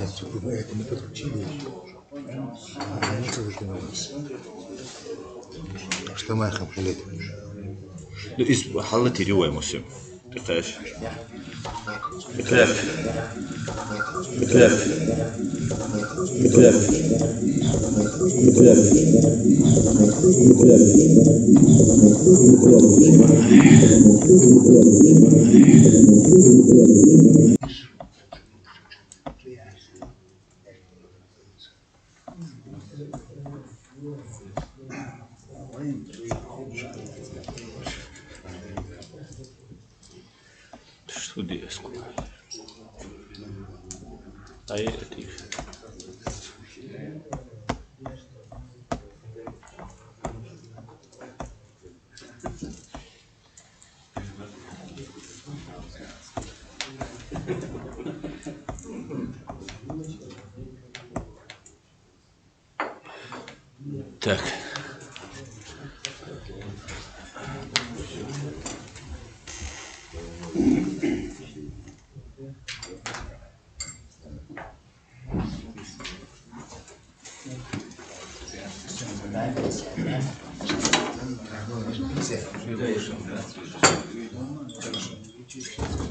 Поэтому подключили, они тоже нас. Что мы их обхилит? حلت اليوم مسلم تخاف بخلاف بخلاف بخلاف Что здесь? А это их. Так.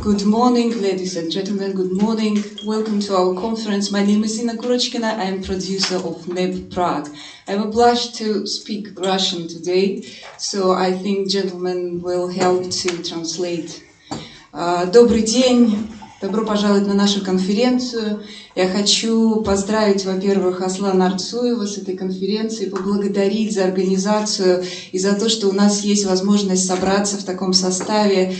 Good morning, ladies and gentlemen. Good morning. Welcome to our conference. My name is Inna Kurochkina. I am producer of NEP Prague. I am obliged to speak Russian today, so I think gentlemen will help to translate. Добрый день. Добро пожаловать на нашу конференцию. Я хочу поздравить, во-первых, Аслана Арцуева с этой конференцией, поблагодарить за организацию и за то, что у нас есть возможность собраться в таком составе.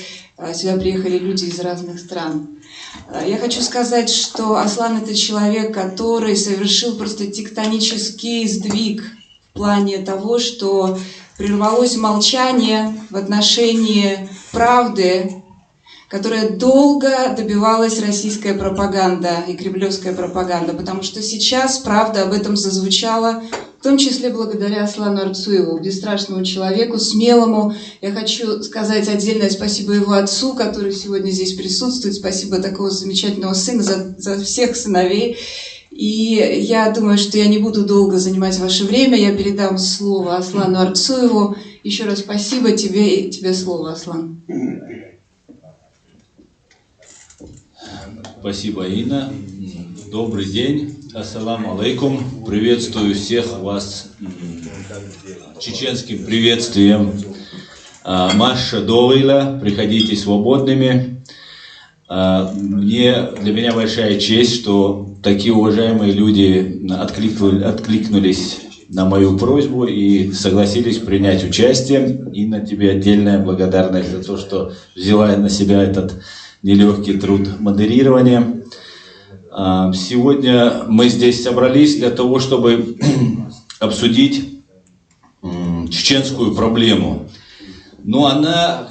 Сюда приехали люди из разных стран. Я хочу сказать, что Аслан — это человек, который совершил просто тектонический сдвиг в плане того, что прервалось молчание в отношении правды, которая долго добивалась российская пропаганда и кремлевская пропаганда, потому что сейчас правда об этом зазвучала, в том числе благодаря Аслану Арцуеву, бесстрашному человеку, смелому. Я хочу сказать отдельное спасибо его отцу, который сегодня здесь присутствует, спасибо такого замечательного сына, за всех сыновей. И я думаю, что я не буду долго занимать ваше время, я передам слово Аслану Арцуеву. Еще раз спасибо тебе, и тебе слово, Аслан. Спасибо, Инна. Добрый день. Ассаламу алейкум. Приветствую всех вас чеченским приветствием. Маша Довейла. Приходите свободными. Для меня большая честь, что такие уважаемые люди откликнулись на мою просьбу и согласились принять участие. Инна, тебе отдельная благодарность за то, что взяла на себя этот нелегкий труд модерирования. Сегодня мы здесь собрались для того, чтобы обсудить чеченскую проблему. Но она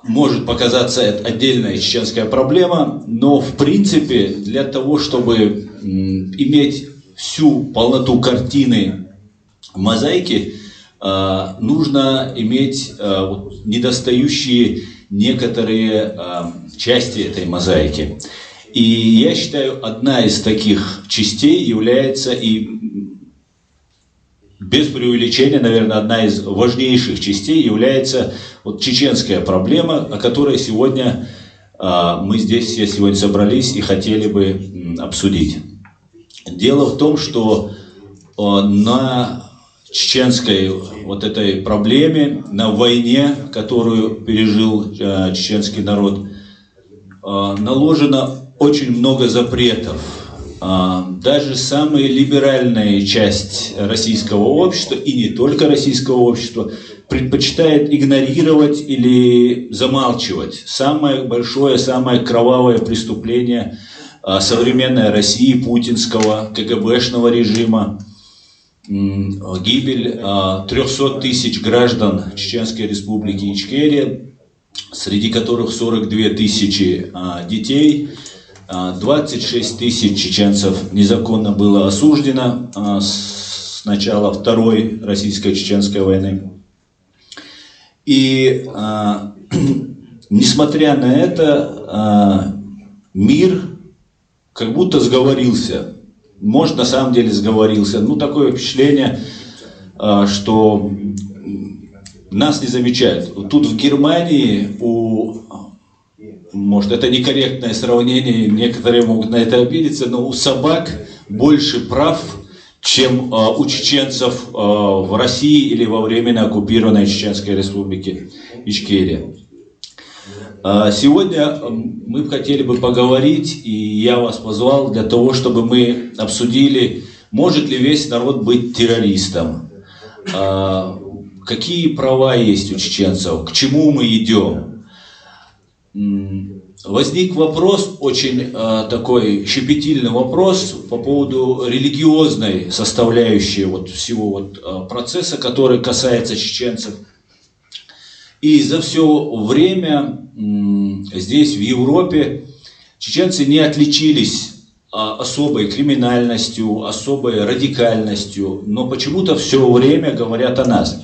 может показаться отдельная чеченская проблема, но в принципе для того, чтобы иметь всю полноту картины мозаики, нужно иметь недостающие некоторые части этой мозаики. И я считаю, одна из таких частей является, и без преувеличения, наверное, одна из важнейших частей является чеченская проблема, о которой сегодня мы здесь все сегодня собрались и хотели бы обсудить. Дело в том, что на чеченской этой проблеме, на войне, которую пережил чеченский народ, наложено очень много запретов. Даже самая либеральная часть российского общества, и не только российского общества, предпочитает игнорировать или замалчивать самое большое, самое кровавое преступление современной России, путинского, КГБшного режима, гибель 300 тысяч граждан Чеченской республики Ичкерия, среди которых 42 тысячи детей, 26 тысяч чеченцев незаконно было осуждено с начала Второй российско-чеченской войны. И несмотря на это, мир как будто сговорился. Может, на самом деле сговорился. Ну, такое впечатление, что нас не замечают. Тут в Германии может, это некорректное сравнение, некоторые могут на это обидеться, но у собак больше прав, чем у чеченцев в России или во временно оккупированной Чеченской республике Ичкерия. Сегодня мы хотели бы поговорить, и я вас позвал для того, чтобы мы обсудили, может ли весь народ быть террористом, какие права есть у чеченцев, к чему мы идем. Возник вопрос, очень такой щепетильный вопрос по поводу религиозной составляющей всего процесса, который касается чеченцев. И за все время здесь, в Европе, чеченцы не отличились особой криминальностью, особой радикальностью, но почему-то все время говорят о нас.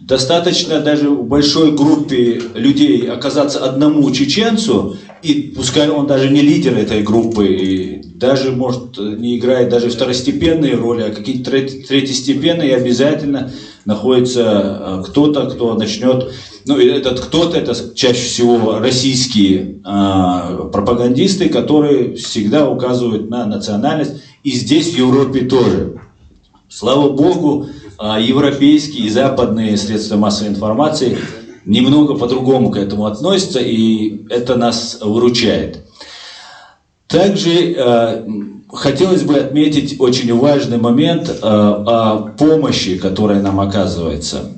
Достаточно даже в большой группе людей оказаться одному чеченцу, и пускай он даже не лидер этой группы, и даже, может, не играет даже второстепенные роли, а какие-то третьестепенные, обязательно находится кто-то, кто начнет, ну, этот кто-то, это чаще всего российские пропагандисты, которые всегда указывают на национальность, и здесь, в Европе, тоже. Слава Богу, европейские и западные средства массовой информации немного по-другому к этому относятся, и это нас выручает. Также хотелось бы отметить очень важный момент о помощи, которая нам оказывается.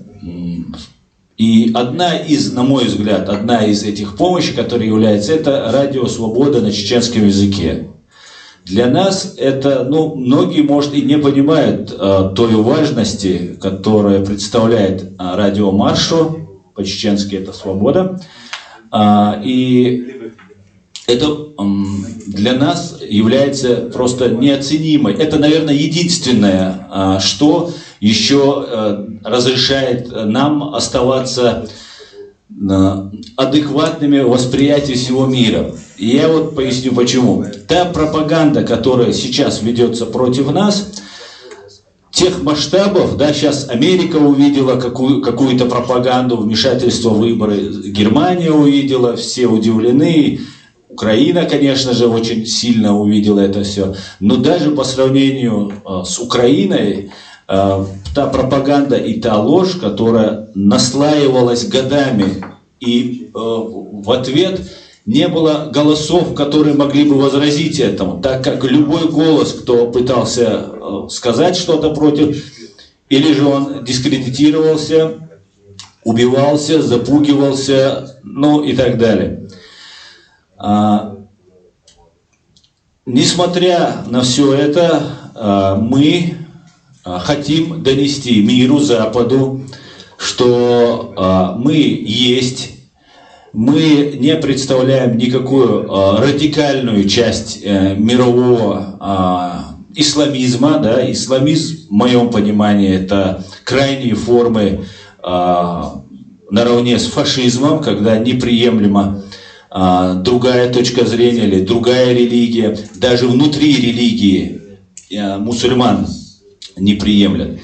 И на мой взгляд, одна из этих помощи, которая является, это радио «Свобода» на чеченском языке. Для нас это, многие, может, и не понимают той важности, которая представляет радио Маршо, по-чеченски это «Свобода». И это для нас является просто неоценимой. Это, наверное, единственное, что еще разрешает нам оставаться адекватными в восприятии всего мира. И я поясню почему. Та пропаганда, которая сейчас ведется против нас, тех масштабов, сейчас Америка увидела какую-то пропаганду, вмешательство в выборы, Германия увидела, все удивлены, Украина, конечно же, очень сильно увидела это все. Но даже по сравнению с Украиной, та пропаганда и та ложь, которая наслаивалась годами, и в ответ не было голосов, которые могли бы возразить этому, так как любой голос, кто пытался сказать что-то против, или же он дискредитировался, убивался, запугивался, и так далее. Несмотря на все это, мы хотим донести миру, Западу, что мы есть, мы не представляем никакую радикальную часть мирового исламизма. Исламизм, в моем понимании, это крайние формы наравне с фашизмом, когда неприемлема другая точка зрения или другая религия, даже внутри религии мусульман не приемлят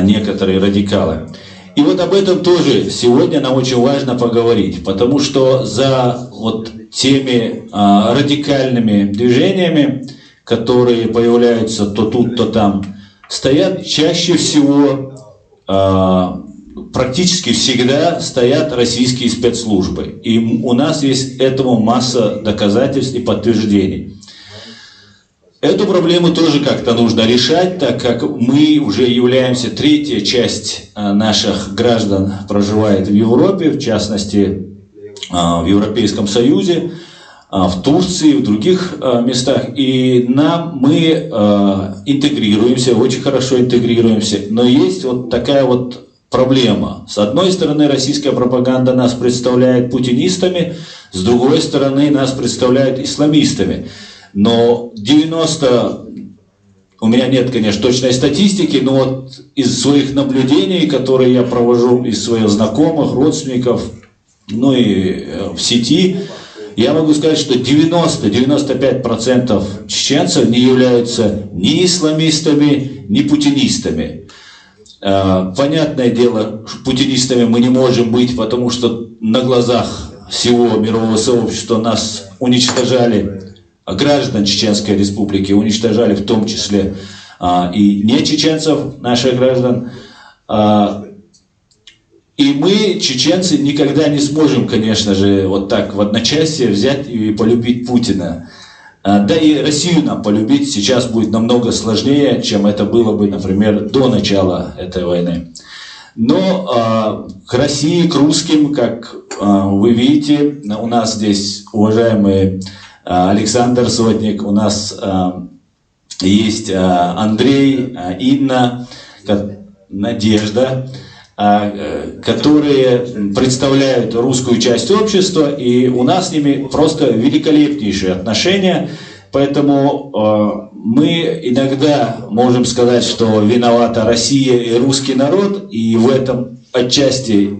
некоторые радикалы. И об этом тоже сегодня нам очень важно поговорить, потому что за теми радикальными движениями, которые появляются то тут, то там, стоят чаще всего, практически всегда стоят российские спецслужбы. И у нас есть этому масса доказательств и подтверждений. Эту проблему тоже как-то нужно решать, так как мы уже являемся, третья часть наших граждан проживает в Европе, в частности в Европейском Союзе, в Турции, в других местах. И мы интегрируемся, очень хорошо интегрируемся, но есть такая проблема. С одной стороны, российская пропаганда нас представляет путинистами, с другой стороны, нас представляют исламистами. Но 90, у меня нет, конечно, точной статистики, но из своих наблюдений, которые я провожу, из своих знакомых, родственников, и в сети, я могу сказать, что 90-95% чеченцев не являются ни исламистами, ни путинистами. Понятное дело, путинистами мы не можем быть, потому что на глазах всего мирового сообщества нас уничтожали, граждан Чеченской Республики уничтожали в том числе и не чеченцев, наших граждан. И мы, чеченцы, никогда не сможем, конечно же, вот так в одночасье взять и полюбить Путина. Да и Россию нам полюбить сейчас будет намного сложнее, чем это было бы, например, до начала этой войны. Но к России, к русским, как вы видите, у нас здесь уважаемый Александр Сотник, у нас есть Андрей, Инна, Надежда, которые представляют русскую часть общества, и у нас с ними просто великолепнейшие отношения, поэтому мы иногда можем сказать, что виновата Россия и русский народ, и в этом отчасти,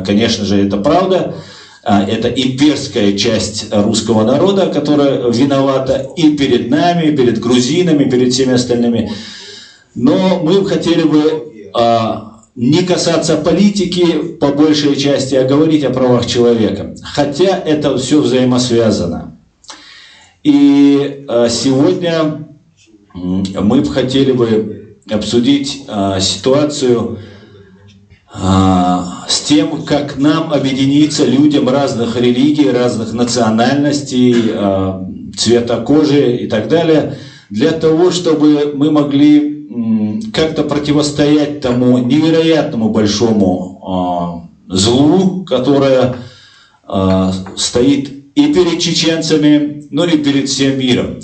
конечно же, это правда. Это имперская часть русского народа, которая виновата и перед нами, и перед грузинами, и перед всеми остальными. Но мы хотели бы не касаться политики по большей части, а говорить о правах человека. Хотя это все взаимосвязано. И сегодня мы хотели бы обсудить ситуацию с тем, как нам объединиться, людям разных религий, разных национальностей, цвета кожи и так далее, для того, чтобы мы могли как-то противостоять тому невероятному большому злу, которое стоит и перед чеченцами, но и перед всем миром.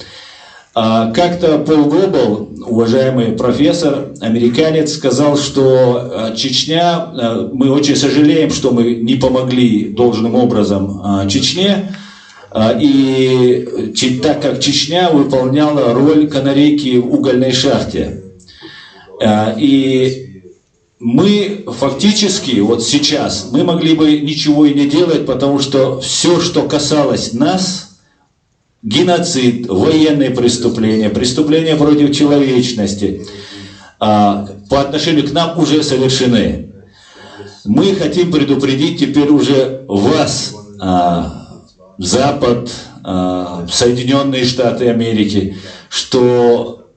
Как-то Пол Гоббл, уважаемый профессор, американец, сказал, что Чечня, мы очень сожалеем, что мы не помогли должным образом Чечне, и так как Чечня выполняла роль канарейки в угольной шахте. И мы фактически, вот сейчас, мы могли бы ничего и не делать, потому что все, что касалось нас, геноцид, военные преступления, преступления против человечности по отношению к нам уже совершены. Мы хотим предупредить теперь уже вас, Запад, Соединенные Штаты Америки, что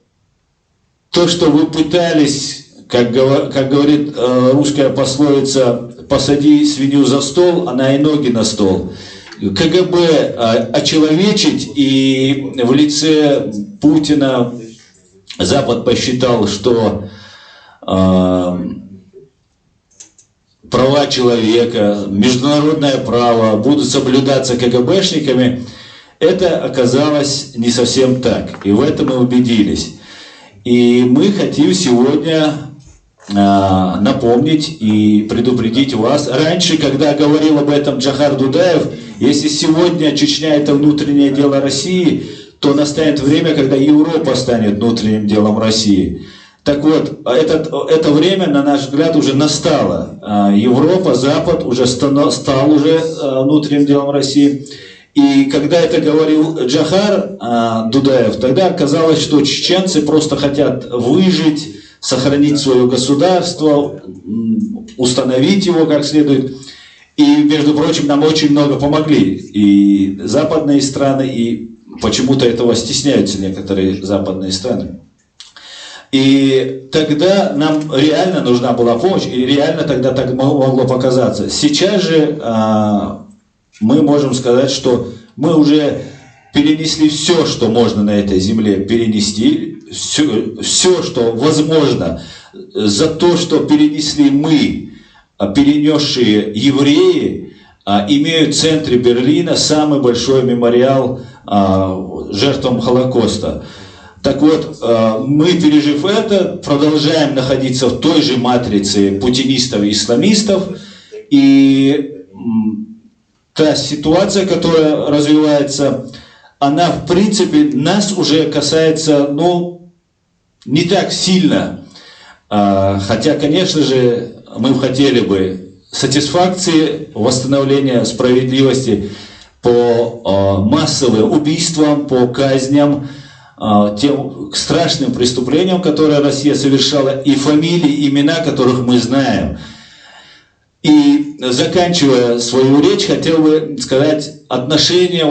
то, что вы пытались, как говорит русская пословица, посади свинью за стол, она и ноги на стол. КГБ очеловечить, и в лице Путина Запад посчитал, что права человека, международное право будут соблюдаться КГБшниками. Это оказалось не совсем так, и в этом мы убедились. И мы хотим сегодня напомнить и предупредить вас. Раньше, когда говорил об этом Джохар Дудаев, если сегодня Чечня это внутреннее дело России, то настанет время, когда Европа станет внутренним делом России. Так вот, это время, на наш взгляд, уже настало. Европа, Запад уже стал уже внутренним делом России. И когда это говорил Джохар Дудаев, тогда оказалось, что чеченцы просто хотят выжить, сохранить свое государство, установить его как следует. И, между прочим, нам очень много помогли. И западные страны, и почему-то этого стесняются некоторые западные страны. И тогда нам реально нужна была помощь, и реально тогда так могло показаться. Сейчас же мы можем сказать, что мы уже перенесли все, что можно на этой земле перенести, все, что возможно, за то, что перенесли мы, перенесшие евреи, имеют в центре Берлина самый большой мемориал жертвам Холокоста. Так вот, мы, пережив это, продолжаем находиться в той же матрице путинистов и исламистов, и та ситуация, которая развивается, она, в принципе, нас уже касается, не так сильно. Хотя, конечно же, мы хотели бы сатисфакции, восстановления справедливости по массовым убийствам, по казням, тем страшным преступлениям, которые Россия совершала, и фамилии, имена которых мы знаем. И заканчивая свою речь, хотел бы сказать отношение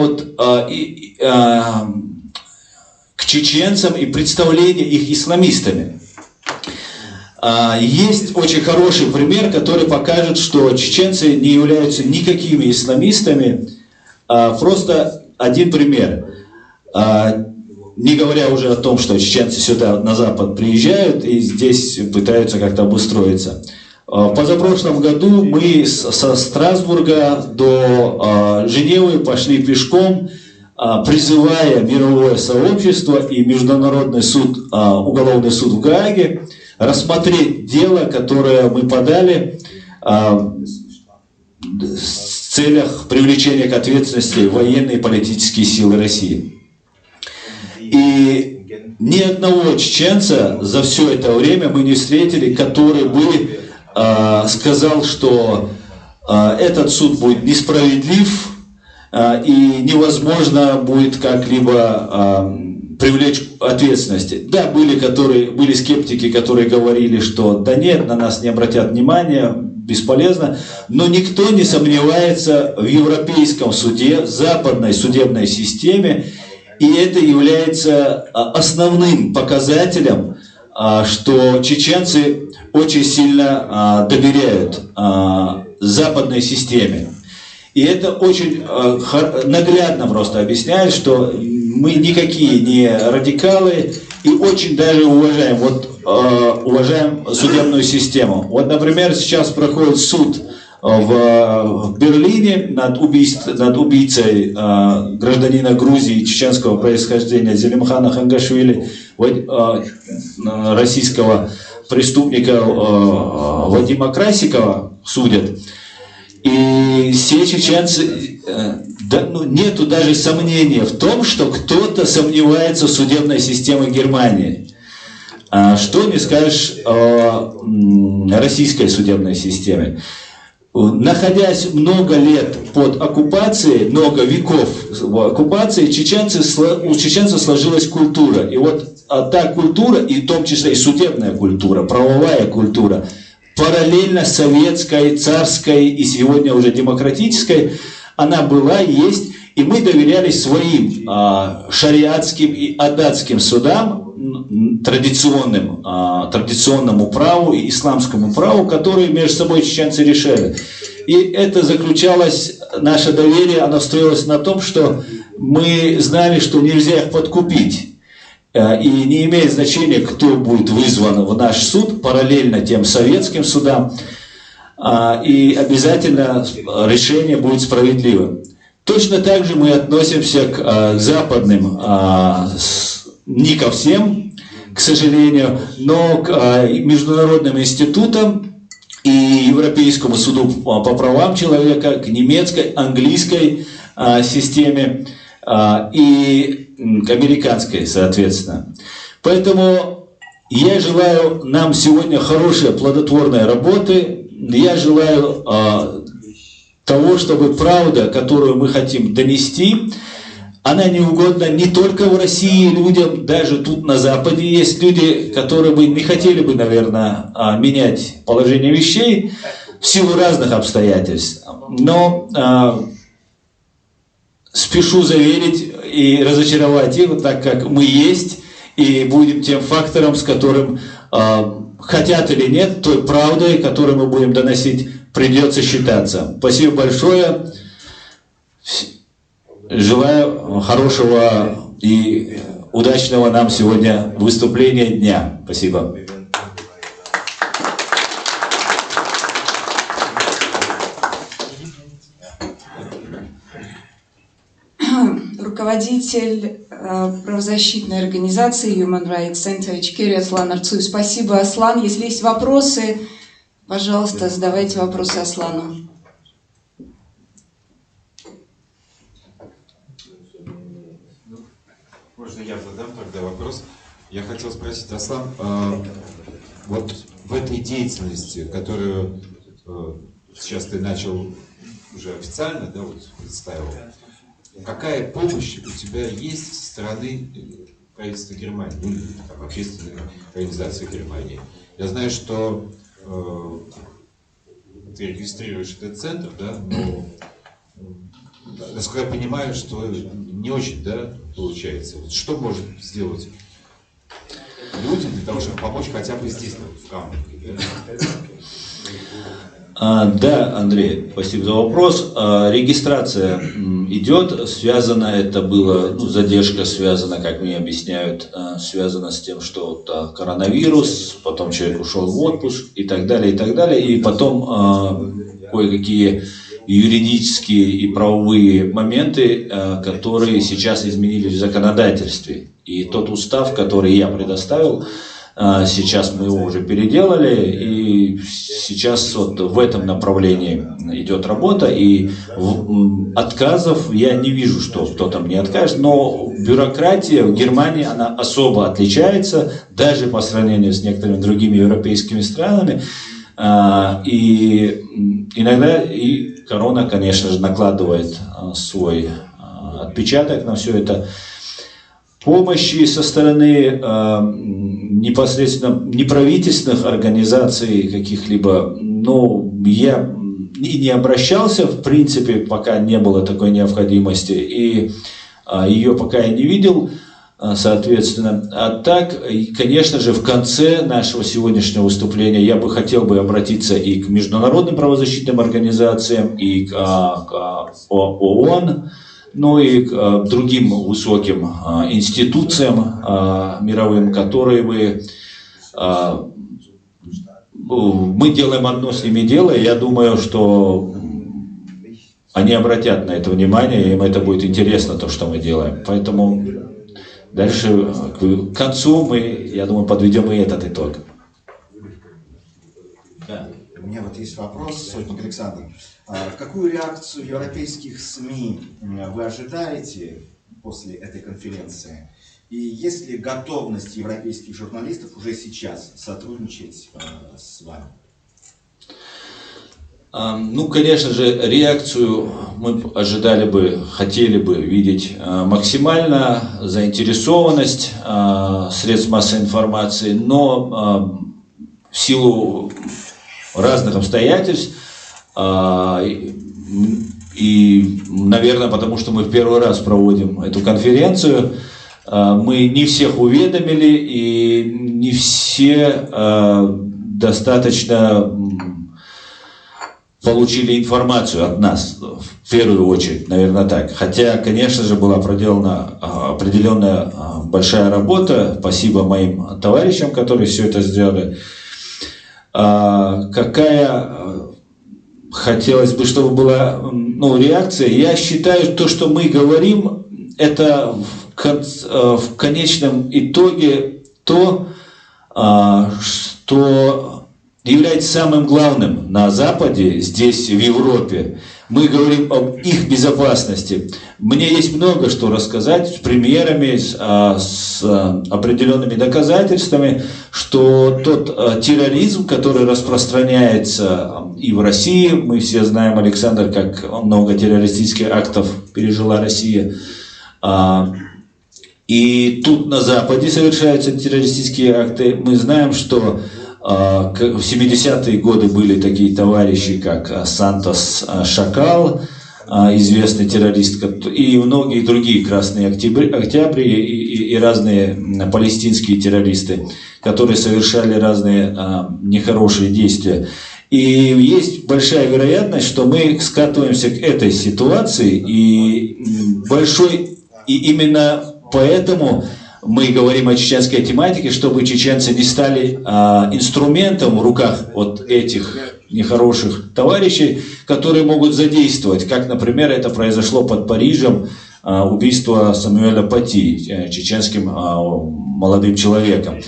к чеченцам и представление их исламистами. Есть очень хороший пример, который покажет, что чеченцы не являются никакими исламистами. Просто один пример. Не говоря уже о том, что чеченцы сюда на Запад приезжают и здесь пытаются как-то обустроиться. В позапрошлом году мы со Страсбурга до Женевы пошли пешком, призывая мировое сообщество и Международный суд, уголовный суд в Гааге рассмотреть дело, которое мы подали в целях привлечения к ответственности военные и политические силы России. И ни одного чеченца за все это время мы не встретили, который бы сказал, что этот суд будет несправедлив и невозможно будет как-либо привлечь к ответственности. Да, были скептики, которые говорили, что да нет, на нас не обратят внимания, бесполезно, но никто не сомневается в европейском суде, в западной судебной системе, и это является основным показателем, что чеченцы очень сильно доверяют западной системе. И это очень наглядно просто объясняет, что мы никакие не радикалы и очень даже уважаем, уважаем судебную систему. Вот, например, сейчас проходит суд в Берлине над убийцей гражданина Грузии чеченского происхождения Зелимхана Хангашвили, российского преступника Вадима Красикова судят. И все чеченцы, нету даже сомнения в том, что кто-то сомневается в судебной системе Германии. Что не скажешь о российской судебной системе. Находясь много лет под оккупацией, много веков в оккупации, у чеченцев сложилась культура. И вот та культура, и в том числе и судебная культура, правовая культура, параллельно советской, царской и сегодня уже демократической, она была, есть, и мы доверялись своим шариатским и адатским судам, традиционному праву и исламскому праву, которые между собой чеченцы решали. И это заключалось, наше доверие, оно строилось на том, что мы знали, что нельзя их подкупить. И не имеет значения, кто будет вызван в наш суд, параллельно тем советским судам, и обязательно решение будет справедливым. Точно так же мы относимся к западным, не ко всем, к сожалению, но к международным институтам и Европейскому суду по правам человека, к немецкой, английской системе и к американской, соответственно. Поэтому я желаю нам сегодня хорошей, плодотворной работы. Я желаю того, чтобы правда, которую мы хотим донести, она не угодна не только в России людям, даже тут на Западе есть люди, которые бы не хотели бы, наверное, менять положение вещей в силу разных обстоятельств. Но спешу заверить и разочаровать их, так как мы есть и будем тем фактором, с которым, хотят или нет, той правдой, которую мы будем доносить, придется считаться. Спасибо большое. Желаю хорошего и удачного нам сегодня выступления дня. Спасибо. Руководитель правозащитной организации Human Rights Center Ичкерия Аслан Арцуев. Спасибо, Аслан. Если есть вопросы, пожалуйста, задавайте вопросы Аслану. Можно я задам тогда вопрос? Я хотел спросить, Аслан, вот в этой деятельности, которую сейчас ты начал уже официально, да, вот представил, какая помощь у тебя есть со стороны правительства Германии, ну, или там, общественной организации Германии? Я знаю, что ты регистрируешь этот центр, да, но, насколько я понимаю, что не очень, да, получается. Вот что может сделать людям для того, чтобы помочь хотя бы здесь, в Камбурге? Да, Андрей, спасибо за вопрос. Регистрация идет, связано это было, ну, задержка связана, как мне объясняют, связана с тем, что вот, коронавирус, потом человек ушел в отпуск и так далее, и так далее, и потом кое-какие юридические и правовые моменты, которые сейчас изменились в законодательстве. И тот устав, который я предоставил, сейчас мы его уже переделали, и сейчас вот в этом направлении идет работа, и отказов я не вижу, что кто там не откажет, но бюрократия в Германии, она особо отличается, даже по сравнению с некоторыми другими европейскими странами, и иногда и корона, конечно же, накладывает свой отпечаток на все это. Помощи со стороны непосредственно неправительственных организаций каких-либо, ну, я и не обращался, в принципе, пока не было такой необходимости, и ее пока я не видел, соответственно. А так, конечно же, в конце нашего сегодняшнего выступления я бы хотел бы обратиться и к международным правозащитным организациям, и к ООН, ну и к другим высоким институциям мировым, которые мы делаем одно с ними дело, и я думаю, что они обратят на это внимание, и им это будет интересно, то, что мы делаем. Поэтому дальше, к концу, мы, я думаю, подведем и этот итог. Да. У меня вот есть вопрос, сотник Александр. Какую реакцию европейских СМИ вы ожидаете после этой конференции? И есть ли готовность европейских журналистов уже сейчас сотрудничать с вами? Ну, конечно же, реакцию мы ожидали бы, хотели бы видеть максимально, заинтересованность средств массовой информации, но в силу разных обстоятельств, и, наверное, потому что мы в первый раз проводим эту конференцию, мы не всех уведомили, и не все достаточно получили информацию от нас, в первую очередь, наверное, так. Хотя, конечно же, была проделана определенная большая работа, спасибо моим товарищам, которые все это сделали. Какая хотелось бы, чтобы была, ну, реакция? Я считаю, то, что мы говорим, это в конечном итоге то, что является самым главным на Западе, здесь, в Европе. Мы говорим об их безопасности. Мне есть много что рассказать с примерами, с определенными доказательствами, что тот терроризм, который распространяется и в России, мы все знаем, Александр, как много террористических актов пережила Россия, и тут на Западе совершаются террористические акты. Мы знаем, что в 70-е годы были такие товарищи, как Сантос Шакал, известный террорист, и многие другие красные октябри и разные палестинские террористы, которые совершали разные нехорошие действия. И есть большая вероятность, что мы скатываемся к этой ситуации, и именно поэтому мы говорим о чеченской тематике, чтобы чеченцы не стали инструментом в руках вот этих нехороших товарищей, которые могут задействовать, как, например, это произошло под Парижем, убийство Самуэля Пати, чеченским молодым человеком.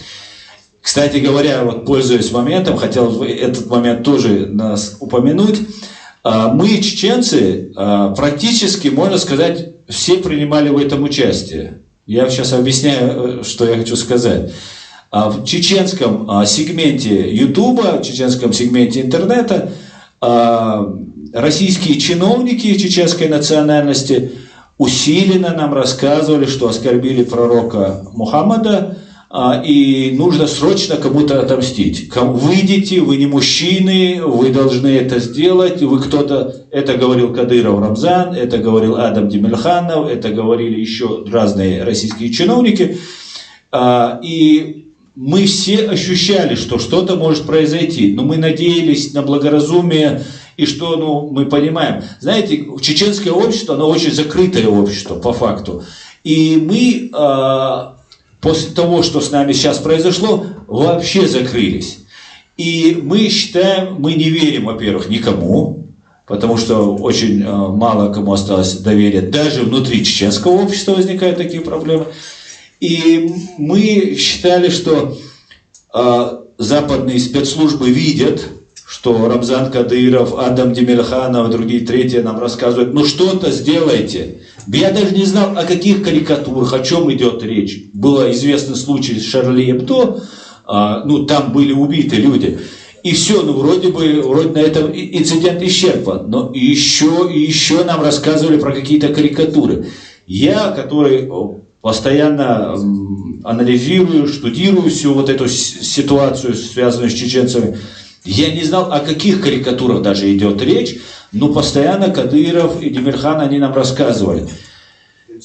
Кстати говоря, вот, пользуясь моментом, хотел бы этот момент тоже нас упомянуть. Мы, чеченцы, практически, можно сказать, все принимали в этом участие. Я сейчас объясняю, что я хочу сказать. В чеченском сегменте Ютуба, в чеченском сегменте интернета российские чиновники чеченской национальности усиленно нам рассказывали, что оскорбили пророка Мухаммада, и нужно срочно кому-то отомстить. Выйдите, вы не мужчины, вы должны это сделать, вы кто-то, это говорил Кадыров Рамзан, это говорил Адам Демельханов, это говорили еще разные российские чиновники, и мы все ощущали, что что-то может произойти, но мы надеялись на благоразумие, и что, мы понимаем. Знаете, чеченское общество, оно очень закрытое общество, по факту, и мы... после того, что с нами сейчас произошло, вообще закрылись. И мы считаем, мы не верим, во-первых, никому, потому что очень мало кому осталось доверия. Даже внутри чеченского общества возникают такие проблемы. И мы считали, что западные спецслужбы видят, что Рамзан Кадыров, Адам Демельханов, другие третьи нам рассказывают, что-то сделайте. Я даже не знал, о каких карикатурах, о чем идет речь. Был известный случай с Шарли Эбдо, там были убиты люди. И все, вроде на этом инцидент исчерпан. Но и еще нам рассказывали про какие-то карикатуры. Я, который постоянно анализирую, штудирую всю вот эту ситуацию, связанную с чеченцами, я не знал, о каких карикатурах даже идет речь, но постоянно Кадыров и Демельхан, они нам рассказывали.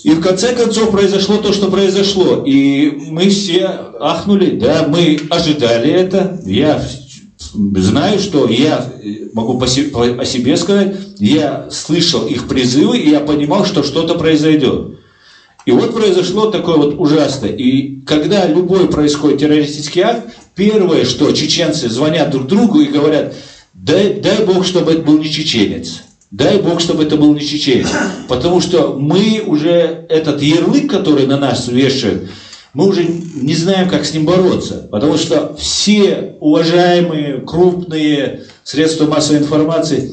И в конце концов произошло то, что произошло. И мы все ахнули, да, мы ожидали это. Я знаю, что я могу о себе сказать, я слышал их призывы, и я понимал, что что-то произойдет. И вот произошло такое вот ужасное. И когда любой происходит террористический акт, первое, что чеченцы звонят друг другу и говорят: дай Бог, чтобы это был не чеченец. Дай Бог, чтобы это был не чеченец. Потому что мы уже этот ярлык, который на нас вешают, мы уже не знаем, как с ним бороться. Потому что все уважаемые, крупные средства массовой информации,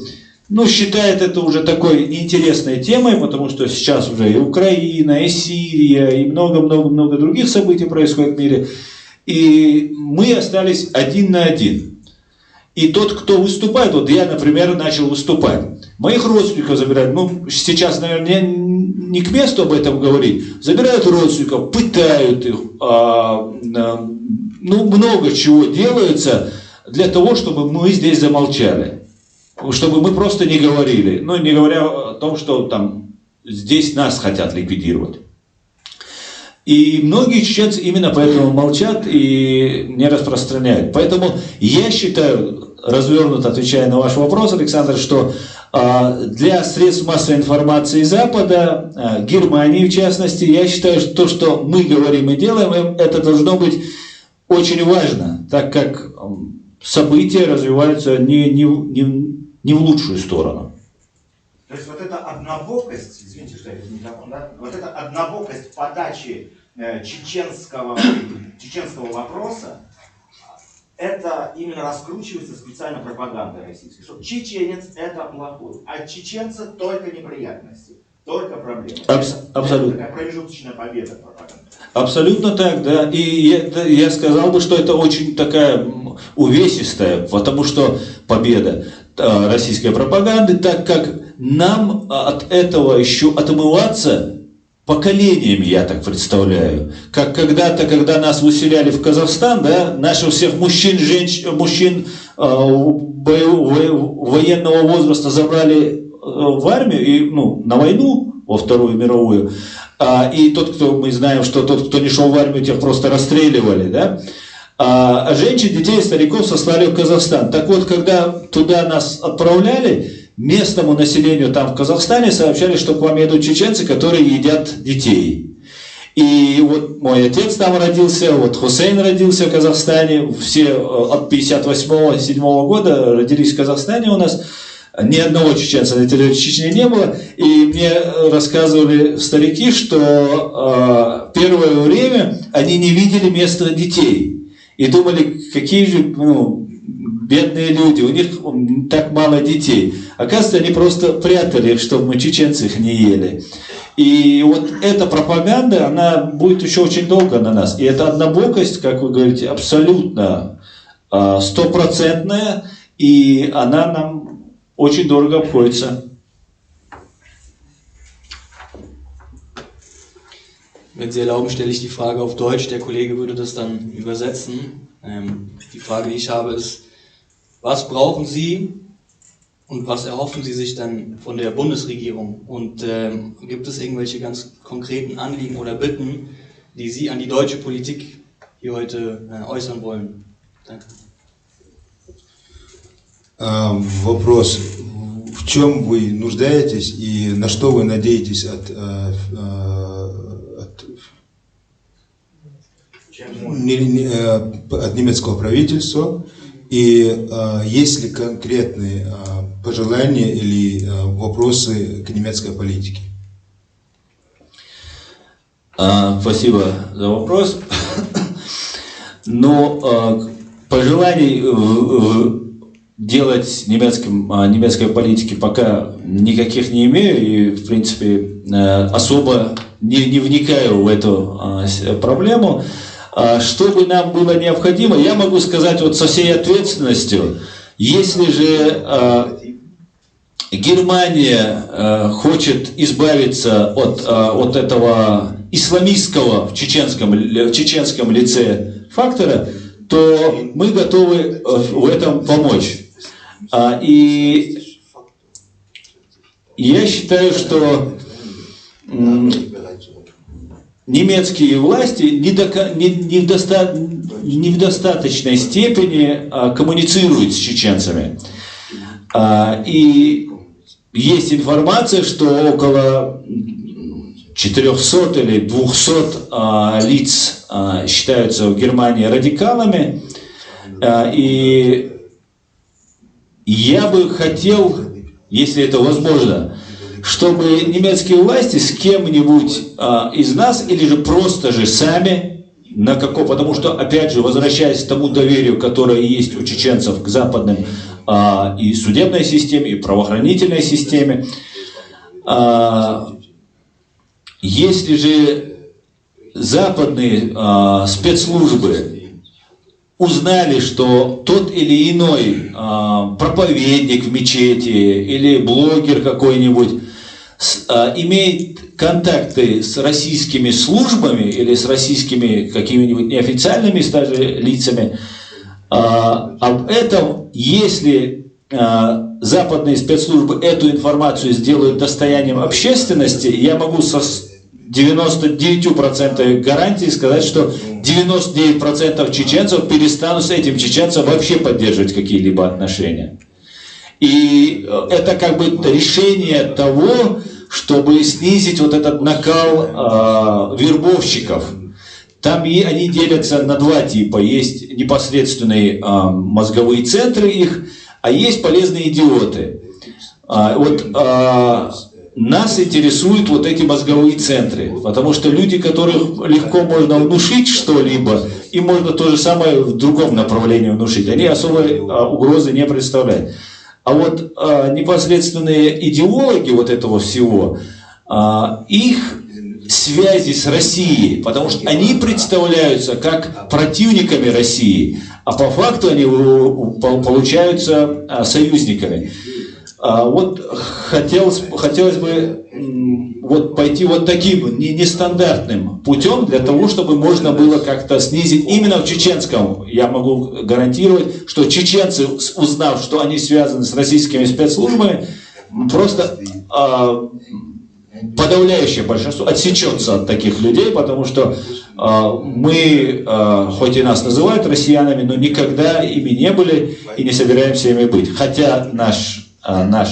считают это уже такой неинтересной темой, потому что сейчас уже и Украина, и Сирия, и много-много-много других событий происходит в мире. И мы остались один на один. И тот, кто выступает, вот я, например, начал выступать. Моих родственников забирают, сейчас, наверное, не к месту об этом говорить, забирают родственников, пытают их, много чего делается для того, чтобы мы здесь замолчали. Чтобы мы просто не говорили, не говоря о том, что здесь нас хотят ликвидировать. И многие чеченцы именно поэтому молчат и не распространяют. Поэтому я считаю, развернуто отвечая на ваш вопрос, Александр, что для средств массовой информации Запада, Германии в частности, я считаю, что то, что мы говорим и делаем, это должно быть очень важно, так как события развиваются не в лучшую сторону. То есть вот эта однобокость, извините, что я без микрофона, да? Вот эта однобокость подачи чеченского вопроса, это именно раскручивается специально пропагандой российской, что чеченец это плохой, а чеченцы только неприятности, только проблемы. Абсолютно. Это такая промежуточная победа пропаганды. Абсолютно так, да. И я сказал бы, что это очень такая увесистая, потому что победа российской пропаганды, так как нам от этого еще отмываться поколениями, я так представляю. Как когда-то, когда нас выселяли в Казахстан, да, наших всех мужчин военного возраста забрали в армию и на войну, во Вторую мировую. И тот, кто, мы знаем, что тот, кто не шел в армию, тех просто расстреливали, да. А женщин, детей, стариков сослали в Казахстан. Так вот, когда туда нас отправляли, местному населению там в Казахстане сообщали, что к вам едут чеченцы, которые едят детей. И вот мой отец там родился, вот Хусейн родился в Казахстане, все от 58-7 года родились в Казахстане у нас. Ни одного чеченца на территории Чечни не было. И мне рассказывали старики, что первое время они не видели местных детей. И думали, какие же бедные люди, у них так мало детей. Оказывается, они просто прятали их, чтобы мы, чеченцы, их не ели. И вот эта пропаганда, она будет еще очень долго на нас. И эта однобокость, как вы говорите, абсолютно стопроцентная, и она нам очень дорого обходится. Wenn Sie erlauben, stelle ich die Frage auf Deutsch. Der Kollege würde das dann übersetzen. Die Frage, die ich habe, ist, was brauchen Sie und was erhoffen Sie sich dann von der Bundesregierung? Und gibt es irgendwelche ganz konkreten Anliegen oder Bitten, die Sie an die deutsche Politik hier heute äußern wollen? Danke. Вопрос. В чем вы нуждаетесь и на что вы надеетесь от немецкого правительства? И есть ли конкретные пожелания или вопросы к немецкой политике? Спасибо за вопрос. Но пожеланий делать немецкой политике пока никаких не имею и, в принципе, особо не вникаю в эту проблему. Что бы нам было необходимо, я могу сказать вот со всей ответственностью, если же Германия хочет избавиться от этого исламистского в чеченском лице фактора, то мы готовы в этом помочь. И я считаю, что немецкие власти не в достаточной степени коммуницируют с чеченцами. И есть информация, что около 400 или 200 лиц считаются в Германии радикалами. И я бы хотел, если это возможно, чтобы немецкие власти с кем-нибудь из нас, или же просто же сами, потому что, опять же, возвращаясь к тому доверию, которое есть у чеченцев к западным и судебной системе, и правоохранительной системе, если же западные спецслужбы узнали, что тот или иной проповедник в мечети или блогер какой-нибудь имеет контакты с российскими службами или с российскими какими-нибудь неофициальными даже лицами, об этом, если западные спецслужбы эту информацию сделают достоянием общественности, я могу со 99% гарантии сказать, что 99% чеченцев перестанут с этим чеченцем вообще поддерживать какие-либо отношения. И это как бы решение того, чтобы снизить вот этот накал вербовщиков. Там они делятся на два типа. Есть непосредственные мозговые центры их, а есть полезные идиоты. Нас интересуют вот эти мозговые центры, потому что люди, которых легко можно внушить что-либо, им можно то же самое в другом направлении внушить. Они особой угрозы не представляют. А вот непосредственные идеологи вот этого всего, их связи с Россией, потому что они представляются как противниками России, а по факту они получаются союзниками. Вот хотелось бы вот пойти вот таким нестандартным путем для того, чтобы можно было как-то снизить именно в чеченском. Я могу гарантировать, что чеченцы, узнав, что они связаны с российскими спецслужбами, просто подавляющее большинство отсечется от таких людей, потому что мы, хоть и нас называют россиянами, но никогда ими не были и не собираемся ими быть. Хотя наш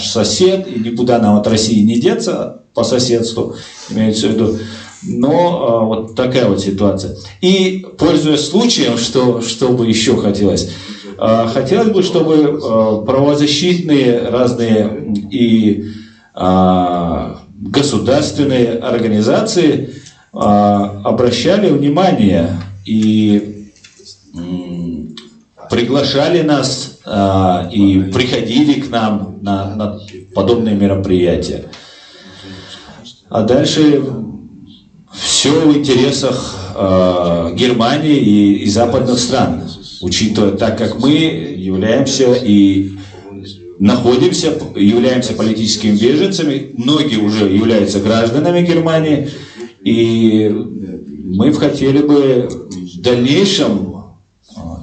сосед, и никуда нам от России не деться по соседству, имеется в виду. Но вот такая вот ситуация. И, пользуясь случаем, что бы еще хотелось? Хотелось бы, чтобы правозащитные разные и государственные организации обращали внимание и приглашали нас и приходили к нам на подобные мероприятия. А дальше все в интересах Германии и западных стран, учитывая, так как мы являемся и являемся политическими беженцами, многие уже являются гражданами Германии, И мы хотели бы в дальнейшем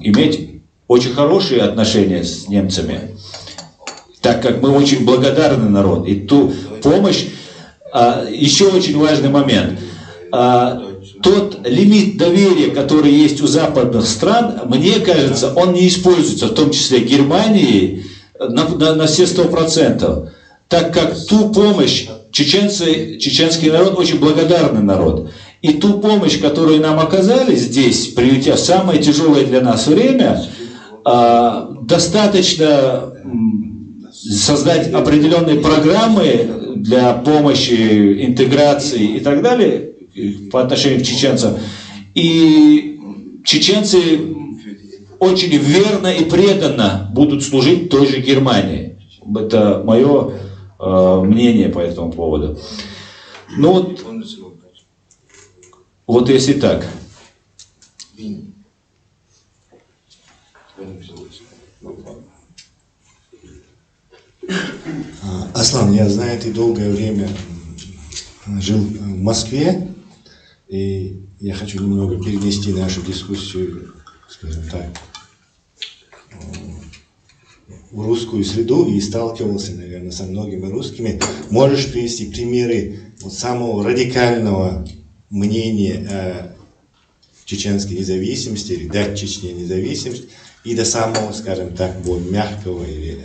иметь очень хорошие отношения с немцами, так как мы очень благодарны народ. И ту помощь, еще очень важный момент, тот лимит доверия, который есть у западных стран, мне кажется, он не используется, в том числе Германией, на все 100%. Так как ту помощь, чеченский народ очень благодарный народ. И ту помощь, которую нам оказали здесь, приютя в самое тяжелое для нас время, достаточно создать определенные программы для помощи, интеграции и так далее по отношению к чеченцам. И чеченцы очень верно и преданно будут служить той же Германии. Это мое мнение по этому поводу. Ну вот если так. Аслан, я знаю, ты долгое время жил в Москве, и я хочу немного перенести нашу дискуссию, скажем так, в русскую среду и сталкивался, наверное, со многими русскими. Можешь привести примеры вот самого радикального мнения о чеченской независимости или дать Чечне независимость, и до самого, скажем так, более мягкого, или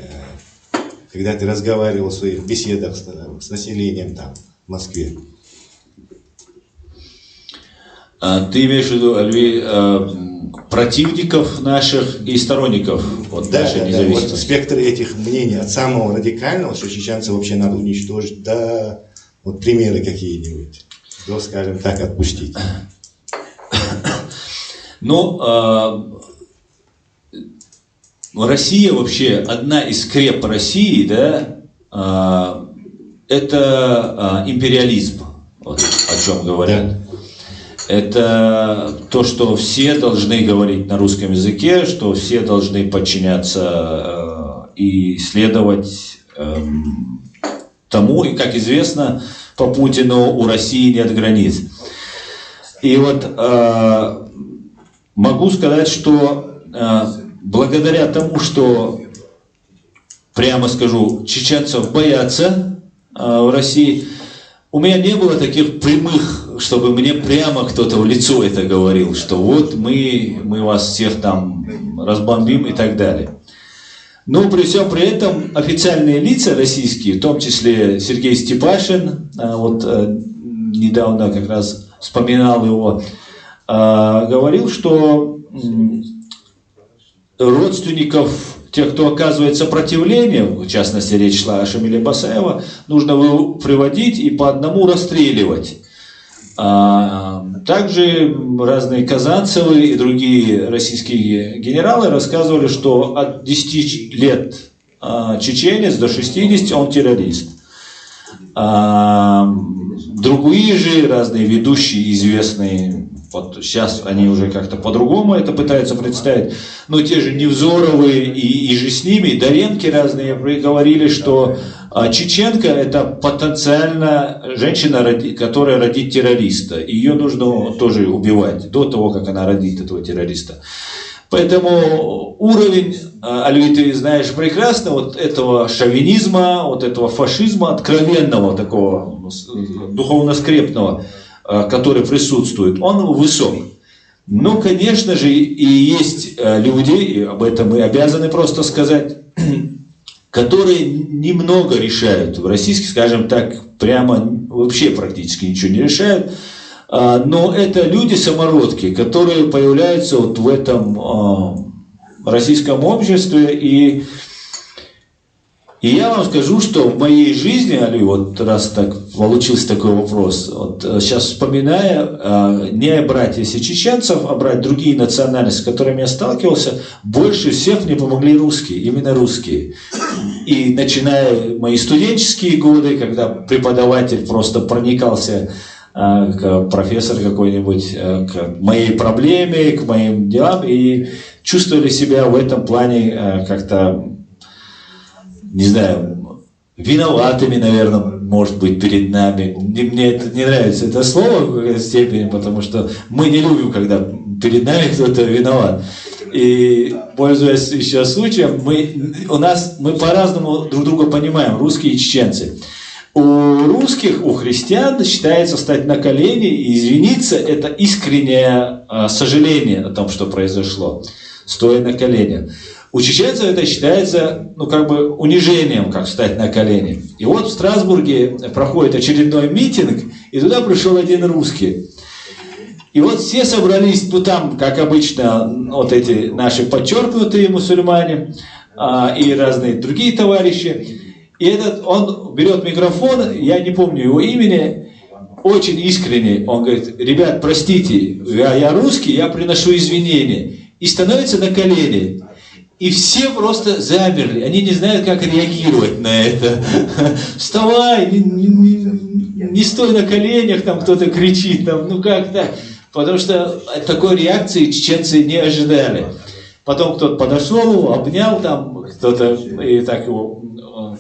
когда ты разговаривал в своих беседах с населением там, в Москве? Ты имеешь в виду, Альви, противников наших и сторонников нашей независимости? Вот спектр этих мнений, от самого радикального, что чеченцев вообще надо уничтожить, до вот примеры какие-нибудь, до, скажем так, отпустить. Ну, Россия вообще, одна из скреп России, да, это империализм, вот о чем говорят. Это то, что все должны говорить на русском языке, что все должны подчиняться и следовать тому, и, как известно, по Путину у России нет границ. И вот могу сказать, что благодаря тому, что, прямо скажу, чеченцев боятся в России, у меня не было таких прямых, чтобы мне прямо кто-то в лицо это говорил, что вот мы вас всех там разбомбим и так далее. Но при всем при этом официальные лица российские, в том числе Сергей Степашин, вот недавно как раз вспоминал его, говорил, что родственников тех, кто оказывает сопротивление, в частности речь шла о Шамиле Басаева, нужно приводить и по одному расстреливать. Также разные Казанцевы и другие российские генералы рассказывали, что от 10 лет чеченец до 60 он террорист. Другие же разные ведущие, известные, вот сейчас они уже как-то по-другому это пытаются представить, но те же Невзоровы и же с ними, Доренки разные говорили, что чеченка это потенциально женщина, которая родит террориста. Ее нужно тоже убивать до того, как она родит этого террориста. Поэтому уровень, Альви, ты знаешь прекрасно, вот этого шовинизма, вот этого фашизма, откровенного такого, духовно-скрепного, который присутствует, он высок. Но, конечно же, и есть люди, и об этом мы обязаны просто сказать, которые немного решают. В российских, скажем так, прямо вообще практически ничего не решают. Но это люди-самородки, которые появляются вот в этом российском обществе. И я вам скажу, что в моей жизни, Али, вот раз так получился такой вопрос, вот сейчас вспоминая, не брать если чеченцев, а брать другие национальности, с которыми я сталкивался, больше всех мне помогли русские, именно русские. И начиная мои студенческие годы, когда преподаватель просто проникался, профессор какой-нибудь, к моей проблеме, к моим делам, и чувствовали себя в этом плане как-то, не знаю, виноватыми, наверное, может быть, перед нами. Мне это не нравится это слово в какой-то степени, потому что мы не любим, когда перед нами кто-то виноват. И, пользуясь еще случаем, мы по-разному друг друга понимаем, русские и чеченцы. У русских, у христиан считается встать на колени и извиниться – это искреннее сожаление о том, что произошло, стоя на коленях. У чеченцев это считается, унижением, как встать на колени. И вот в Страсбурге проходит очередной митинг, и туда пришел один русский. И вот все собрались, там, как обычно, вот эти наши подчеркнутые мусульмане и разные другие товарищи. И он берет микрофон, я не помню его имени, очень искренне, он говорит: ребят, простите, я русский, я приношу извинения. И становится на колени. И все просто замерли, они не знают, как реагировать на это. Вставай, не стой на коленях, там кто-то кричит, как так. Потому что такой реакции чеченцы не ожидали. Потом кто-то подошел, обнял там, кто-то, и так его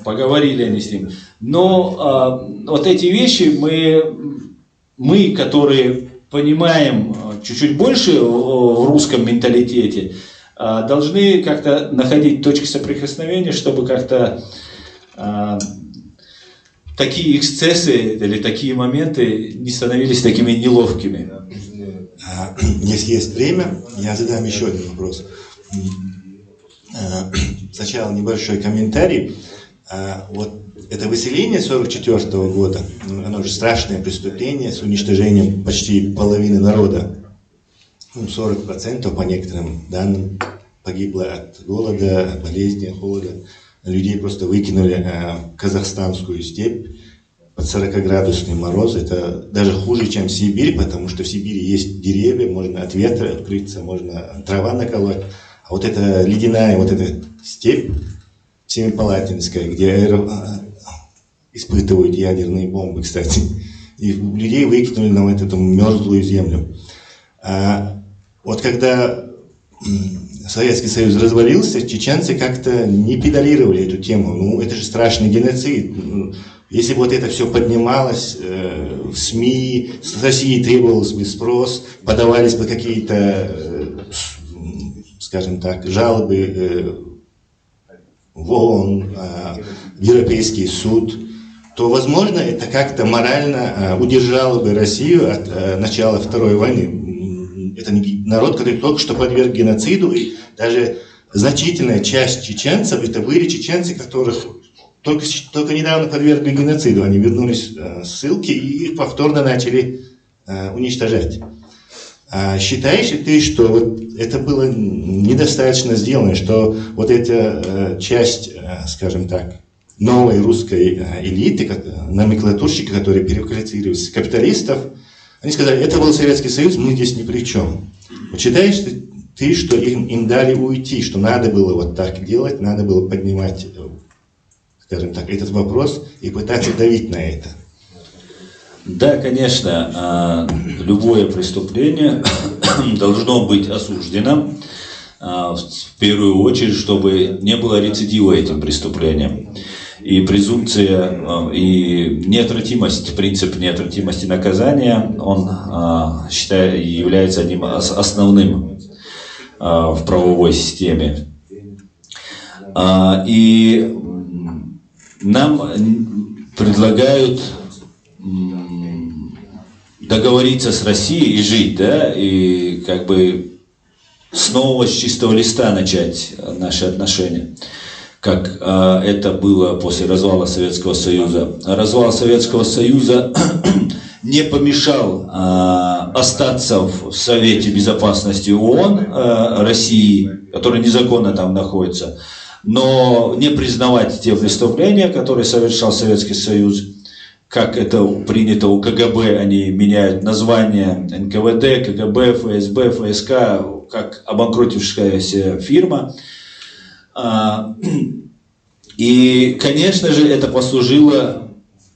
поговорили они с ним. Но вот эти вещи мы, которые понимаем чуть-чуть больше в русском менталитете, должны как-то находить точки соприкосновения, чтобы как-то такие эксцессы или такие моменты не становились такими неловкими. Если есть время, я задам еще один вопрос. Сначала небольшой комментарий. Вот это выселение 1944 года, оно же страшное преступление с уничтожением почти половины народа. 40% по некоторым данным погибло от голода, от болезни, от холода. Людей просто выкинули в казахстанскую степь под 40-градусный мороз. Это даже хуже, чем в Сибирь, потому что в Сибири есть деревья, можно от ветра открыться, можно трава наколоть. А вот эта ледяная, вот эта степь Семипалатинская, где испытывают ядерные бомбы, кстати. И людей выкинули на вот эту мерзлую землю. Вот когда Советский Союз развалился, чеченцы как-то не педалировали эту тему. Это же страшный геноцид. Если бы вот это все поднималось в СМИ, с России требовался бы спрос, подавались бы какие-то, скажем так, жалобы в ООН, в Европейский суд, то, возможно, это как-то морально удержало бы Россию от начала Второй войны. Это народ, который только что подверг геноциду, и даже значительная часть чеченцев, это были чеченцы, которых только недавно подвергли геноциду. Они вернулись с ссылки и их повторно начали уничтожать. Считаешь ли ты, что вот это было недостаточно сделано, что вот эта часть, скажем так, новой русской элиты, номенклатурщики, которые переквалифицировались с капиталистов, они сказали: это был Советский Союз, мы здесь ни при чем. Вот считаешь ли ты, что им дали уйти, что надо было вот так делать, надо было поднимать, скажем так, этот вопрос и пытаться давить на это? Да, конечно, любое преступление должно быть осуждено, в первую очередь, чтобы не было рецидива этим преступлением. И презумпция, и неотвратимость, принцип неотвратимости наказания, он является одним основным в правовой системе. И нам предлагают договориться с Россией и жить, да, и как бы снова с чистого листа начать наши отношения, как это было после развала Советского Союза. Развал Советского Союза не помешал остаться в Совете Безопасности ООН России, который незаконно там находится, но не признавать те преступления, которые совершал Советский Союз. Как это принято у КГБ, они меняют названия НКВД, КГБ, ФСБ, ФСК, как обанкротившаяся фирма. И, конечно же, это послужило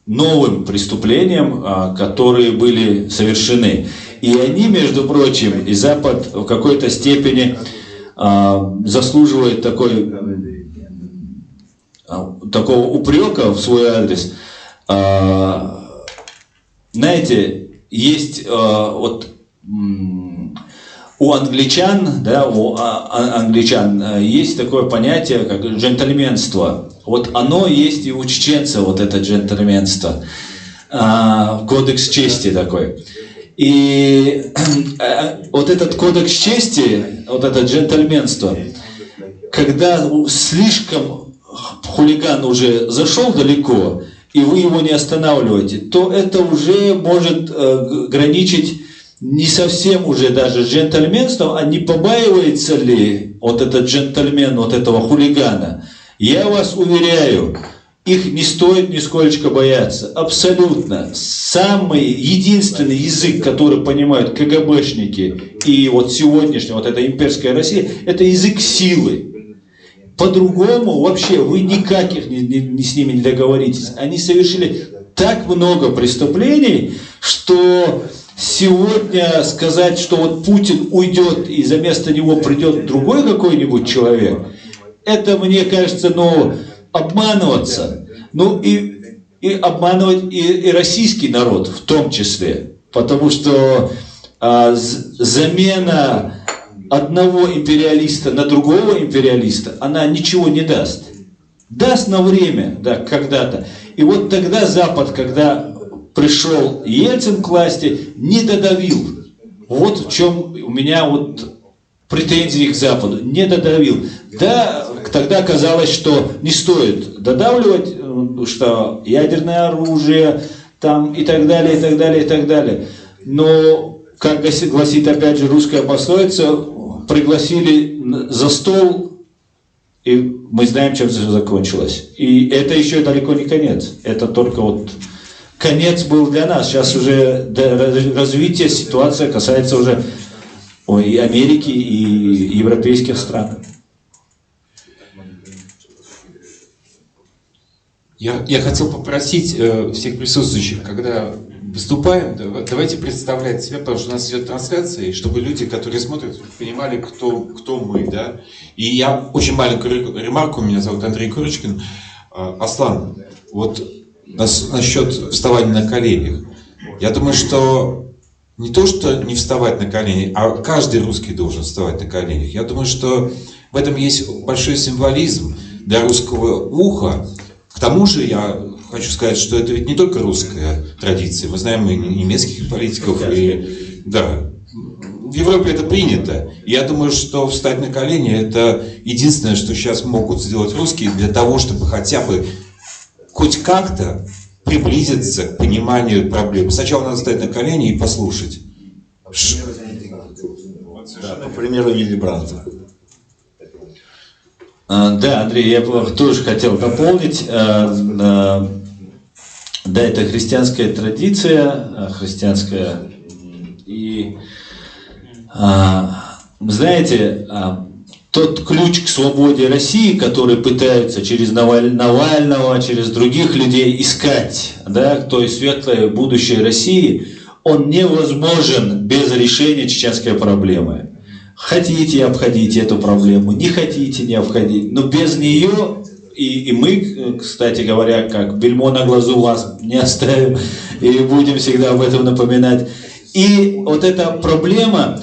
новым преступлениям, которые были совершены. И они, между прочим, и Запад в какой-то степени заслуживает такой такого упрека в свой адрес. Знаете, есть вот у англичан, да, есть такое понятие, как джентльменство. Вот оно есть и у чеченцев, вот это джентльменство. Кодекс чести такой. И вот этот кодекс чести, вот это джентльменство, когда слишком хулиган уже зашел далеко, и вы его не останавливаете, то это уже может граничить не совсем уже даже джентльменством, а не побаивается ли вот этот джентльмен, вот этого хулигана. Я вас уверяю, их не стоит нисколько бояться. Абсолютно. Самый единственный язык, который понимают КГБшники и вот сегодняшняя вот эта имперская Россия, это язык силы. По-другому вообще вы никаких с ними не договоритесь. Они совершили так много преступлений, что сегодня сказать, что вот Путин уйдет и за место него придет другой какой-нибудь человек, это, мне кажется, обманываться. И обманывать и российский народ в том числе. Потому что замена одного империалиста на другого империалиста, она ничего не даст. Даст на время, да, когда-то. И вот тогда Запад, когда пришел Ельцин к власти, не додавил. Вот в чем у меня вот претензии к Западу. Не додавил. Да, тогда казалось, что не стоит додавливать, что ядерное оружие там и так далее, и так далее, и так далее. Но, как гласит опять же русская пословица, пригласили за стол, и мы знаем, чем это закончилось. И это еще далеко не конец. Это только вот конец был для нас. Сейчас уже развитие, ситуация касается уже и Америки, и европейских стран. Я хотел попросить всех присутствующих, когда выступаем, давайте представлять себя, потому что у нас идет трансляция, и чтобы люди, которые смотрят, понимали, кто мы, да. И я очень маленькую ремарку, меня зовут Андрей Курочкин. Аслан, вот насчет вставания на коленях. Я думаю, что не то, что не вставать на колени, а каждый русский должен вставать на коленях. Я думаю, что в этом есть большой символизм для русского уха. К тому же я хочу сказать, что это ведь не только русская традиция. Мы знаем и немецких политиков, и да, в Европе это принято. И я думаю, что встать на колени — это единственное, что сейчас могут сделать русские для того, чтобы хотя бы хоть как-то приблизиться к пониманию проблем. Сначала надо встать на колени и послушать. Да, по примеру Вилли Брандта. Да, Андрей, я тоже хотел дополнить. Да, это христианская традиция, христианская. И, знаете, тот ключ к свободе России, который пытаются через Навального, через других людей искать, да, то есть светлое будущее России, он невозможен без решения чеченской проблемы. Хотите, обходите эту проблему, не хотите, не обходите. Но без нее, и мы, кстати говоря, как бельмо на глазу вас не оставим, и будем всегда об этом напоминать. И вот эта проблема,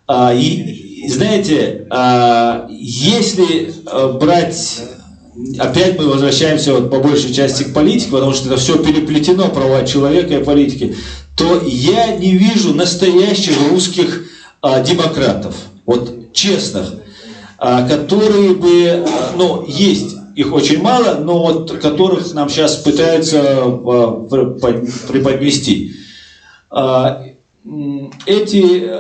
знаете, если брать, опять мы возвращаемся вот по большей части к политике, потому что это все переплетено, права человека и политики, то я не вижу настоящих русских демократов, вот честных, которые бы, ну, есть, их очень мало, но вот которых нам сейчас пытаются преподнести. Эти,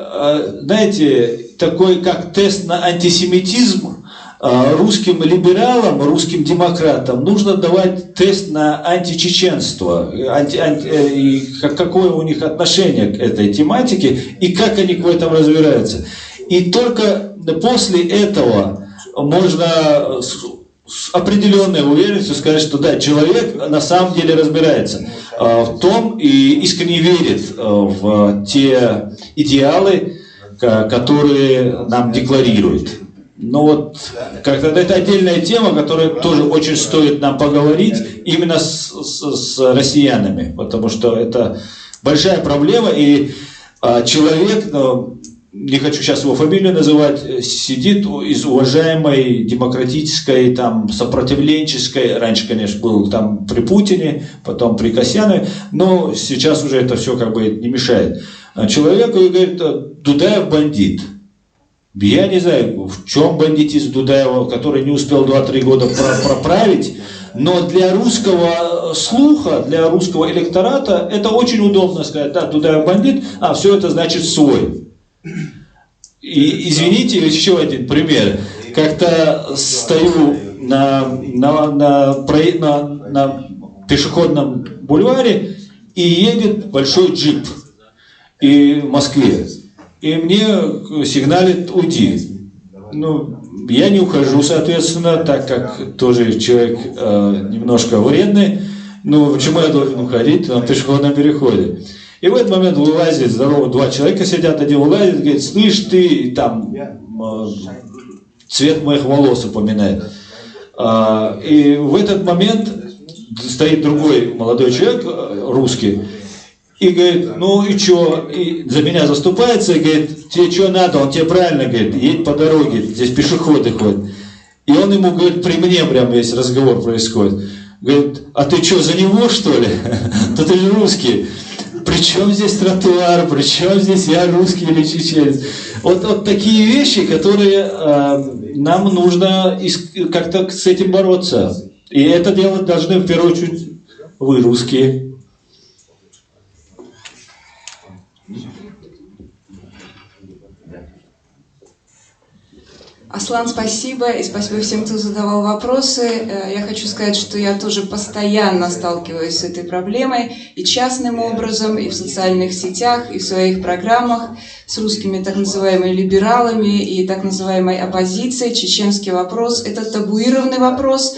знаете, такой как тест на антисемитизм русским либералам, русским демократам нужно давать тест на античеченство, и какое у них отношение к этой тематике и как они в этом разбираются. И только после этого можно с определенной уверенностью сказать, что да, человек на самом деле разбирается в том и искренне верит в те идеалы, которые нам декларируют. Ну вот, как-то это отдельная тема, которая тоже очень стоит нам поговорить именно с россиянами, потому что это большая проблема, и человек, ну, не хочу сейчас его фамилию называть, сидит из уважаемой демократической, там, сопротивленческой, раньше, конечно, был там при Путине, потом при Касьянове, но сейчас уже это все как бы не мешает. Человек говорит, Дудаев бандит. Я не знаю, в чем бандитизм Дудаева, который не успел 2-3 года проправить, но для русского слуха, для русского электората это очень удобно сказать, да, Дудаев бандит, а все это значит свой. И извините, еще один пример. Как-то стою на пешеходном бульваре и едет большой джип в Москве. И мне сигналит «Уйди». Ну, я не ухожу, соответственно, так как тоже человек немножко вредный. Ну, почему я должен уходить на пешеходном переходе? И в этот момент вылазит, здорово, 2 человека сидят, один вылазит, говорит, слышь, ты там цвет моих волос упоминает. И в этот момент стоит другой молодой человек, русский, и говорит, ну и что, и за меня заступается, и говорит, тебе что надо, он тебе правильно говорит, едь по дороге, здесь пешеходы ходят. И он ему говорит, при мне прям весь разговор происходит. Говорит, а ты что, за него что ли? Да ты же русский. При чем здесь тротуар, при чем здесь я русский или чеченец? Вот такие вещи, которые нам нужно как-то с этим бороться. И это делать должны в первую очередь вы, русские. Аслан, спасибо, и спасибо всем, кто задавал вопросы. Я хочу сказать, что я тоже постоянно сталкиваюсь с этой проблемой, и частным образом, и в социальных сетях, и в своих программах с русскими так называемыми либералами и так называемой оппозицией. Чеченский вопрос – это табуированный вопрос,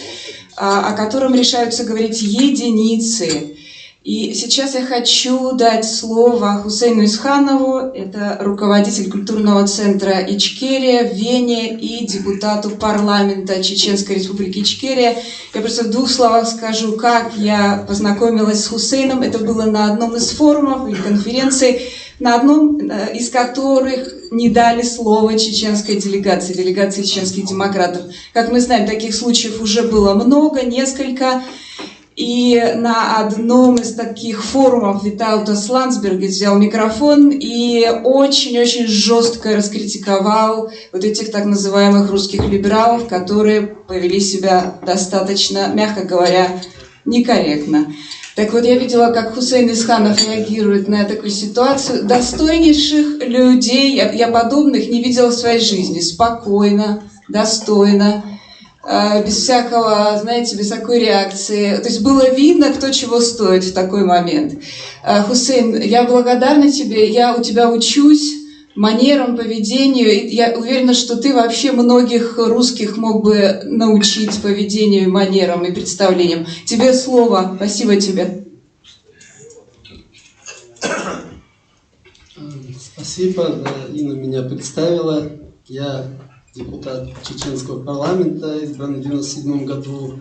о котором решаются говорить единицы. И сейчас я хочу дать слово Хусейну Исханову, это руководитель культурного центра Ичкерия в Вене и депутату парламента Чеченской Республики Ичкерия. Я просто в 2 словах скажу, как я познакомилась с Хусейном. Это было на одном из форумов или конференций, на одном из которых не дали слова чеченской делегации, делегации чеченских демократов. Как мы знаем, таких случаев уже было много, несколько. И на одном из таких форумов Витаутас Ландсбергес взял микрофон и очень-очень жестко раскритиковал вот этих так называемых русских либералов, которые повели себя достаточно, мягко говоря, некорректно. Так вот, я видела, как Хусейн Исханов реагирует на такую ситуацию. Достойнейших людей, я подобных не видела в своей жизни. Спокойно, достойно. Без всякого, знаете, без всякой реакции. То есть было видно, кто чего стоит в такой момент. Хусейн, я благодарна тебе, я у тебя учусь манерам, поведению. И я уверена, что ты вообще многих русских мог бы научить поведению, манерам и представлениям. Тебе слово. Спасибо тебе. Спасибо, Инна меня представила. Я депутат чеченского парламента, избран в 1997 году.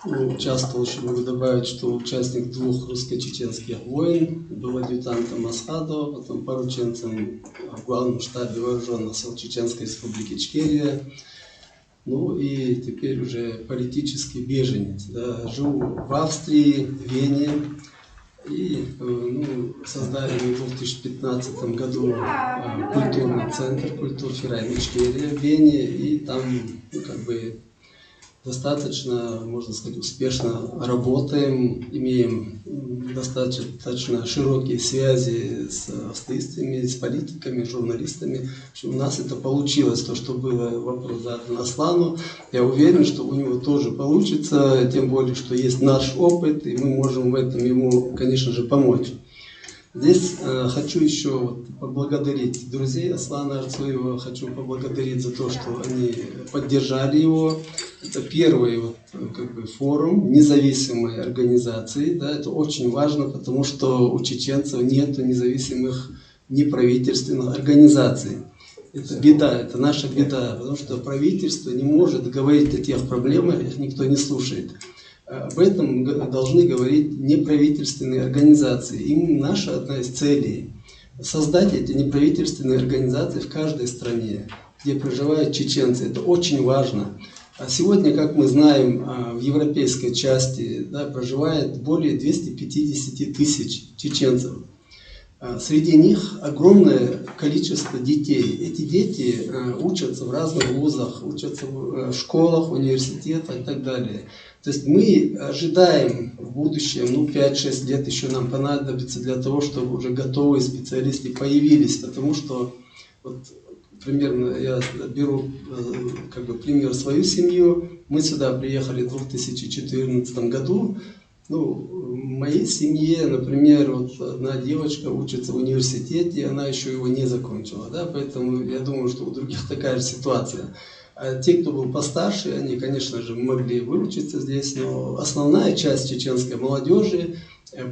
Участвовал, еще могу добавить, что участник 2 русско-чеченских войн, был адъютантом Асхадова, потом порученцем в главном штабе вооруженных сил Чеченской Республики Ичкерия. Ну и теперь уже политический беженец. Да. Живу в Австрии, в Вене. И создали в 2015 году культурный центр «Культурферайн Ичкерия» в Вене, и там достаточно, можно сказать, успешно работаем, имеем достаточно широкие связи с австрийцами, с политиками, журналистами. В общем, у нас это получилось, то, что было вопрос задан Аслану. Я уверен, что у него тоже получится, тем более, что есть наш опыт, и мы можем в этом ему, конечно же, помочь. Здесь хочу еще поблагодарить друзей Аслана Арцуева, хочу поблагодарить за то, что они поддержали его. Это первый форум независимой организации. Да, это очень важно, потому что у чеченцев нет независимых неправительственных организаций. Это беда, это наша беда, потому что правительство не может говорить о тех проблемах, их никто не слушает. Об этом должны говорить неправительственные организации. Им наша одна из целей – создать эти неправительственные организации в каждой стране, где проживают чеченцы. Это очень важно. А сегодня, как мы знаем, в европейской части проживает более 250 тысяч чеченцев. Среди них огромное количество детей. Эти дети учатся в разных вузах, учатся в школах, университетах и так далее. То есть мы ожидаем в будущем, 5-6 лет еще нам понадобится для того, чтобы уже готовые специалисты появились, потому что, вот, примерно, я беру пример свою семью, мы сюда приехали в 2014 году. В моей семье, например, вот одна девочка учится в университете, она еще его не закончила, поэтому я думаю, что у других такая же ситуация. А те, кто был постарше, они, конечно же, могли выучиться здесь, но основная часть чеченской молодежи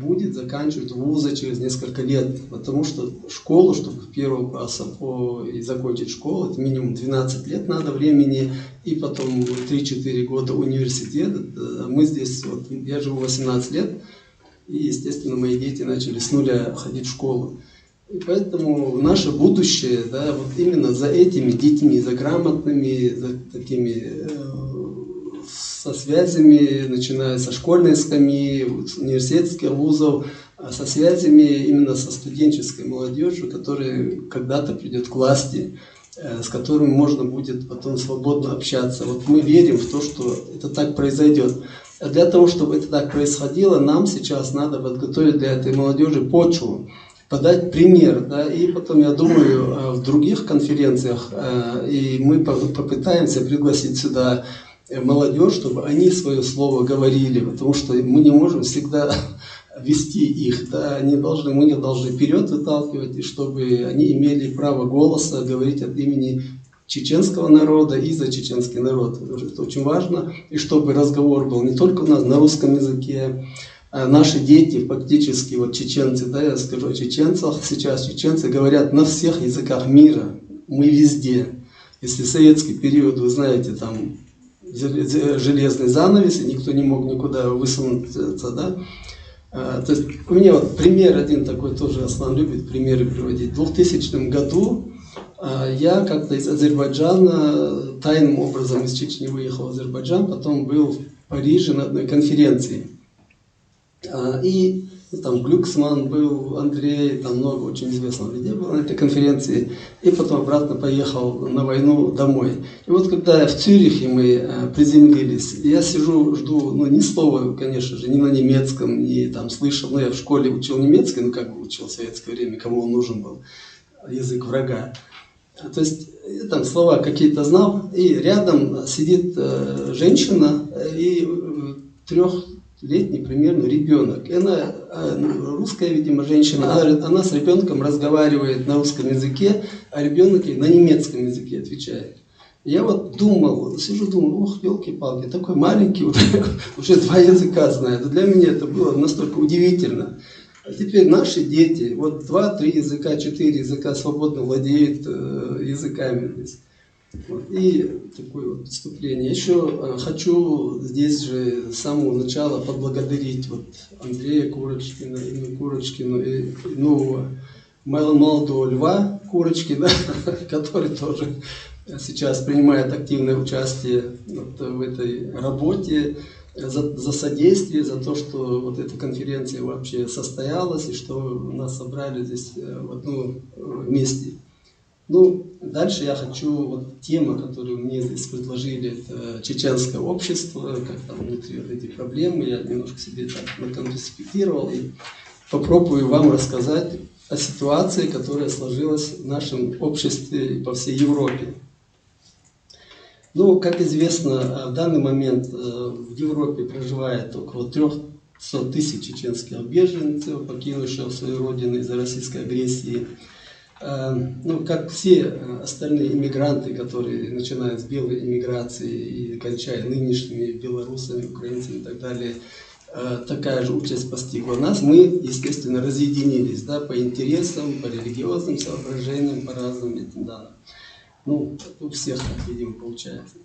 будет заканчивать вузы через несколько лет, потому что школу, чтобы с 1 класса и закончить школу, это минимум 12 лет надо времени, и потом 3-4 года университет. Мы здесь, вот, я живу 18 лет, и, естественно, мои дети начали с нуля ходить в школу. И поэтому наше будущее, вот именно за этими детьми, за грамотными, за такими со связями, начиная со школьной скамьи, университетских вузов, со связями именно со студенческой молодежью, которая когда-то придет к власти, с которыми можно будет потом свободно общаться. Вот мы верим в то, что это так произойдет. А для того, чтобы это так происходило, нам сейчас надо подготовить для этой молодежи почву, подать пример, и потом, я думаю, в других конференциях, и мы попытаемся пригласить сюда молодежь, чтобы они свое слово говорили, потому что мы не можем всегда вести их, мы их должны вперед выталкивать, и чтобы они имели право голоса говорить от имени чеченского народа и за чеченский народ. Это очень важно, и чтобы разговор был не только у нас на русском языке. Наши дети, фактически, вот чеченцы, я скажу о чеченцах, сейчас чеченцы говорят на всех языках мира, мы везде. Если советский период, вы знаете, там железный занавес, и никто не мог никуда высунуться, То есть у меня вот пример один такой, тоже Аслан любит примеры приводить. В 2000 году я как-то из Азербайджана тайным образом из Чечни выехал в Азербайджан, потом был в Париже на одной конференции. И там Глюксман был, Андрей, там много очень известных людей было на этой конференции. И потом обратно поехал на войну домой. И вот когда в Цюрихе мы приземлились, я сижу, жду, ни слова, конечно же, ни на немецком, ни там слышал. Я в школе учил немецкий, как бы учил в советское время, кому он нужен был, язык врага. То есть там слова какие-то знал, и рядом сидит женщина и 3-летний примерно ребенок. И она, русская, видимо, женщина, она с ребенком разговаривает на русском языке, а ребенок ей на немецком языке отвечает. Я вот думал, сижу, думаю, елки-палки, такой маленький, уже 2 языка знает. Для меня это было настолько удивительно. А теперь наши дети, вот 2-3 языка, 4 языка свободно владеют языками здесь. И такое вот вступление. Еще хочу здесь же с самого начала поблагодарить Андрея Курочкина, Инну Курочкину и нового молодого Льва Курочкина, который тоже сейчас принимает активное участие в этой работе, за содействие, за то, что эта конференция вообще состоялась и что нас собрали здесь в одном месте. Дальше я хочу, тема, которую мне здесь предложили, это чеченское общество, как там внутри эти проблемы, я немножко себе так конспектировал и попробую вам рассказать о ситуации, которая сложилась в нашем обществе и по всей Европе. Как известно, в данный момент в Европе проживает около 300 тысяч чеченских беженцев, покинувших свою родину из-за российской агрессии. Как все остальные иммигранты, которые начинают с белой иммиграции и кончая нынешними белорусами, украинцами и так далее, такая же участь постигла нас. Мы, естественно, разъединились по интересам, по религиозным соображениям, по разным этим данным. Ну, у всех так, видимо, получается.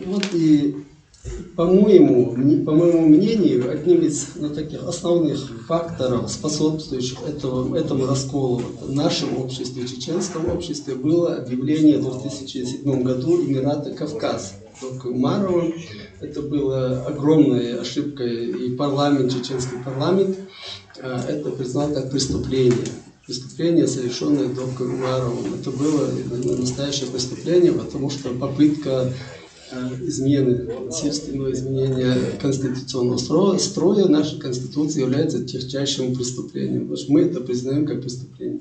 Вот и по моему мнению, одним из таких основных факторов, способствующих этому расколу в нашем обществе, в чеченском обществе, было объявление в 2007 году Эмирата Кавказ. Только Умаровым это была огромная ошибка, и чеченский парламент, это признал как преступление. Преступление, совершенное доктором Умаровым. Это было настоящее преступление, потому что попытка насильственного изменения конституционного строя нашей Конституции является тягчайшим преступлением, потому что мы это признаем как преступление.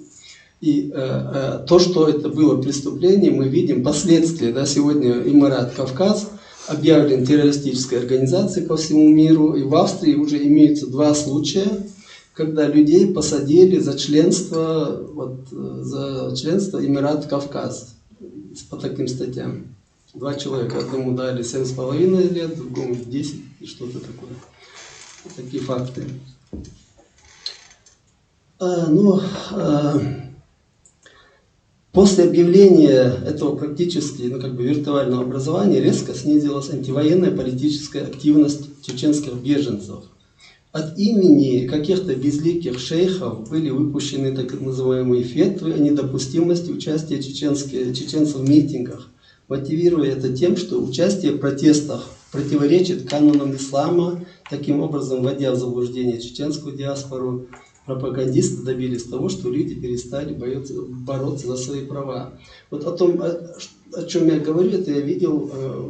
И то, что это было преступление, мы видим последствия. Да, сегодня Эмират Кавказ объявлен террористической организацией по всему миру, и в Австрии уже имеются 2 случая, когда людей посадили за членство Эмират Кавказ по таким статьям. 2 человека. Одному дали 7,5 лет, другому 10 и что-то такое. Такие факты. После объявления этого практически виртуального образования резко снизилась антивоенная политическая активность чеченских беженцев. От имени каких-то безликих шейхов были выпущены так называемые фетвы о недопустимости участия чеченцев в митингах, мотивируя это тем, что участие в протестах противоречит канонам ислама, таким образом вводя в заблуждение чеченскую диаспору. Пропагандисты добились того, что люди перестали бороться за свои права. Вот о том, о чем я говорю, это я видел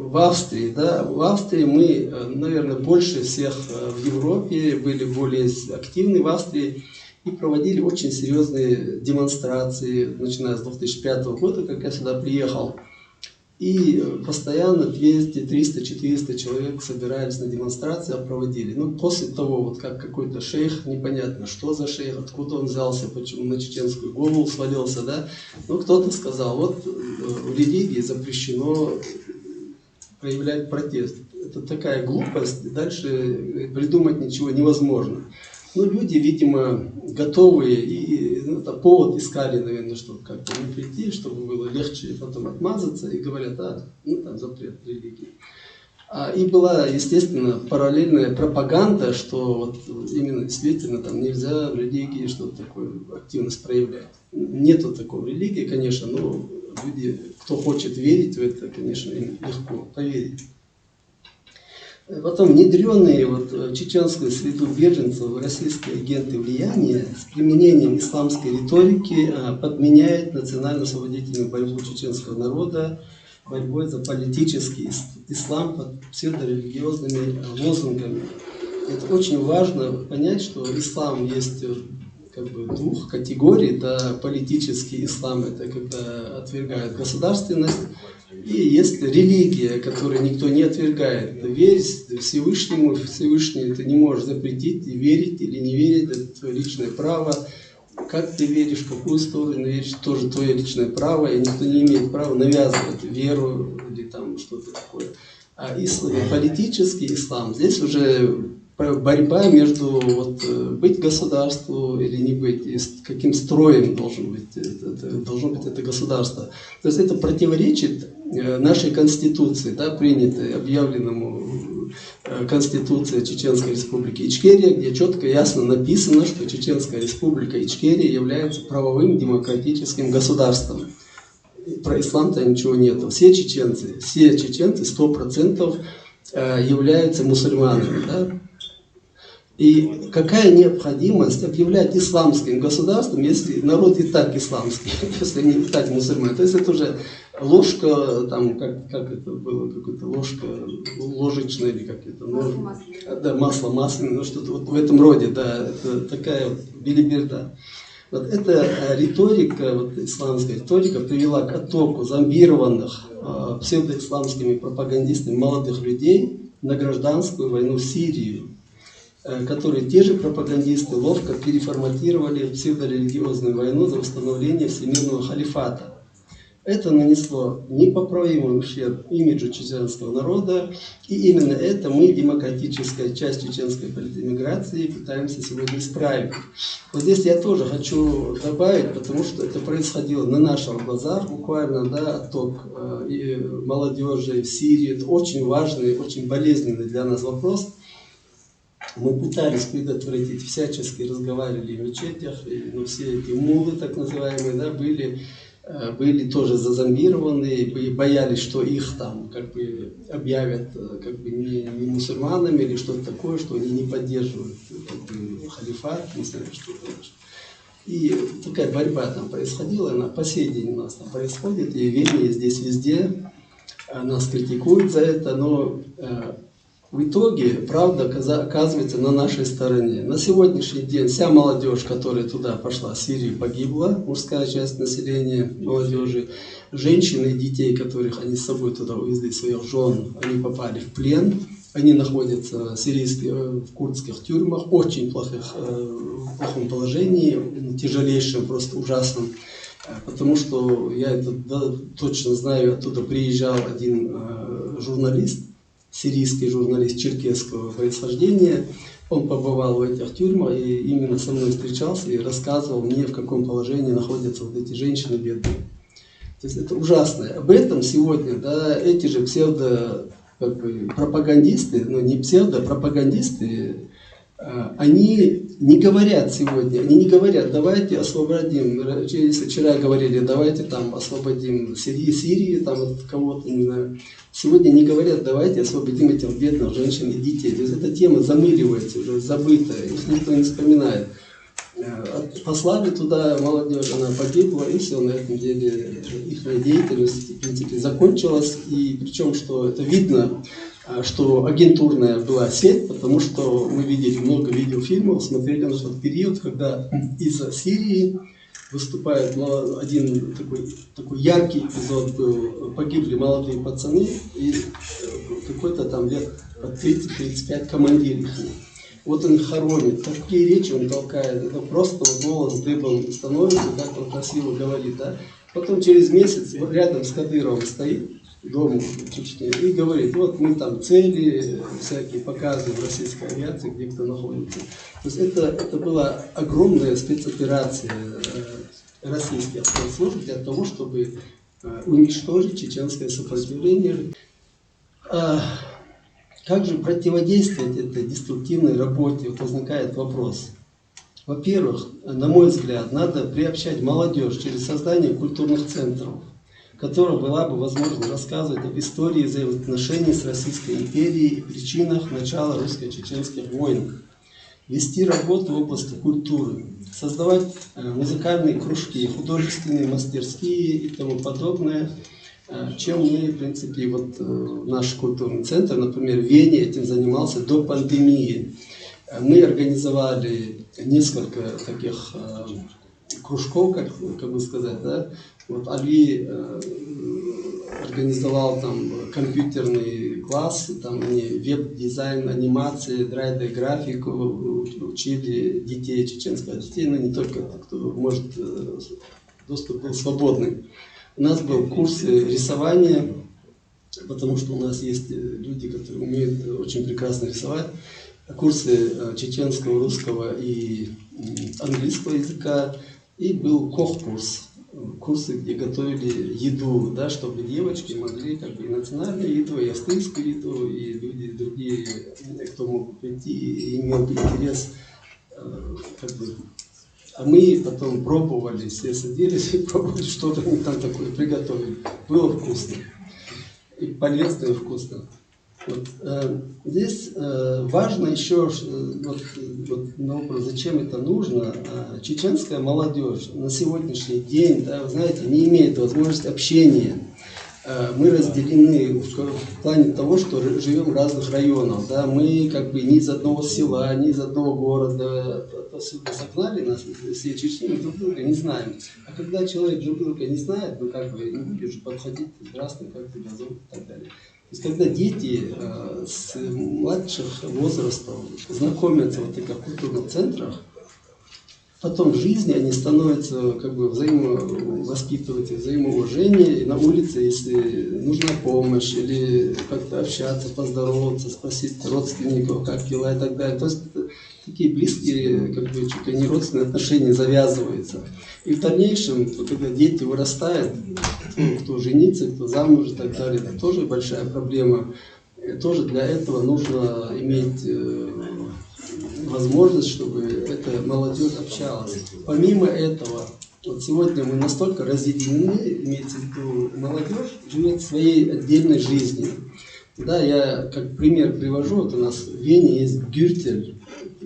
в Австрии. Да? В Австрии мы, наверное, больше всех в Европе были более активны в Австрии и проводили очень серьезные демонстрации, начиная с 2005 года, как я сюда приехал. И постоянно 200, 300, 400 человек собирались на демонстрации, проводили. Ну, после того, вот как какой-то шейх, непонятно, что за шейх, откуда он взялся, почему на чеченскую голову свалился, да. Ну, кто-то сказал, вот в религии запрещено проявлять протест. Это такая глупость, дальше придумать ничего невозможно. Ну, люди, видимо, готовые, и это повод искали, наверное, чтобы как-то не прийти, чтобы было легче потом отмазаться, и говорят, там запрет религии. И была, естественно, параллельная пропаганда, что вот именно действительно там нельзя в религии что-то такое, активность проявлять. Нету такого в религии, конечно, но люди, кто хочет верить в это, конечно, им легко поверить. Потом внедренные в чеченскую среду беженцев российские агенты влияния с применением исламской риторики подменяют национально-освободительную борьбу чеченского народа борьбой за политический ислам под псевдорелигиозными лозунгами. Это очень важно понять, что ислам есть 2 категорий. Да, политический ислам — это когда отвергают государственность, и есть религия, которую никто не отвергает. Верь Всевышнему, Всевышний ты не можешь запретить, и верить или не верить, это твое личное право. Как ты веришь, в какую сторону веришь, тоже твое личное право, и никто не имеет права навязывать веру или там что-то такое. А политический ислам, здесь уже борьба между быть государству или не быть, и каким строем должно быть это государство. То есть это противоречит нашей Конституции, да, принятой, объявленному Конституцией Чеченской Республики Ичкерия, где четко и ясно написано, что Чеченская Республика Ичкерия является правовым демократическим государством. Про ислам-то ничего нету. Все чеченцы 100% являются мусульманами. Да? И какая необходимость объявлять исламским государством, если народ и так исламский, если они и так мусульмане? То есть это уже ложка, там, как это было, какая-то ложка ложечная или как это, масло масляное, ну что-то вот в этом роде, да, это такая билиберда. Вот эта риторика, исламская риторика привела к оттоку зомбированных псевдоисламскими пропагандистами молодых людей на гражданскую войну в Сирию, которые те же пропагандисты ловко переформатировали в псевдорелигиозную войну за восстановление всемирного халифата. Это нанесло непоправимый ущерб имиджу чеченского народа, и именно это мы, демократическая часть чеченской политэмиграции, пытаемся сегодня исправить. Вот здесь я тоже хочу добавить, потому что это происходило на наших глазах, буквально, да, отток молодежи в Сирии. Это очень важный, очень болезненный для нас вопрос. Мы пытались предотвратить, всячески разговаривали в мечетях, но все эти мулы, так называемые, да, были тоже зазомбированы и боялись, что их там как бы объявят как бы не мусульманами или что-то такое, что они не поддерживают как бы халифат, не знаю, что это. И такая борьба там происходила, она по сей день у нас там происходит, и в Вене, и здесь везде нас критикуют за это, но в итоге правда оказывается на нашей стороне. На сегодняшний день вся молодежь, которая туда пошла, в Сирию, погибла, мужская часть населения, молодежи, женщины и детей, которых они с собой туда увезли, своих жен, они попали в плен, они находятся в курдских тюрьмах, очень в плохом положении, тяжелейшем, просто ужасном. Потому что я это точно знаю, оттуда приезжал один журналист, сирийский журналист черкесского происхождения. Он побывал в этих тюрьмах и именно со мной встречался и рассказывал мне, в каком положении находятся вот эти женщины бедные. То есть это ужасно. Об этом сегодня, да, эти же пропагандисты, но не псевдопропагандисты, они не говорят сегодня, они не говорят, давайте освободим, если вчера говорили, давайте там освободим Сирии, там от кого-то, не знаю. Сегодня не говорят, давайте освободим этих бедных женщин и детей. То есть эта тема замыливается, уже забытая, их никто не вспоминает. Послали туда молодежь, она погибла, и все, на этом деле их деятельность, в принципе, закончилась. И причем, что это видно, что агентурная была сеть, потому что мы видели много видеофильмов, смотрели на тот период, когда из Сирии выступает один такой яркий эпизод был, погибли молодые пацаны и какой-то там лет под 30-35 командир их. Вот он их хоронит, такие речи он толкает, это просто вот голос дыбом становится, как он красиво говорит, да. Потом через месяц рядом с Кадыровым стоит, дома в Чечне, и говорит, вот мы там цели всякие показываем российской авиации, где кто находится. То есть это была огромная спецоперация российских спецслужб для того, чтобы уничтожить чеченское сопротивление. Как же противодействовать этой деструктивной работе? Вот возникает вопрос. Во-первых, на мой взгляд, надо приобщать молодежь через создание культурных центров, в которых была бы возможность рассказывать об истории взаимоотношений с Российской империей и причинах начала русско-чеченских войн. Вести работу в области культуры, создавать музыкальные кружки, художественные мастерские и тому подобное, чем мы, в принципе, вот наш культурный центр, например, в Вене этим занимался до пандемии. Мы организовали несколько таких кружков, как бы сказать, да. Вот Али организовал там компьютерный класс, там они веб-дизайн, анимации, 3D-графику, учили детей, чеченских детей, но не только, кто может, доступ был свободный. У нас был курс рисования, потому что у нас есть люди, которые умеют очень прекрасно рисовать. Курсы чеченского, русского и английского языка. И был кох-курс. Курсы, где готовили еду, да, чтобы девочки могли как бы и национальную еду, и австрийскую еду, и люди другие, кто мог прийти и имел интерес. Как бы. А мы потом пробовали, все садились и пробовали, что-то мы там такое приготовили. Было вкусно. И полезно, и вкусно. Вот, здесь важно еще, на вопрос, зачем это нужно. Чеченская молодежь на сегодняшний день, да, вы знаете, не имеет возможности общения. Мы разделены в плане того, что живем в разных районах. Да. Мы как бы ни из одного села, ни из одного города отсюда согнали нас, все Чечни, мы друг друга не знаем. А когда человек друг друга не знает, ну как бы не будешь подходить, здравствуй, как тебя зовут и так далее. То есть, когда дети с младших возрастов знакомятся в таких культурных центрах, потом в жизни они становятся как бы воспитывать взаимоуважение, и на улице, если нужна помощь, или как-то общаться, поздороваться, спросить родственников, как дела и так далее. То есть такие близкие, как бы чуть ли не родственные отношения завязываются. И в дальнейшем, когда дети вырастают, кто женится, кто замуж и так далее, это тоже большая проблема. Тоже для этого нужно иметь возможность, чтобы эта молодежь общалась. Помимо этого, вот сегодня мы настолько разъединены, имеется в виду, молодежь живет своей отдельной жизнью. Да, я как пример привожу, вот у нас в Вене есть Гюртель,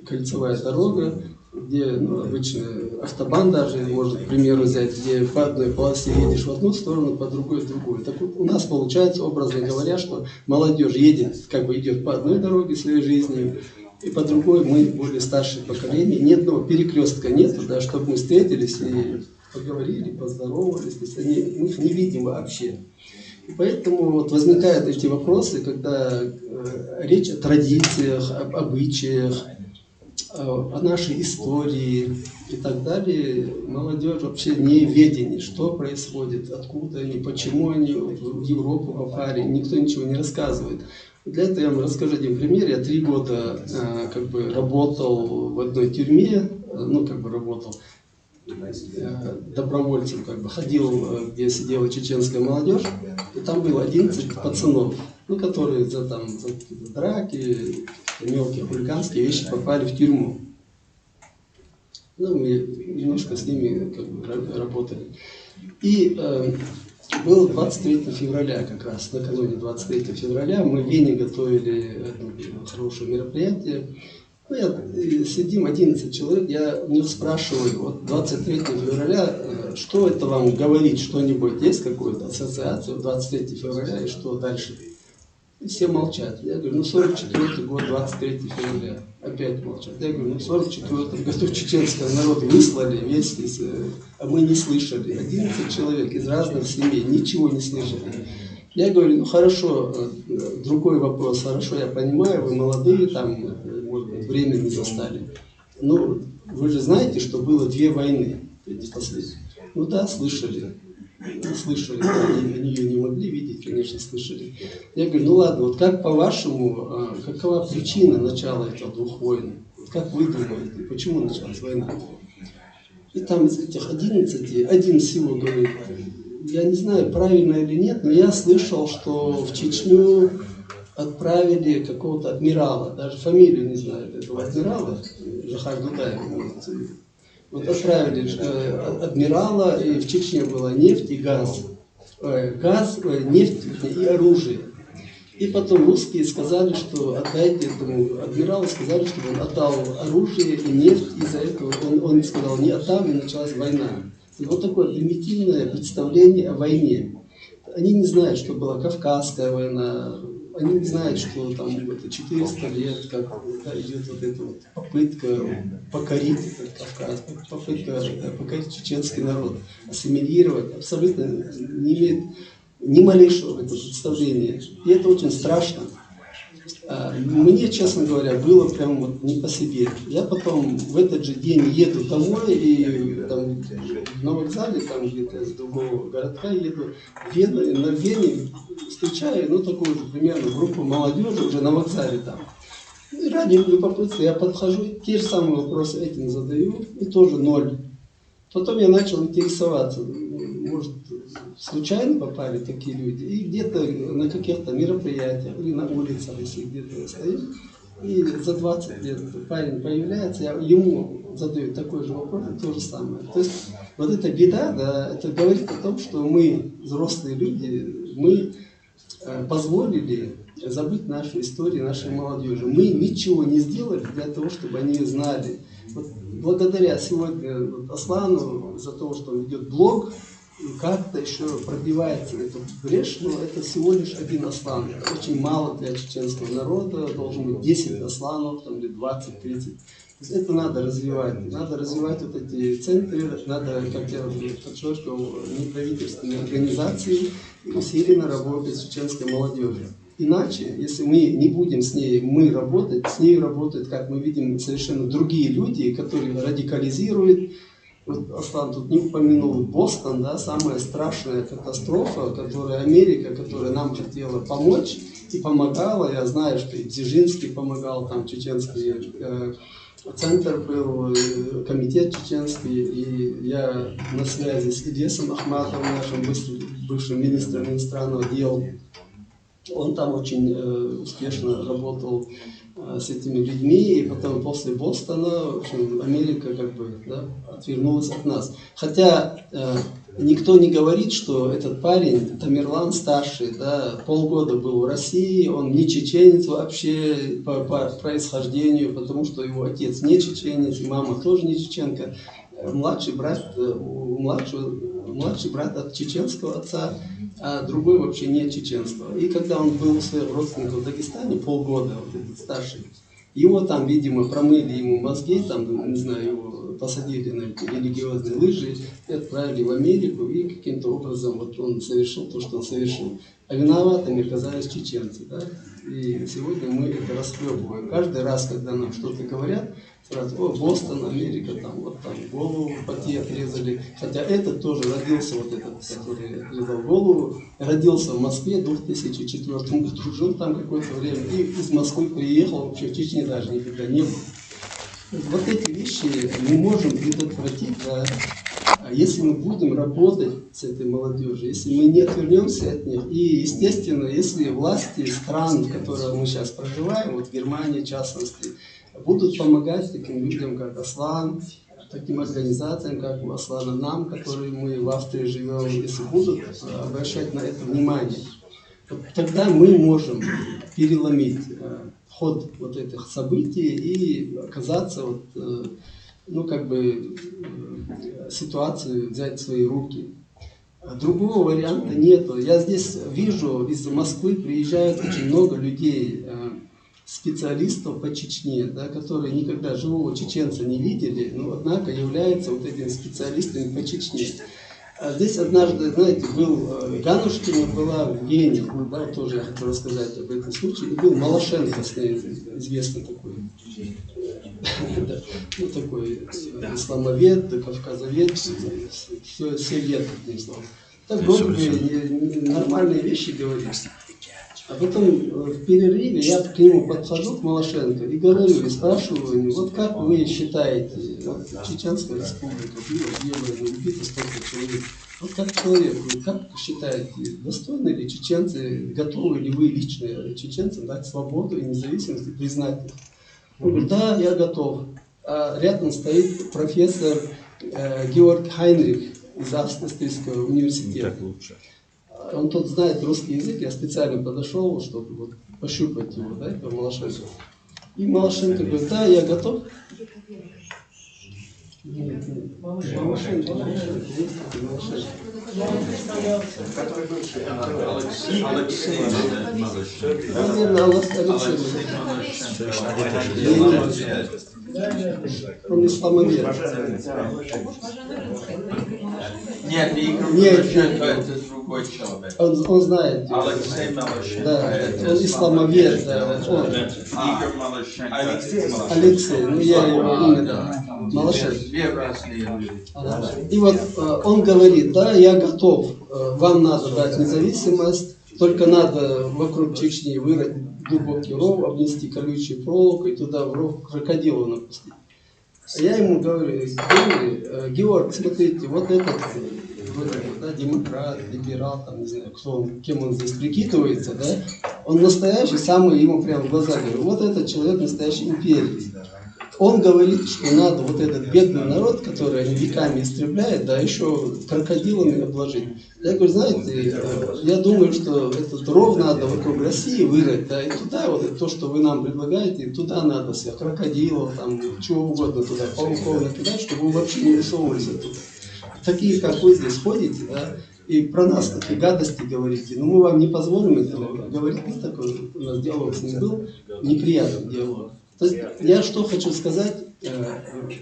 кольцевая дорога, где обычно автобан даже, можно, к примеру, взять, где по одной полосе едешь в одну сторону, по другой в другую. Так вот, у нас получается, образно говоря, что молодежь едет, как бы идет по одной дороге своей жизни, и по другой мы, более старшее поколение, ни одного перекрестка нету, да, чтобы мы встретились и поговорили, поздоровались, то есть мы их не видим вообще. И поэтому вот возникают эти вопросы, когда речь о традициях, об обычаях, о нашей истории и так далее. Молодежь вообще не в ведении, что происходит, откуда они, почему они в Европу попали, никто ничего не рассказывает. Для этого я вам расскажу один пример. Я 3 года как бы работал в одной тюрьме, работал добровольцем, ходил, где сидела чеченская молодежь, и там было 11 пацанов, которые за какие-то драки, мелкие хулиганские вещи попали в тюрьму. Мы немножко с ними работали. И было 23 февраля как раз, накануне 23 февраля, мы в Вене готовили хорошее мероприятие. Сидим 11 человек, я у них спрашиваю, вот 23 февраля, что это вам говорит, что-нибудь, есть какую-то ассоциацию 23 февраля и что дальше? И все молчат. Я говорю, 44-й год, 23 февраля. Опять молчат. Я говорю, в 44-м году чеченского народа выслали весь, а мы не слышали. 11 человек из разных семей, ничего не слышали. Я говорю, хорошо, другой вопрос, хорошо, я понимаю, вы молодые, может быть, время не застали. Вы же знаете, что было 2 войны, последние. Да, слышали. Слышали, они ее не могли видеть, конечно, слышали. Я говорю, ладно, вот как по-вашему, какова причина начала этих 2 войн? Как вы думаете, почему началась война? И там из этих 11, один всего говорит, я не знаю, правильно или нет, но я слышал, что в Чечню отправили какого-то адмирала, даже фамилию не знаю этого адмирала, Жахар Дудаев. Вот отправили адмирала, и в Чечне была нефть и газ. Нефть и оружие. И потом русские сказали, что отдайте этому адмиралу, сказали, чтобы он отдал оружие и нефть, из-за этого он сказал, не отдам, и началась война. И вот такое примитивное представление о войне. Они не знают, что была Кавказская война, они не знают, что там это 400 лет, как идет вот эта вот попытка покорить этот Кавказ, попытка покорить чеченский народ, ассимилировать, абсолютно не имеет ни малейшего этого представления. И это очень страшно. Мне, честно говоря, было прям вот не по себе. Я потом в этот же день еду домой, и там на вокзале, там где-то из другого городка еду в Вену, и на Вене встречаю, такую же примерно группу молодежи уже на вокзале там. И ради любопытства я подхожу, те же самые вопросы этим задаю, и тоже 0. Потом я начал интересоваться, может, случайно попали такие люди, и где-то на каких-то мероприятиях или на улицах, если где-то стоим, и за 20 лет парень появляется, я ему задаю такой же вопрос, то же самое. То есть вот эта беда, да, это говорит о том, что мы, взрослые люди, мы позволили забыть нашу историю, нашей молодежи. Мы ничего не сделали для того, чтобы они знали. Вот благодаря сегодня Аслану за то, что он ведет блог, как-то еще пробивается эту брешь, но это всего лишь 1 Аслан. Это очень мало для чеченского народа, должно быть 10 Асланов, или 20-30. Это надо развивать вот эти центры, надо, как я уже подчеркивал, неправительственные организации и усиленно работать с чеченской молодежью. иначе, если мы не будем с ней работать, с ней работают, как мы видим, совершенно другие люди, которые радикализируют. Вот Аслан тут не упомянул Бостон, да, самая страшная катастрофа, которая Америка, которая нам хотела помочь и помогала. Я знаю, что и Дзержинский помогал, там чеченский центр был, комитет чеченский, и я на связи с Ильесом Ахматовым, нашим бывшим министром иностранных дел. Он там очень успешно работал с этими людьми, и потом после Бостона, в общем, Америка как бы, да, отвернулась от нас. Хотя никто не говорит, что этот парень, Тамерлан старший, да, полгода был в России, он не чеченец вообще по происхождению, потому что его отец не чеченец, и мама тоже не чеченка. Младший брат от чеченского отца, а другой вообще не чеченского. И когда он был у своих родственников в Дагестане полгода, вот этот старший, его там, видимо, промыли ему мозги, там, не знаю, его посадили на религиозные лыжи и отправили в Америку, и каким-то образом вот он совершил то, что он совершил. А виноватыми оказались чеченцы, да? И сегодня мы это расхлебываем. Каждый раз, когда нам что-то говорят, сразу: о, Бостон, Америка, там, вот там голову пати отрезали. Хотя этот тоже родился, вот этот, который отрезал голову, родился в Москве в 2004 году, жил там какое-то время, и из Москвы приехал, вообще в Чечне даже никогда не был. Вот эти вещи мы можем предотвратить, да, если мы будем работать с этой молодежью, если мы не отвернемся от них. И, естественно, если власти стран, в которых мы сейчас проживаем, вот Германия в частности, будут помогать таким людям, как Аслан, таким организациям, как у Аслана нам, которые мы в Австрии живем, если будут обращать на это внимание, тогда мы можем переломить ход вот этих событий и оказаться вот, ну, как бы ситуацию взять в свои руки. Другого варианта нету. Я здесь вижу, из Москвы приезжает очень много людей, специалистов по Чечне, да, которые никогда живого чеченца не видели, но однако являются вот этими специалистами по Чечне. А здесь однажды, знаете, был Ганушкина была в Вене, да, тоже я хотел рассказать об этом случае, и был Малашенко, известный такой, ну такой исламовед, кавказовед, все вет, одним словом. Так нормальные вещи говорит. А потом в перерыве я к нему подхожу, к Малашенко, и говорю, и спрашиваю его: вот как вы считаете, вот Чеченская республика была убита столько человек, вот как человек, вы как считаете, достойны ли чеченцы, готовы ли вы лично чеченцам дать свободу и независимость и признать их? Он говорит: да, я готов. А рядом стоит профессор Георг Хайнрих из Австрийского университета. Он тут знает русский язык, я специально подошел, чтобы вот пощупать его, да, этого Малашенко. И Малашенко говорит: да, я готов. Нет. Малашенко. Который бывший Алексей. Наверное, Алексей. Он исламовед. Нет, это другой человек. Он знает. Алексей Малашенко. Да, он исламовед. Алексей, ну я его имя, да. Малашенко. Две разные люди. И вот он говорит: да, я готов, вам надо дать независимость, только надо вокруг Чечни вырыть глубокий ров, обнести колючей проволокой и туда в ров крокодилов напустить. А я ему говорю: Георг, смотрите, вот этот да, демократ, либерал, там, не знаю, кто он, кем он здесь прикидывается, да, он настоящий, самый ему прямо в глаза говорю: вот этот человек настоящей империи. Он говорит, что надо вот этот бедный народ, который они веками истребляют, да, еще крокодилами обложить. Я говорю: знаете, я думаю, что этот ров надо вокруг России вырыть, да, и туда вот то, что вы нам предлагаете, туда надо всех крокодилов, там, чего угодно туда, пауков накидать, чтобы вы вообще не высовывались оттуда. Такие, как вы здесь ходите, да, и про нас такие гадости говорите, но мы вам не позволим этого говорить. Не такой у нас диалог с ним был, неприятный диалог. То есть я что хочу сказать,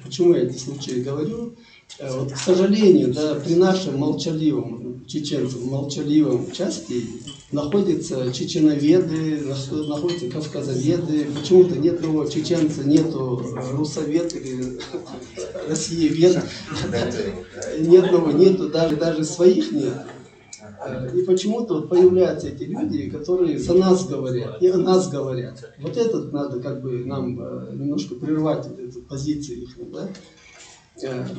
почему я эти случаи говорю. Вот, к сожалению, да, при нашем молчаливом чеченцев в молчаливом участии находятся чеченоведы, находятся кавказоведы. Почему-то ни одного чеченца, нету русовед или россиевед, ни одного нету, даже своих нет. И почему-то вот появляются эти люди, которые за нас говорят, и о нас говорят. Вот этот надо как бы нам немножко прервать вот эту позицию их, да?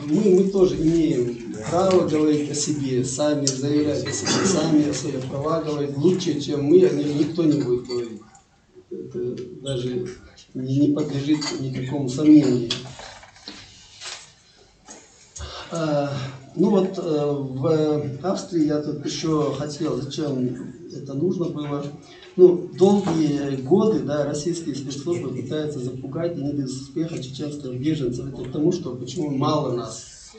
Мы тоже имеем право говорить о себе, сами заявлять о себе, сами о своих правах говорить лучше, чем мы, о них никто не будет говорить. Это даже не подлежит никакому сомнению. Ну вот в Австрии я тут еще хотел, зачем это нужно было. Ну, долгие годы, да, российские спецслужбы пытаются запугать, и не без успеха, чеченских беженцев. Это потому, что почему мало нас.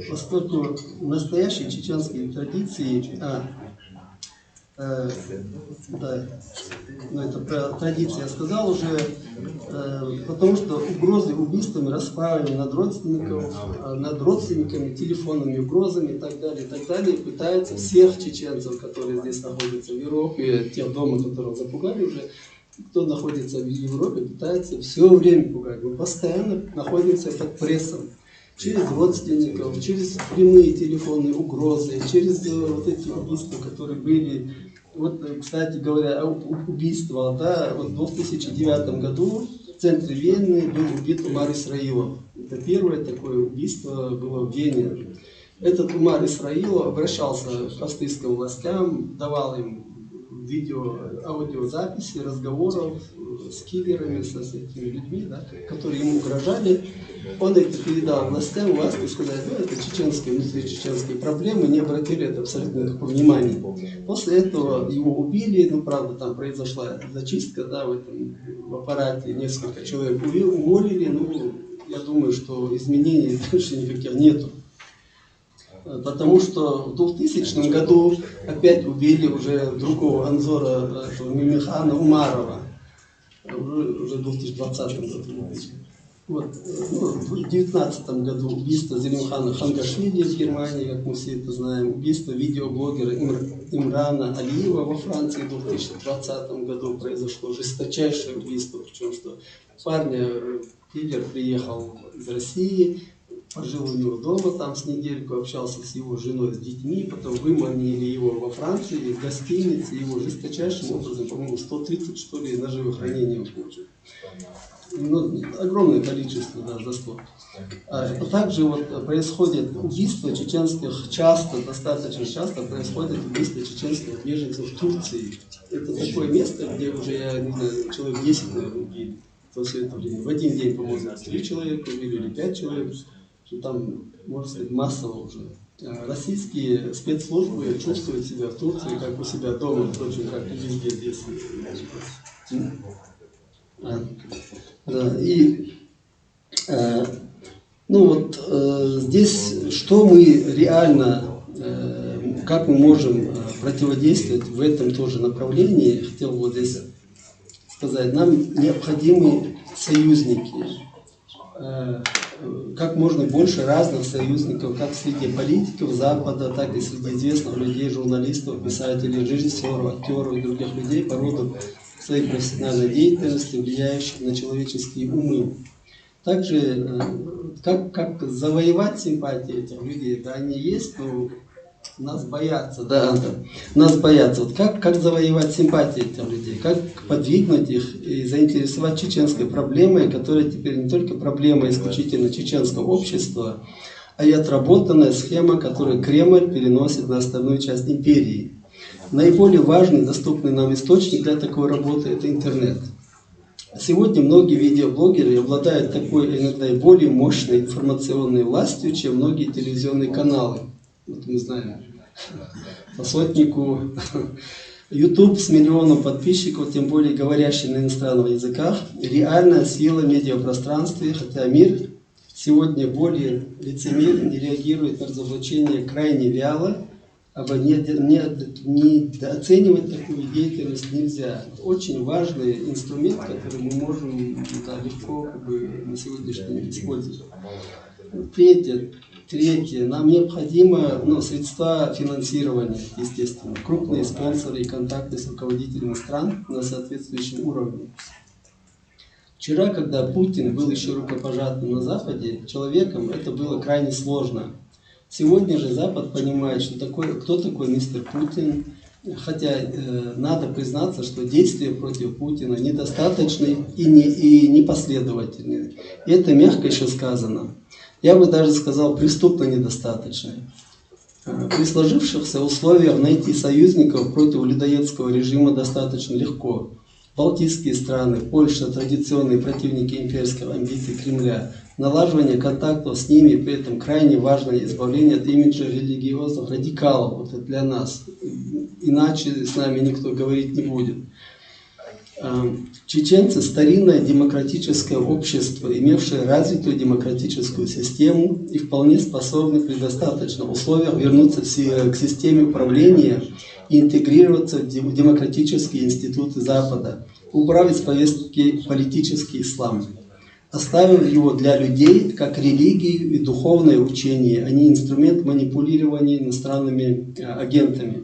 Поскольку настоящие чеченские традиции, да, ну это про традиции я сказал уже, потому что угрозы убийствами, расправами над родственниками, телефонными угрозами и так далее, пытаются всех чеченцев, которые здесь находятся в Европе, тех дома, которых запугали уже, кто находится в Европе, пытается все время пугать. Мы постоянно находимся под прессом. Через родственников, через прямые телефонные угрозы, через вот эти убийства, которые были. Вот, кстати говоря, убийство, да, вот в 2009 году в центре Вены был убит Умар Исраилов. Это первое такое убийство было в Вене. Этот Умар Исраилов обращался к австрийским властям, давал им аудиозаписи разговоров с киллерами, со всякими людьми, да, которые ему угрожали. Он это передал властям, власти сказали, ну это чеченские, внутричеченские проблемы, не обратили это абсолютно никакого внимания. После этого его убили, ну правда там произошла зачистка, да, в аппарате несколько человек уволили, ну я думаю, что изменений больше никаких нету. Потому что в 2000 году опять убили уже другого Анзора Мимихана Умарова. Уже в 2020 году. Вот. Ну, в 2019 году убийство Зелимхана Хангашвили в Германии, как мы все это знаем, убийство видеоблогера Имрана Алиева во Франции в 2020 году произошло жесточайшее убийство, причем что киллер приехал из России, пожил у него дома там с недельку, общался с его женой, с детьми, потом выманили его во Франции, в гостинице, его жесточайшим образом, по-моему, 130 что ли ножевых ранений он получил. Ну, огромное количество, да, за 100. А также вот происходит убийство чеченских достаточно часто происходит убийство чеченских беженцев в Турции. Это такое место, где уже, я не знаю, человек 10, наверное, убили за все это время. В один день, по-моему, 3 человека убили или 5 человек. Там, можно сказать, массово уже. Российские спецслужбы чувствуют себя в Турции, как у себя дома, впрочем, как и везде здесь. Да, и ну вот здесь что мы реально, как мы можем противодействовать в этом тоже направлении, хотел вот здесь сказать, нам необходимы союзники. Как можно больше разных союзников, как среди политиков Запада, так и среди известных людей, журналистов, писателей, режиссеров, актеров и других людей по роду своей профессиональной деятельности, влияющих на человеческие умы. Также, как завоевать симпатии этих людей, да, они есть, но нас боятся, да. Нас боятся. Вот как завоевать симпатии этих людей, как подвигнуть их и заинтересовать чеченской проблемой, которая теперь не только проблема исключительно чеченского общества, а и отработанная схема, которую Кремль переносит на остальную часть империи. Наиболее важный, доступный нам источник для такой работы – это интернет. Сегодня многие видеоблогеры обладают такой, иногда и более мощной информационной властью, чем многие телевизионные каналы. Вот мы знаем, по сотнику, YouTube с миллионом подписчиков, тем более говорящий на иностранных языках, реальная сила в медиапространстве, хотя мир сегодня более лицемерен и реагирует на разоблачение крайне вяло, недооценивать такую деятельность нельзя. Это очень важный инструмент, который мы можем легко на сегодняшний день использовать. Третье. Нам необходимо средства финансирования, естественно. Крупные спонсоры и контакты с руководителями стран на соответствующем уровне. Вчера, когда Путин был еще рукопожатным на Западе, человеком это было крайне сложно. Сегодня же Запад понимает, что кто такой мистер Путин, хотя надо признаться, что действия против Путина недостаточны и непоследовательны. И это мягко еще сказано. Я бы даже сказал, преступно недостаточны. При сложившихся условиях найти союзников против людоедского режима достаточно легко. Балтийские страны, Польша, традиционные противники имперских амбиций Кремля. Налаживание контактов с ними, при этом крайне важное избавление от имиджа религиозных радикалов. Вот это для нас. Иначе с нами никто говорить не будет. Чеченцы – старинное демократическое общество, имевшее развитую демократическую систему и вполне способны при достаточных условиях вернуться к системе управления и интегрироваться в демократические институты Запада, убрав из повестки политический ислам, оставив его для людей как религию и духовное учение, а не инструмент манипулирования иностранными агентами.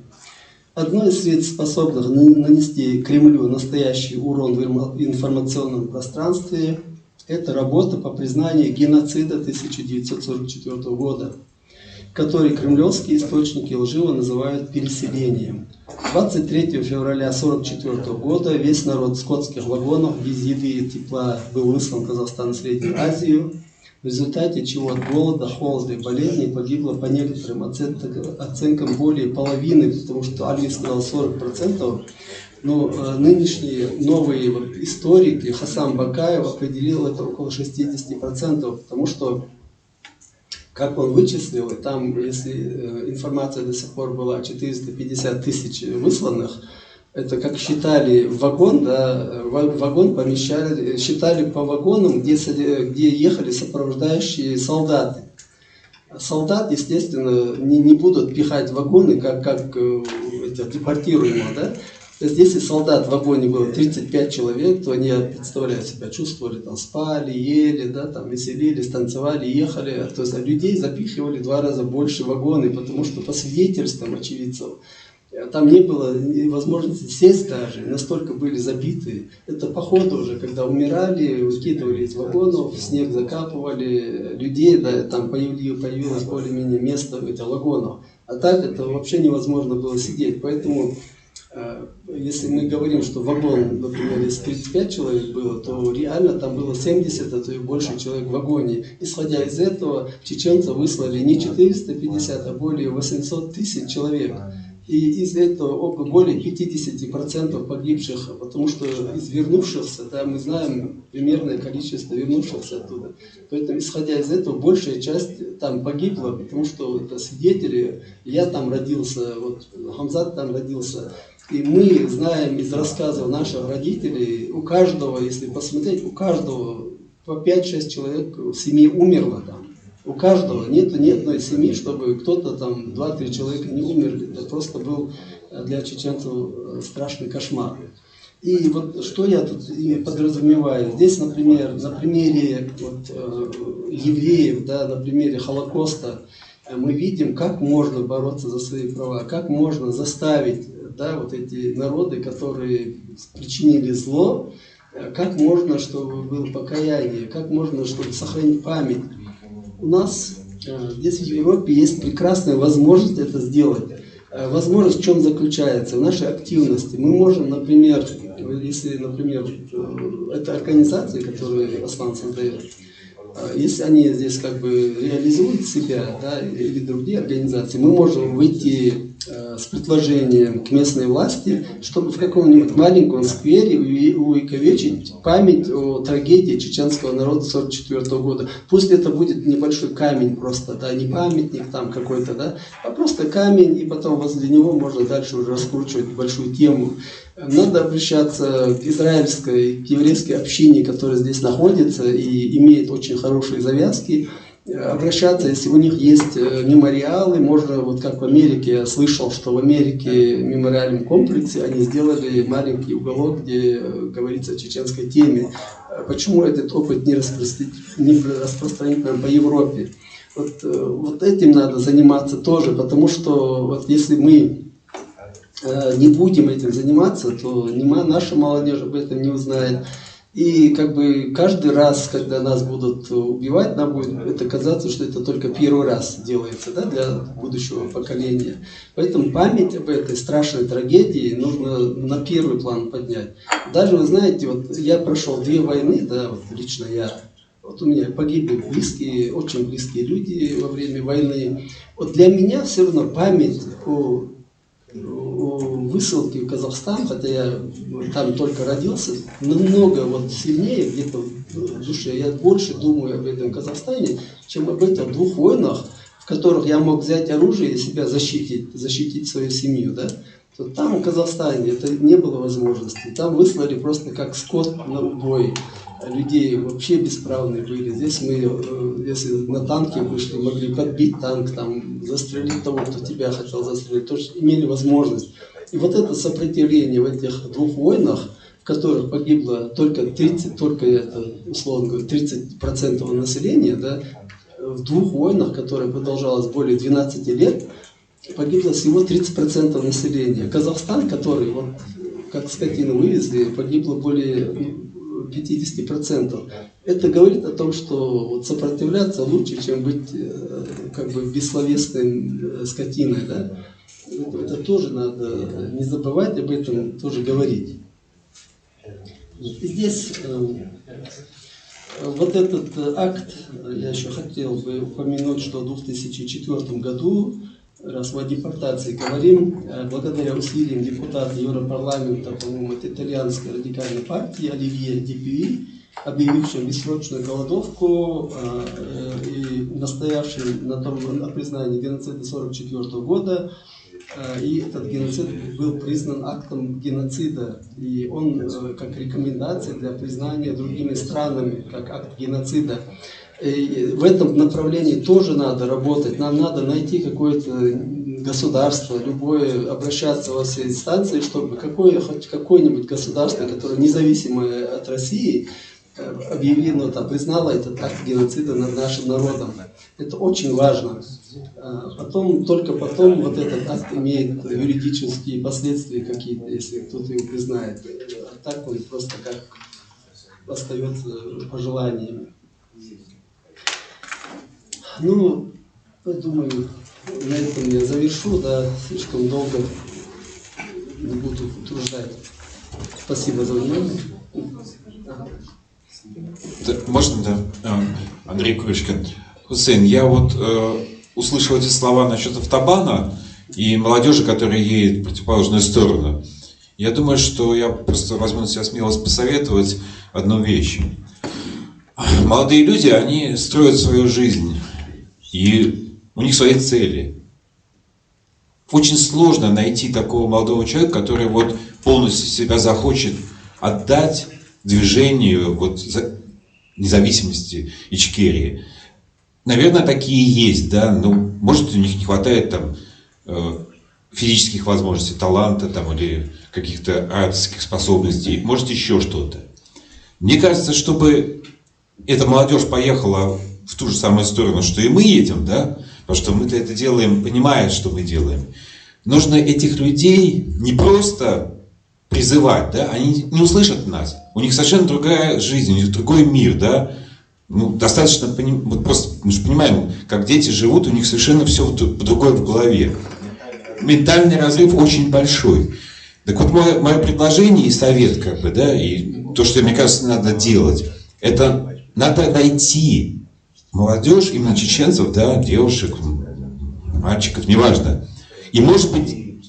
Одно из средств, способных нанести Кремлю настоящий урон в информационном пространстве, это работа по признанию геноцида 1944 года, который кремлевские источники лживо называют переселением. 23 февраля 1944 года весь народ скотских вагонов без еды и тепла был выслан в Казахстан и Среднюю Азию, в результате чего от голода, холода и болезней погибло по некоторым оценкам более половины, потому что Алви сказал 40%, но нынешние новые историки, Хасан Бакаев определил это около 60%, потому что, как он вычислил, там, если информация до сих пор была 450 тысяч высланных, это как считали вагон, да, вагон помещали, считали по вагонам, где ехали сопровождающие солдаты. Солдат, естественно, не будут пихать вагоны, как депортируемого, да. Здесь и солдат в вагоне было 35 человек, то они, представляя себя, чувствовали, там, спали, ели, да, там, веселились, танцевали, ехали. То есть людей запихивали в 2 раза больше вагоны, потому что по свидетельствам очевидцев, там не было возможности сесть даже, настолько были забиты. Это по ходу уже, когда умирали, выкидывали из вагонов, в снег закапывали людей, да, там появилось более-менее место в этих вагонах. А так это вообще невозможно было сидеть. Поэтому, если мы говорим, что вагон, например, если 35 человек было, то реально там было 70, а то и больше человек в вагоне. Исходя из этого, чеченцы выслали не 450, а более 800 тысяч человек. И из этого более 50% погибших, потому что из вернувшихся, да, мы знаем примерное количество вернувшихся оттуда. Поэтому, исходя из этого, большая часть там погибла, потому что это свидетели. Я там родился, вот Хамзат там родился. И мы знаем из рассказов наших родителей, у каждого, если посмотреть, у каждого по 5-6 человек в семье умерло там. У каждого нету ни одной семьи, чтобы кто-то там 2-3 человека не умерли. Это просто был для чеченцев страшный кошмар. И вот что я тут подразумеваю. Здесь, например, на примере евреев, да, на примере Холокоста, мы видим, как можно бороться за свои права, как можно заставить, да, вот эти народы, которые причинили зло, как можно, чтобы было покаяние, как можно, чтобы сохранить память. У нас здесь в Европе есть прекрасная возможность это сделать. Возможность в чем заключается? В нашей активности. Мы можем, например, если, например, это организации, которые Аслан создает, если они здесь как бы реализуют себя, да, или другие организации, мы можем выйти с предложением к местной власти, чтобы в каком-нибудь маленьком сквере увековечить память о трагедии чеченского народа 1944 года. Пусть это будет небольшой камень просто, да, не памятник там какой-то, да, а просто камень, и потом возле него можно дальше уже раскручивать большую тему. Надо обращаться к израильской, к еврейской общине, которая здесь находится и имеет очень хорошие завязки. Обращаться, если у них есть мемориалы, можно, вот как в Америке, я слышал, что в Америке в мемориальном комплексе они сделали маленький уголок, где говорится о чеченской теме. Почему этот опыт не распространить по Европе? Вот этим надо заниматься тоже, потому что вот если мы не будем этим заниматься, то наша молодежь об этом не узнает. И как бы каждый раз, когда нас будут убивать, нам будет это казаться, что это только первый раз делается, да, для будущего поколения. Поэтому память об этой страшной трагедии нужно на первый план поднять. Даже, вы знаете, вот я прошел 2 войны, да, вот лично я. Вот у меня погибли близкие, очень близкие люди во время войны. Вот для меня все равно память о высылке в Казахстан, хотя я там только родился, намного вот сильнее где-то в душе. Я больше думаю об этом Казахстане, чем об этих 2 войнах, в которых я мог взять оружие и себя защитить свою семью. Да? То там, в Казахстане, это не было возможности. Там выслали просто как скот на убой. Людей вообще бесправные были. Здесь мы, если на танке вышли, могли подбить танк, там, застрелить того, кто тебя хотел застрелить, тоже имели возможность. И вот это сопротивление в этих 2 войнах, в которых погибло только 30% населения, да, в 2 войнах, которые продолжалось более 12 лет, погибло всего 30% населения. Казахстан, который, вот, как скотину вывезли, погибло более 50%. Это говорит о том, что вот сопротивляться лучше, чем быть как бы бессловесной скотиной. Да? Это тоже надо не забывать об этом, тоже говорить. И здесь вот этот акт, я еще хотел бы упомянуть, что в 2004 году, раз мы о депортации говорим, благодаря усилиям депутата Европарламента, по-моему, от итальянской радикальной партии Оливье Дипюи, объявившим бессрочную голодовку и настоявшим на признании геноцида 1944 года, и этот геноцид был признан актом геноцида, и он как рекомендация для признания другими странами, как акт геноцида. И в этом направлении тоже надо работать. Нам надо найти какое-то государство, любое, обращаться во все инстанции, чтобы хоть какое-нибудь государство, которое независимое от России, объявлено, признало этот акт геноцида над нашим народом. Это очень важно. Только потом вот этот акт имеет юридические последствия какие-то, если кто-то его признает. А так он просто как остается пожеланиями. Ну, я думаю, на этом я завершу, да, слишком долго не буду утруждать. Спасибо за внимание. Да, можно, да? Андрей Крючкин. Хусейн, я вот услышал эти слова насчет автобана и молодежи, которая едет в противоположную сторону. Я думаю, что я просто возьму на себя смелость посоветовать одну вещь. Молодые люди, они строят свою жизнь, и у них свои цели. Очень сложно найти такого молодого человека, который вот полностью себя захочет отдать движению вот независимости Ичкерии. Наверное, такие есть, да, но может у них не хватает там физических возможностей, таланта там, или каких-то ораторских способностей, может еще что-то. Мне кажется, чтобы эта молодежь поехала в ту же самую сторону, что и мы едем, да, потому что мы-то это делаем, понимая, что мы делаем. Нужно этих людей не просто призывать, да, они не услышат нас. У них совершенно другая жизнь, у них другой мир, да. Ну, достаточно, вот просто мы же понимаем, как дети живут, у них совершенно все другое в голове. Ментальный разрыв очень большой. Так вот, мое предложение и совет, как бы, да, и то, что, мне кажется, надо делать, это надо найти молодежь, именно чеченцев, да, девушек, мальчиков, неважно. И, может быть,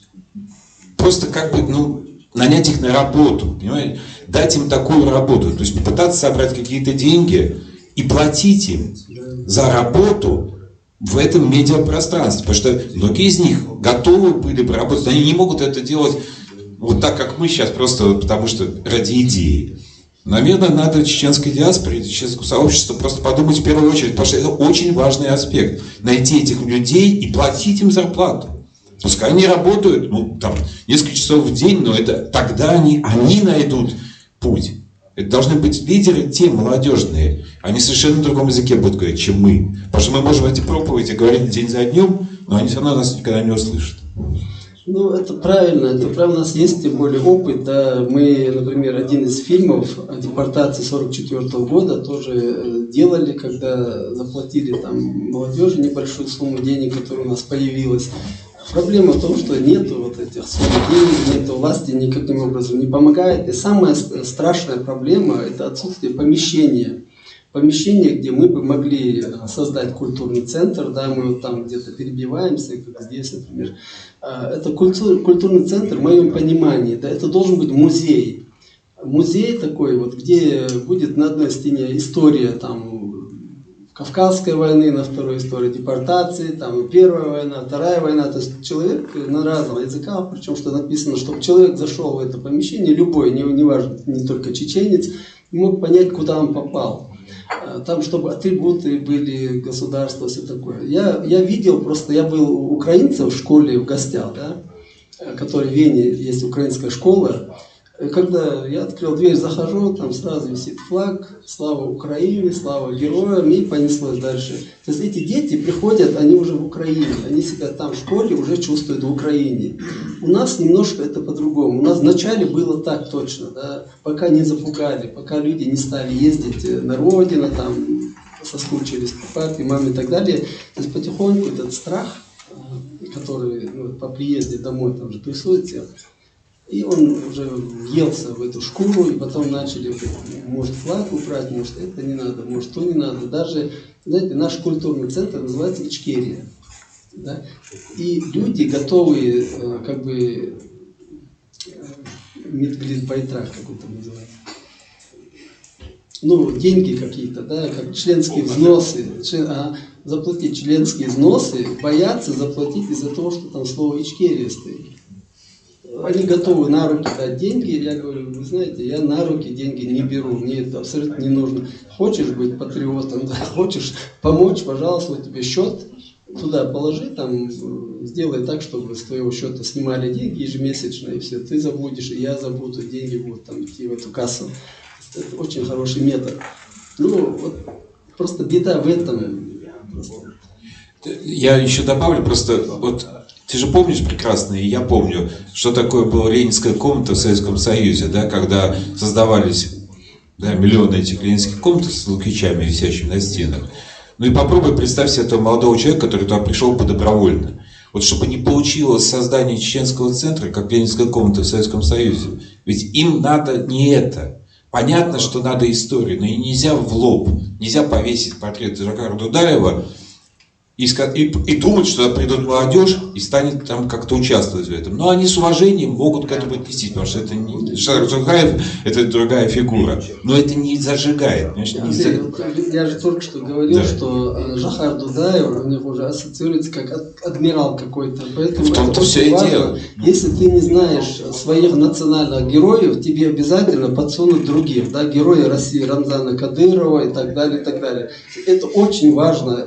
просто как бы, нанять их на работу, понимаете? Дать им такую работу, то есть попытаться собрать какие-то деньги и платить им за работу в этом медиапространстве, потому что многие из них готовы были бы работать, но они не могут это делать вот так, как мы сейчас, просто потому что ради идеи. Наверное, надо чеченской диаспоре, чеченскому сообществу просто подумать в первую очередь, потому что это очень важный аспект. Найти этих людей и платить им зарплату. Пускай они работают, несколько часов в день, но это тогда они найдут путь. Это должны быть лидеры те молодежные. Они совершенно на другом языке будут говорить, чем мы. Потому что мы можем эти проповеди говорить день за днем, но они все равно нас никогда не услышат. Ну, это правильно, у нас есть тем более опыт, да, мы, например, один из фильмов о депортации 1944 года тоже делали, когда заплатили там молодежи небольшую сумму денег, которая у нас появилась. Проблема в том, что нету вот этих сумм денег, нету власти, никаким образом не помогает. И самая страшная проблема – это отсутствие помещения. Помещение, где мы бы могли создать культурный центр, да, мы вот там где-то перебиваемся, как здесь, например. Это культурный центр, в моем понимании, да, это должен быть музей. Музей такой, вот, где будет на одной стене история там, Кавказской войны, на второй история депортации, там Первая война, Вторая война. То есть человек на разных языках, причем что написано, чтобы человек зашел в это помещение, любой, не важно, не только чеченец, и мог понять, куда он попал. Там, чтобы атрибуты были, государства, все такое. Я видел, просто я был у украинцев в школе в гостях, да, который в Вене есть украинская школа. Когда я открыл дверь, захожу, там сразу висит флаг, слава Украине, слава героям, и понеслось дальше. То есть эти дети приходят, они уже в Украине, они себя там в школе уже чувствуют в Украине. У нас немножко это по-другому. У нас вначале было так точно, да, пока не запугали, пока люди не стали ездить на родину, там, соскучились по папе, маме и так далее. То есть потихоньку этот страх, который по приезде домой там же прессуется, и он уже въелся в эту шкуру, и потом начали, может, флаг убрать, может, это не надо, может, то не надо. Даже, знаете, наш культурный центр называется Ичкерия. Да? И люди готовые, как бы, медглит-байтрак, как это называется. Ну, деньги какие-то, да, как членские взносы, заплатить членские взносы, боятся заплатить из-за того, что там слово Ичкерия стоит. Они готовы на руки дать деньги, я говорю, вы знаете, я на руки деньги не беру, мне это абсолютно не нужно. Хочешь быть патриотом, да, хочешь помочь, пожалуйста, вот тебе счет, туда положи, там, сделай так, чтобы с твоего счета снимали деньги ежемесячно, и все, ты забудешь, и я забуду, деньги будут там идти в эту кассу. Это очень хороший метод. Ну, вот, просто беда в этом. Я еще добавлю, просто вот ты же помнишь прекрасно, и я помню, что такое была ленинская комната в Советском Союзе, да, когда создавались, да, миллионы этих ленинских комнат с лукичами, висящими на стенах. Ну и попробуй представь себе этого молодого человека, который туда пришел подобровольно. Вот чтобы не получилось создание чеченского центра, как ленинская комната в Советском Союзе. Ведь им надо не это. Понятно, что надо историю, но и нельзя в лоб, нельзя повесить портрет Жакара Дудаева и думать, что туда придет молодежь и станет там как-то участвовать в этом. Но они с уважением могут к этому отнестись, потому что это не Жакар Дудаев, это другая фигура. Но это не зажигает. Я же только что говорил, да, что Жакар Дудаев у них уже ассоциируется как адмирал какой-то. Поэтому в том-то все и дело. Если ты не знаешь своих национальных героев, тебе обязательно подсунут других, да, герои России Рамзана Кадырова и так далее, и так далее. Это очень важно,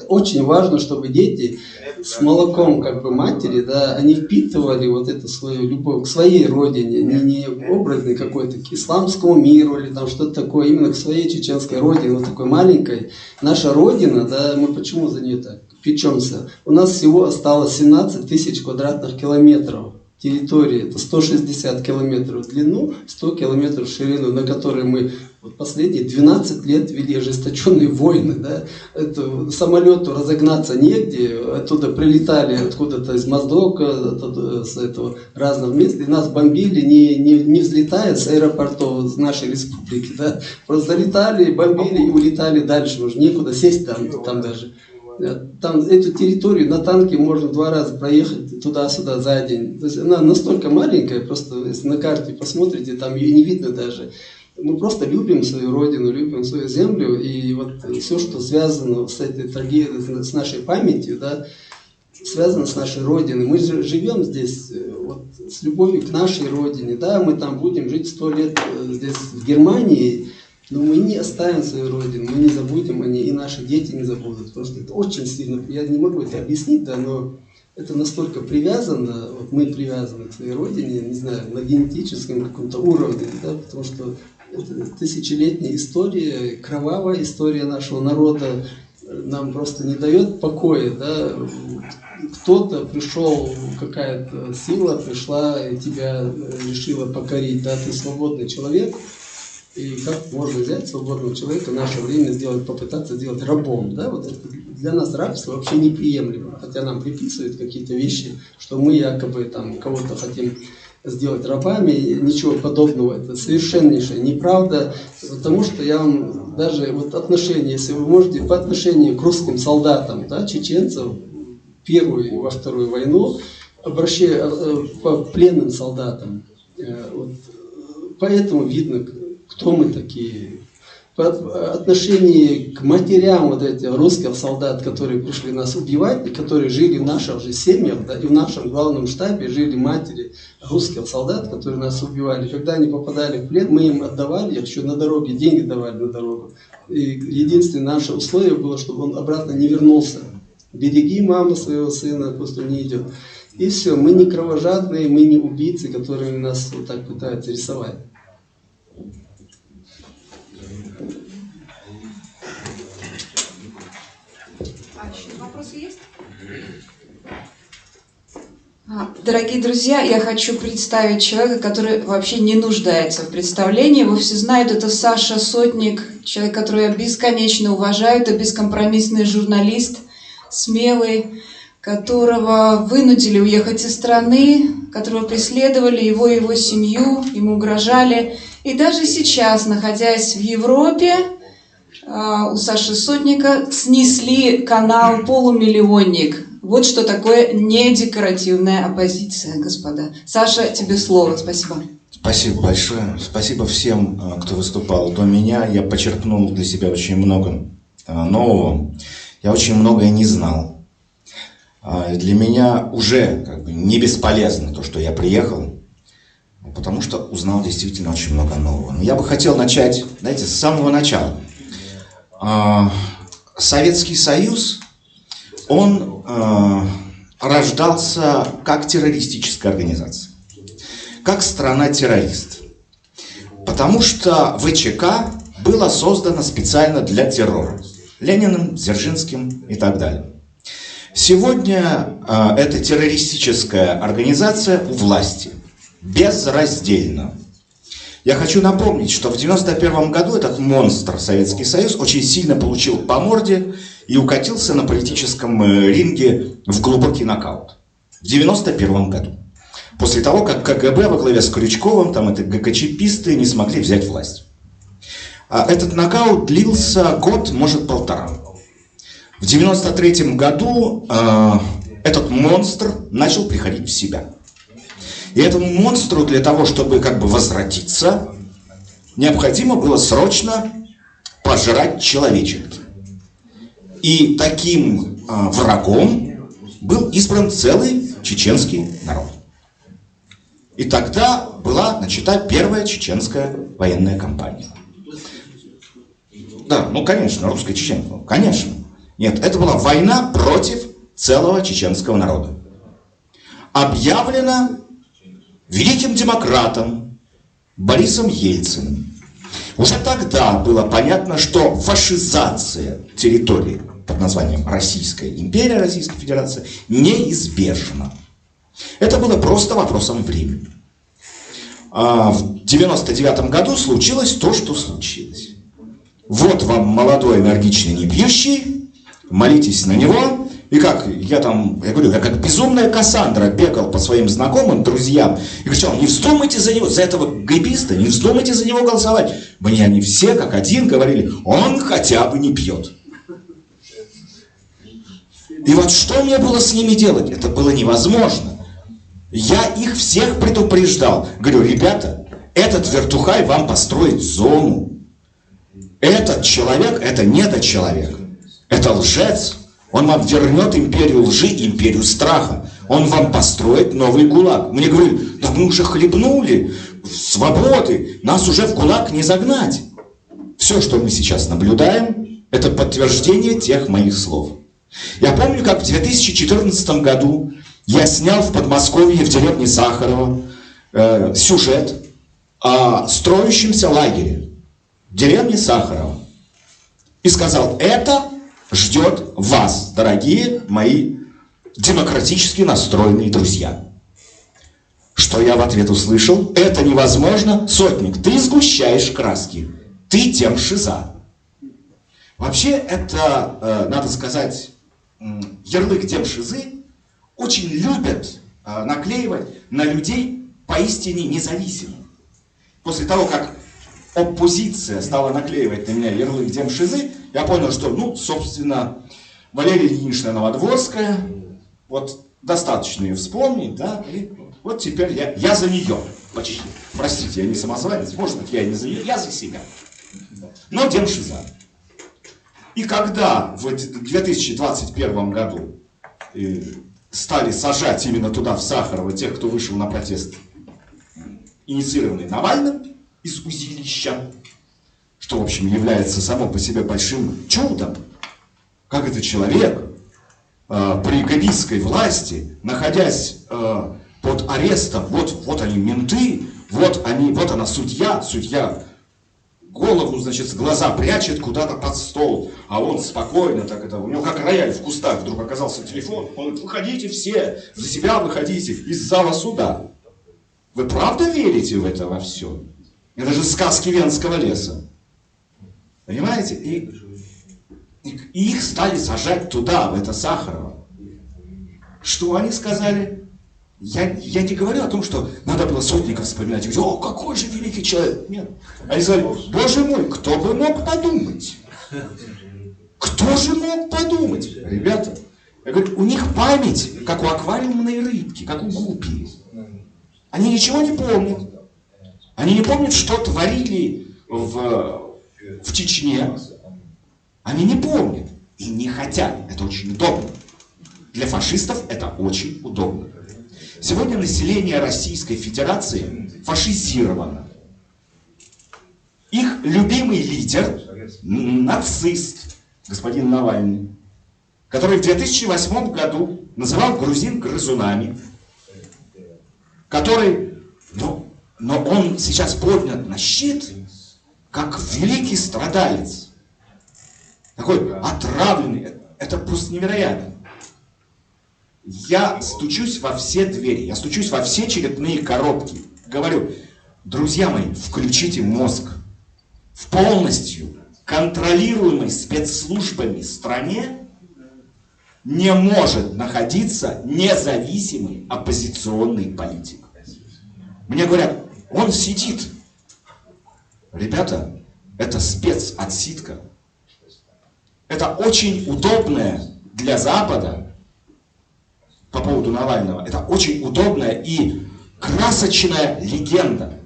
чтобы дети с молоком как бы матери, да, они впитывали вот эту свою любовь к своей родине, не образный какой-то к исламскому миру или там что-то такое, именно к своей чеченской родине, вот такой маленькой. Наша родина, да, мы почему за нее так печемся? У нас всего осталось 17 тысяч квадратных километров территории, это 160 километров в длину, 100 километров в ширину, на которой мы вот последние 12 лет вели ожесточенные войны. Да? Это, самолету разогнаться негде, оттуда прилетали откуда-то из Моздока, оттуда, с этого разных мест, и нас бомбили, не взлетая с аэропортов нашей республики. Да? Просто залетали, бомбили и улетали дальше, уже некуда сесть там даже. Там эту территорию на танке можно 2 раза проехать туда-сюда за день. То есть она настолько маленькая, просто если на карте посмотрите, там ее не видно даже. Мы просто любим свою родину, любим свою землю, и вот все, что связано с этой трагедией, с нашей памятью, да, связано с нашей родиной. Мы живем здесь вот, с любовью к нашей родине. Да, мы там будем жить 100 лет здесь в Германии, но мы не оставим свою родину, мы не забудем о ней, и наши дети не забудут. Потому что это очень сильно, я не могу это объяснить, да, но это настолько привязано, вот мы привязаны к своей родине, не знаю, на генетическом каком-то уровне, да, потому что Это тысячелетняя история, кровавая история нашего народа нам просто не дает покоя, да? Кто-то пришел, какая-то сила пришла и тебя решила покорить, да? Ты свободный человек, и как можно взять свободного человека в наше время сделать, попытаться сделать рабом, да? Вот это для нас рабство вообще неприемлемо, хотя нам приписывают какие-то вещи, что мы якобы там кого-то хотим сделать рабами, ничего подобного, это совершеннейшая неправда, потому что я вам даже вот отношения, если вы можете, по отношению к русским солдатам, да, чеченцев, Первую и во Вторую войну, по пленным солдатам, вот, поэтому видно, кто мы такие. По отношению к матерям вот этих русских солдат, которые пришли нас убивать, и которые жили в наших же семьях, да, и в нашем главном штабе жили матери русских солдат, которые нас убивали. Когда они попадали в плен, мы им отдавали, еще на дороге, деньги давали на дорогу. И единственное наше условие было, чтобы он обратно не вернулся. Береги маму своего сына, пусть он не идет. И все, мы не кровожадные, мы не убийцы, которые нас вот так пытаются рисовать. Вопросы есть? Дорогие друзья, я хочу представить человека, который вообще не нуждается в представлении. Его все знают, это Саша Сотник, человек, которого я бесконечно уважаю, это бескомпромиссный журналист, смелый, которого вынудили уехать из страны, которого преследовали его и его семью, ему угрожали. И даже сейчас, находясь в Европе, у Саши Сотника снесли канал «Полумиллионник». Вот что такое недекоративная оппозиция, господа. Саша, тебе слово. Спасибо. Спасибо большое. Спасибо всем, кто выступал до меня. Я почерпнул для себя очень много нового. Я очень многое не знал. Для меня уже как бы не бесполезно то, что я приехал, потому что узнал действительно очень много нового. Но я бы хотел начать, знаете, с самого начала. Советский Союз, он рождался как террористическая организация, как страна-террорист. Потому что ВЧК было создано специально для террора. Лениным, Дзержинским и так далее. Сегодня эта террористическая организация у власти, безраздельно. Я хочу напомнить, что в 1991 году этот монстр Советский Союз очень сильно получил по морде и укатился на политическом ринге в глубокий нокаут. В 1991 году. После того, как КГБ во главе с Крючковым, там это ГКЧПисты, не смогли взять власть. Этот нокаут длился год, может, полтора. В 1993 году этот монстр начал приходить в себя. И этому монстру для того, чтобы как бы возвратиться, необходимо было срочно пожрать человеченки. И таким врагом был избран целый чеченский народ. И тогда была начата первая чеченская военная кампания. Да, ну конечно, русско-чеченская, конечно. Нет, это была война против целого чеченского народа. Объявлена великим демократом Борисом Ельциным. Уже тогда было понятно, что фашизация территории под названием Российская империя, Российская Федерация неизбежна. Это было просто вопросом времени. В 1999 году случилось то, что случилось. Вот вам молодой, энергичный, не пьющий, молитесь на него. И как я говорю, я как безумная Кассандра бегал по своим знакомым, друзьям, и кричал: не вздумайте за него, за этого гэбиста, не вздумайте за него голосовать. Мне они все как один говорили: он хотя бы не пьет. И вот что мне было с ними делать? Это было невозможно. Я их всех предупреждал. Говорю: ребята, этот вертухай вам построит зону. Этот человек, это недочеловек. Это лжец. Он вам вернет империю лжи, империю страха. Он вам построит новый ГУЛАГ. Мне говорили: да мы уже хлебнули свободы, нас уже в ГУЛАГ не загнать. Все, что мы сейчас наблюдаем, это подтверждение тех моих слов. Я помню, как в 2014 году я снял в Подмосковье, в деревне Сахарово, сюжет строящемся лагере в деревне Сахарова. И сказал: это ждет вас, дорогие мои демократически настроенные друзья. Что я в ответ услышал? Это невозможно, сотник, ты сгущаешь краски, ты тем шиза. Вообще это, надо сказать, ярлык демшизы очень любят наклеивать на людей поистине независимых. После того, как оппозиция стала наклеивать на меня ярлык демшизы, я понял, что, ну, собственно, Валерия Ильинична Новодворская, вот достаточно ее вспомнить, да, и вот теперь я за нее почти. Простите, я не самозванец, может быть, я и не за нее, я за себя. Но демшиза. И когда в 2021 году стали сажать именно туда, в Сахарово, тех, кто вышел на протест, инициированный Навальным из узилища, что, в общем, является само по себе большим чудом, как этот человек при габистской власти, находясь под арестом, вот они менты, вот она судья голову, значит, с глаза прячет куда-то под стол, а он спокойно, так это, у него как рояль в кустах вдруг оказался телефон, он говорит: выходите все, за себя выходите из зала суда. Вы правда верите в это во все? Это же сказки Венского леса. Понимаете? И их стали сажать туда, в это Сахарово. Что они сказали? Я не говорю о том, что надо было Сотников вспоминать. И говорить: о, какой же великий человек. Нет. Они сказали: боже мой, кто бы мог подумать? Кто же мог подумать? Ребята, я говорю, у них память, как у аквариумной рыбки, как у гуппи. Они ничего не помнят. Они не помнят, что творили в Чечне. Они не помнят и не хотят. Это очень удобно. Для фашистов это очень удобно. Сегодня население Российской Федерации фашизировано. Их любимый лидер, нацист, господин Навальный, который в 2008 году называл грузин грызунами, который, но он сейчас поднят на щит, как великий страдалец. Такой отравленный. Это просто невероятно. Я стучусь во все двери, я стучусь во все черепные коробки. Говорю: друзья мои, включите мозг. В полностью контролируемой спецслужбами стране не может находиться независимый оппозиционный политик. Мне говорят: он сидит. Ребята, это спецотсидка. Это очень удобная для Запада, по поводу Навального, это очень удобная и красочная легенда.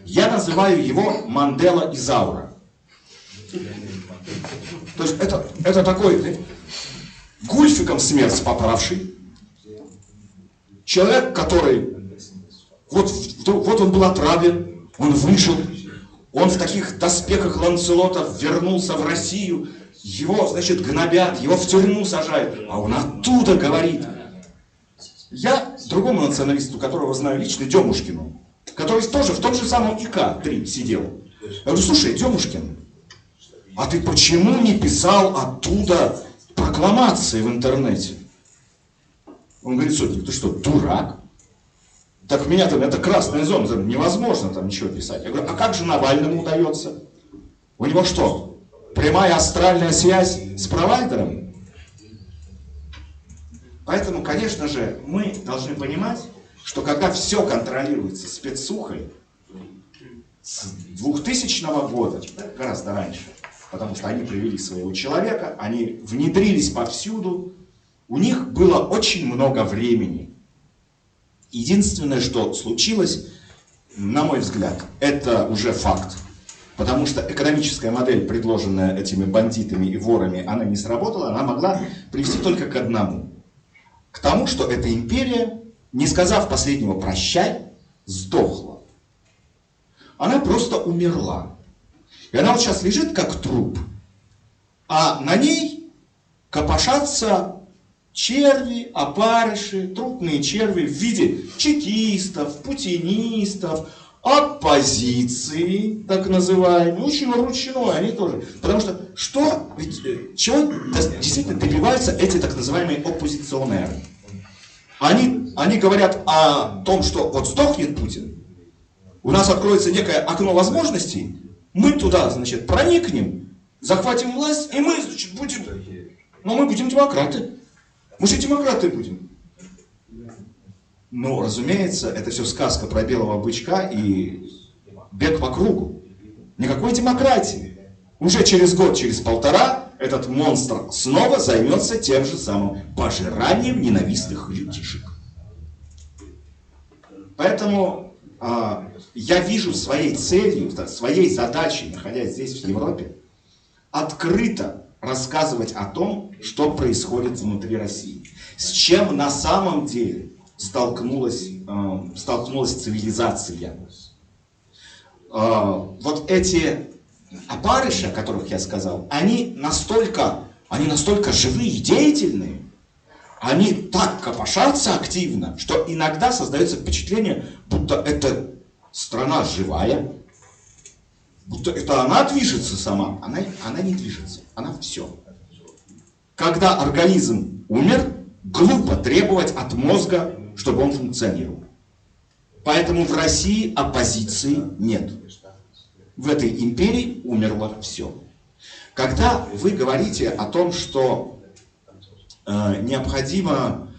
Я называю его Мандела Изаура. То есть это такой гульфиком смерть попавший. Человек, который вот он был отравлен, он выжил, он в таких доспехах ланцелотов вернулся в Россию, его, значит, гнобят, его в тюрьму сажают, а он оттуда говорит. Я другому националисту, которого знаю лично, Демушкину, который тоже в том же самом ИК-3 сидел. Я говорю: слушай, Демушкин, а ты почему не писал оттуда прокламации в интернете? Он говорит: Сотник, ты что, дурак? Так меня там, это красная зона, там невозможно там ничего писать. Я говорю: а как же Навальному удается? У него что, прямая астральная связь с провайдером? Поэтому, конечно же, мы должны понимать, что когда все контролируется спецсухой, с 2000 года, гораздо раньше, потому что они привели своего человека, они внедрились повсюду, у них было очень много времени. Единственное, что случилось, на мой взгляд, это уже факт. Потому что экономическая модель, предложенная этими бандитами и ворами, она не сработала, она могла привести только к одному. К тому, что эта империя, не сказав последнего «прощай», сдохла. Она просто умерла. И она вот сейчас лежит как труп, а на ней копошатся черви, опарыши, трупные черви в виде чекистов, путинистов, оппозиции, так называемой, очень ручной, они тоже. Потому что, чего действительно добиваются эти так называемые оппозиционеры? Они говорят о том, что вот сдохнет Путин, у нас откроется некое окно возможностей, мы туда, значит, проникнем, захватим власть, и мы, значит, будем... Но мы будем демократы. Мы же демократы будем. Но, разумеется, это все сказка про белого бычка и бег по кругу. Никакой демократии. Уже через год, через полтора этот монстр снова займется тем же самым пожиранием ненавистных людишек. Поэтому я вижу своей целью, своей задачей, находясь здесь, в Европе, открыто рассказывать о том, что происходит внутри России. С чем на самом деле столкнулась цивилизация. Вот эти опарыши, о которых я сказал, они настолько живые и деятельные, они так копошатся активно, что иногда создается впечатление, будто эта страна живая, будто это она движется сама. Она не движется, она все. Когда организм умер, глупо требовать от мозга, чтобы он функционировал. Поэтому в России оппозиции нет. В этой империи умерло все. Когда вы говорите о том, что необходимо,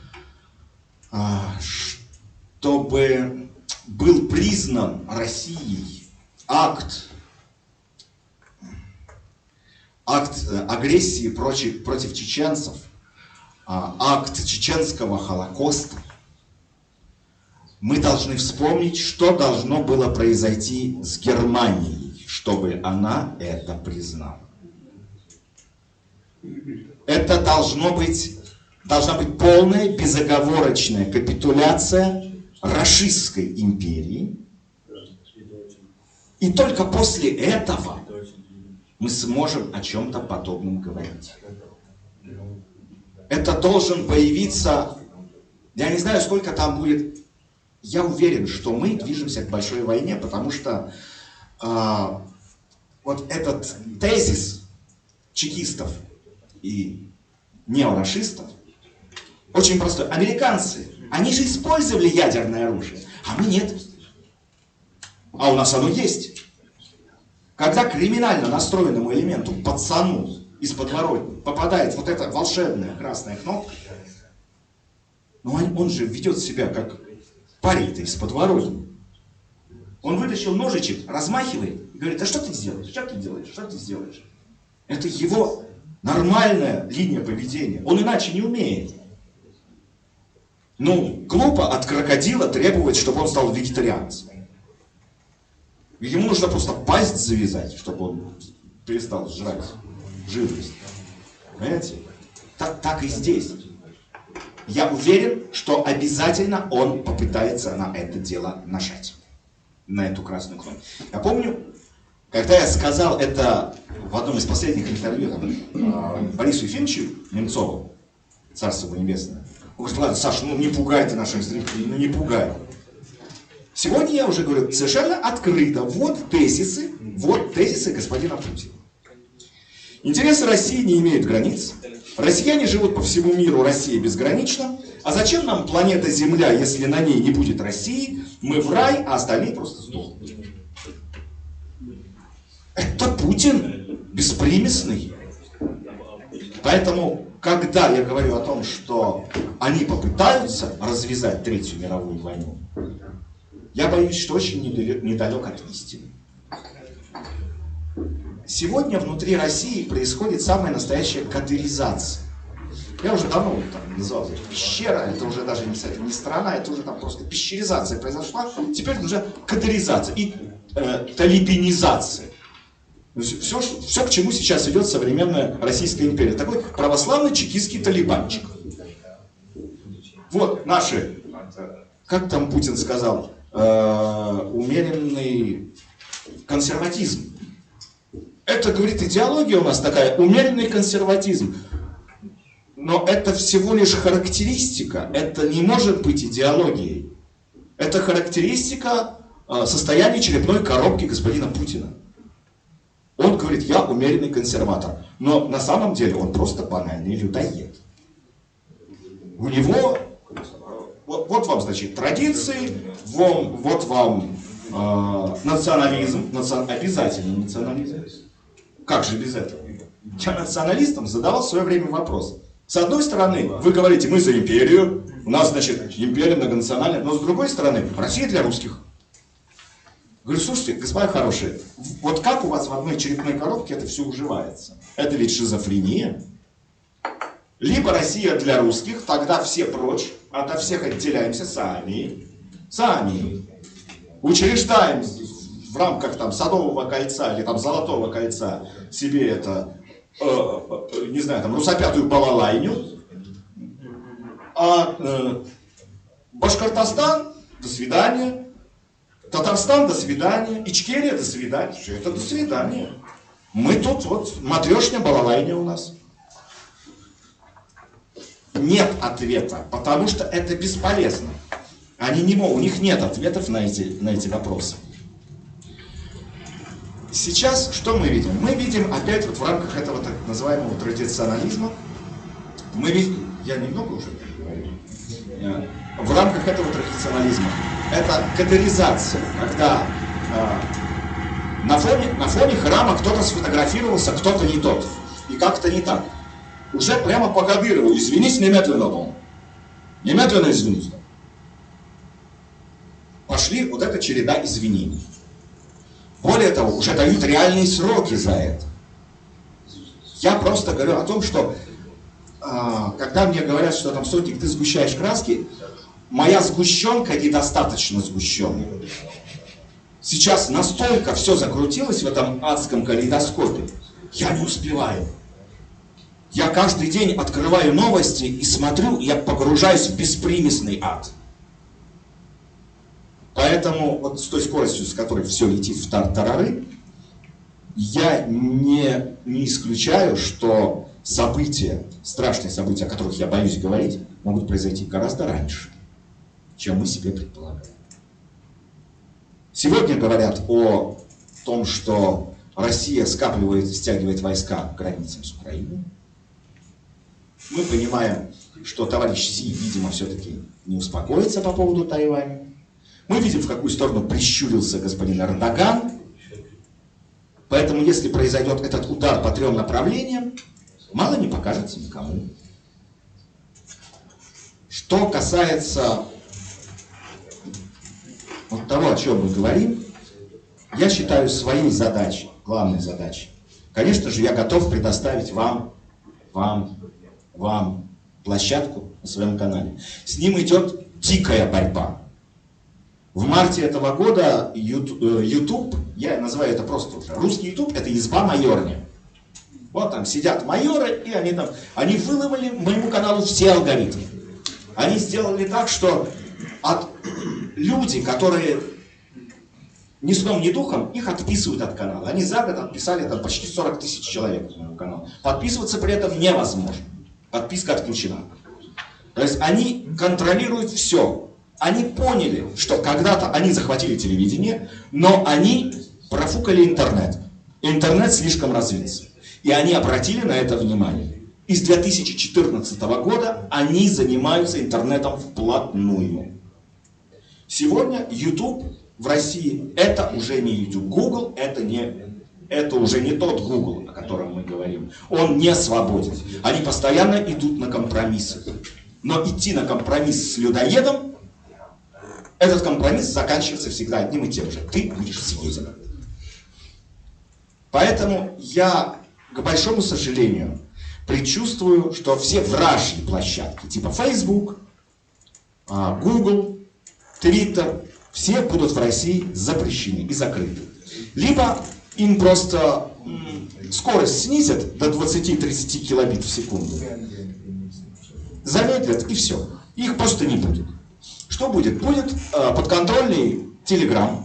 чтобы был признан Россией акт агрессии против чеченцев, акт чеченского Холокоста, мы должны вспомнить, что должно было произойти с Германией, чтобы она это признала. Это должна быть полная безоговорочная капитуляция рашистской империи. И только после этого мы сможем о чем-то подобном говорить. Это должен появиться, я не знаю, сколько там будет. Я уверен, что мы движемся к большой войне, потому что вот этот тезис чекистов и неорашистов очень простой. Американцы, они же использовали ядерное оружие, а мы нет. А у нас оно есть. Когда криминально настроенному элементу, пацану из подворотни, попадает вот эта волшебная красная кнопка, ну он же ведет себя как парень-то из подворотни. Он вытащил ножичек, размахивает и говорит: а что ты сделаешь? Что ты делаешь? Что ты сделаешь? Это его нормальная линия поведения. Он иначе не умеет. Ну, глупо от крокодила требовать, чтобы он стал вегетарианцем. Ему нужно просто пасть завязать, чтобы он перестал жрать живность. Понимаете? Так и здесь. Я уверен, что обязательно он попытается на это дело нажать. На эту красную кнопку. Я помню, когда я сказал это в одном из последних интервью Борису Ефимовичу Немцову, Царство его небесное. Он говорит: ладно, Саша, ну не пугай ты наших зрителей, ну не пугай. Сегодня я уже говорю совершенно открыто. Вот тезисы господина Путина. Интересы России не имеют границ. Россияне живут по всему миру, Россия безгранична. А зачем нам планета Земля, если на ней не будет России? Мы в рай, а остальные просто сдохнут. Это Путин беспримесный. Поэтому, когда я говорю о том, что они попытаются развязать Третью мировую войну, я боюсь, что очень недалек от истины. Сегодня внутри России происходит самая настоящая кадыризация. Я уже давно там называл это пещера, это уже даже не страна, это уже там просто пещеризация произошла. Теперь уже кадыризация и талибинизация. Все, к чему сейчас идет современная Российская империя. Такой православный чекистский талибанчик. Вот наши, как там Путин сказал, умеренный консерватизм. Это, говорит, идеология у нас такая, умеренный консерватизм. Но это всего лишь характеристика, это не может быть идеологией. Это характеристика состояние черепной коробки господина Путина. Он говорит, я умеренный консерватор. Но на самом деле он просто банальный людоед. У него, вот вам, значит, традиции, вот вам национализм, обязательно национализм. Как же без этого? Я националистам задавал в свое время вопрос. С одной стороны, вы говорите, мы за империю, у нас, значит, империя многонациональная, но с другой стороны, Россия для русских. Говорю, слушайте, господа хорошие, вот как у вас в одной черепной коробке это все уживается? Это ведь шизофрения. Либо Россия для русских, тогда все прочь, ото всех отделяемся сами. Учреждаем в рамках там Садового кольца или там Золотого кольца себе это, не знаю, там русопятую балалайню. Башкортостан, до свидания. Татарстан, до свидания. Ичкерия, до свидания. Все это до свидания. Мы тут вот матрешня, балалайня у нас. Нет ответа, потому что это бесполезно. Они не могут, у них нет ответов на эти вопросы. Сейчас что мы видим? Мы видим опять вот в рамках этого так называемого традиционализма, мы видим, я немного уже говорю, в рамках этого традиционализма, это катеризация, когда на фоне храма кто-то сфотографировался, кто-то не тот, и как-то не так. Уже прямо по Кадырову, извинись немедленно, он. Немедленно извинись. Пошли вот эта череда извинений. Более того, уже дают реальные сроки за это. Я просто говорю о том, что когда мне говорят, что там, Сотник, ты сгущаешь краски, моя сгущенка недостаточно сгущенная. Сейчас настолько все закрутилось в этом адском калейдоскопе, я не успеваю. Я каждый день открываю новости и смотрю, я погружаюсь в беспримесный ад. Поэтому вот с той скоростью, с которой все летит в тартарары, я не исключаю, что события, страшные события, о которых я боюсь говорить, могут произойти гораздо раньше, чем мы себе предполагаем. Сегодня говорят о том, что Россия стягивает войска к границам с Украиной. Мы понимаем, что товарищ Си, видимо, все-таки не успокоится по поводу Тайваня. Мы видим, в какую сторону прищурился господин Эрдоган. Поэтому, если произойдет этот удар по 3 направлениям, мало не покажется никому. Что касается вот того, о чем мы говорим, я считаю своей задачей, главной задачей. Конечно же, я готов предоставить вам площадку на своем канале. С ним идет дикая борьба. В марте этого года YouTube, я называю это просто уже, русский YouTube, это изба майорня. Вот там сидят майоры, и они выломали моему каналу все алгоритмы. Они сделали так, что люди, которые ни сном, ни духом, их отписывают от канала. Они за год отписали там почти 40 000 человек к моему каналу. Подписываться при этом невозможно. Подписка отключена. То есть они контролируют все. Они поняли, что когда-то они захватили телевидение, но они профукали интернет. Интернет слишком развился. И они обратили на это внимание. И с 2014 года они занимаются интернетом вплотную. Сегодня YouTube в России это уже не YouTube. Google это уже не тот Google, о котором мы говорим. Он не свободен. Они постоянно идут на компромиссы. Но идти на компромисс с людоедом, этот компромисс заканчивается всегда одним и тем же. Ты будешь съеден. Поэтому я, к большому сожалению, предчувствую, что все вражьи площадки, типа Facebook, Google, Twitter, все будут в России запрещены и закрыты. Либо им просто скорость снизят до 20-30 килобит в секунду, замедлят и все. Их просто не будет. Что будет? Будет подконтрольный Telegram,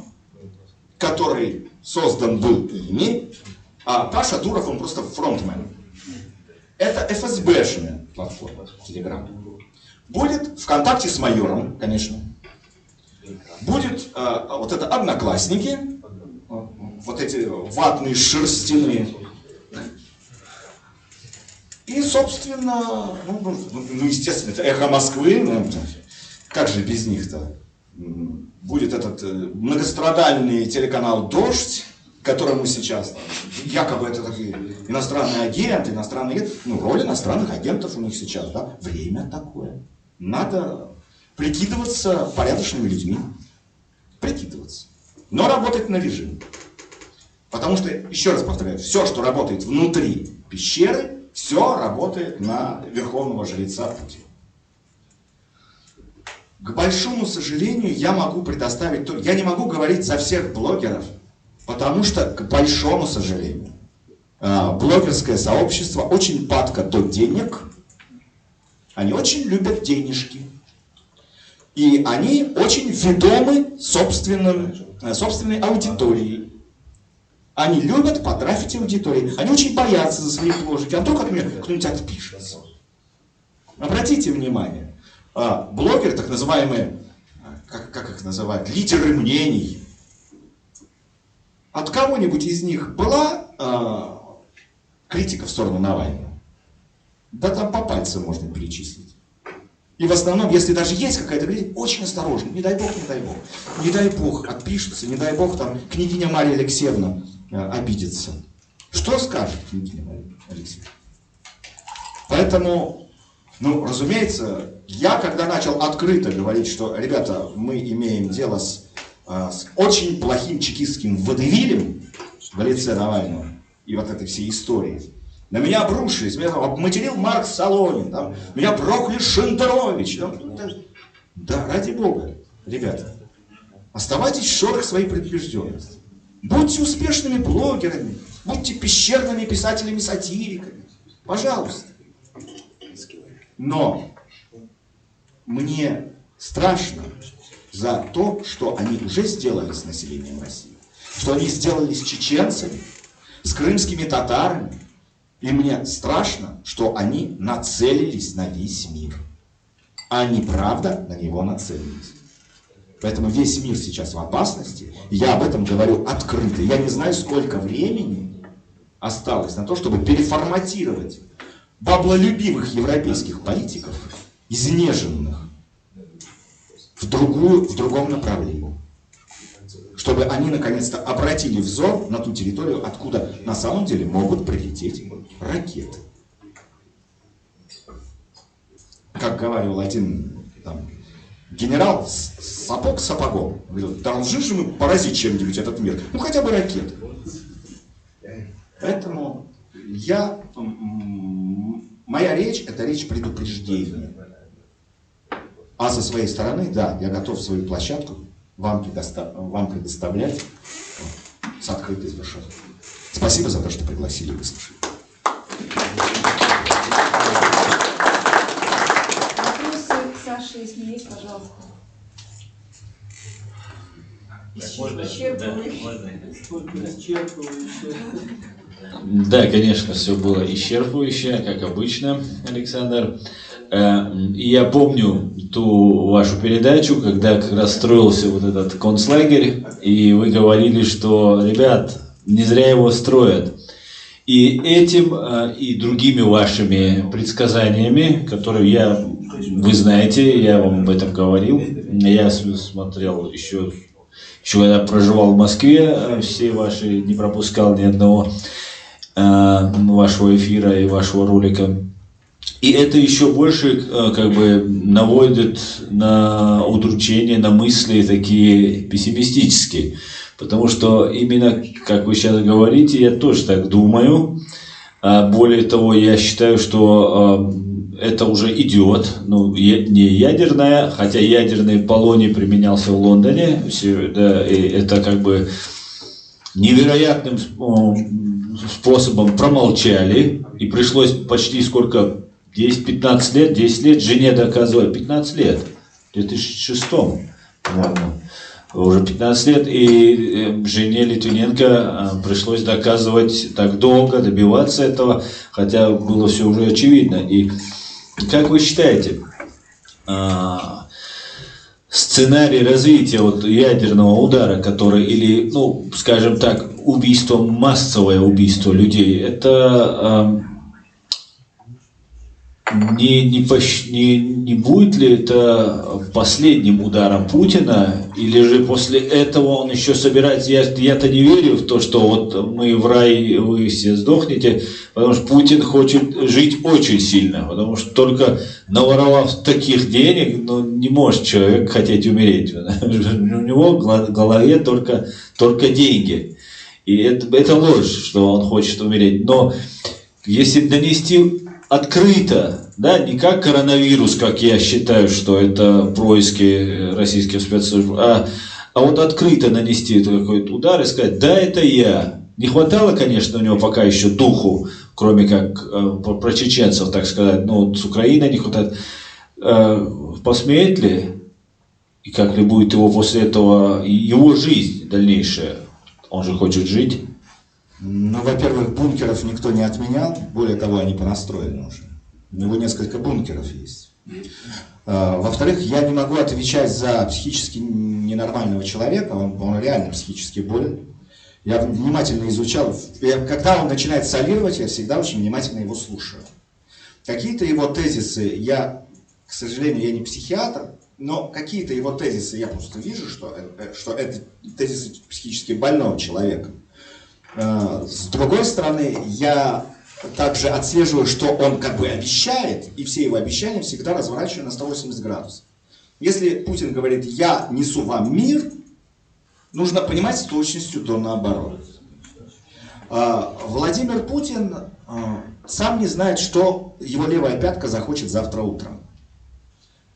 который создан был ими, а Паша Дуров, он просто фронтмен. Это ФСБшная платформа Telegram. Будет ВКонтакте с майором, конечно. будет вот это одноклассники, вот эти ватные шерстяные. И, собственно, естественно, это «Эхо Москвы», как же без них-то? Будет этот многострадальный телеканал «Дождь», которому сейчас якобы это такие иностранные агенты, роль иностранных агентов у них сейчас, да, время такое. Надо прикидываться порядочными людьми, прикидываться, но работать на режим. Потому что, еще раз повторяю, все, что работает внутри пещеры, все работает на верховного жреца Путина. К большому сожалению, я могу предоставить, я не могу говорить за всех блогеров, потому что, к большому сожалению, блогерское сообщество очень падко до денег, они очень любят денежки, и они очень ведомы собственной аудиторией. Они любят потрафить аудитории, они очень боятся за свои бложики, а вдруг от меня кто-нибудь отпишется. Обратите внимание, блогеры, так называемые, как их называют, лидеры мнений, от кого-нибудь из них была критика в сторону Навального? Да там по пальцам можно перечислить. И в основном, если даже есть какая-то критика, очень осторожно, не дай бог, не дай бог. Не дай бог отпишется, не дай бог там княгиня Мария Алексеевна обидится. Что скажет княгиня Мария Алексеевна? Поэтому, разумеется, я когда начал открыто говорить, что, ребята, мы имеем дело с очень плохим чекистским водевилем в лице Навального и вот этой всей истории, на меня обрушились, меня обматерил Марк Солонин, меня проклял Шендерович. Да, ради бога, ребята, оставайтесь в шорах своей предубежденности. Будьте успешными блогерами, будьте пещерными писателями-сатириками. Пожалуйста. Но мне страшно за то, что они уже сделали с населением России. Что они сделали с чеченцами, с крымскими татарами. И мне страшно, что они нацелились на весь мир. Они, правда, на него нацелились. Поэтому весь мир сейчас в опасности. Я об этом говорю открыто. Я не знаю, сколько времени осталось на то, чтобы переформатировать баблолюбивых европейских политиков, изнеженных, в другом направлении. Чтобы они наконец-то обратили взор на ту территорию, откуда на самом деле могут прилететь ракеты. Как говорил один генерал, сапог сапогом. Говорил, должны же мы поразить чем-нибудь этот мир. Хотя бы ракеты. Поэтому моя речь, это речь предупреждения. А со своей стороны, да, я готов свою площадку вам предоставлять с открытой душой. Спасибо за то, что пригласили выслушать. Вопросы к Саше, если есть, пожалуйста. Да, конечно, все было исчерпывающе, как обычно, Александр. И я помню ту вашу передачу, когда как раз строился вот этот концлагерь, и вы говорили, что, ребят, не зря его строят. И этим, и другими вашими предсказаниями, которые вы знаете, я вам об этом говорил, я смотрел еще когда проживал в Москве, все ваши, не пропускал ни одного вашего эфира и вашего ролика. И это еще больше наводит на удручение, на мысли такие пессимистические. Потому что именно, как вы сейчас говорите, я тоже так думаю. Более того, я считаю, что это уже идет. Не ядерная, хотя ядерный полоний применялся в Лондоне. Да, и это невероятным способом промолчали. И пришлось почти 10-15 лет, 10 лет жене доказывать, 15 лет, в 2006, по-моему, уже 15 лет, и жене Литвиненко пришлось доказывать так долго, добиваться этого, хотя было все уже очевидно. И как вы считаете, сценарий развития вот ядерного удара, который, или, ну, скажем так, убийство, массовое убийство людей, это не будет ли это последним ударом Путина, или же после этого он еще собирается, я-то не верю в то, что вот мы в рай, вы все сдохнете, потому что Путин хочет жить очень сильно, потому что только наворовав таких денег, ну, не может человек хотеть умереть, у него в голове только деньги, и это ложь, что он хочет умереть, но если донести открыто, да, не как коронавирус, как я считаю, что это происки российских спецслужб, а вот открыто нанести какой-то удар и сказать, да, это я. Не хватало, конечно, у него пока еще духу, кроме как про чеченцев, так сказать, ну, вот с Украиной не хватает. Посмеет ли, и как ли будет его после этого, его жизнь дальнейшая, он же хочет жить. Ну, во-первых, бункеров никто не отменял, более того, они понастроены уже. У него несколько бункеров есть. Во-вторых, я не могу отвечать за психически ненормального человека, он реально психически болен. Я внимательно изучал, когда он начинает солировать, я всегда очень внимательно его слушаю. Какие-то его тезисы, к сожалению, я не психиатр, но какие-то его тезисы я просто вижу, что это тезисы психически больного человека. С другой стороны, я также отслеживаю, что он как бы обещает, и все его обещания всегда разворачиваю на 180 градусов. Если Путин говорит, я несу вам мир, нужно понимать с точностью до наоборот. Владимир Путин сам не знает, что его левая пятка захочет завтра утром.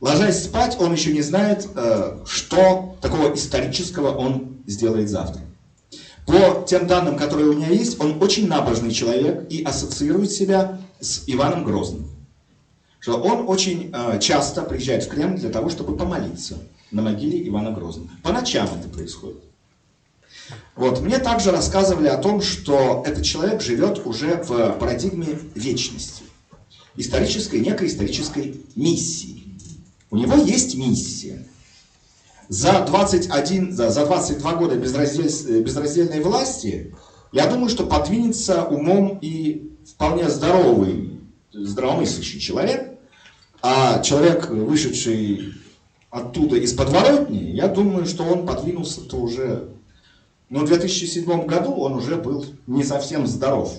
Ложась спать, он еще не знает, что такого исторического он сделает завтра. По тем данным, которые у меня есть, он очень набожный человек и ассоциирует себя с Иваном Грозным. Что он очень часто приезжает в Кремль для того, чтобы помолиться на могиле Ивана Грозного. По ночам это происходит. Вот. Мне также рассказывали о том, что этот человек живет уже в парадигме вечности. Некой исторической миссии. У него есть миссия. За 22 года безраздельной власти, я думаю, что подвинется умом и вполне здравомыслящий человек, а человек, вышедший оттуда из подворотни, я думаю, что он подвинулся-то уже, в 2007 году он уже был не совсем здоров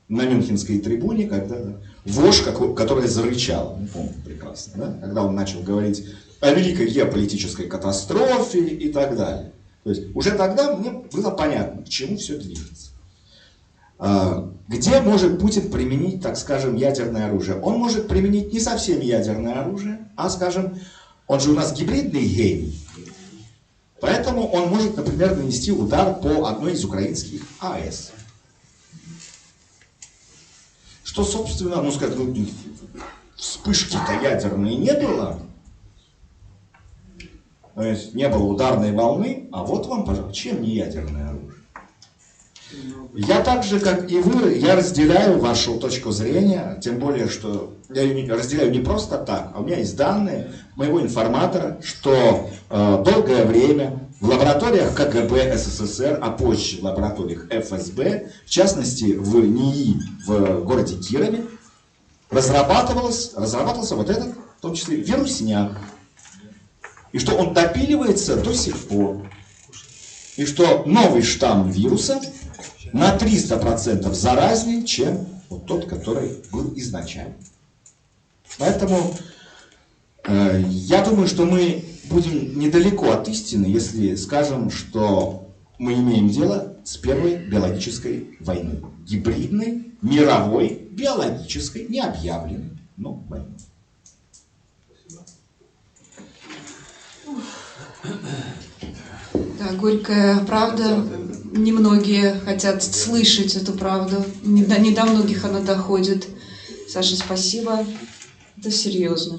на Мюнхенской трибуне, когда вождь, который зарычал, помню прекрасно, да? Когда он начал говорить о великой геополитической катастрофе и так далее. То есть уже тогда мне было понятно, к чему все движется. Где может Путин применить, так скажем, ядерное оружие? Он может применить не совсем ядерное оружие, а, скажем, он же у нас гибридный гений. Поэтому он может, например, нанести удар по одной из украинских АЭС. Что, собственно, вспышки-то ядерной не было. То есть не было ударной волны, а вот вам, пожалуйста, чем не ядерное оружие? Я так же, как и вы, я разделяю вашу точку зрения, тем более, что я ее разделяю не просто так, а у меня есть данные моего информатора, что долгое время в лабораториях КГБ СССР, а позже в лабораториях ФСБ, в частности в НИИ в городе Кирове, разрабатывался вот этот, в том числе, вирусняк. И что он допиливается до сих пор. И что новый штамм вируса на 300% заразнее, чем вот тот, который был изначально. Поэтому я думаю, что мы будем недалеко от истины, если скажем, что мы имеем дело с первой биологической войной. Гибридной, мировой, биологической, не объявленной, но войной. Да, горькая правда. Немногие хотят слышать эту правду. Не до многих она доходит. Саша, спасибо. Это серьезно.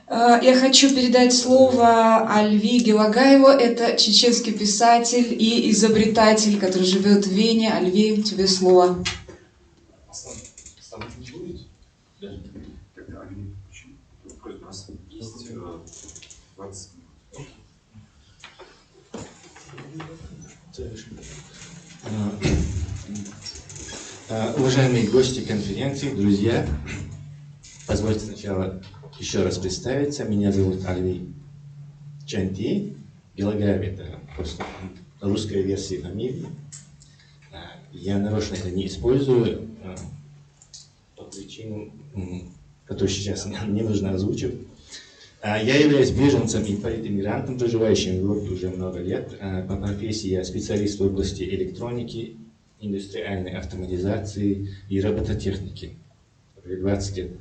Я хочу передать слово Альви Гелагаеву. Это чеченский писатель и изобретатель, который живет в Вене. Альви, тебе слово. 20. Уважаемые гости конференции, друзья, позвольте сначала еще раз представиться. Меня зовут Алви Чанти. Белогаев — это просто русская версия фамилии. Я нарочно это не использую по причинам, которую сейчас не нужно озвучивать. Я являюсь беженцем и политэмигрантом, проживающим в Европе уже много лет. По профессии я специалист в области электроники, индустриальной автоматизации и робототехники. Уже 20 лет.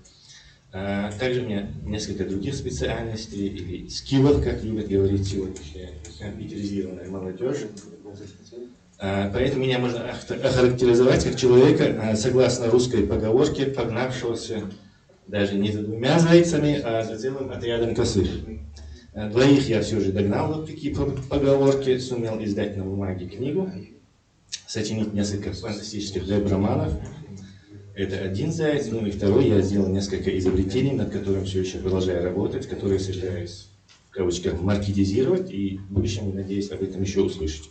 Также у меня несколько других специальностей или скиллов, как любят говорить сегодняшняя компьютеризированная молодежь. Поэтому меня можно охарактеризовать как человека, согласно русской поговорке, погнавшегося даже не за двумя зайцами, а за целым отрядом косых. Двоих я все же догнал, вопреки поговорке, сумел издать на бумаге книгу, сочинить несколько фантастических веб-романов. Это один заяц, ну и второй, я сделал несколько изобретений, над которым все еще продолжаю работать, которые собираюсь, в кавычках, маркетизировать, и в будущем, надеюсь, об этом еще услышать.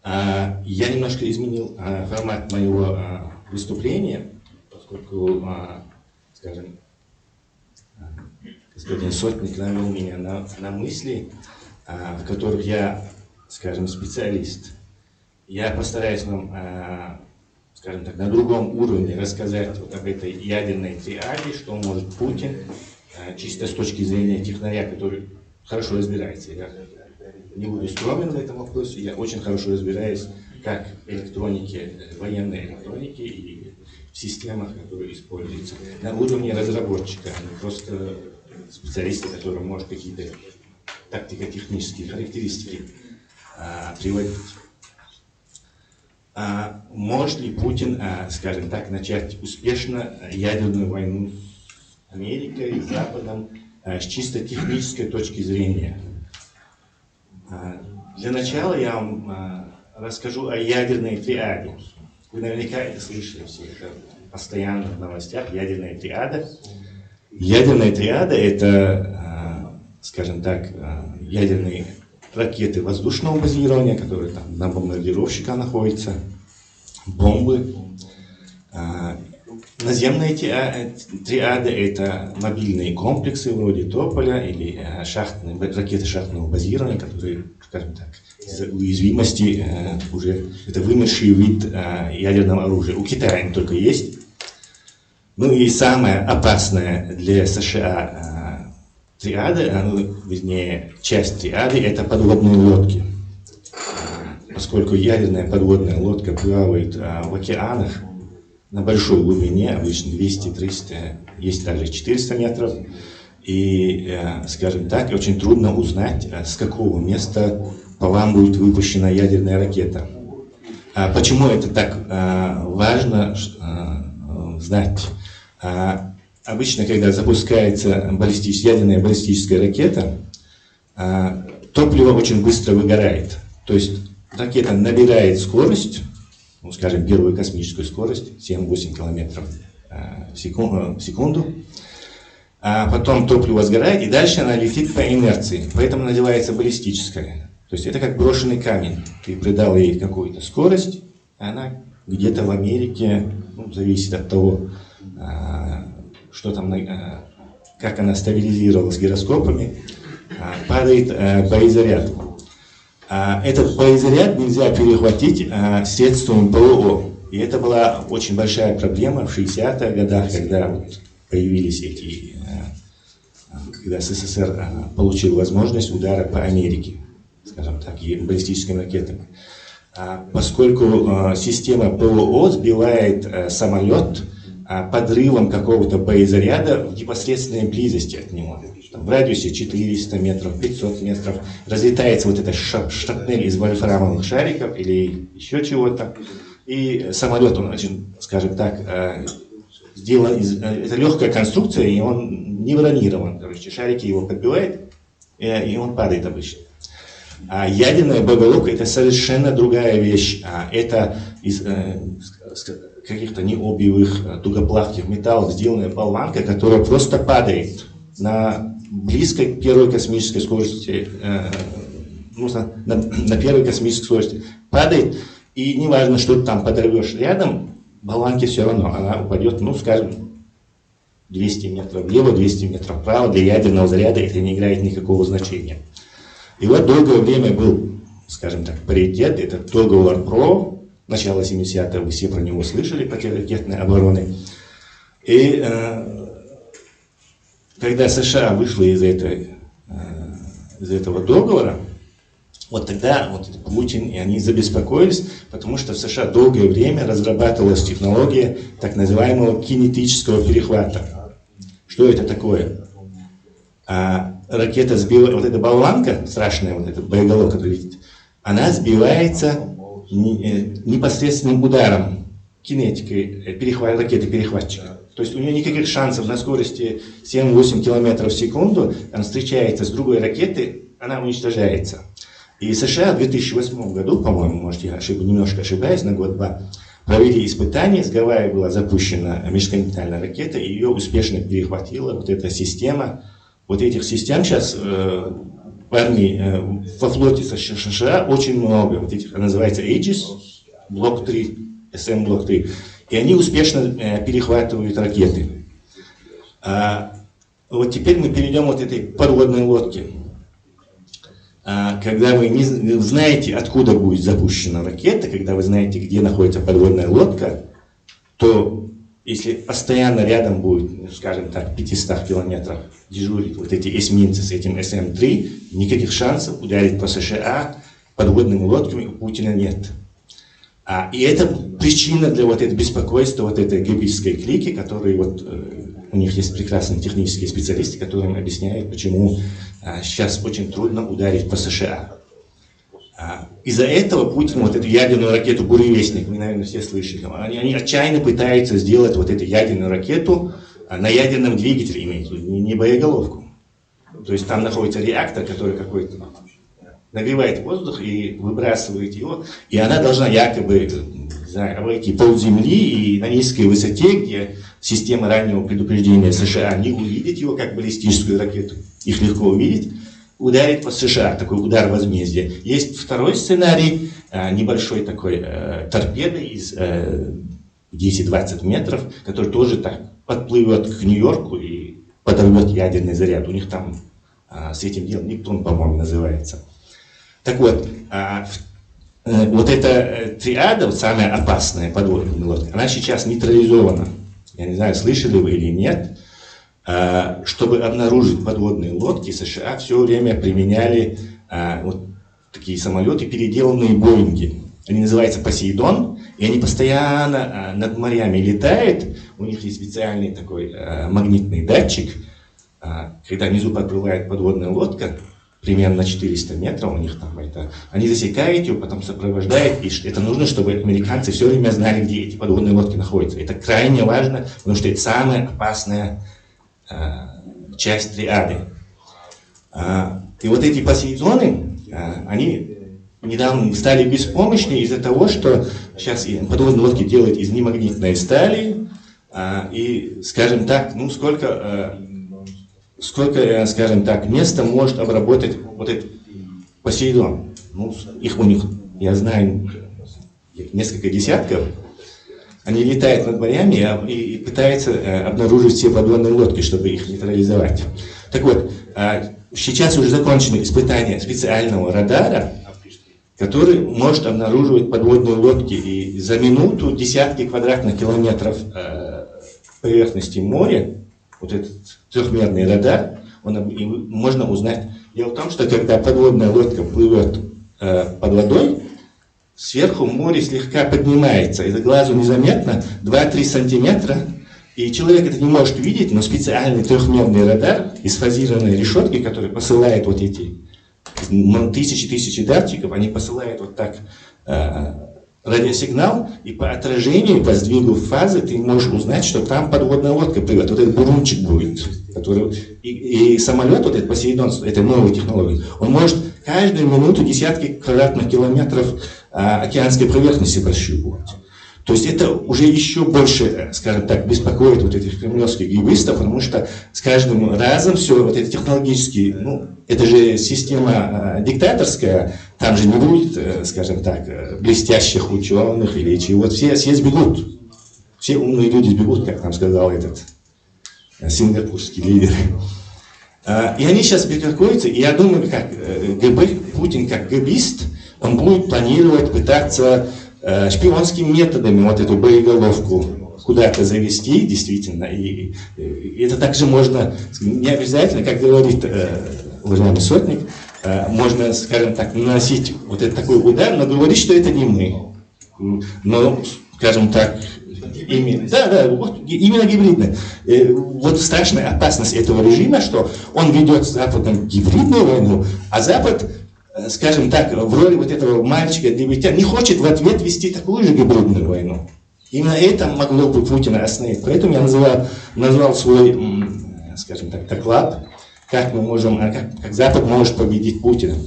Я немножко изменил формат моего выступления, поскольку, скажем, господин Сотник навел меня на мысли, в которых я, скажем, специалист. Я постараюсь вам, скажем так, на другом уровне рассказать вот об этой ядерной триаде, что может Путин, чисто с точки зрения технаря, который хорошо разбирается. Я не буду скромен в этом вопросе, я очень хорошо разбираюсь как в электронике, военной электронике и в системах, которые используются. На уровне разработчика, а не просто специалиста, который может какие-то тактико-технические характеристики приводить. Может ли Путин, скажем так, начать успешно ядерную войну с Америкой, с Западом, с чисто технической точки зрения? Для начала я вам расскажу о ядерной триаде. Вы наверняка это слышали все, это постоянно в новостях, ядерная триада. Ядерная триада — это, скажем так, ядерные ракеты воздушного базирования, которые там на бомбардировщиках находятся, бомбы. Наземная триада — это мобильные комплексы вроде Тополя или ракеты шахтного базирования, которые, скажем так, из-за уязвимости уже это вымерший вид ядерного оружия. У Китая они только есть. Ну и самая опасная для США триада, вернее, часть триады — это подводные лодки. Поскольку ядерная подводная лодка плавает в океанах на большой глубине, обычно 200-300, есть также 400 метров, и, скажем так, очень трудно узнать, с какого места по вам будет выпущена ядерная ракета. Почему это так важно знать? Обычно, когда запускается ядерная баллистическая ракета, топливо очень быстро выгорает. То есть ракета набирает скорость, ну, скажем, первую космическую скорость, 7-8 километров в секунду, а потом топливо сгорает, и дальше она летит по инерции, поэтому называется баллистическая. То есть это как брошенный камень. Ты придал ей какую-то скорость, она где-то в Америке, ну, зависит от того, что там, как она стабилизировалась гироскопами, падает боезаряд. Этот боезаряд нельзя перехватить средством ПВО. И это была очень большая проблема в 60-х годах, когда вот появились когда СССР получил возможность удара по Америке, скажем так, и баллистическими ракетами. Поскольку система ПВО сбивает самолет подрывом какого-то боезаряда в непосредственной близости от него. Там, в радиусе 400 метров, 500 метров разлетается вот эта шрапнель из вольфрамовых шариков или еще чего-то. И самолет, он очень, скажем так, сделан это легкая конструкция, и он не бронирован. Короче, шарики его подбивают, и он падает обычно. А ядерная боголовка — это совершенно другая вещь. Это из каких-то необъемных тугоплавких металлов сделанная болванка, которая просто падает на близко к первой космической скорости, на первой космической скорости падает, и неважно, что ты там подорвешь рядом, болванке все равно, она упадет, ну, скажем, 200 метров влево, 200 метров вправо. Для ядерного заряда это не играет никакого значения. И вот долгое время был, скажем так, паритет, это договор ПРО, начало 70-х, вы все про него слышали, противоракетной обороны. И когда США вышла из этого договора, вот тогда вот Путин и они забеспокоились, потому что в США долгое время разрабатывалась технология так называемого кинетического перехвата. Что это такое? Ракета сбивает, вот эта болванка, страшная вот эта боеголовка, которую видите, она сбивается непосредственным ударом кинетикой ракеты-перехватчика. То есть у нее никаких шансов на скорости 7-8 км в секунду, она встречается с другой ракетой, она уничтожается. И США в 2008 году, по-моему, может я немножко ошибаюсь, на год-два, провели испытания, с Гавайи была запущена межконтинентальная ракета, и ее успешно перехватила вот эта система. Вот этих систем сейчас в армии, во флоте США очень много. Вот этих, называется Aegis, блок 3, SM блок 3. И они успешно перехватывают ракеты. Вот теперь мы перейдем вот этой подводной лодке. Когда вы не знаете, откуда будет запущена ракета, когда вы знаете, где находится подводная лодка, то если постоянно рядом будет, скажем так, 500 километров дежурить вот эти эсминцы с этим СМ-3, никаких шансов ударить по США подводными лодками у Путина нет. И это причина для вот этого беспокойства, вот этой гибельской клики, которые вот, у них есть прекрасные технические специалисты, которые им объясняют, почему сейчас очень трудно ударить по США. Из-за этого Путин вот эту ядерную ракету «Буревестник», вы, наверное, все слышали, они отчаянно пытаются сделать вот эту ядерную ракету на ядерном двигателе, имеется в виду, не боеголовку. То есть там находится реактор, который какой-то нагревает воздух и выбрасывает его, и она должна якобы, не знаю, обойти полземли и на низкой высоте, где система раннего предупреждения США не увидит его как баллистическую ракету, их легко увидеть, ударить по США, такой удар возмездия. Есть второй сценарий, небольшой такой торпедой из 10-20 метров, который тоже так подплывет к Нью-Йорку и подорвет ядерный заряд. У них там с этим делом Нептун, по-моему, называется. Так вот, вот эта триада, вот самая опасная подводная лодка, она сейчас нейтрализована. Я не знаю, слышали вы или нет. Чтобы обнаружить подводные лодки, США все время применяли вот такие самолеты, переделанные Боинги. Они называются «Посейдон», и они постоянно над морями летают. У них есть специальный такой магнитный датчик. Когда внизу подплывает подводная лодка, примерно на 400 метров у них там это, они засекают ее, потом сопровождают, и это нужно, чтобы американцы все время знали, где эти подводные лодки находятся. Это крайне важно, потому что это самая опасная часть триады. И вот эти Посейдоны, они недавно стали беспомощны из-за того, что сейчас подводные лодки делают из немагнитной стали, и, скажем так, ну сколько, скажем так, места может обработать вот этот Посейдон. Ну, их у них, я знаю, несколько десятков. Они летают над морями и пытаются обнаружить все подводные лодки, чтобы их нейтрализовать. Так вот, сейчас уже закончены испытания специального радара, который может обнаруживать подводные лодки и за минуту десятки квадратных километров поверхности моря. Вот этот трехмерный радар, можно узнать. Дело в том, что когда подводная лодка плывет под водой, сверху море слегка поднимается, и глазу незаметно 2-3 сантиметра, и человек это не может видеть, но специальный трехмерный радар из фазированной решетки, который посылает вот эти тысячи датчиков, они посылают вот так радиосигнал, и по отражению, по сдвигу фазы ты можешь узнать, что там подводная лодка плывет, вот этот бурунчик будет. Который, и самолет, вот этот Посейдон, это новая технология, он может каждую минуту десятки квадратных километров океанской поверхности прощупывать. То есть это уже еще больше, скажем так, беспокоит вот этих кремлевских гибистов, потому что с каждым разом все вот это технологические, ну, это же система диктаторская, там же не будет, скажем так, блестящих ученых или чего-то, все сбегут, все умные люди сбегут, как нам сказал этот сингапурский лидер. И они сейчас беспокоятся, и я думаю, как Путин как гибист, он будет планировать пытаться шпионскими методами вот эту боеголовку куда-то завести, действительно. И это также можно, не обязательно, как говорит уважаемый сотник, можно, скажем так, наносить вот этот такой удар, но говорить, что это не мы. Но, скажем так, вот, именно гибридно. Вот страшная опасность этого режима, что он ведет с Западом гибридную войну, а Запад, скажем так, в роли вот этого мальчика-дебютанта не хочет в ответ вести такую же гибридную войну. Именно это могло бы Путина остановить. Поэтому я назвал свой, скажем так, доклад, как мы можем, как Запад может победить Путина.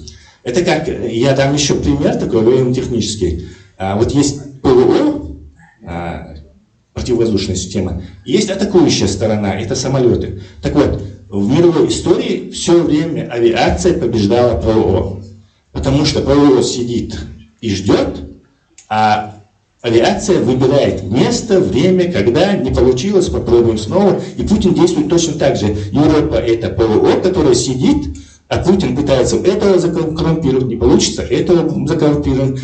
Это как, я дам еще пример такой военно-технический. Вот есть ПВО, противовоздушная система, есть атакующая сторона, это самолеты. Так вот, в мировой истории все время авиация побеждала ПВО. Потому что ПВО сидит и ждет, а авиация выбирает место, время, когда не получилось, попробуем снова. И Путин действует точно так же. Европа — это ПВО, которая сидит, а Путин пытается этого закоррумпировать, не получится, этого закоррумпируем,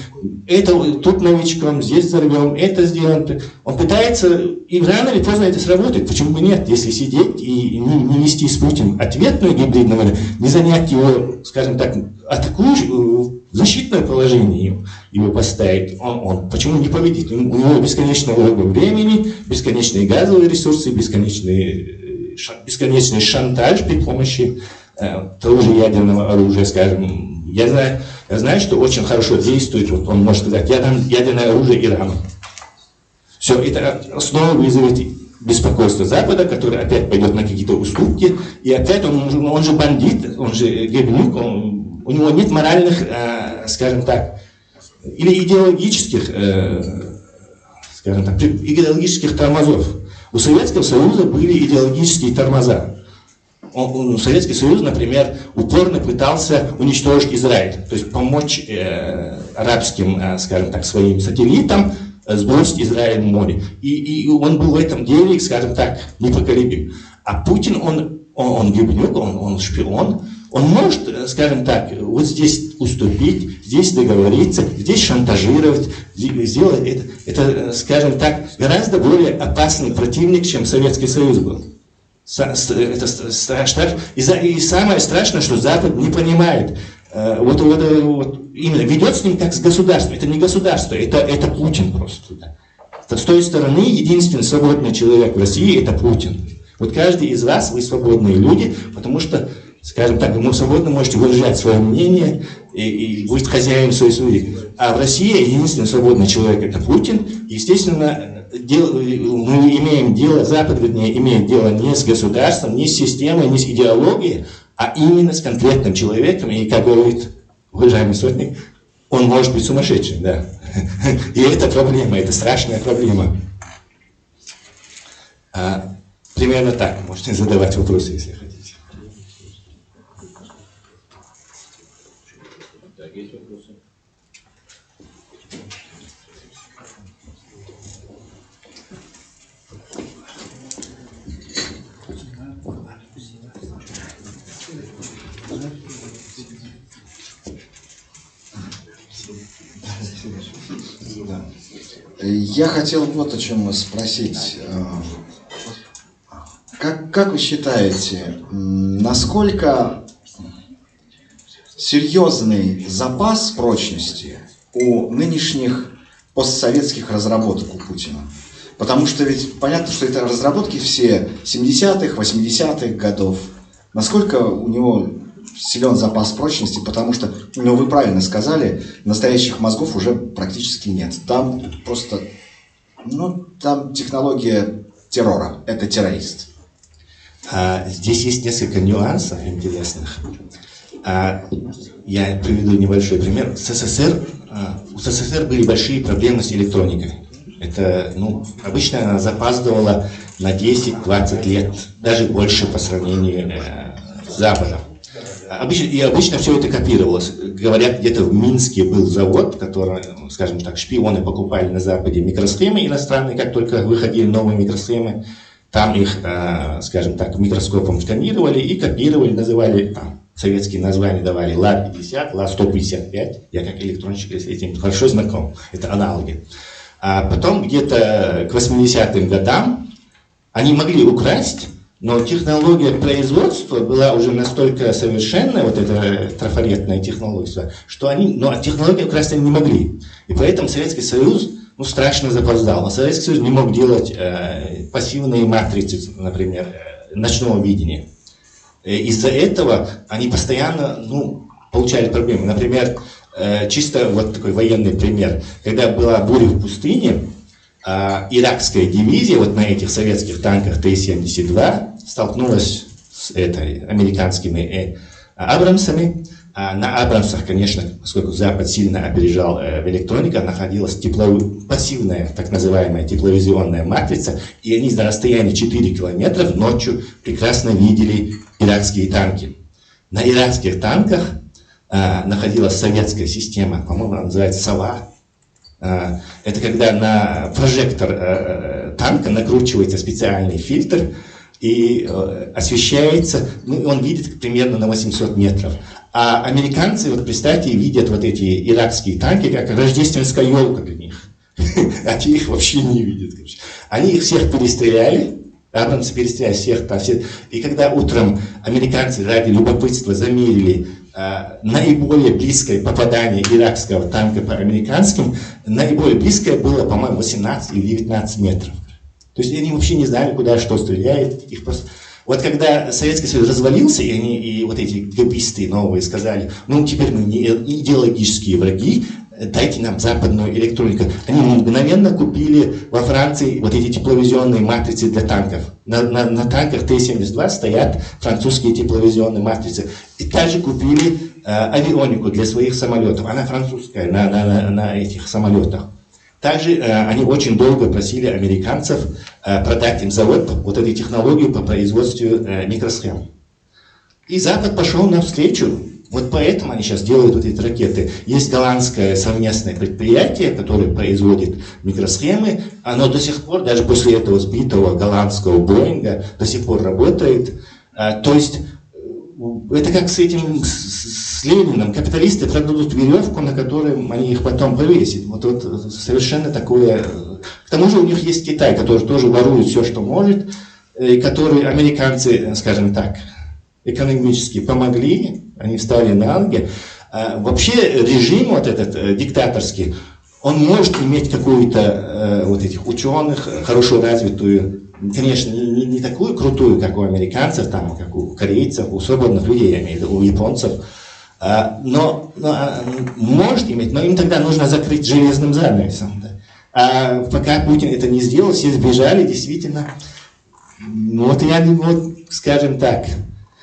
это тут новичком, здесь взорвем, это сделаем. Он пытается, и рано или поздно это сработает. Почему бы нет, если сидеть и не вести с Путиным ответную гибридную войну, не занять его, скажем так, атакующую, защитное положение его поставить, он почему не победит? У него бесконечное много времени, бесконечные газовые ресурсы, бесконечный шантаж при помощи того же ядерного оружия, скажем. Я знаю, что очень хорошо действует, вот он может сказать, я дам ядерное оружие Ирану. Все, это снова вызовет беспокойство Запада, который опять пойдет на какие-то уступки, и опять он же бандит, он же гибнюк, у него нет моральных, скажем так, или идеологических, скажем так, идеологических тормозов. У Советского Союза были идеологические тормоза. Советский Союз, например, упорно пытался уничтожить Израиль, то есть помочь арабским, скажем так, своим сателлитам сбросить Израиль в море. И он был в этом деле, скажем так, непоколебим. А Путин, он гибнюк, он шпион, он может, скажем так, вот здесь уступить, здесь договориться, здесь шантажировать, сделать это, скажем так, гораздо более опасный противник, чем Советский Союз был. Это страшно. И самое страшное, что Запад не понимает. Вот именно ведет с ним как с государством. Это не государство, это Путин просто. С той стороны единственный свободный человек в России — это Путин. Вот каждый из вас, вы свободные люди, потому что, скажем так, вы свободно можете выражать свое мнение и быть хозяином своей судьбы. А в России единственный свободный человек — это Путин. Естественно, мы имеем дело, Запад, вернее, имеет дело не с государством, не с системой, не с идеологией, а именно с конкретным человеком. И, как говорит уважаемый сотник, он может быть сумасшедшим, да. И это проблема, это страшная проблема. Примерно так. Можете задавать вопросы, если хотите. Так, есть вопросы? Я хотел вот о чем спросить. Как вы считаете, насколько серьезный запас прочности у нынешних постсоветских разработок у Путина? Потому что ведь понятно, что это разработки все 70-х, 80-х годов. Насколько у него силен запас прочности, потому что, ну, вы правильно сказали, настоящих мозгов уже практически нет. Там просто, там технология террора, это террорист. Здесь есть несколько нюансов интересных. Я приведу небольшой пример. У СССР были большие проблемы с электроникой. Это, ну, обычно она запаздывала на 10-20 лет, даже больше по сравнению с Западом. Обычно все это копировалось. Говорят, где-то в Минске был завод, который, скажем так, шпионы покупали на Западе микросхемы иностранные, как только выходили новые микросхемы. Там их, скажем так, микроскопом сканировали и копировали, называли, там, советские названия давали ЛА-50, ЛА-155. Я как электронщик с этим хорошо знаком. Это аналоги. А потом где-то к 80-м годам они могли украсть, но технология производства была уже настолько совершенная, вот эта трафаретная технология, что они, но технологию украсть они не могли. И поэтому Советский Союз, ну, страшно запоздал. А Советский Союз не мог делать пассивные матрицы, например, ночного видения. Из-за этого они постоянно, ну, получали проблемы. Например, чисто вот такой военный пример. Когда была буря в пустыне, иракская дивизия вот на этих советских танках Т-72 столкнулась с американскими Абрамсами. На Абрамсах, конечно, поскольку Запад сильно опережал в электронике, находилась пассивная, так называемая тепловизионная матрица, и они на расстоянии 4 километров ночью прекрасно видели иракские танки. На иракских танках находилась советская система, по-моему, она называется «Сова». Это когда на прожектор танка накручивается специальный фильтр и освещается, ну, он видит примерно на 800 метров. А американцы, вот представьте, видят вот эти иракские танки, как рождественская елка для них. А те их вообще не видят. Они их всех перестреляли, Абрамсы перестреляли всех. И когда утром американцы ради любопытства замерили наиболее близкое попадание иракского танка по американским, наиболее близкое было, по-моему, 18 или 19 метров. То есть они вообще не знали, куда что стреляет. Их просто... Вот когда Советский Союз развалился, и вот эти габисты новые сказали, ну теперь мы не идеологические враги, дайте нам западную электронику. Они мгновенно купили во Франции вот эти тепловизионные матрицы для танков. На танках Т-72 стоят французские тепловизионные матрицы. И также купили авионику для своих самолетов. Она французская на этих самолетах. Также они очень долго просили американцев продать им завод вот этой технологии по производству микросхем. И Запад пошел навстречу. Вот поэтому они сейчас делают вот эти ракеты. Есть голландское совместное предприятие, которое производит микросхемы. Оно до сих пор, даже после этого сбитого голландского Боинга, до сих пор работает. То есть это как с этим, с Лениным. Капиталисты продадут веревку, на которой они их потом повесят. Вот совершенно такое. К тому же у них есть Китай, который тоже ворует все, что может, и который американцы, скажем так, экономически помогли, они встали на ноги. Вообще режим вот этот диктаторский, он может иметь какую-то вот этих ученых, хорошо развитую, конечно, не такую крутую, как у американцев, там, как у корейцев, у свободных людей, я имею в виду, у японцев, но может иметь, но им тогда нужно закрыть железным занавесом. Да? А пока Путин это не сделал, все сбежали, действительно. Вот я, вот, скажем так,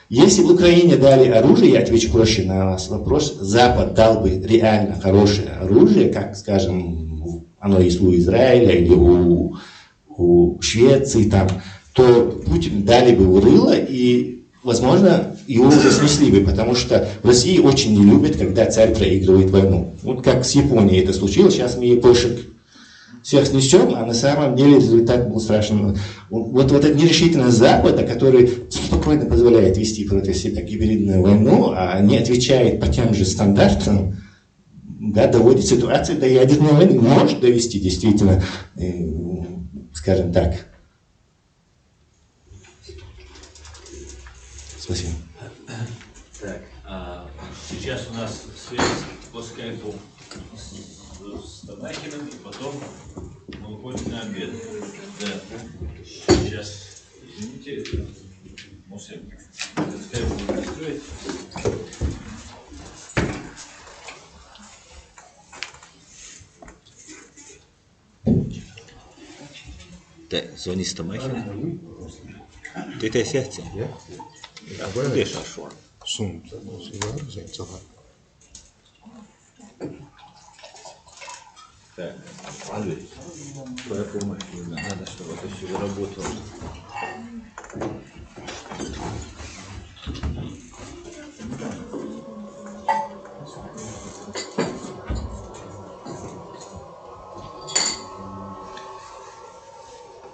если бы Украине дали оружие, я отвечу проще на ваш вопрос, Запад дал бы реально хорошее оружие, как, скажем, оно есть у Израиля или у Швеции, там, то Путин дали бы в рыло, и, возможно, его уже снесли бы, потому что в России очень не любят, когда царь проигрывает войну. Вот как с Японией это случилось, сейчас мы япошек всех снесем, а на самом деле результат был страшный. Вот эта нерешительность Запада, который спокойно позволяет вести против себя гибридную войну, а не отвечает по тем же стандартам, да, доводит ситуацию до ядерной войны, может довести действительно, скажем так. Спасибо. Так, сейчас у нас связь по скайпу с Тамахиным, и потом мы уходим на обед. Да. Сейчас, извините, Мусим, этот скайп будем настроить. Да, звони с Тамахиным. Ты это сядь? Где шашуа? Сум, сигар, зайцова. Так, Андрей, твоя помощь нужна. Надо, чтобы это все заработало.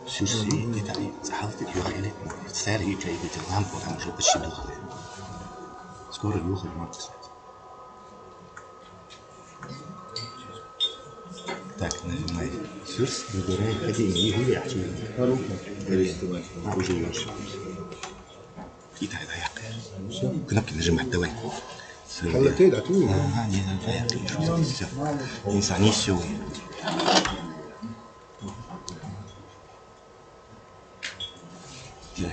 Сюрсеяние дали, захалтит юхелит, старые чайки, лампу там уже почти духлые. Скоро юхель можно сказать. Так, нажимай сюрс, выбирай ходение и гуляй. Уже лучше. И тогда я. Все, кнопки нажимать, давай. Халатей, да, ты? Ага, не надо, все. Не занесу. Так.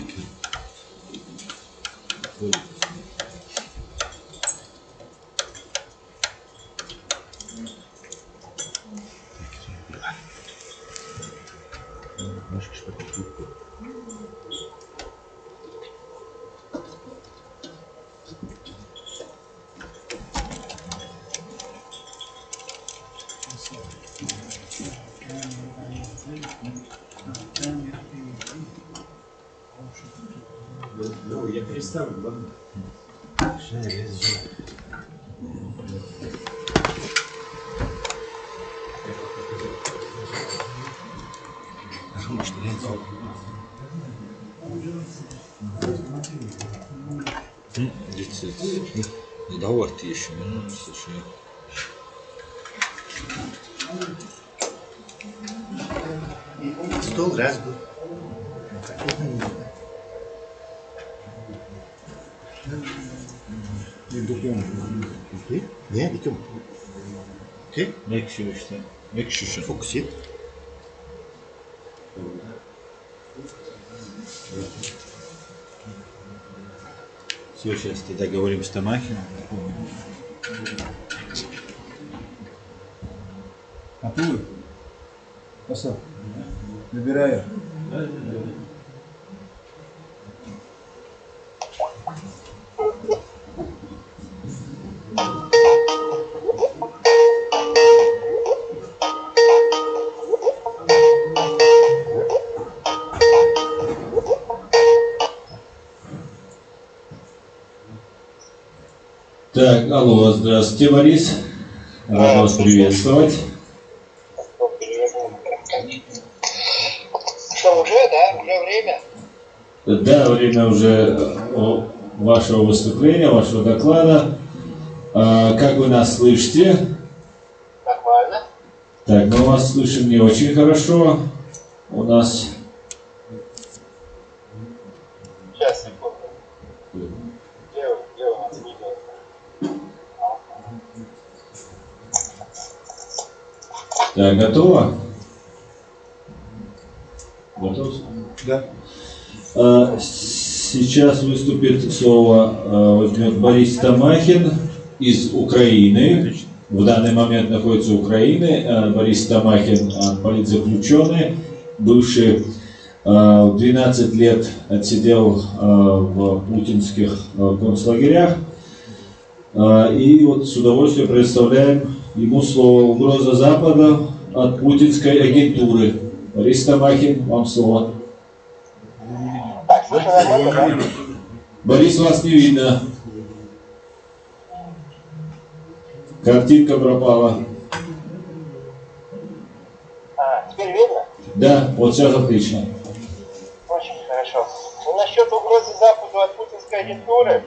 Я переставлю, ладно? Давайте еще минут, слушай. Стол разбил. Ne, bitti mi? Okey. Mekşu işte. Mekşu. Fokusit. Все, сейчас тогда говорим с Тамахиным. Атур, Аса, набираю. Так, алло, здравствуйте, Борис. Рад вас приветствовать. Что, уже, да? Уже время? Да, время уже вашего выступления, вашего доклада. Как вы нас слышите? Нормально. Так, мы вас слышим не очень хорошо. У нас... Сейчас, секунду. Где у нас видео? Так, готово? Готов? Да. Сейчас выступит слово, возьмет Борис Тамахин из Украины. В данный момент находится в Украине. Борис Тамахин, политзаключенный, бывший 12 лет отсидел в путинских концлагерях. И вот с удовольствием представляем ему слово. Угроза Запада от путинской агентуры. Борис Тамахин, вам слово. Так, слышно нормально, да? Борис, вас не видно. Картинка пропала. Теперь видно? Да, вот сейчас отлично. Очень хорошо. Ну, насчет угрозы Западу от путинской агентуры,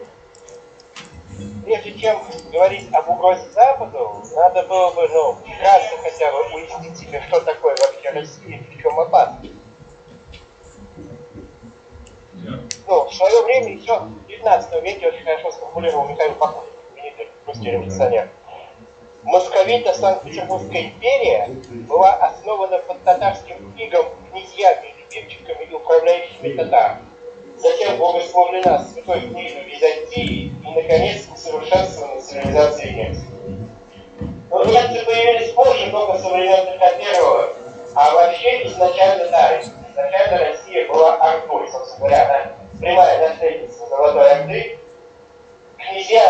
прежде чем говорить об угрозе Западу, надо было бы, вкратце хотя бы уяснить себе, что такое вообще Россия и в чем опасность. В свое время еще в 19 веке очень хорошо сформулировал Михаил Бакунин, русский революционер. Московита Санкт-Петербургская империя была основана под татарским игом князьями, любимчиками и управляющими татар. Затем благословлена святой книгой Византии и, наконец, усовершенствована цивилизацией немцев. Но немцы появились позже, только со времен Петра I, а вообще изначально изначально Россия была Ордой, собственно говоря, прямая наследница Золотой Орды. Князья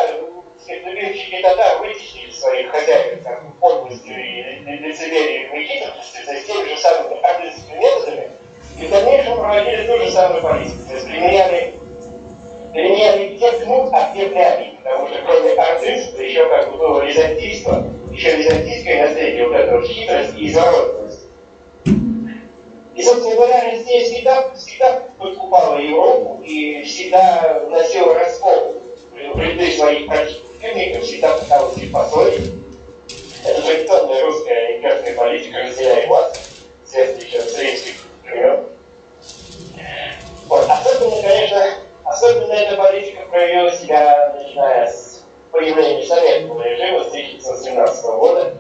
любимчики татар вытеснили своих хозяев там, подлостью и лицемерием и хитростью, то есть теми же самыми ордынскими методами, и в дальнейшем проводили ту же самую политику. То есть применяли где кнут, а где пряник, потому что кроме ордынства еще как бы было византийство, еще византийское наследие, вот эта вот хитрость и изворотность. И, собственно говоря, Россия всегда подкупала Европу и всегда вносила раскол в ряды своих противников, всегда пыталась их поссорить. Это традиционная русская имперская политика, разделяя власть, известная еще с римских времен. Вот. Особенно эта политика проявила себя, начиная с появления советского режима с 1917 года.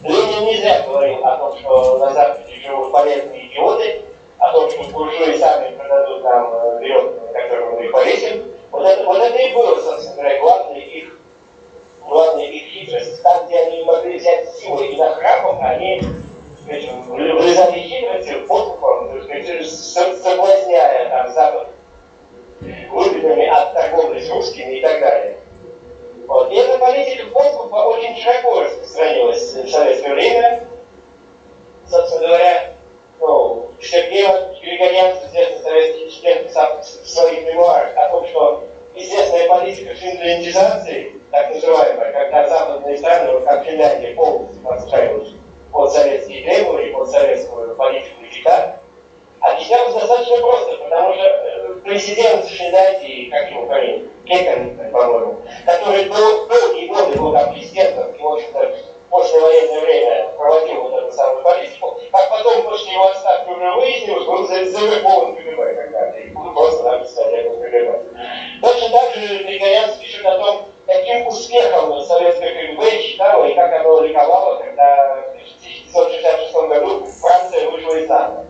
Ленин не зря говорил о том, что на Западе живут полезные идиоты, о том, что буржуи сами продадут нам веревку, на которую мы их повесим. Вот это и было, собственно говоря, главная их хитрость. Там, где они могли взять силы и нахрапом, они влезали хитростью, подкупом, соблазняя там Запад выгодами от торговли с русскими и так далее. Вот. И эта политика подкупа очень широко распространилась в советское время. Собственно говоря, Сергей Григорьян, известный советский член, писал в своих мемуарах о том, что известная политика финляндизации, так называемая, когда западные страны, как Финляндия, полностью подстраивались под советские требования, под советскую политику и диктат, объяснялось достаточно просто, потому что президент Финляндии, как его фамилия, Кекканен, по-моему, который долгие годы был там президентом и, в общем-то, послевоенное время проводил вот эту самую политику, как потом после его отставки уже выяснилось, был завербован КГБ когда-то, и просто там представлял КГБ. Точно так же Григорьян пишет о том, каким успехом советское КГБ считало и как оно ликовало, когда в 1966 году Франция вышла из НАТО.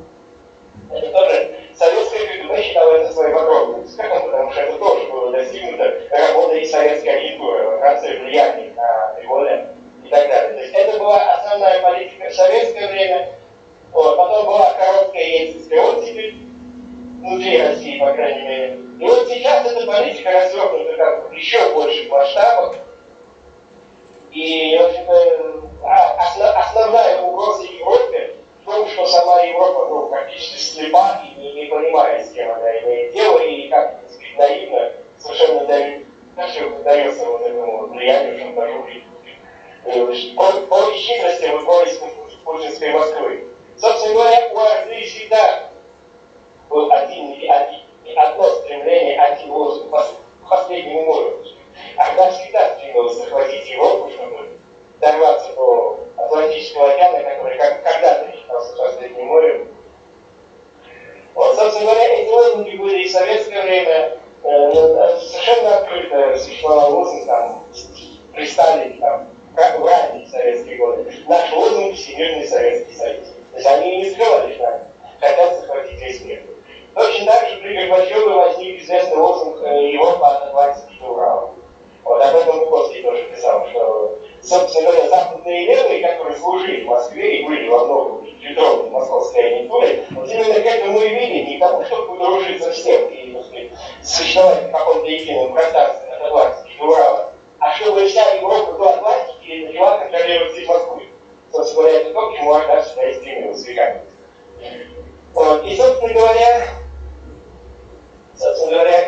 Это тоже советское КГБ считало это своим огромным успехом, потому что это тоже было достигнуто работой советской агентуры. Во Франции влияние на Деголя и так далее. То есть это была основная политика в советское время. Вот. Потом была короткая ельцинская оттепель внутри России, по крайней мере. И вот сейчас эта политика развернута как в еще больших масштабах. И, в общем-то, основная угроза Европе в том, что сама Европа практически слепа и не понимает, с кем она имеет дело, и как, так сказать, наивно совершенно дается вот этому влиянию, шантажу и по хитростям и поискам путинской Москвы. Собственно говоря, у Орды всегда был одно стремление, один лозунг к последнему морю. Орда всегда стремилась захватить Европу, чтобы дорваться до Атлантического океана, который когда-то считался последним морем. Вот, собственно говоря, эти лозунги были и в советское время, совершенно открыто существовал лозунг, там, при Сталине, там, как в ранние советские годы. Наш лозунг — Всемирный Советский Союз. То есть они не скрывали, что хотят захватить весь мир. Точно так же при Горбачеве возник известный лозунг «Европа от Атлантики до Урала». Вот об этом Буковский тоже писал, что, собственно говоря, западные левые, которые служили в Москве и были во многом инфильтрованы московской агентурой, вот именно к этому и вели, не к тому, чтобы подружиться всем и, так сказать, существовать в каком-то едином пространстве от Атлантики до Урала, а чтобы вся Европа до Атлантики начала контролировать здесь Москву. Собственно говоря, это то, к чему Орда всегда и стремилась веками. Вот. И, собственно говоря,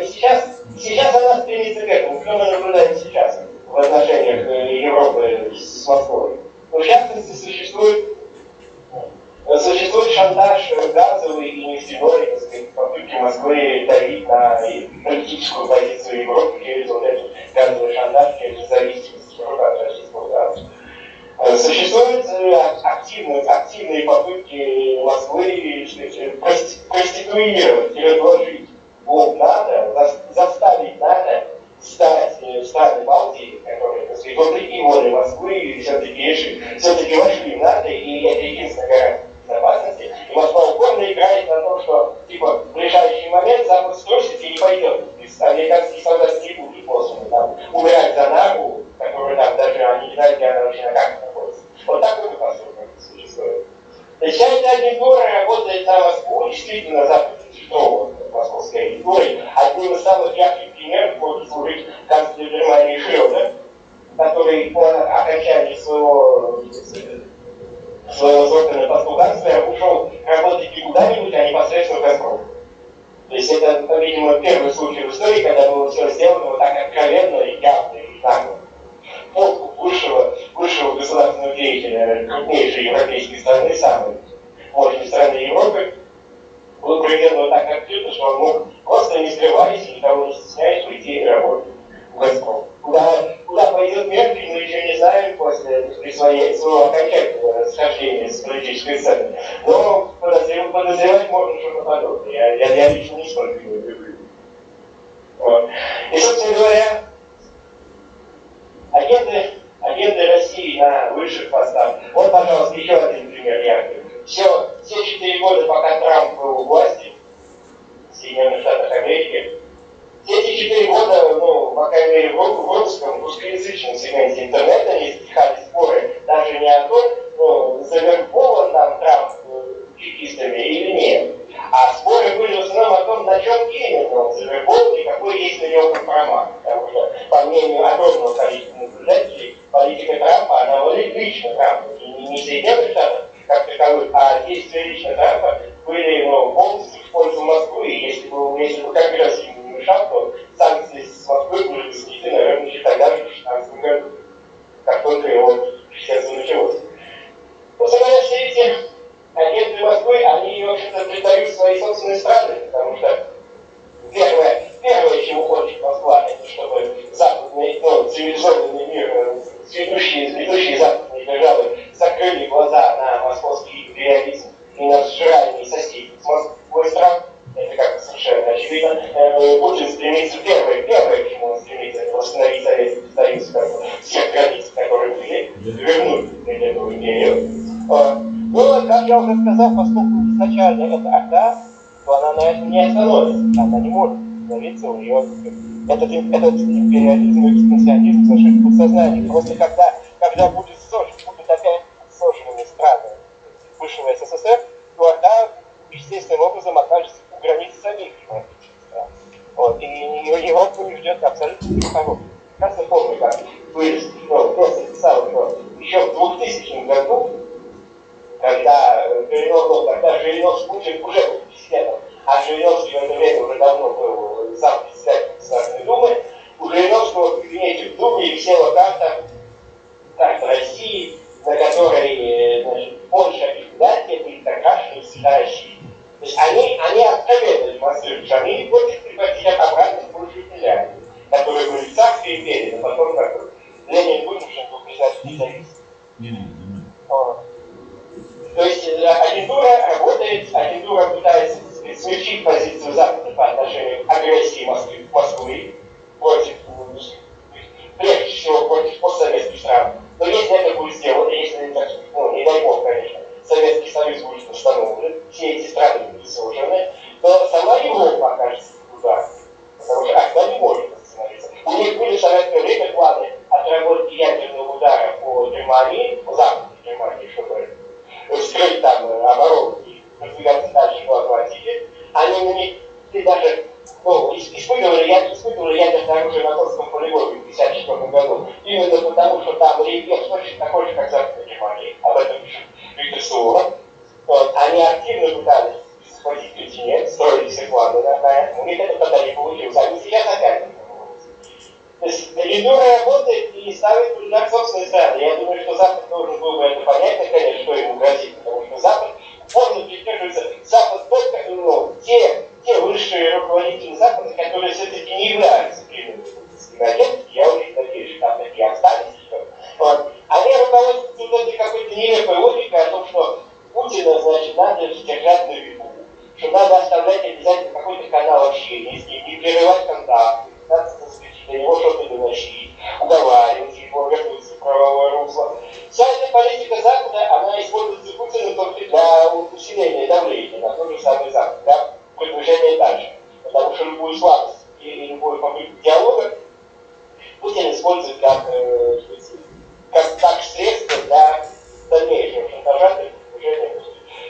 и сейчас она стремится к этому. Что мы наблюдаем сейчас в отношениях Европы с Москвой? Ну, в частности, существует шантаж газовый и нефтяной, так сказать, попытки Москвы давить на политическую позицию Европы через вот этот газовый шантаж, через зависимость от российского газа. Существуют активные попытки Москвы проституировать или вложить в НАТО, заставить НАТО стать страны Балтии, которые, так сказать, вопреки воле Москвы все-таки вошли в НАТО, и это единственная гарантия безопасности. И Москва упорно играет на том, что типа в решающий момент Запад струсится и не пойдет. Американские солдаты не будут посланы там умирать за нагу, которую там даже они не знают, где она вообще на карте находится. Вот такой посыл существует. То есть вся эта агентура работает на Москву, действительно Запад инфильтрован московской агентурой. Одним из самых ярких примеров может служить канцлер Германии Шрёдер, который по окончании своего срока на посту канцлера ушел работать не куда-нибудь, а непосредственно в «Газпром». То есть это, видимо, первый случай в истории, когда было все сделано вот так откровенно и явно и нагло. Подкуп высшего государственного деятеля крупнейшей европейской страны, самой мощной страны Европы, был проведен вот так открыто, что он мог просто не скрываясь и никого не стесняясь уйти и работать в «Газпром». Куда пойдет Меркель, мы еще не знаем после своего окончательного расхождения с политической сцены. Но подозревать можно что-то подобное. Я лично не столько его люблю. Вот. И, собственно говоря, агенты России на высших постах. Вот, пожалуйста, еще один пример яркий. Все 4 года, пока Трамп был у власти в Соединенных Штатах Америки, все эти 4 года, по крайней мере, в русскоязычном сегменте интернета не стихали споры даже не о том, завербован там Трамп чекистами или нет. А споры были в основном о том, на чем именно он завербован и какой есть на него компромат. Потому что, по мнению огромного количества наблюдателей, политика Трампа, она лично Трампа, не Соединенных Штатов как таковых, а действия лично Трампа были полностью в пользу Москвы. И если бы Конгресс ему не мешал, то санкции с Москвой были бы снеты, наверное, еще тогда же, в 2016 году, как только его председательство началось. Собственно говоря, все эти агенты Москвы, они, в общем-то, предают свои собственные страны, потому что первое, чего хочет Москва, это чтобы западный, цивилизованный мир, ведущие западные державы закрыли глаза на московский империализм и на сжирание соседей с Москвой стран. Это как-то совершенно очевидно. Путин стремится, первое, к чему он стремится, это восстановить Советский Союз, всех границ, которые были, вернуть эту империю. Но, как я уже сказал, поскольку изначально это орда, то она на этом не остановится. Она не может остановиться, у нее этот империализм и экспансионизм зашит в подсознании. Просто когда будут опять сожжены страны бывшего СССР, то орда естественным образом окажется у границ самих европейских стран. Вот. И Европу не ждет абсолютно ничего. Кажется, помню, как просто писал, что еще в 2000 году, когда Жириновский Путин уже был президентом, а Жириновский в это время уже давно был зампредседателем Государственной Думы, у Жириновского в кабинете в Думе висела карта России, на которой Польша и Финляндия были окрашены в цвета России. То есть они откровенно демонстрируют, что они не хотят превратить обратно в Польшу и Финляндию, которые были царской империей, но потом как Ленин вынужден был признать независимость. То есть агентура работает, агентура пытается смягчить позицию Запада по отношению к агрессии Москвы против, прежде всего, против постсоветских стран. Но если это будет сделано, если, не дай бог, конечно, Советский Союз будет восстановлен, все эти страны будут сожжены, то сама Европа окажется в ударе, потому что она не может остановиться. У них были в советское время планы отработки ядерного удара по Германии, по Западной Германии, чтобы скрыть там оборону и продвигаться дальше по Атлантике. Они на них даже испытывали ядерное оружие на Тотском полигоне в 1954 году. Именно потому, что там рельеф точно такой же, как в Западной Германии. Об этом пишет Виктор Суворов. Они активно пытались захватить континент, строили все планы на это. У них это тогда не получилось. Они сейчас опять не получилось. То есть агентура работает и ставит в удар собственные страны. Я думаю, что Запад должен был бы это понять, наконец, что ему грозит. Потому что Запад упорно придерживается. Запад только, те высшие руководители Запада, которые все-таки не являются преемственными агентами, я очень надеюсь, что там такие остались. Они руководствуются вот этой какой-то нелепой логикой о том, что Путина, значит, надо держать на виду, что надо оставлять обязательно какой-то канал общения с ним, не прерывать контакт, надо, так сказать, для него что-то доносить, уговаривать его, вернуться в правовое русло. Вся эта политика Запада, она используется Путиным только для усиления давления на тот же самый Запад, для продвижения дальше. Потому что любую слабость или любую попытку диалога Путин использует как средство для дальнейшего шантажа и продвижения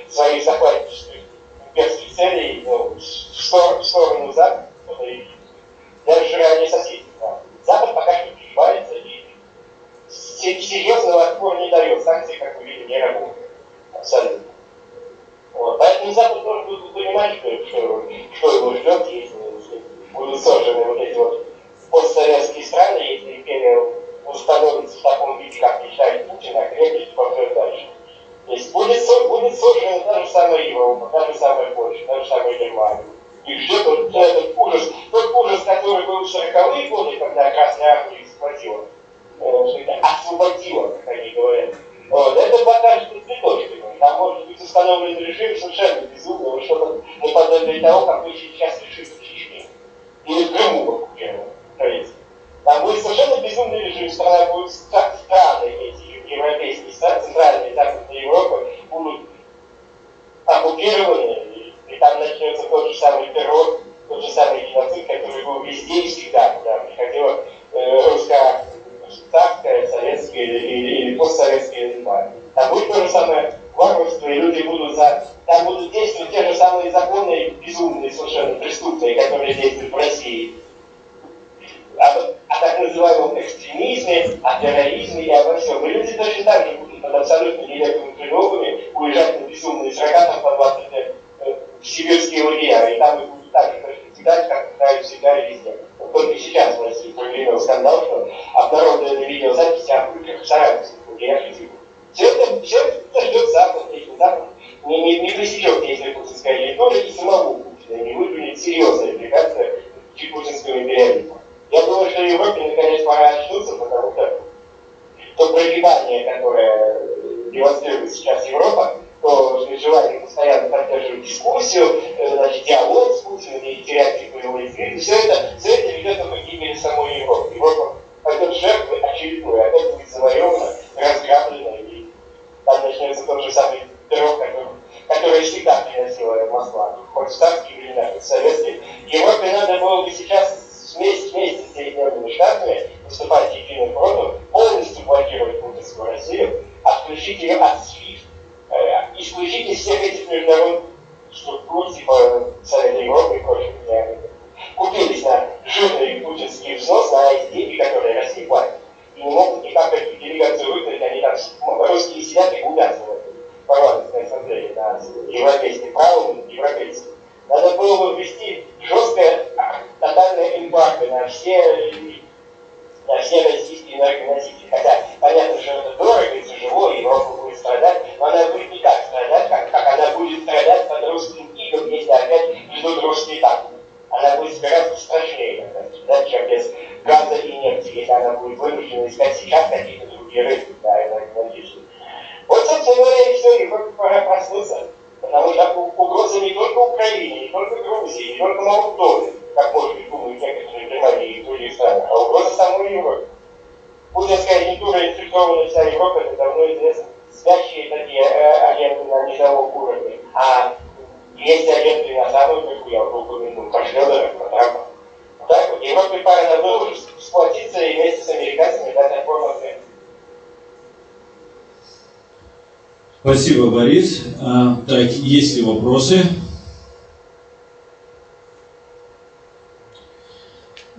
своих захватнических имперских целей в сторону Запада и для сжирания соседей. Запад пока что прижимается и серьезного отпора не дает. Санкции, как мы видим, не работают. Абсолютно. Вот. Поэтому Запад тоже будет понимать, что его ждет, если будут сожжены вот эти вот постсоветские страны, если империя установится в таком виде, как мечтает Путин, а крепость пойдет дальше. То есть будет сожжена та же самая Европа, та же самая Польша, та же самая Германия. И ждет вот этот ужас, тот ужас, который был в 40-е годы, когда Красная Армия освободила, как они говорят. Вот. Это покажется цветочками. Там может быть установлен режим совершенно безумного, что-то наподобие того, как мы сейчас решили в Чечне. Или в Крыму, например. Там будет совершенно безумный режим, страна будет, как страны эти европейские страны, центральные и западные Европы, будут оккупированы, и там начнется тот же самый террор, тот же самый геноцид, который был везде и всегда, когда приходила русская, царская, советская или постсоветская элита. Там будет то же самое варварство, и люди будут там будут действовать те же самые законы, безумные, совершенно преступные, которые действуют в России. О так называемом экстремизме, о терроризме и обо всем. И люди точно так же будут под абсолютно нелепыми предлогами уезжать на безумные срока там по 20 лет в сибирские лагеря. И там их будут так же кидать, как пытаются всегда и везде. Вот только сейчас в России прогремел скандал, что обнародованы видеозаписи о пытках в саратовских лагерях. Все это ждет Запад, если Запад не пресечет действия путинской территории и самого Путина, не выдвинет серьезные препятствия путинского империализма. Я думаю, что Европе наконец пора очнуться, потому что то прогибание, которое демонстрирует сейчас Европа, то желание постоянно поддерживать дискуссию, значит, диалог с Путиным и терять его из виду, все это ведет к гибели самой Европы. Европа пойдет жертвой очередной, опять будет завоевана, разграблена, и там начнется тот же самый террор, который всегда приносила Москва, хоть в царские времена, хоть в советские. Европе надо было бы сейчас вместе с Соединенными Штатами выступать единым фронтом, полностью блокировать путинскую Россию, отключить ее от SWIFT, исключить из всех этих международных структур, типа Совета Европы и прочих, где они купились на жирный путинский взнос, на эти деньги, которые Россия платит. И не могут никак эту делегацию выиграть, они там русские сидят и губятся в этой парламентской ассамблее на европейским правом, европейским. Надо было бы ввести жесткое тотальное эмбарго на все российские энергоносители. Хотя понятно, что это дорого и тяжело, Европа будет страдать, но она будет не так страдать, как она будет страдать под русским игом, если опять придут русские танки. Она будет собираться страшнее, да, чем без газа и нефти, если она будет вынуждена искать сейчас какие-то другие рынки, да, энергетические. Вот, собственно говоря, и все, Европе пора проснуться. Потому что угроза не только Украине, не только Грузии, не только Молдове, как может быть думают некоторые Германии и другие страны, а угроза самой Европы. Путинская агентура инфильтрована вся Европа, это давно известно. Спящие такие агенты на низовом уровне, а есть агенты на самом верху, я уже упомянул, про Шредера, про Трампа. Так вот, Европе пора надо уже сплотиться и вместе с американцами дать отпор Москве. Спасибо, Борис. Так, есть ли вопросы?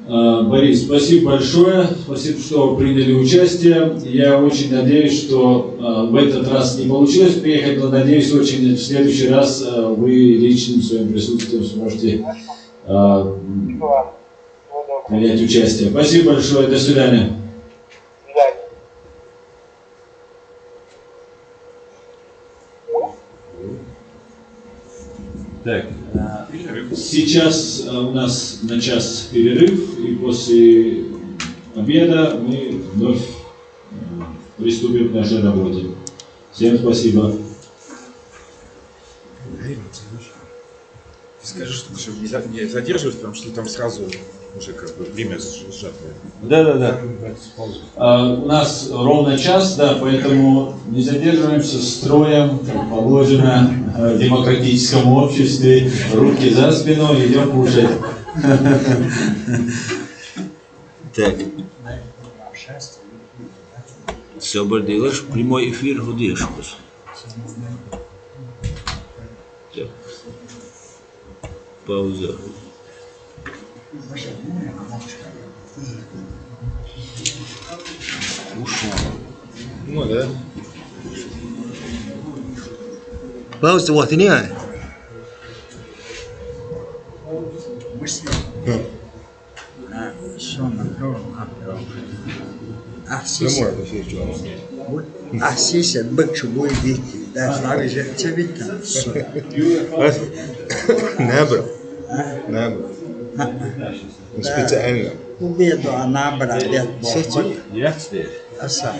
Борис, спасибо большое. Спасибо, что приняли участие. Я очень надеюсь, что в этот раз не получилось приехать, но надеюсь, очень в следующий раз вы личным своим присутствием сможете принять участие. Спасибо большое. До свидания. Так, сейчас у нас на час перерыв, и после обеда мы вновь приступим к нашей работе. Всем спасибо. Скажи, чтобы не задерживать, потому что там сразу уже как бы время сжатое. Да. У нас ровно час, да, поэтому не задерживаемся, строем, как положено в демократическом обществе, руки за спину, идем кушать. Так. Освободилась, прямой эфир Гудешкус. Пауза. Ушел. Ну да. Vâng, của thế này. Assiste băc și voi de dar slavi je ce vita. Набра. Набра. Специально. Убеду анабра бед. Я здесь. Аса.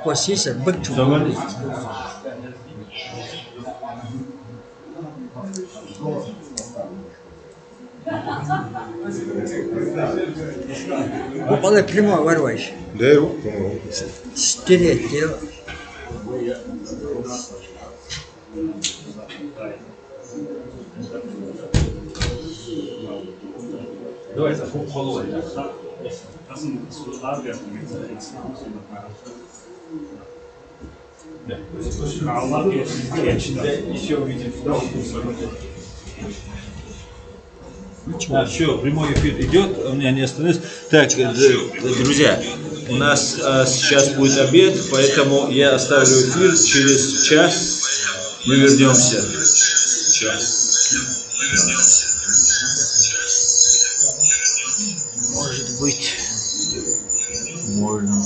Посисе бăc și Попало прямо ворваешь. Да, и руку помогу. Стереть дело. Давай за половину. Еще увидим. Все, прямой эфир идет, у меня не остановится. Так, друзья, у нас сейчас будет обед, поэтому я оставлю эфир. Через час мы вернемся. Может быть. Можно.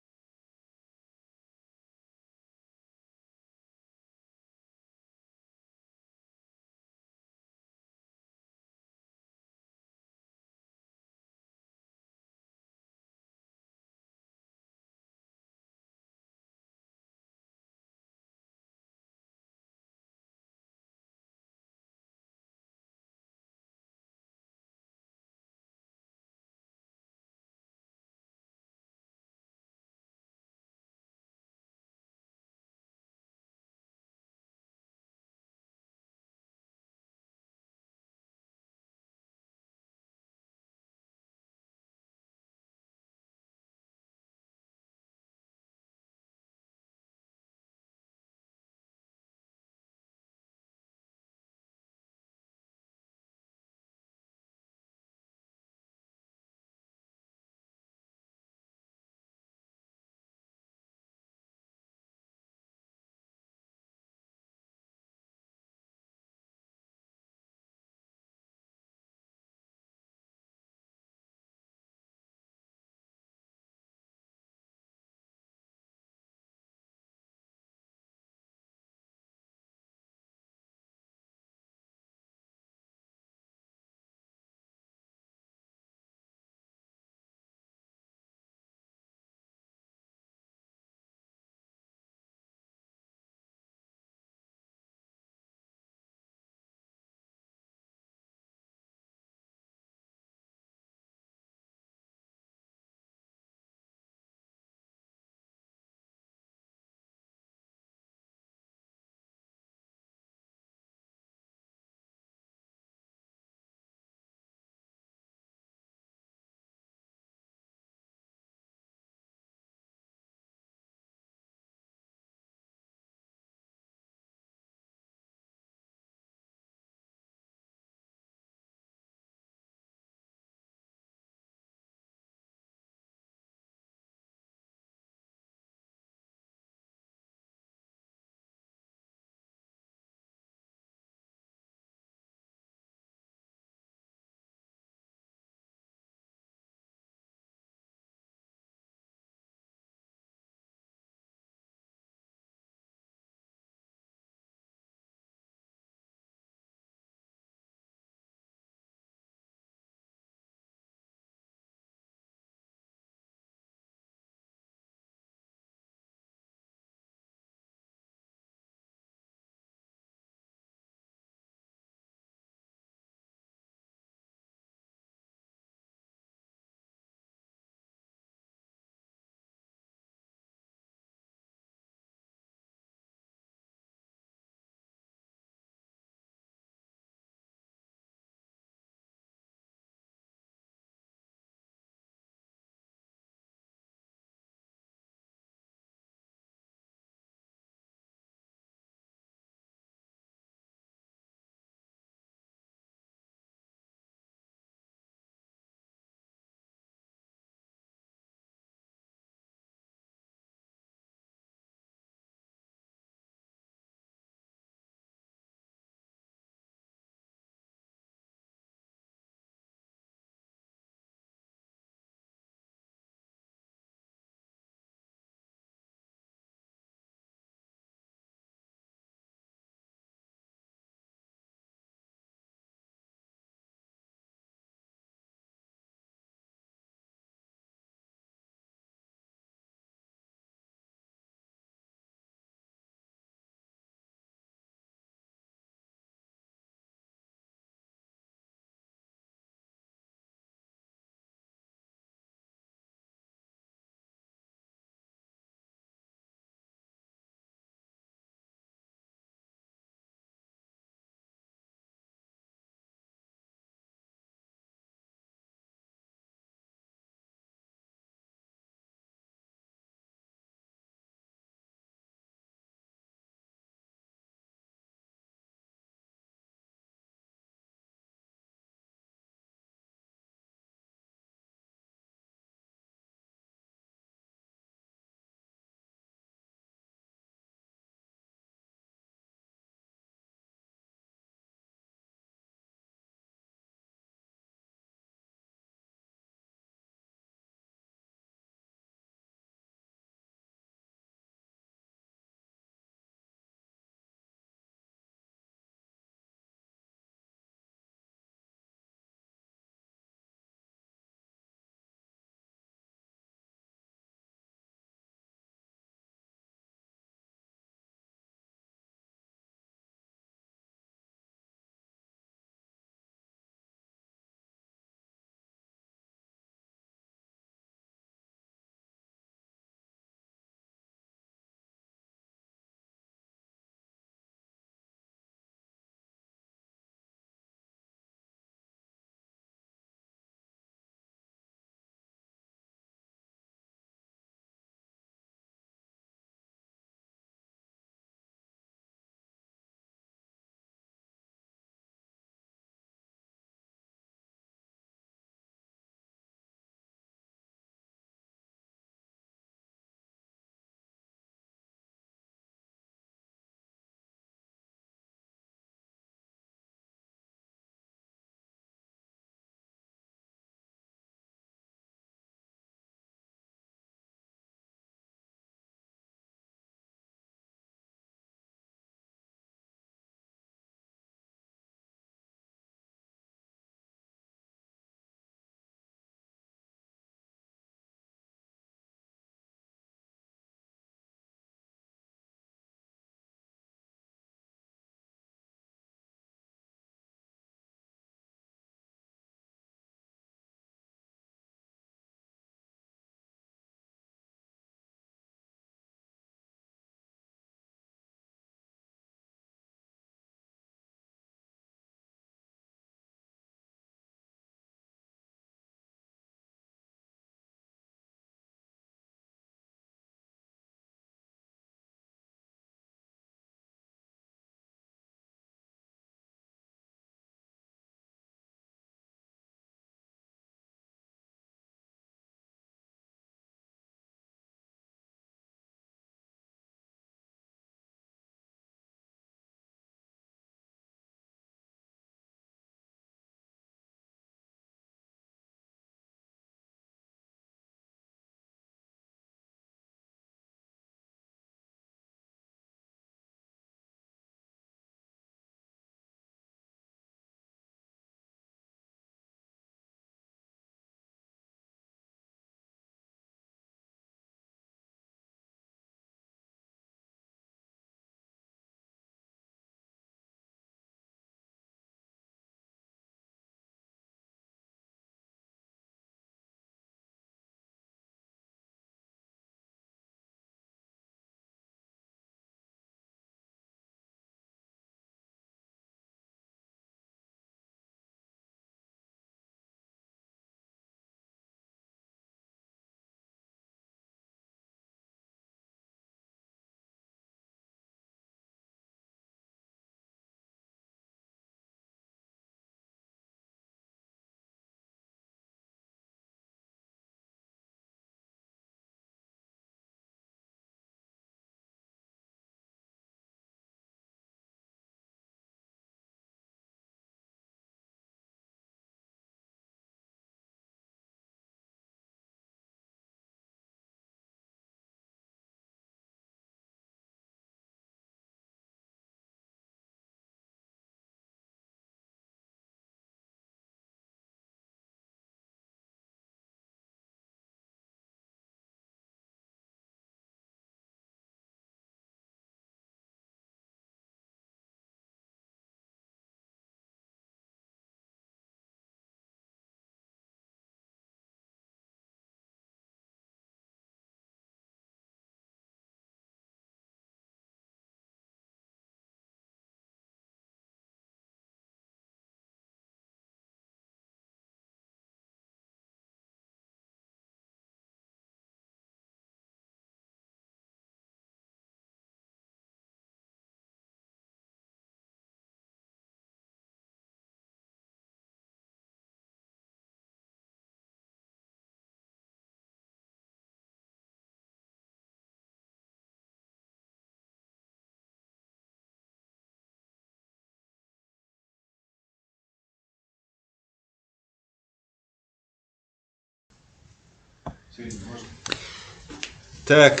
Так,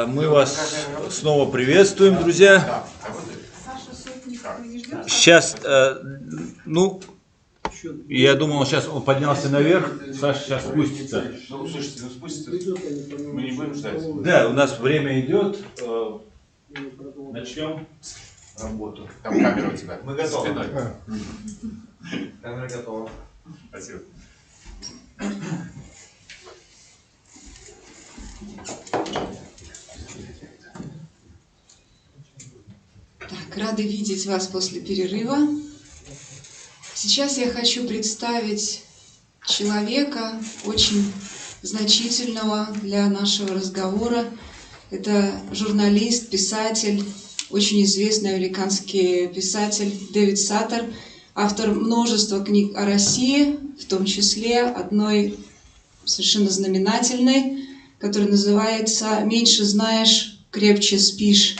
мы вас снова приветствуем, друзья. Сейчас, ну, я думал, сейчас он поднялся наверх, Саша сейчас спустится. Ну, слушайте, ну спустится, мы не будем ждать. Да, у нас время идет. Начнем работу. Там камера у тебя. Мы готовы. Спиной. Камера готова. Спасибо. Так, рады видеть вас после перерыва. Сейчас я хочу представить человека очень значительного для нашего разговора. Это журналист, писатель, очень известный американский писатель Дэвид Саттер, автор множества книг о России, в том числе одной совершенно знаменательной, которая называется «Меньше знаешь, крепче спишь»,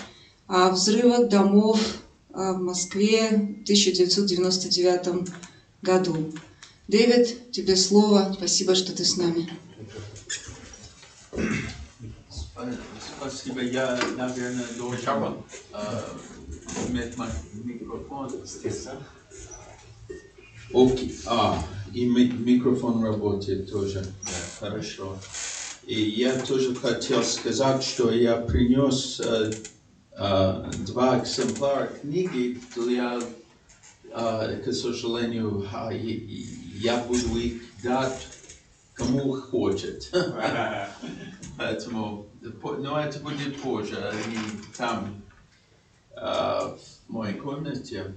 о взрывах домов в Москве в 1999 году. Дэвид, тебе слово. Спасибо, что ты с нами. Спасибо. Я, наверное, должен иметь микрофон. Окей. И микрофон работает тоже. Хорошо. И я тоже хотел сказать, что я принес 2 экземпляра книги для, к сожалению, я буду их дать кому хочет. Поэтому, но это будет позже, они там, в моей комнате.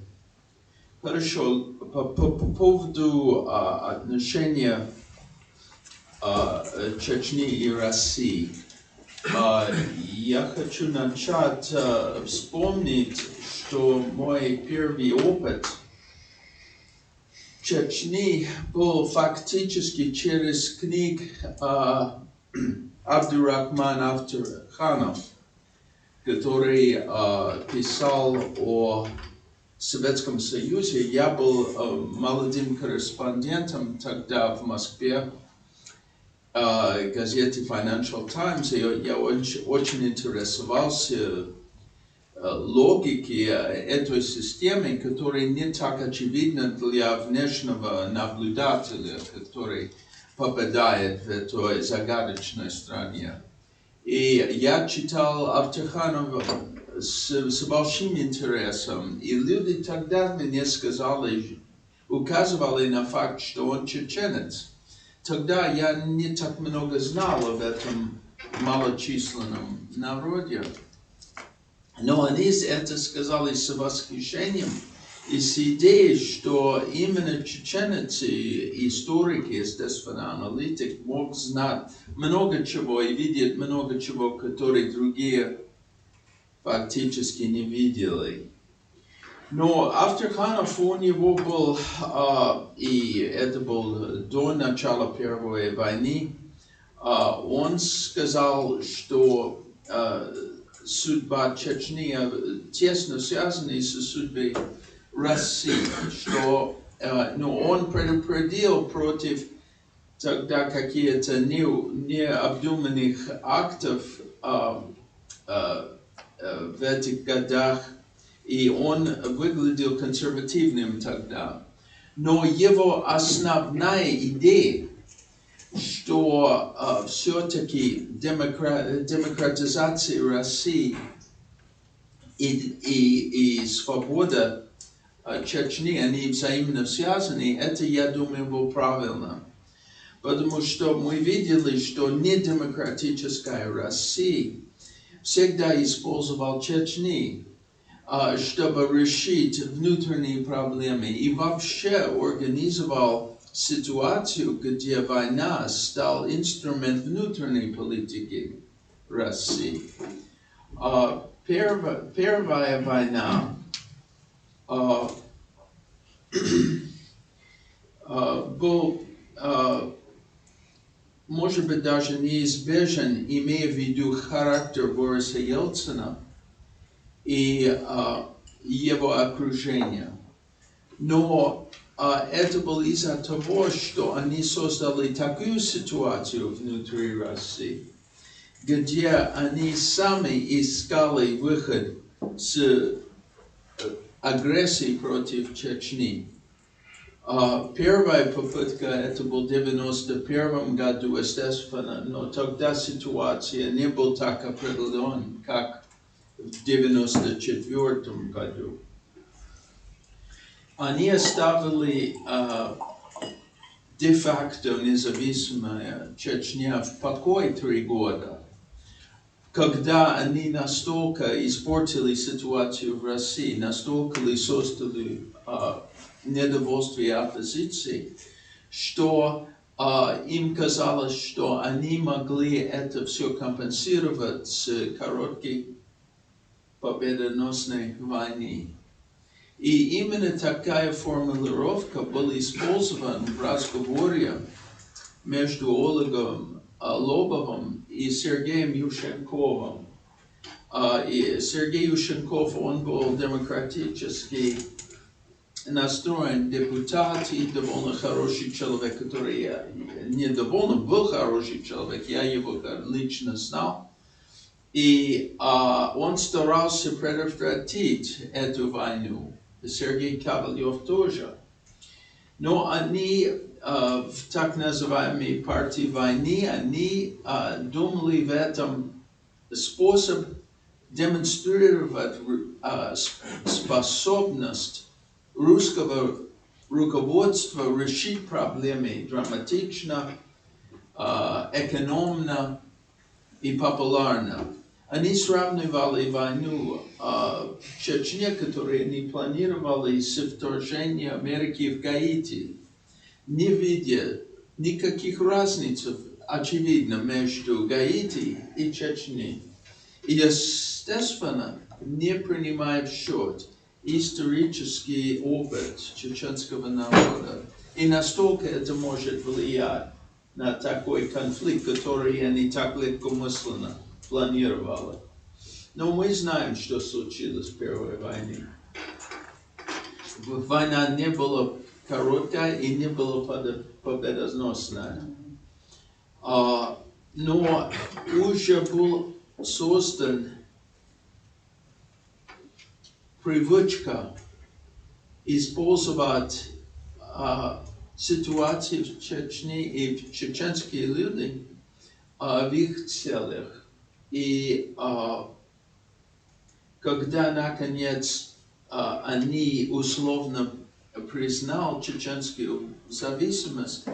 Хорошо, по поводу отношения Чечни и России. Я хочу начать вспомнить, что мой первый опыт Чечни был фактически через книг Абдурахман Авторханов, который писал о Советском Союзе. Я был молодым корреспондентом тогда в Москве, газете Financial Times, и я очень интересовался логикой этой системы, которая не так очевидна для внешнего наблюдателя, который попадает в этой загадочной стране. И я читал Авторханова с большим интересом, и люди тогда мне сказали, указывали на факт, что он чеченец. Тогда я не так много знал об этом малочисленном народе. Но они это сказали с восхищением и с идеей, что именно чеченец и историк, естественно, аналитик мог знать много чего и видеть много чего, которые другие фактически не видели. Но Авторханов, у него был, и это было до начала Первой войны, он сказал, что судьба Чечни тесно связана с судьбой России, что он предупредил против тогда каких-то необдуманных актов в этих годах, и он выглядел консервативным тогда. Но его основная идея, что все-таки демократизация России и свобода Чечни, они взаимно связаны, это, я думаю, было правильно. Потому что мы видели, что недемократическая Россия всегда использовала Чечни, чтобы решить внутренние проблемы, и вообще организовал ситуацию, где война стал инструмент внутренней политики России. Первая война был, может быть, даже неизбежен, имея в виду характер Бориса Ельцина и его окружения. Но это было из-за того, что они создали такую ситуацию внутри России, где они сами искали выход с агрессией против Чечни. Первая попытка, это был в 91 году, естественно, но тогда ситуация не была так определена, как в 94 году. Они оставили де-факто независимая Чечня в покое 3 года, когда они настолько испортили ситуацию в России, настолько ли создали недовольствие оппозиции, что им казалось, что они могли это все компенсировать с короткой победоносной войны. И именно такая формулировка была использована в разговоре между Олегом Лобовым и Сергеем Ющенковым. И Сергей Ющенков, он был демократически настроен депутат и довольно хороший человек, который не довольно был хороший человек, я его лично знал. И он старался предотвратить эту войну. Сергей Ковалев тоже. Но они в так называемой партии войны, они думали в этом способ демонстрировать способность русского руководства решить проблемы драматично, экономно и популярно. Они сравнивали войну в Чечне, которую они планировали, с вторжением Америки в Гаити, не видя никаких разниц, очевидно, между Гаити и Чечней. И, естественно, не принимая в счет исторический опыт чеченского народа. И настолько это может влиять на такой конфликт, который они так легкомысленно планировали. Но мы знаем, что случилось в Первой войне. Война не была короткая и не была победоносная. Но уже был создан привычка использовать ситуацию в Чечне и чеченские люди в их целях. И когда, наконец, они условно признали чеченскую зависимость,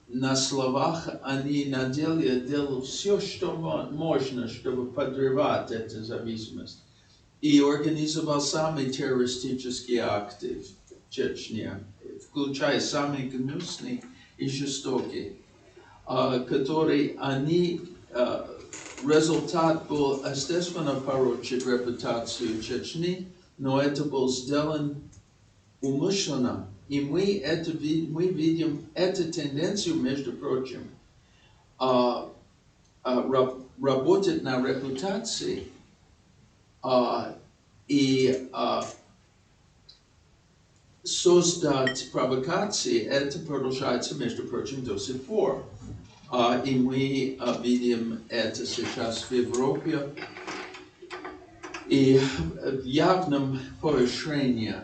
на словах они на деле делали все, что можно, чтобы подрывать эту зависимость. И организовал самые террористические акты в Чечне, включая самые гнусные и жестокие, которые они... Результат был, естественно, порочить репутацию Чечни, но это было сделано умышленно. И мы видим эту тенденцию, между прочим, работать на репутации и создать провокации. Это продолжается, между прочим, до сих пор. И мы видим это сейчас в Европе и в явном поощрении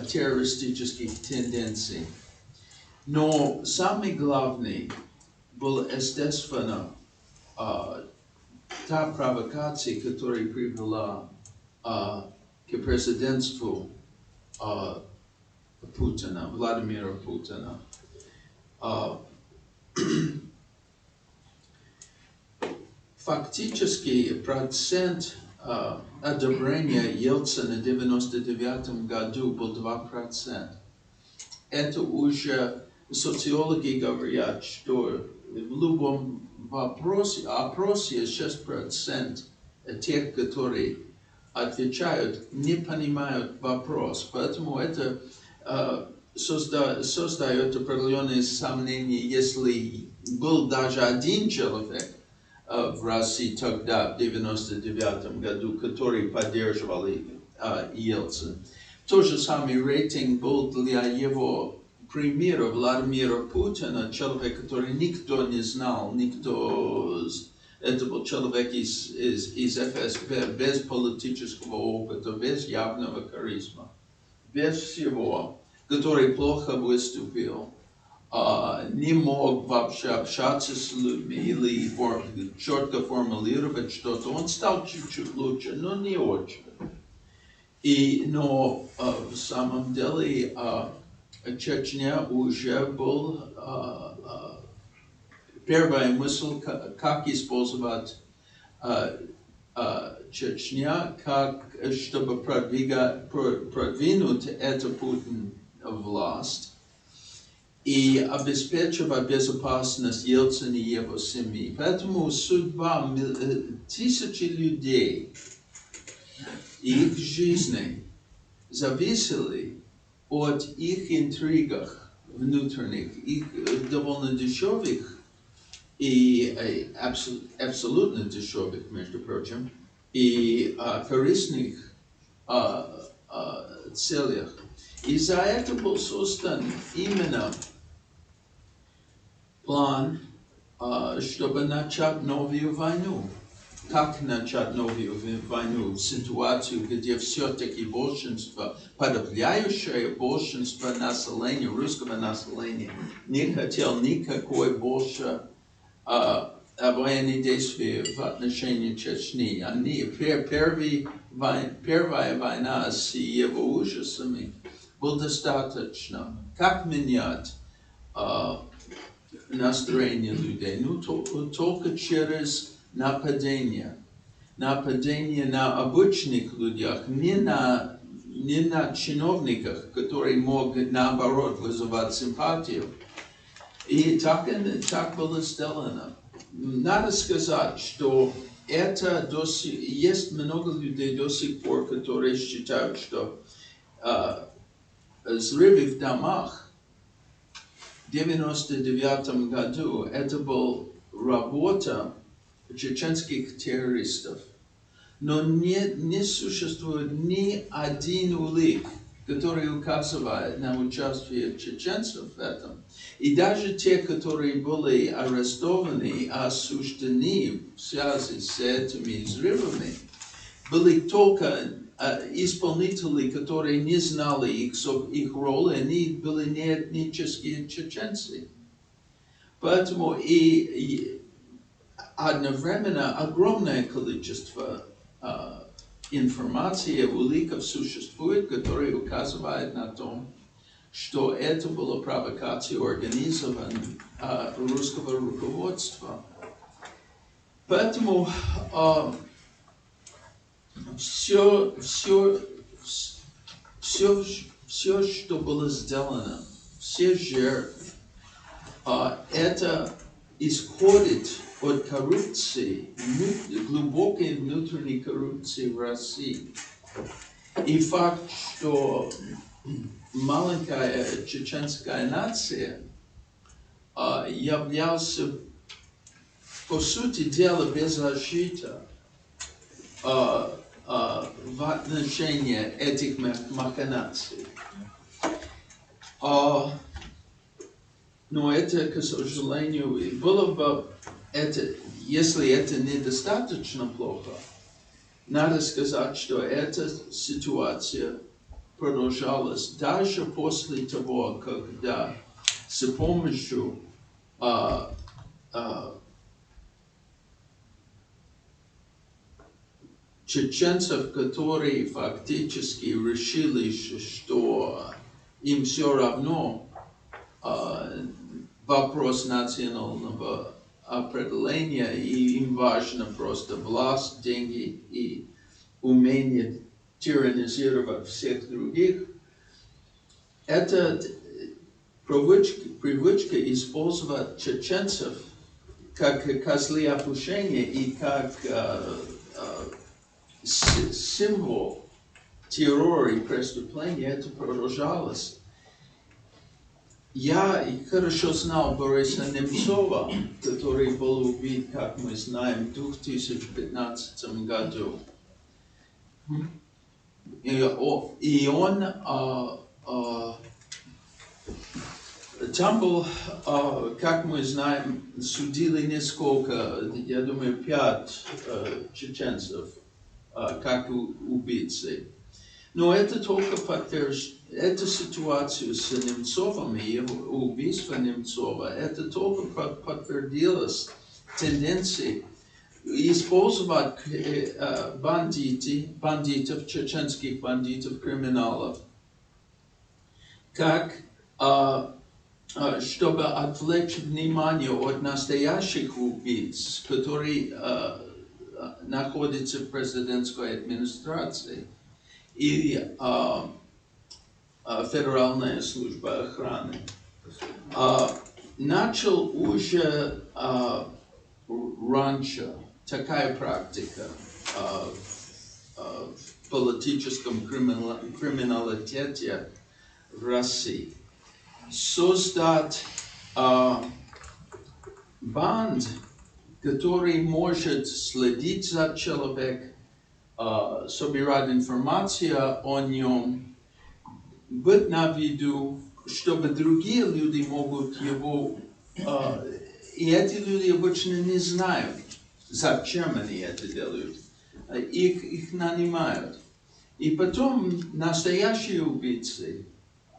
террористических тенденций. Но самый главный был, естественно, та провокация, которая привела к президентству Путина, Владимира Путина. Фактически процент одобрения Ельцина в 1999 году был 2%. Это уже социологи говорят, что в любом опросе 6% тех, которые отвечают, не понимают вопрос. Поэтому это создает определенные сомнения, если был даже один человек в России тогда, в 1999 году, который поддерживал Ельцин. тот же самый рейтинг был для его примера Владимира Путина, человек, который никто не знал, это был человек из ФСБ, без политического опыта, без явного харизма, без всего, который плохо выступил, не мог вообще общаться с людьми или четко формулировать что-то. Он стал чуть-чуть лучше, но не очень. Но в самом деле Чечня уже был первая мысль, как использовать Чечня, чтобы продвинуть эту Путин власть и обеспечивать безопасность Ельцина и его семьи. Поэтому судьба тысячи людей, их жизни зависели от их интригах внутренних, их довольно дешевых и абсолютно дешевых, между прочим, и корыстных целях. И за это был создан именно план, чтобы начать новую войну. Как начать новую войну в ситуацию, где все-таки большинство, подавляющее большинство населения, русского населения, не хотел никакой больше военных действий в отношении Чечни. Первая война с его ужасами была достаточно. Как менять настроение людей? Ну, только через нападение на обычных людях, не на чиновниках, которые могут наоборот вызывать симпатию. И так было сделано. Надо сказать, что есть много людей до сих пор, которые считают, что взрывы в домах в 1999 году это была работа чеченских террористов. Но не существует ни один улик, который указывает на участие чеченцев в этом. И даже те, которые были арестованы и осуждены в связи с этими взрывами, были только исполнители, которые не знали их роли, они были не этнические чеченцы. Поэтому и одновременно огромное количество информации, уликов существует, которые указывают на то, что это была провокация организованная русского руководства. Поэтому все, что было сделано, все жертвы, это исходит от коррупции, глубокой внутренней коррупции в России. И факт, что маленькая чеченская нация являлся, по сути дела, беззащитным в отношении этих махинаций. Но это, к сожалению, было бы, если это недостаточно плохо, надо сказать, что эта ситуация продолжалась даже после того, когда с помощью чеченцев, которые фактически решили, что им все равно вопрос национального определения, и им важно просто власть, деньги и умение тиранизировать всех других. Это привычка использовать чеченцев как козлы отпущения и как символ террора и преступления, это продолжалось. Я хорошо знал Бориса Немцова, который был убит, как мы знаем, в 2015 году. И он там был, как мы знаем, судили несколько, я думаю, 5 чеченцев, как убийцы. Но это только эту ситуацию с Немцовым и его убийство Немцова, это только подтвердилось тенденцией использовать бандитов, чеченских бандитов, криминалов, как чтобы отвлечь внимание от настоящих убийц, которые находятся в президентской администрации и Федеральная служба охраны. Начал уже раньше такая практика в политическом криминалитете в России. Создать банд, который может следить за человеком, собирать информацию о нем, быть на виду, чтобы другие люди могут его... И эти люди обычно не знают, зачем они это делают. Их нанимают. И потом настоящие убийцы,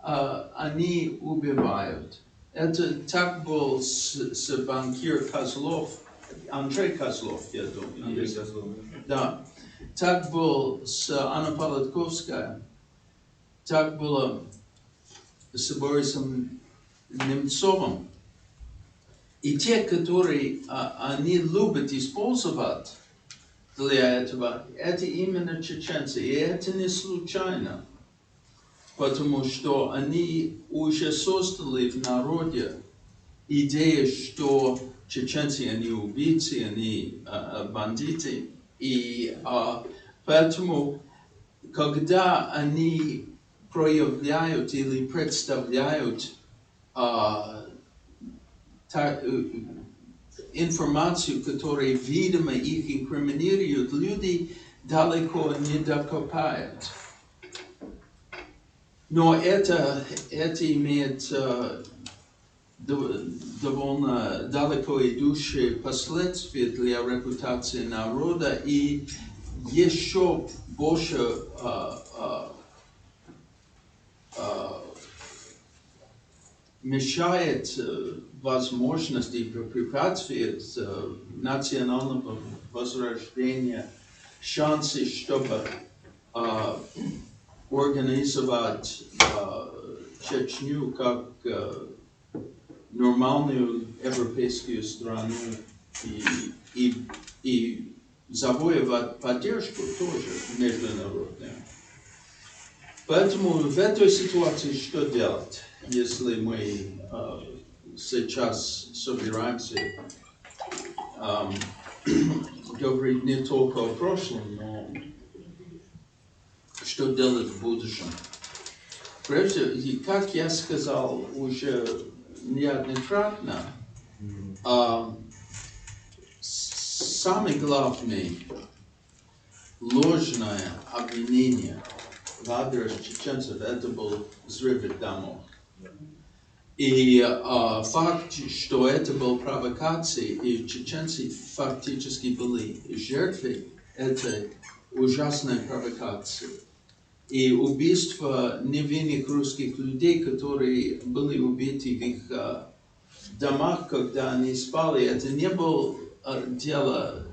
они убивают. Это так был с банкир Козлов, Андрей Козлов, я думаю. Андрей Козлов. Да. Так был с Анной Политковской. Так было с Борисом Немцовым. И те, которые они любят использовать для этого, это именно чеченцы. И это не случайно, потому что они уже создали в народе идею, что чеченцы, они убийцы, они бандиты. И поэтому, когда они проявляют или представляют информацию, которая, видимо, их инкриминирует, люди далеко не докопают. Но это имеет довольно далеко идущие последствия для репутации народа и еще больше мешает возможности и препятствует национального возрождения, шансы, чтобы организовать Чечню как нормальную европейскую страну и завоевать поддержку тоже международную. Поэтому в этой ситуации что делать, если мы сейчас собираемся говорить не только о прошлом, но что делать в будущем? Прежде, как я сказал уже неоднократно, самое главное ложное обвинение в адрес чеченцев это был взрыв домов. И факт, что это был провокацией, и чеченцы фактически были жертвой этой ужасной провокации. И убийство невинных русских людей, которые были убиты в их домах, когда они спали, это не было дело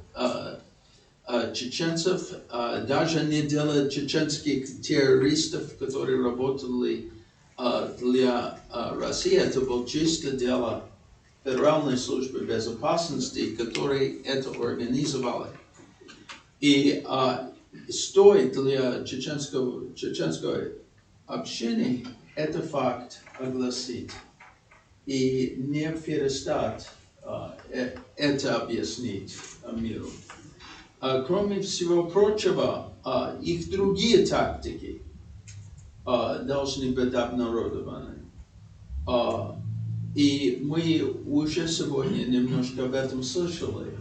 чеченцев, даже не дело чеченских террористов, которые работали для России. Это было чисто дело Федеральной службы безопасности, которые это организовали. И стоит для чеченской общины этот факт огласить и не перестать это объяснить миру. Кроме всего прочего, их другие тактики должны быть обнародованы. И мы уже сегодня немножко об этом слышали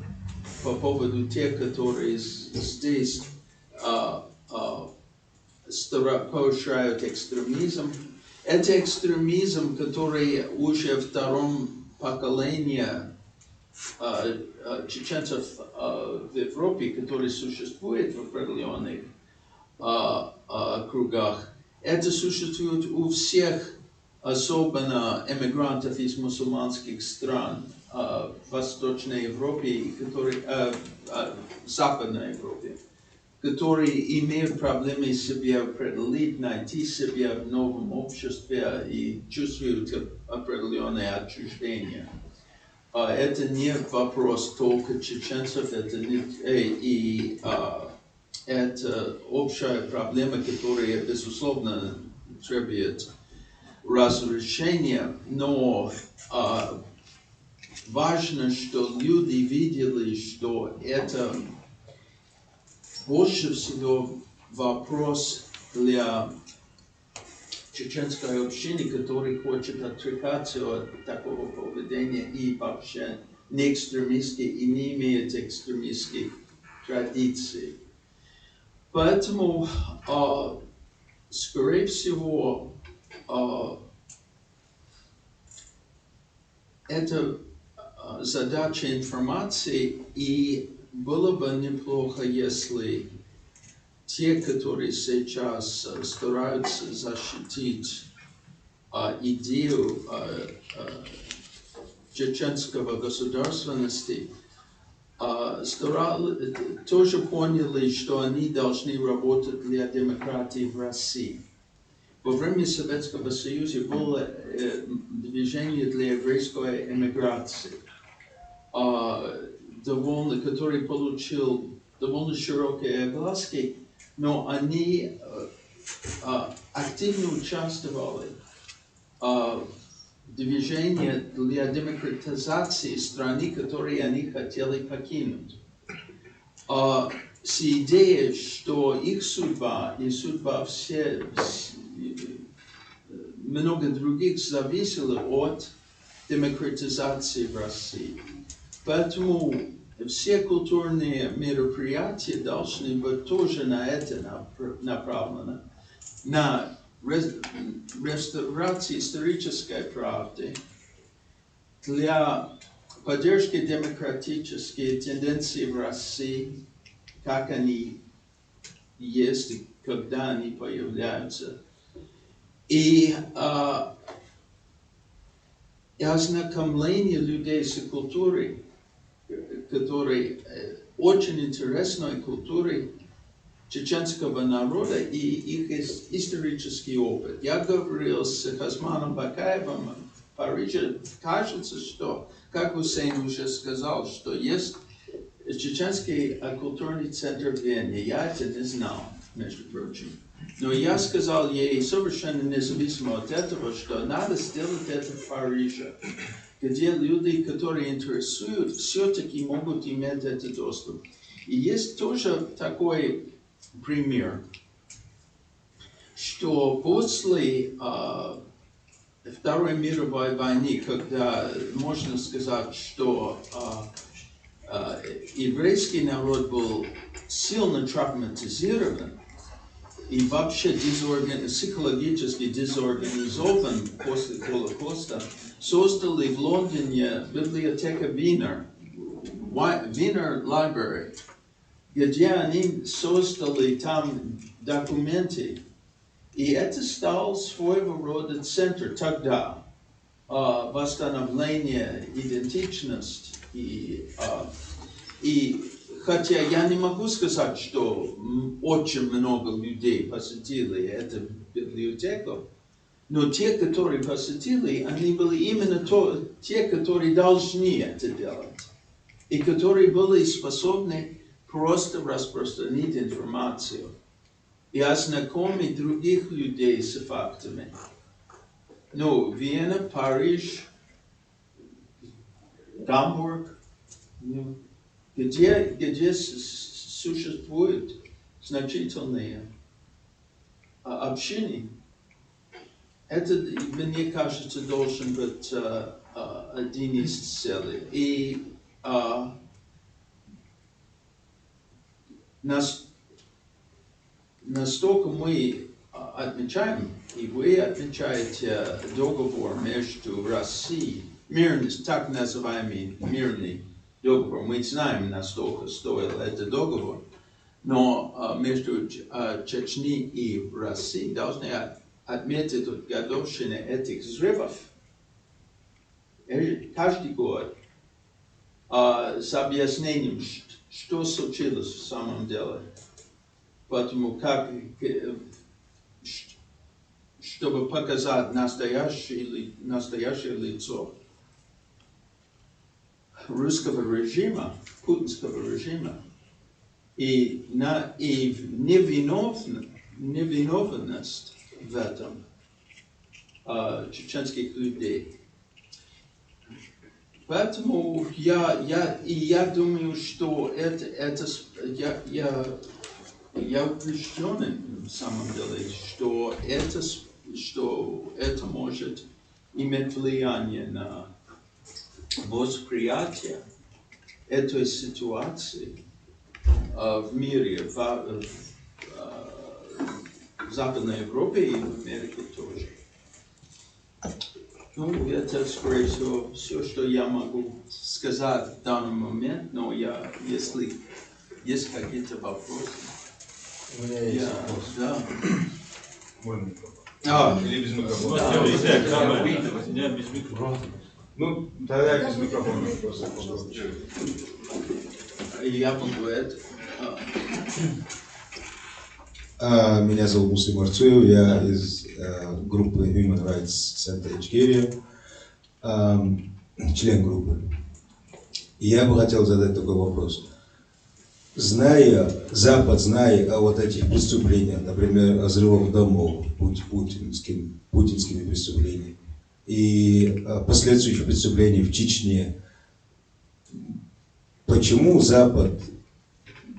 по поводу тех, которые здесь поощряют экстремизм. Это экстремизм, который уже втором поколении чеченцев в Европе, который существует в определенных кругах. Это существует у всех, особенно эмигрантов из мусульманских стран в Восточной Европе, Западной Европе, которые имеют проблемы себя определить, найти себя в новом обществе и чувствуют определенное отчуждение. Это не вопрос только чеченцев, это это общая проблема, которая, безусловно, требует разрешения, но важно, что люди видели, что это больше всего вопрос для чеченской общины, который хочет отрекаться от такого поведения и вообще не экстремистски и не имеет экстремистских традиций. Поэтому, скорее всего, это задача информации, и было бы неплохо, если те, которые сейчас стараются защитить идею чеченского государственности, тоже поняли, что они должны работать для демократии в России. Во время Советского Союза было движение для еврейской эмиграции, который получил довольно широкие огласки, но они активно участвовали в движении для демократизации страны, которую они хотели покинуть. С идеей, что их судьба и судьба много других зависела от демократизации в России. Поэтому все культурные мероприятия должны быть тоже на это направлены, на реставрацию исторической правды, для поддержки демократических тенденций в России, как они есть и когда они появляются, и ознакомление людей с культурой, которой очень интересной культурой чеченского народа и их исторический опыт. Я говорил с Хасманом Бакаевым в Париже. Кажется, что, как Хусейн уже сказал, что есть чеченский культурный центр в Вене. Я это не знал, между прочим. Но я сказал ей совершенно независимо от этого, что надо сделать это в Париже, где люди, которые интересуют, все-таки могут иметь этот доступ. И есть тоже такой пример, что после Второй мировой войны, когда можно сказать, что еврейский народ был сильно травматизирован и вообще психологически дезорганизован после Холокоста, создали в Лондоне библиотеку Wiener Library, где они создали там документы. И это стал своего рода центр тогда восстановления идентичности. И хотя я не могу сказать, что очень много людей посетили эту библиотеку, но те, которые посетили, они были именно те, которые должны это делать. И которые были способны просто распространить информацию и ознакомить других людей с фактами. Ну, Вена, Париж, Гамбург, где существуют значительные общины. Это, мне кажется, должен быть один из целей. И настолько мы отмечаем, и вы отмечаете договор между Россией, мирный, так называемый мирный договор. Мы знаем, насколько стоил этот договор, но между Чечней и Россией должны отметить годовщину этих взрывов. Каждый год с объяснением, что случилось в самом деле. Потому как, чтобы показать настоящее лицо русского режима, путинского режима, и невиновность в этом чеченских людей. Поэтому я думаю, что я убежден в самом деле, что это может иметь влияние на восприятие этой ситуации в мире, в Западной Европе и в Америке тоже. Ну, это, скорее всего, все, что я могу сказать в данный момент, но если есть какие-то вопросы. У меня есть вопрос. Да. Мой микрофон. Или без микрофона. Нет, без микрофона. Ну, тогда без микрофона просто. Я могу это. Меня зовут Муслим Арцуев, я из группы Human Rights Center Ичкерия, член группы. И я бы хотел задать такой вопрос. Запад, зная о вот этих преступлениях, например, о взрывах домов, путинскими преступлениями, и последующих преступлений в Чечне, почему Запад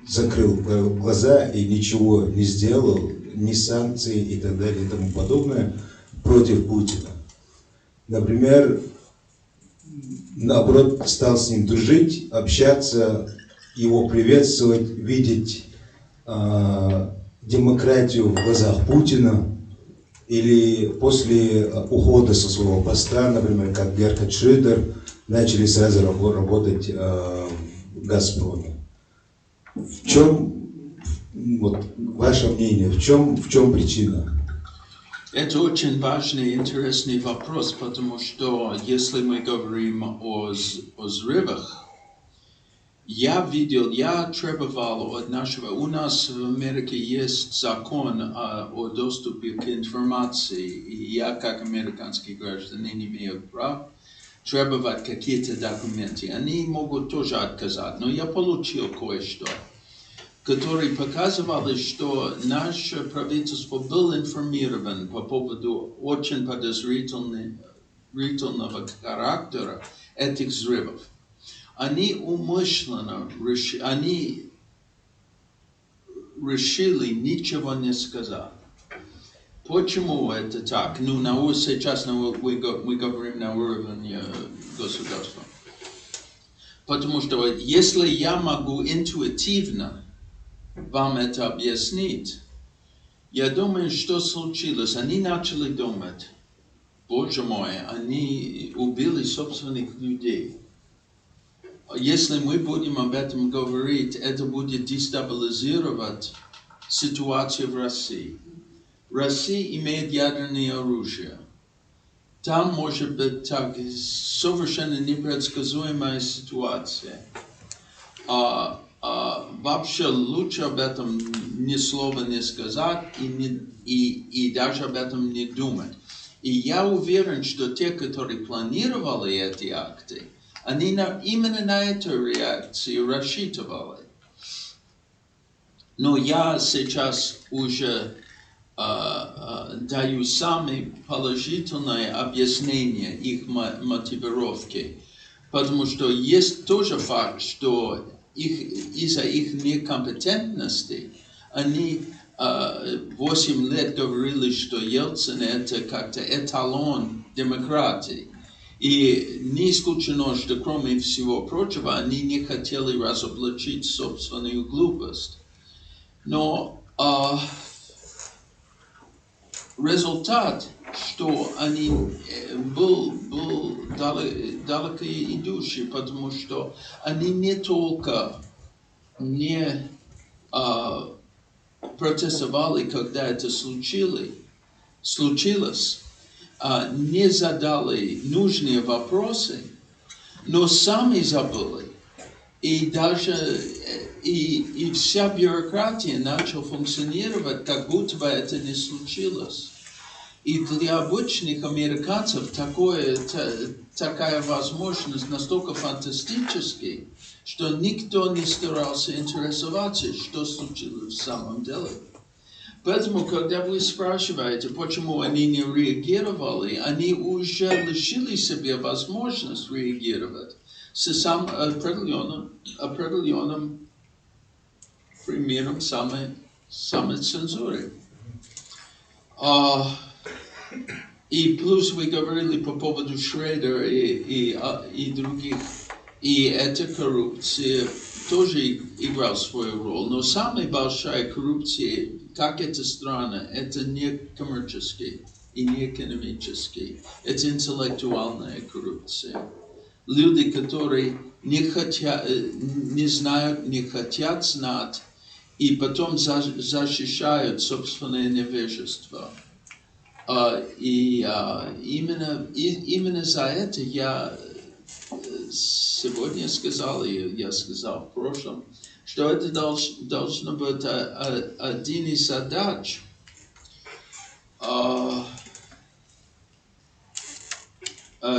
закрыл глаза и ничего не сделал, ни санкции и так далее и тому подобное против Путина? Например, наоборот, стал с ним дружить, общаться, его приветствовать, видеть демократию в глазах Путина, или после ухода со своего поста, например, как Герхард Шрёдер, начали сразу работать в «Газпроме». В чем, вот, ваше мнение, в чем причина? Это очень важный и интересный вопрос, потому что если мы говорим о взрывах, я требовал от нашего, у нас в Америке есть закон о доступе к информации, и я как американский гражданин имею право требовать какие-то документы. Они могут тоже отказать, но я получил кое-что, который показывал, что наше правительство было информировано по поводу очень подозрительного характера этих взрывов. Они умышленно решили ничего не сказать. Почему это так? Ну, сейчас мы говорим на уровне государства. Потому что если я могу интуитивно вам это объяснить, я думаю, что случилось. Они начали думать, боже мой, они убили собственных людей. Если мы будем об этом говорить, это будет дестабилизировать ситуацию в России. Россия имеет ядерное оружие. Там может быть так совершенно непредсказуемая ситуация. Вообще лучше об этом ни слова не сказать и даже об этом не думать. И я уверен, что те, которые планировали эти акты, они именно на эту реакцию рассчитывали. Но я сейчас уже даю самые положительные объяснения их мотивировки, потому что есть тоже факт, что из-за их некомпетентности они 8 лет говорили, что Ельцин это как-то эталон демократии. И не исключено, что кроме всего прочего, они не хотели разоблачить собственную глупость. Но результат, что они был далеко идущий, потому что они не только не протестовали, когда это случилось, не задали нужные вопросы, но сами забыли. И даже и вся бюрократия начала функционировать, как будто бы это не случилось. И для обычных американцев такая возможность настолько фантастическая, что никто не старался интересоваться, что случилось в самом деле. Поэтому, когда вы спрашиваете, почему они не реагировали, они уже лишили себя возможность реагировать с определенным примером самоцензуры. И плюс вы говорили по поводу Шредера и других. И эта коррупция тоже играла свою роль. Но самая большая коррупция, как это странно, это не коммерческая и не экономическая. Это интеллектуальная коррупция. Люди, которые не знают, не хотят знать, и потом защищают собственное невежество. Именно за это я сегодня сказал, и я сказал в прошлом, что это должно быть один из задач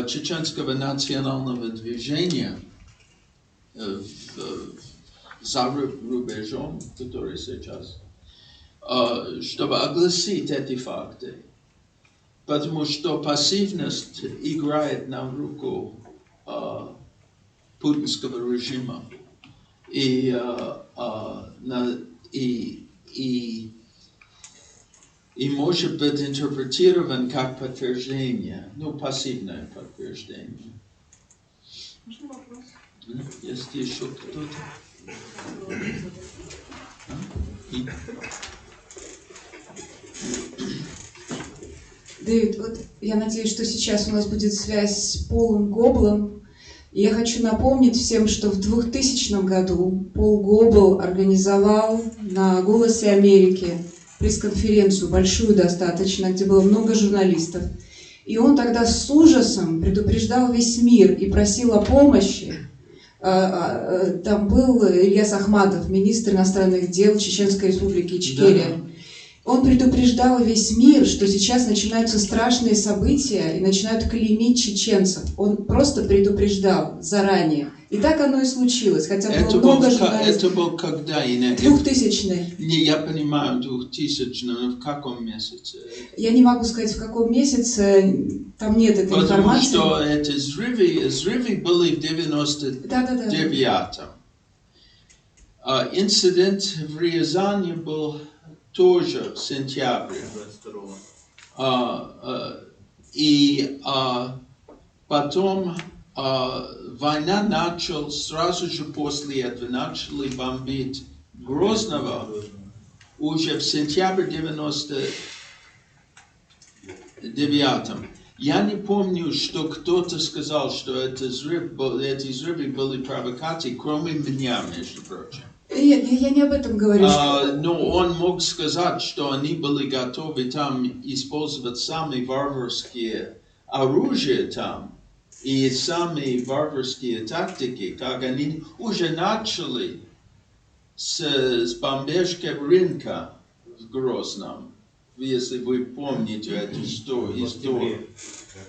чеченского национального движения за рубежом, который сейчас, чтобы огласить эти факты. Потому что пассивность играет на руку путинского режима. И может быть интерпретирован как подтверждение, пассивное подтверждение. Можно вопрос? Есть еще кто-то? Дэвид, вот я надеюсь, что сейчас у нас будет связь с Полом Гоблом. И я хочу напомнить всем, что в 2000 году Пол Гобл организовал на «Голосе Америки» пресс-конференцию, большую достаточно, где было много журналистов. И он тогда с ужасом предупреждал весь мир и просил о помощи. Там был Ильяс Ахматов, министр иностранных дел Чеченской республики Ичкерия. Да. Он предупреждал весь мир, что сейчас начинаются страшные события и начинают клеймить чеченцев. Он просто предупреждал заранее. И так оно и случилось, хотя было много журналистов. Это был когда? 2000-й. Я понимаю, 2000-й, но в каком месяце? Я не могу сказать, в каком месяце, там нет этой информации. Потому что эти взрывы были в 99-м. Инцидент в Рязани был тоже в сентябре. И потом война началась, сразу же после этого начали бомбить Грозного, уже в сентябре 99-м. Я не помню, что кто-то сказал, что эти взрывы были провокацией, кроме меня, между прочим. Нет, я не об этом говорю. Но он мог сказать, что они были готовы там использовать самые варварские оружия там и самые варварские тактики, как они уже начали с бомбежки рынка в Грозном, если вы помните эту историю.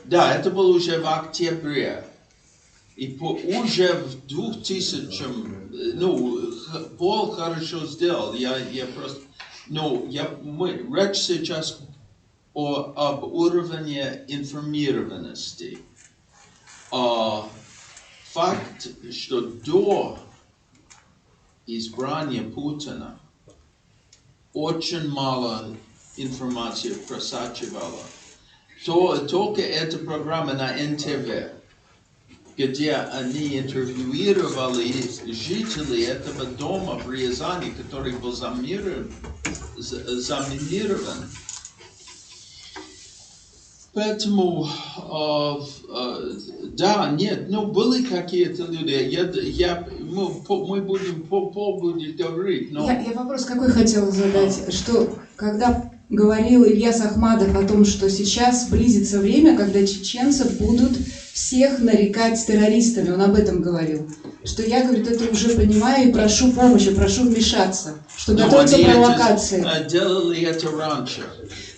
Да, это было уже в октябре. И уже в 2000-м, Пол хорошо сделал, речь сейчас об уровне информированности. Факт, что до избрания Путина очень мало информации просачивала. Только эта программа на НТВ, где они интервьюировали жителей этого дома в Рязани, который был заминирован. Поэтому, да, нет, ну были какие-то люди, мы будем будет говорить, но... Я вопрос какой хотела задать, что когда говорил Ильяс Ахмадов о том, что сейчас близится время, когда чеченцы будут всех нарекать террористами, он об этом говорил, что я, говорит, это уже понимаю и прошу помощи, прошу вмешаться, что готовятся провокации. Делали это раньше.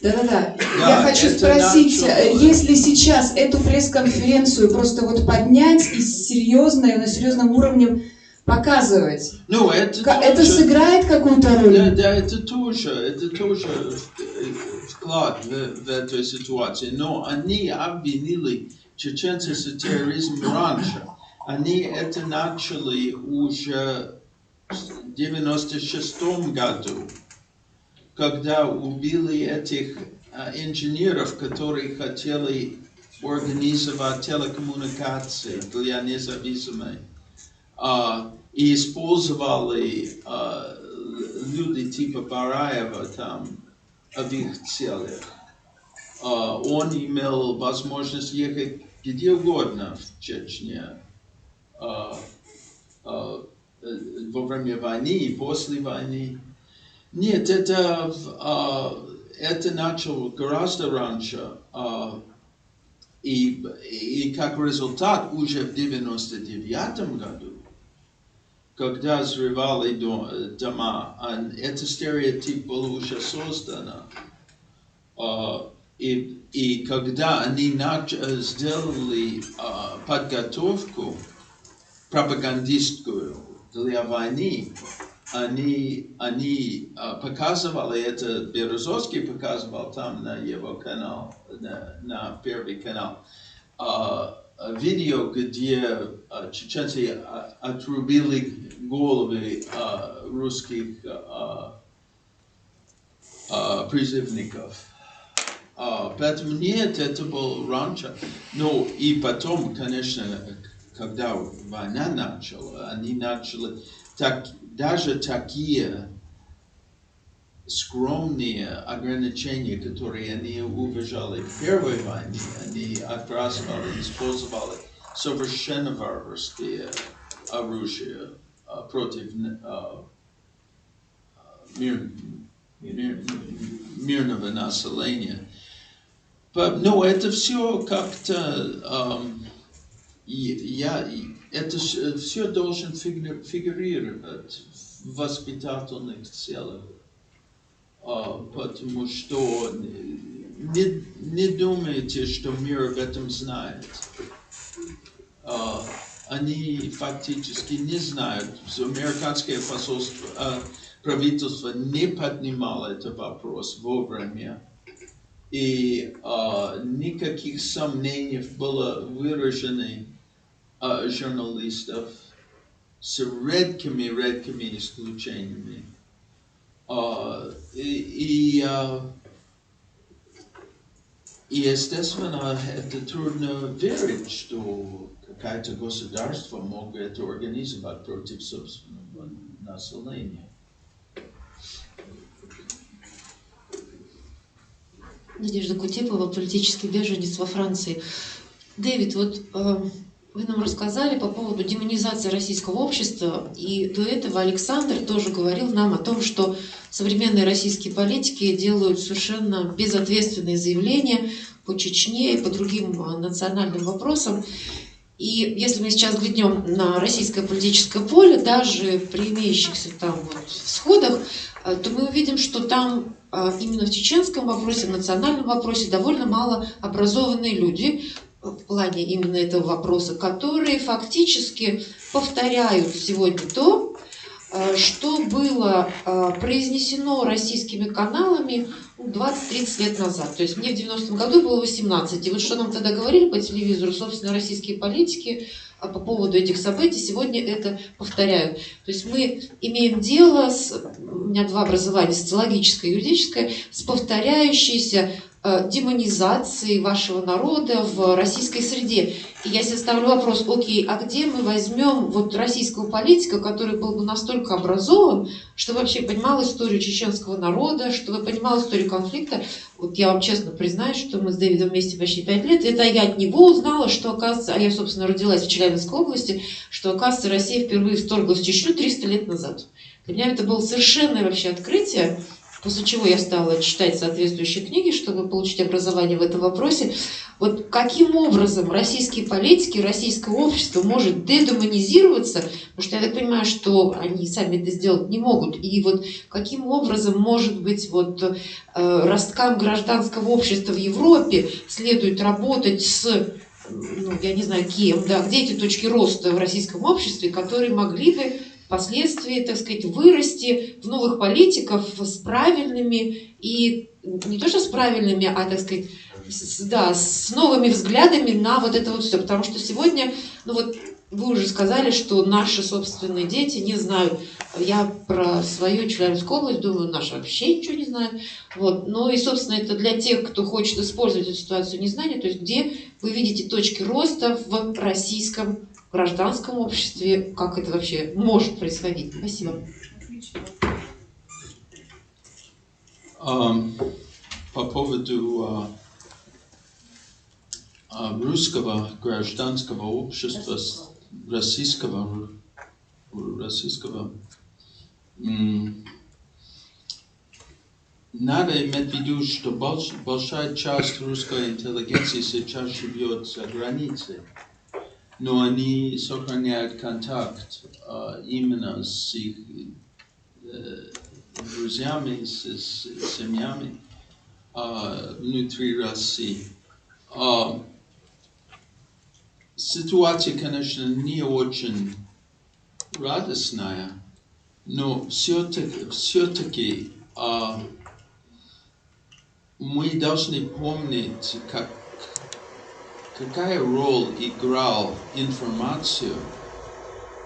Да. Я хочу спросить, если сейчас эту пресс-конференцию просто вот поднять и серьезно, на серьезном уровне показывать, Ну, это сыграет какую-то роль? Да, это тоже вклад в эту ситуацию. Но они обвинили чеченцев с терроризмом раньше. Они это начали уже в 96-м году, когда убили этих инженеров, которые хотели организовать телекоммуникации для независимых. И использовали люди типа Бараева там в их целях. Он имел возможность ехать где угодно в Чечне во время войны и после войны. Нет, это начало гораздо раньше. И как результат уже в 99-м году, когда взрывали дома, этот стереотип был уже создан. И когда они сделали подготовку пропагандистскую для войны, они показывали это, Березовский показывал там на его канал, на Первый канал, видео, где чеченцы отрубили головы русских призывников. Поэтому нет, это было раньше. Но и потом, конечно, когда война начала, они начали, даже такие скромные ограничения, которые они уважали в Первой войне, они отбрасывали, использовали совершенно варварские оружия против мирного населения. Но это все как-то, это все должен фигурировать в воспитательных целях. Потому что не думайте, что мир об этом знает. Они фактически не знают. Американское правительство не поднимало этот вопрос вовремя. И никаких сомнений было выражено журналистов с редкими исключениями. И естественно, это трудно верить, что какое-то государство могло это организовать против собственного населения. Надежда Кутепова, политический беженец во Франции. Дэвид, вот вы нам рассказали по поводу демонизации российского общества, и до этого Александр тоже говорил нам о том, что современные российские политики делают совершенно безответственные заявления по Чечне и по другим национальным вопросам. И если мы сейчас глядим на российское политическое поле, даже при имеющихся там вот всходах, то мы увидим, что там именно в чеченском вопросе, в национальном вопросе довольно мало образованные люди, в плане именно этого вопроса, которые фактически повторяют сегодня то, что было произнесено российскими каналами 20-30 лет назад. То есть мне в 90-м году было 18. И вот что нам тогда говорили по телевизору, собственно, российские политики по поводу этих событий, сегодня это повторяют. То есть мы имеем дело у меня два образования, социологическое и юридическое, с повторяющейся демонизации вашего народа в российской среде. И я себе ставлю вопрос, окей, а где мы возьмем вот российского политика, который был бы настолько образован, что вообще понимал историю чеченского народа, чтобы понимал историю конфликта. Вот я вам честно признаюсь, что мы с Дэвидом вместе почти 5 лет, это я от него узнала, что, оказывается, а я, собственно, родилась в Челябинской области, что, оказывается, Россия впервые вторглась в Чечню 300 лет назад. Для меня это было совершенное вообще открытие, после чего я стала читать соответствующие книги, чтобы получить образование в этом вопросе. Вот каким образом российские политики, российское общество может дедуманизироваться, потому что я так понимаю, что они сами это сделать не могут, и вот каким образом, может быть, вот росткам гражданского общества в Европе следует работать с, ну, я не знаю кем, да, где эти точки роста в российском обществе, которые могли бы впоследствии, так сказать, вырасти в новых политиков с правильными и не то что с правильными, а, так сказать, с новыми взглядами на вот это вот все. Потому что сегодня, ну вот вы уже сказали, что наши собственные дети не знают. Я про свою Челябинскую область думаю, наши вообще ничего не знают. Вот. Ну и, собственно, это для тех, кто хочет использовать эту ситуацию незнания, то есть где вы видите точки роста в российском гражданском обществе, как это вообще может происходить. Спасибо. По поводу русского гражданского общества, российского, надо иметь в виду, что большая часть русской интеллигенции сейчас живет за границей. Но они сохраняют контакт именно с их друзьями, с семьями внутри России. Ситуация, конечно, не очень радостная, но все-таки мы должны помнить, какая роль играл информацию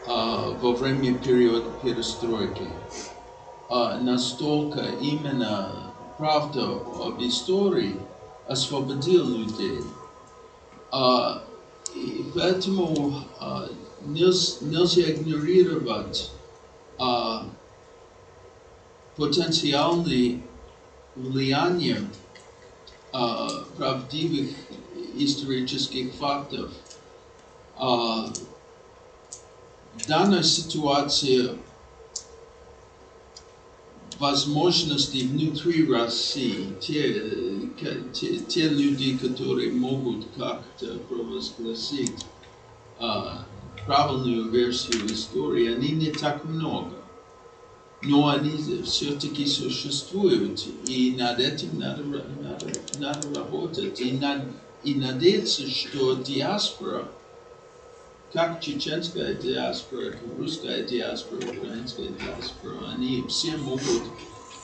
во время периода перестройки. Настолько именно правда об истории освободила людей. И поэтому нельзя игнорировать потенциальное влияние правдивых исторических фактов. В данной ситуации возможности внутри России, те люди, которые могут как-то провозгласить правильную версию истории, они не так много. Но они все-таки существуют, и над этим надо работать. И надеяться, что диаспора, как чеченская диаспора, русская диаспора, украинская диаспора, они все могут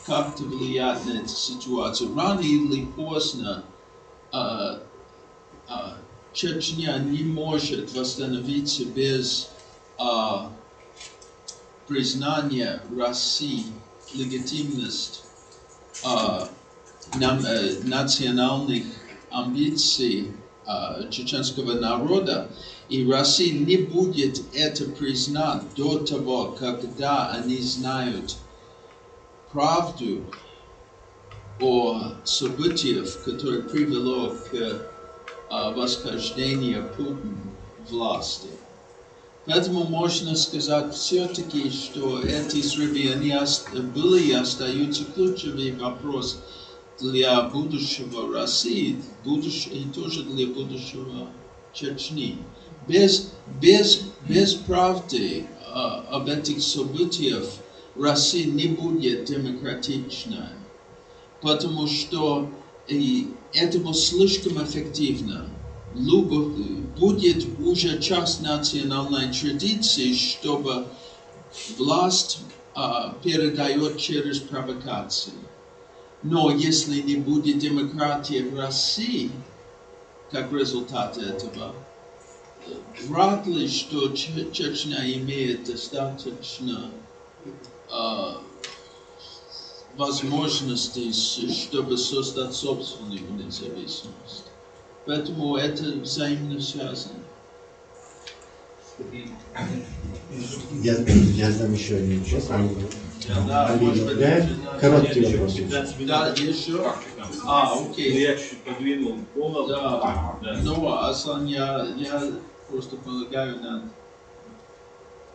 как-то влиять на эту ситуацию. Рано или поздно Чечня не может восстановиться без признания России, легитимность национальных амбиций чеченского народа, и Россия не будет это признать до того, когда они знают правду о событиях, которые привело к восхождению Путина к власти. Поэтому можно сказать все-таки, что эти срывы были и остаются ключевым вопросом для будущего России, и тоже для будущего Чечни. Без правды об этих событиях Россия не будет демократичной, потому что это было слишком эффективно. Будет уже часть национальной традиции, чтобы власть передает через провокации. Но если не будет демократии в России, как результат этого, вряд ли, что Чечня имеет достаточно возможностей, чтобы создать собственную независимость. Поэтому это взаимно связано. Я задам еще один вопрос. Да, может быть, короткий вопрос. Да, еще. Окей. Я чуть подвинул пол. Да. Ну, Аслан, я просто полагаю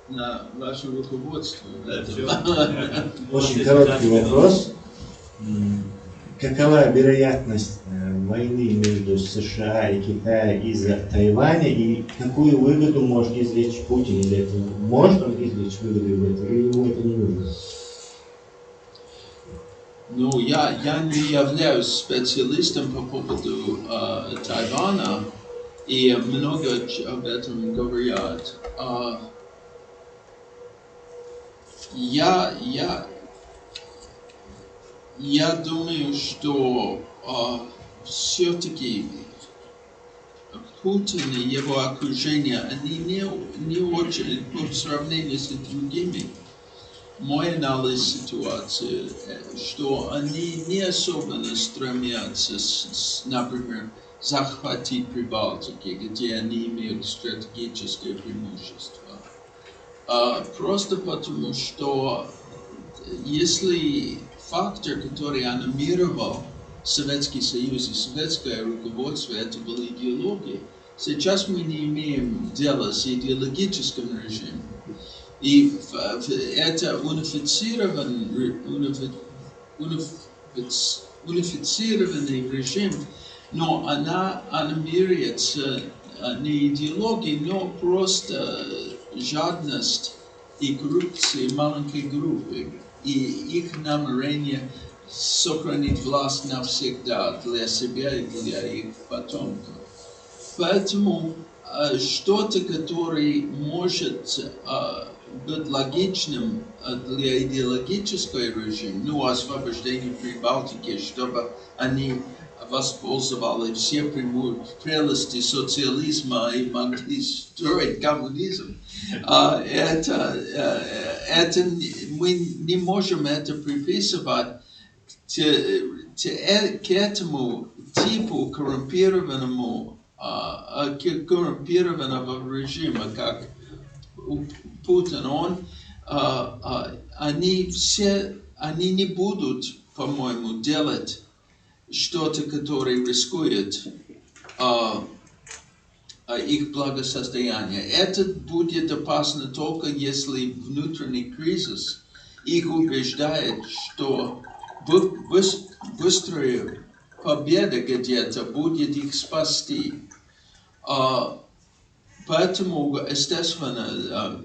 на ваше руководство. Очень короткий вопрос. Какова вероятность войны между США и Китаем из-за Тайваня, и какую выгоду может извлечь Путин из этого? Может он извлечь выгоду из этого, или ему это не нужно? Ну, я не являюсь специалистом по поводу Тайваня, и много об этом говорят. Я думаю, что все-таки Путин и его окружение, они не очень, по сравнению с другими, мой анализ ситуации, что они не особенно стремятся, например, захватить Прибалтики, где они имеют стратегическое преимущество. Просто потому, что если фактор, который анимировал Советский Союз и советское руководство, это была идеология, сейчас мы не имеем дела с идеологическим режимом. И это унифицированный режим, но она анимируется не идеологией, но просто жадность и коррупция маленькой группы. И их намерение сохранить власть навсегда для себя и для их потомков. Поэтому что-то, которое может быть логичным для идеологического режима, ну, освобождение Прибалтики, чтобы они воспользовали все прелести социализма и могли строить коммунизм. Мы не можем это приписывать к этому типу коррумпированного режима, как Путин. Они не будут, по-моему, делать что-то, которое рискует их благосостояние. Это будет опасно только если внутренний кризис их убеждает, что быстрая победа где-то будет их спасти. Поэтому, естественно,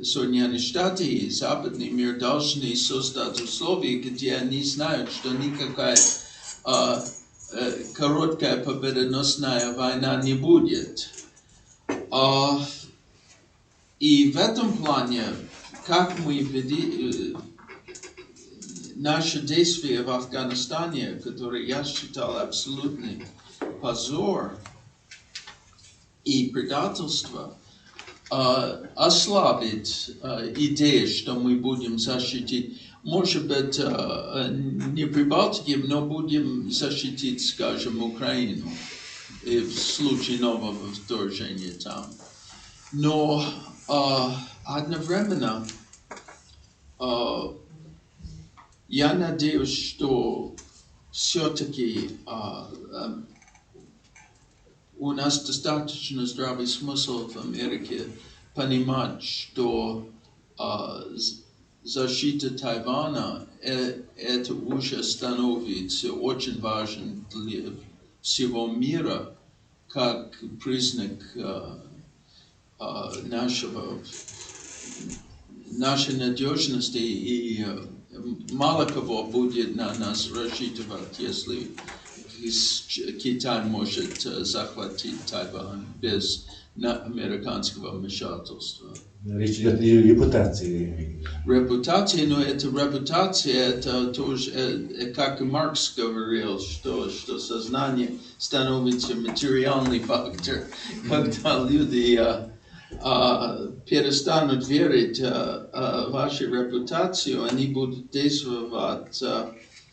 Соединенные Штаты и Западный мир должны создать условия, где они знают, что никакая короткая победоносная война не будет. И в этом плане, как мы наши действия в Афганистане, которые я считал абсолютный позор и предательство, ослабит идею, что мы будем защитить, может быть, не Прибалтики, но будем защитить, скажем, Украину в случае нового вторжения там. Но одновременно я надеюсь, что все-таки у нас достаточно здравый смысл в Америке понимать, что защита Тайваня это уже становится очень важным для всего мира, как признак нашей надежности, и мало кого будет на нас рассчитывать, если Китай может захватить Тайвань без американского вмешательства. Речь идет о репутации. Репутация, но эта репутация, это тоже, как и Маркс говорил, что сознание становится материальный фактор, когда люди перестанут верить в вашу репутацию, они будут действовать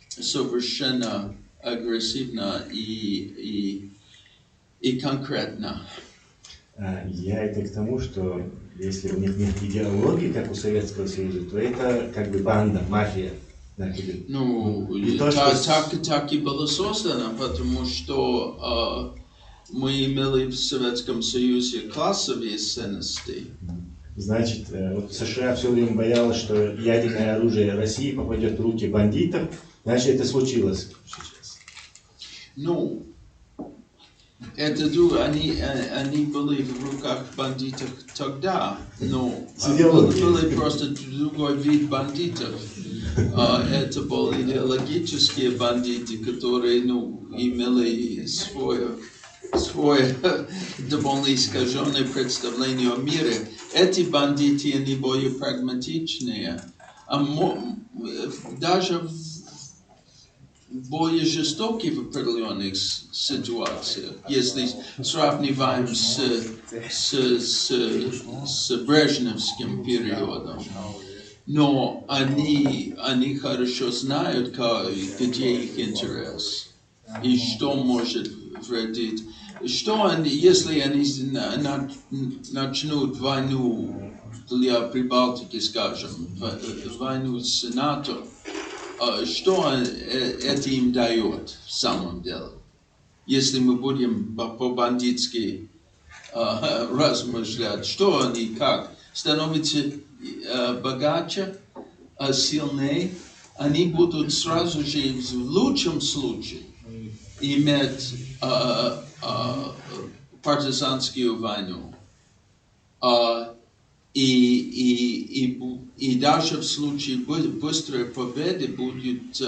совершенно агрессивно и конкретно. Я это к тому, что если у них нет идеологии, как у Советского Союза, то это как бы банда, мафия. Ну, так и было создано, потому что мы имели в Советском Союзе классовые ценности. Значит, вот США все время боялась, что ядерное оружие России попадет в руки бандитов, значит, это случилось сейчас. Ну, это друг, они были в руках бандитов тогда, но были просто другой вид бандитов. Это были идеологические бандиты, которые, имели свое довольно искаженное представление о мире. Эти бандиты, они более прагматичные, даже более жестокие в определенных ситуациях, если сравниваем с брежневским периодом. Но они хорошо знают, где их интерес и что может вредить. Если они начнут войну для Прибалтики, скажем, войну с НАТО, что это им дает в самом деле? Если мы будем по-бандитски размышлять, что они как? Становятся богаче, сильнее, они будут сразу же, в лучшем случае, иметь партизанскую войну. И даже в случае быстрой победы будет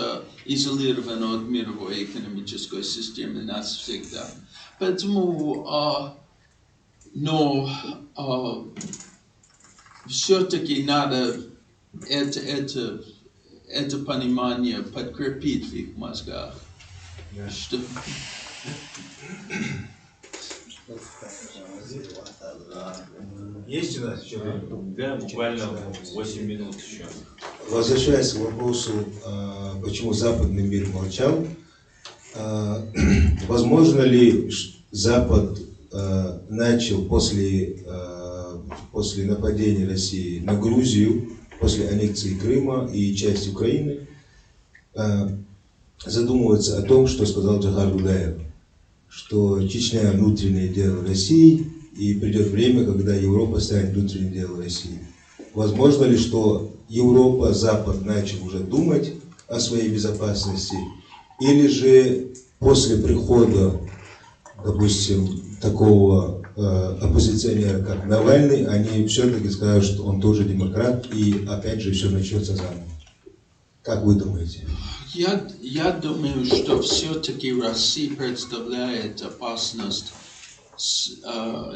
изолирован от мировой экономической системы навсегда. Поэтому, все-таки надо это понимание подкрепить в их мозгах. Что... Есть у нас еще время? Да, буквально 8 минут еще. Возвращаясь к вопросу, почему западный мир молчал, возможно ли Запад начал после нападения России на Грузию, после аннексии Крыма и части Украины, задумываться о том, что сказал Джохар Дудаев, что Чечня – внутреннее дело России, и придет время, когда Европа станет внутренним делом России. Возможно ли, что Европа, Запад начал уже думать о своей безопасности, или же после прихода, допустим, такого оппозиционера, как Навальный, они все-таки скажут, что он тоже демократ, и опять же все начнется заново? Как вы думаете? Я думаю, что все-таки Россия представляет опасность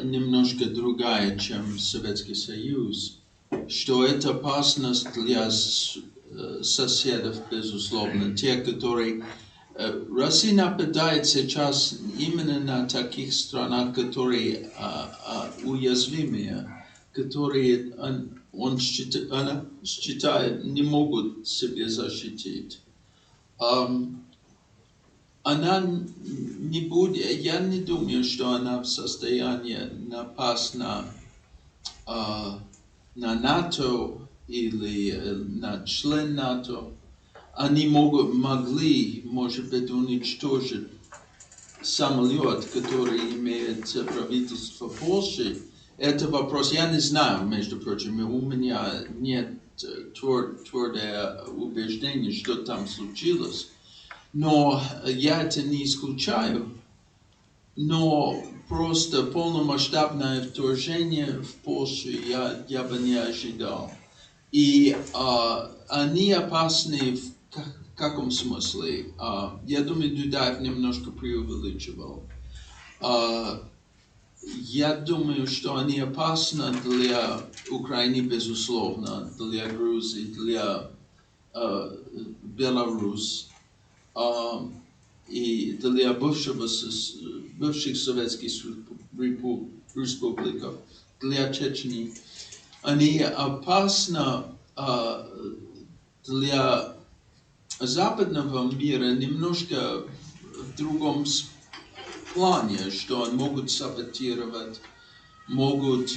немножко другая, чем Советский Союз. Что это опасность для соседов, безусловно, те, которые... Россия нападает сейчас именно на таких странах, которые уязвимые, которые она считает не могут себя защитить. Она не будет, я не думаю, что она в состоянии напасть на НАТО или на член НАТО. Они могли, может быть, уничтожить самолет, который имеет правительство Польши. Это вопрос, я не знаю, между прочим, у меня нет твердое убеждение, что там случилось. Но я это не исключаю. Но просто полномасштабное вторжение в Польшу я бы не ожидал. И они опасны в каком смысле? Я думаю, Дудаев немножко преувеличивал. Я думаю, что они опасны для Украины, безусловно, для Грузии, для Беларуси. И для бывших советских республик, для Чечни, они опасны для западного мира немножко в другом плане, что они могут саботировать, могут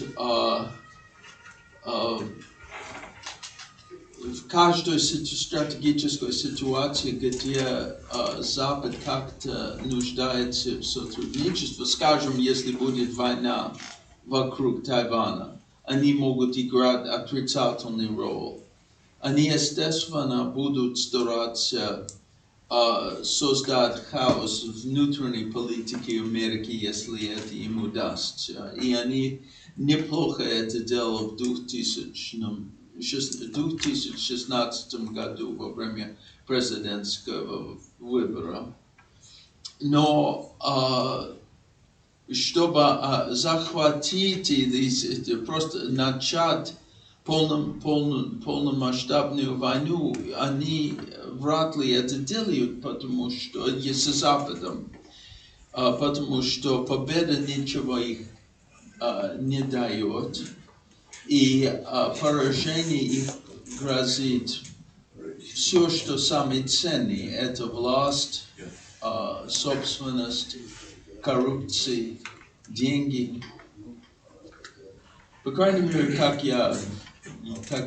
в каждой стратегической ситуации, где Запад как-то нуждается в сотрудничестве, скажем, если будет война вокруг Тайваня, они могут играть отрицательную роль. Они, естественно, будут стараться создать хаос в внутренней политике Америки, если это им удастся. И они неплохо это делали в 2016 году во время президентского выбора. Но чтобы захватить или просто начать полномасштабную войну, они вряд ли это делают, потому что с Западом, потому что победа ничего их не дает, и поражение их грозит все, что самое ценное, это власть, собственность, коррупция, деньги. По крайней мере, как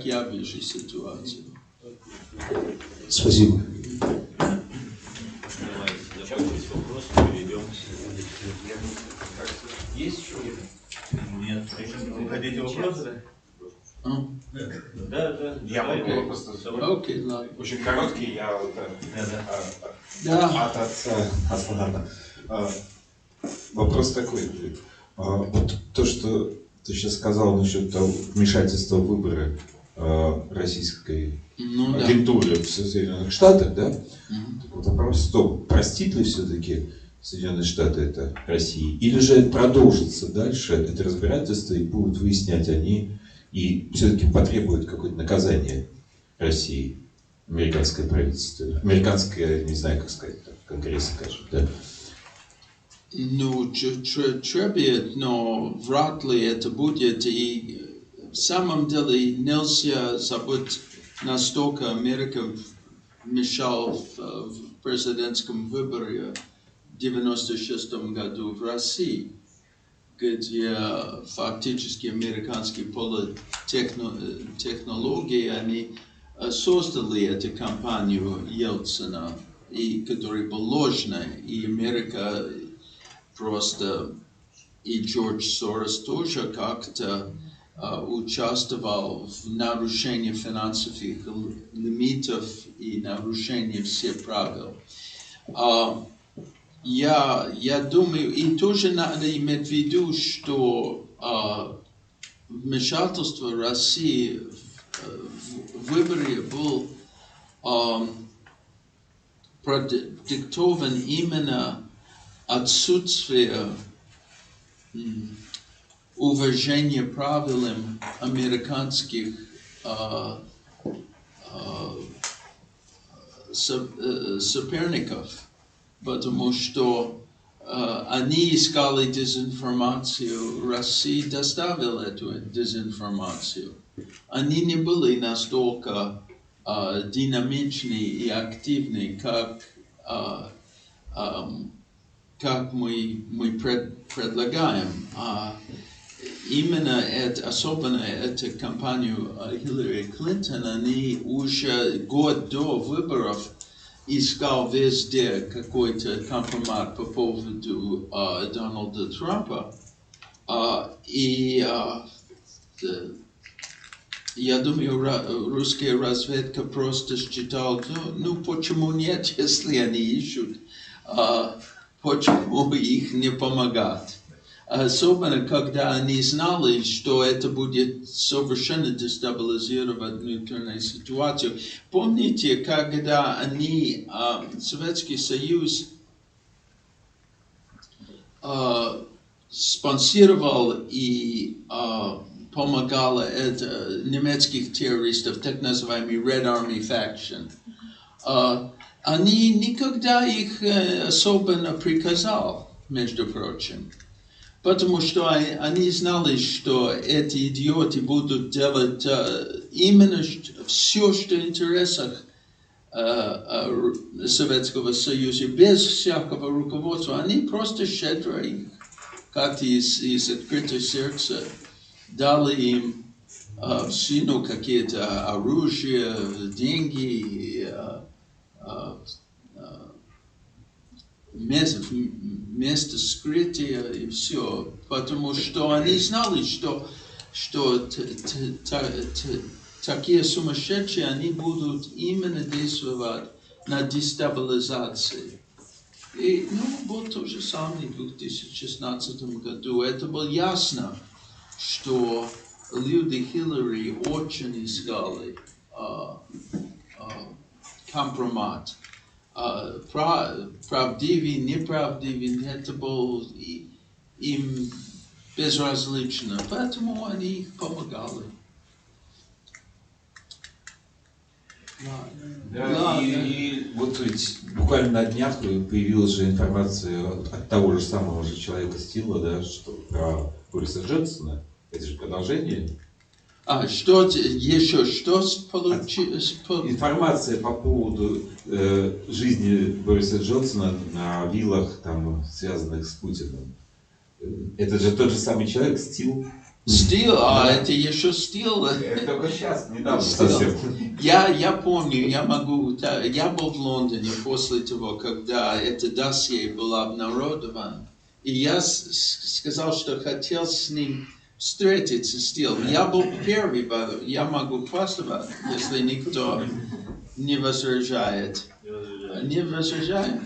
я вижу ситуацию. Спасибо. Есть еще? Нет. Вы хотите вопросы? Да. Я могу просто очень короткий, я от отца. Вопрос такой. Вот то, что ты сейчас сказал насчет того вмешательства в выборы российской агентуры в Соединенных Штатах, да? Вот вопрос, что простит ли все-таки Соединенные Штаты это России? Или же продолжится дальше это разбирательство и будут выяснять они и все-таки потребуют какое-то наказание России, американское правительство, американское, не знаю, как сказать, Конгресс, скажем, да? Ну, требует, но вряд ли это будет. И в самом деле нельзя забыть, настолько Америка мешала в президентском выборе в 1996 году в России, где фактически американские технологии, они создали эту кампанию Ельцина, и которая была ложной, и Америка просто, и Джордж Сорос тоже как-то участвовал в нарушении финансовых лимитов и нарушении всех правил. Я думаю, и тоже надо иметь в виду, что вмешательство России в выборы был продиктован именно отсутствие уважения правилам американских соперников, потому что они искали дезинформацию, Россия доставила эту дезинформацию. Они не были настолько динамичны и активны, как мы предлагаем. Именно особенно эту кампанию Хиллари Клинтон, они уже год до выборов искал везде какой-то компромат по поводу Дональда Трампа. Я думаю, русская разведка просто считала, ну почему нет, если они ищут, почему их не помогать. Особенно, когда они знали, что это будет совершенно дестабилизировать внутреннюю ситуацию. Помните, когда они, Советский Союз, спонсировал и помогал немецких террористов, так называемый Red Army Faction, они никогда их особенно приказал, между прочим. Потому что они знали, что эти идиоты будут делать именно все, что в интересах Советского Союза, без всякого руководства. Они просто щедро их, как из открытого сердца, дали им какие-то оружия, деньги, место скрытия и все. Потому что они знали, что такие сумасшедшие, они будут именно действовать на дестабилизацию. И, вот то же самое в 2016 году. Это было ясно, что люди Хиллари очень искали компромат. Правдивый, неправдивый, это было им безразлично. Поэтому они помогали. Да, и вот ведь буквально на днях появилась же информация от того же самого же человека Стила, да, что про Бориса Джонсона. Это же продолжение. Что еще? Что получилось? Информация по поводу жизни Бориса Джонсона на виллах, там, связанных с Путиным. Это же тот же самый человек, Стил. Стил, это еще Стил. Это только сейчас, недавно совсем. Я помню, я был в Лондоне после того, когда это досье было обнародовано, и я сказал, что хотел с ним встретиться с Стилом. Я был первый, я могу хвастаться, если никто не возражает. Не возражает?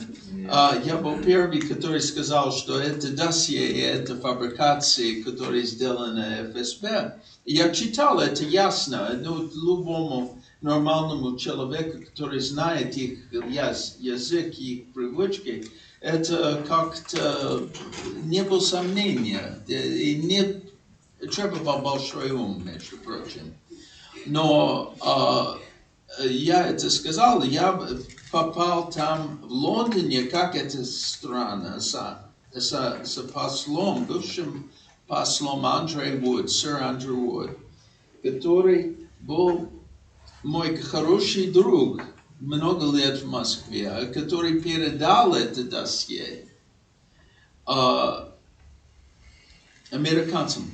Я был первый, который сказал, что это досье, это фабрикации, которые сделаны ФСБ. Я читал это ясно, любому нормальному человеку, который знает их язык, их привычки, это как-то не было сомнения, и не требовал большой ум, между прочим. Но я это сказал, я попал там в Лондоне, как это странно, с послом, бывшим послом Андрей Вуд, сэр Андрей Вуд, который был мой хороший друг много лет в Москве, который передал это досье американцам.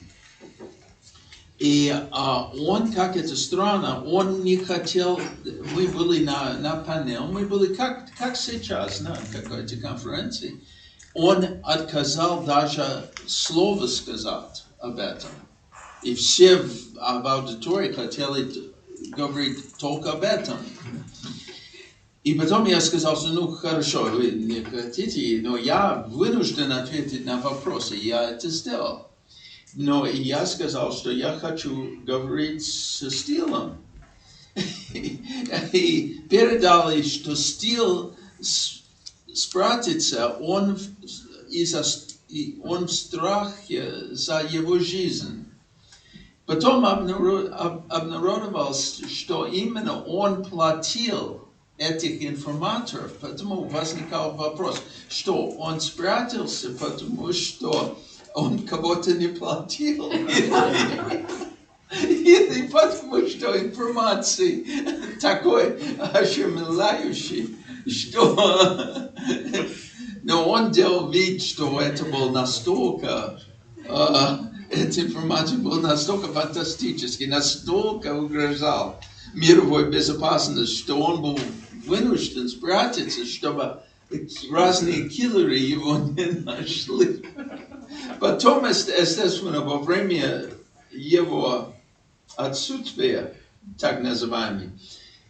И он, как это странно, он не хотел, мы были на панель, мы были как сейчас на какой-то конференции, он отказал даже слово сказать об этом. И все в аудитории хотели говорить только об этом. И потом я сказал, хорошо, вы не хотите, но я вынужден ответить на вопросы, я это сделал. Но я сказал, что я хочу говорить со Стилом. И передали, что Стил спрятался, он в страхе за его жизнь. Потом обнародовалось, что именно он платил этих информаторов, потому возникал вопрос, что он спрятался, потому что он кого-то не платил. Или потому что информация такой ошеломляющий, что... Но он делал вид, что это было настолько... Эта информация была настолько фантастической, настолько угрожал мировой безопасности, что он был вынужден спрятаться, чтобы разные киллеры его не нашли. Потом, естественно, во время его отсутствия, так называемый,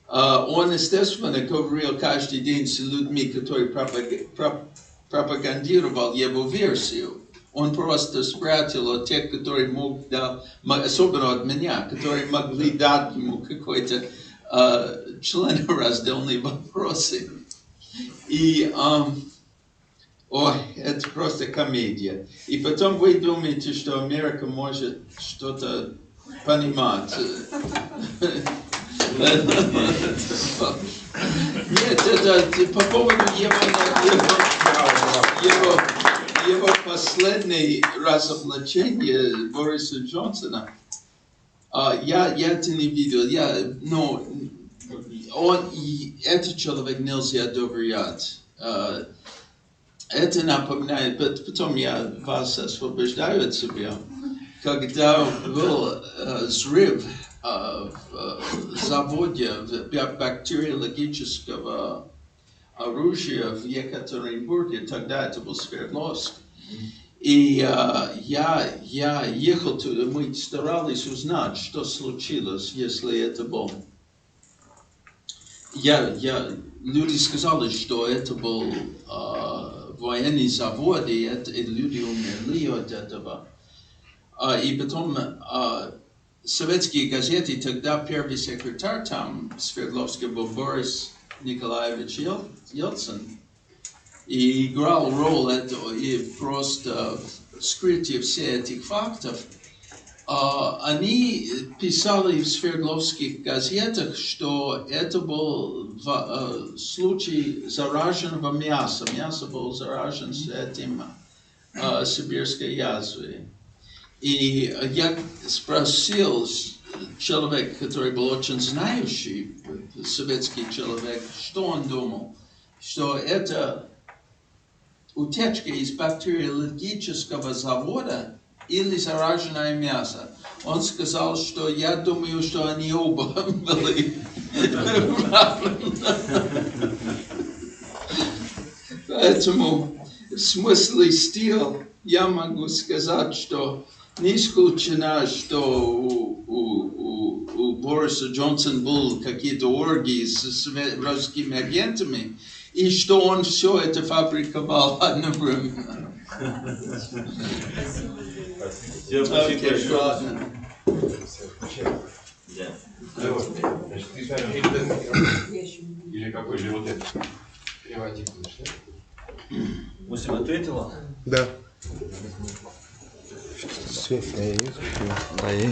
он, естественно, говорил каждый день с людьми, которые пропагандировал его версию. Он просто спрятал от тех, которые мог дать, особенно от меня, которые могли дать ему какой-то членораздельные вопросы. И, это просто комедия. И потом вы думаете, что Америка может что-то понимать. Нет, это по поводу его последнее разоблачение Бориса Джонсона, я это не видел, но этот человек нельзя доверять. Это напоминает, потом я вас освобождаю от себя, когда был взрыв в заводе бактериологического оружия в Екатеринбурге, тогда это был Свердловск. И я ехал туда, мы старались узнать, что случилось, если это был. Люди сказали, что это был военный завод, и люди умерли от этого. И потом советские газеты, тогда первый секретарь там в Свердловске был Борис Николаевич Ельцин, и играл роль этого, и просто скрытие всех этих фактов. Они писали в Свердловских газетах, что это был случай зараженного мяса. Мясо было заражено с этим сибирской язвой. И я спросил человека, который был очень знающий, советский человек, что он думал, что это утечка из бактериологического завода или зараженное мясо. Он сказал, что я думаю, что они оба были правильно. Поэтому в смысле стиля я могу сказать, что не исключено, что у Бориса Джонсона были какие-то оргии с русскими агентами, и что он все это фабриковал одновременно. Или какой же вот это? Переводить будешь, да? Мусим ответила? Да. Свет, да, я не Да, я.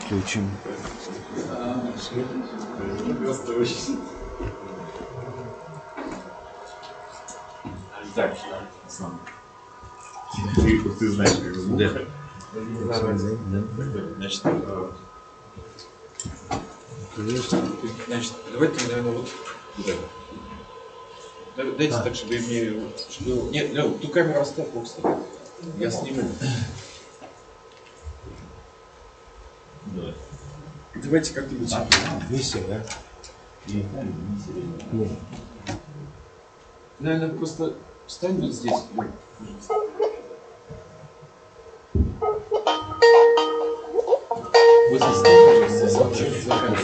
Включим. Так, ты знаешь, как его. Да. Значит, давайте, наверное, вот это. Дайте так, чтобы мне... Нет, ту камеру оставь, кстати. Я сниму. Давайте как-нибудь... Миссия, да? Наверное, просто встань вот здесь. Вот здесь, за камеру.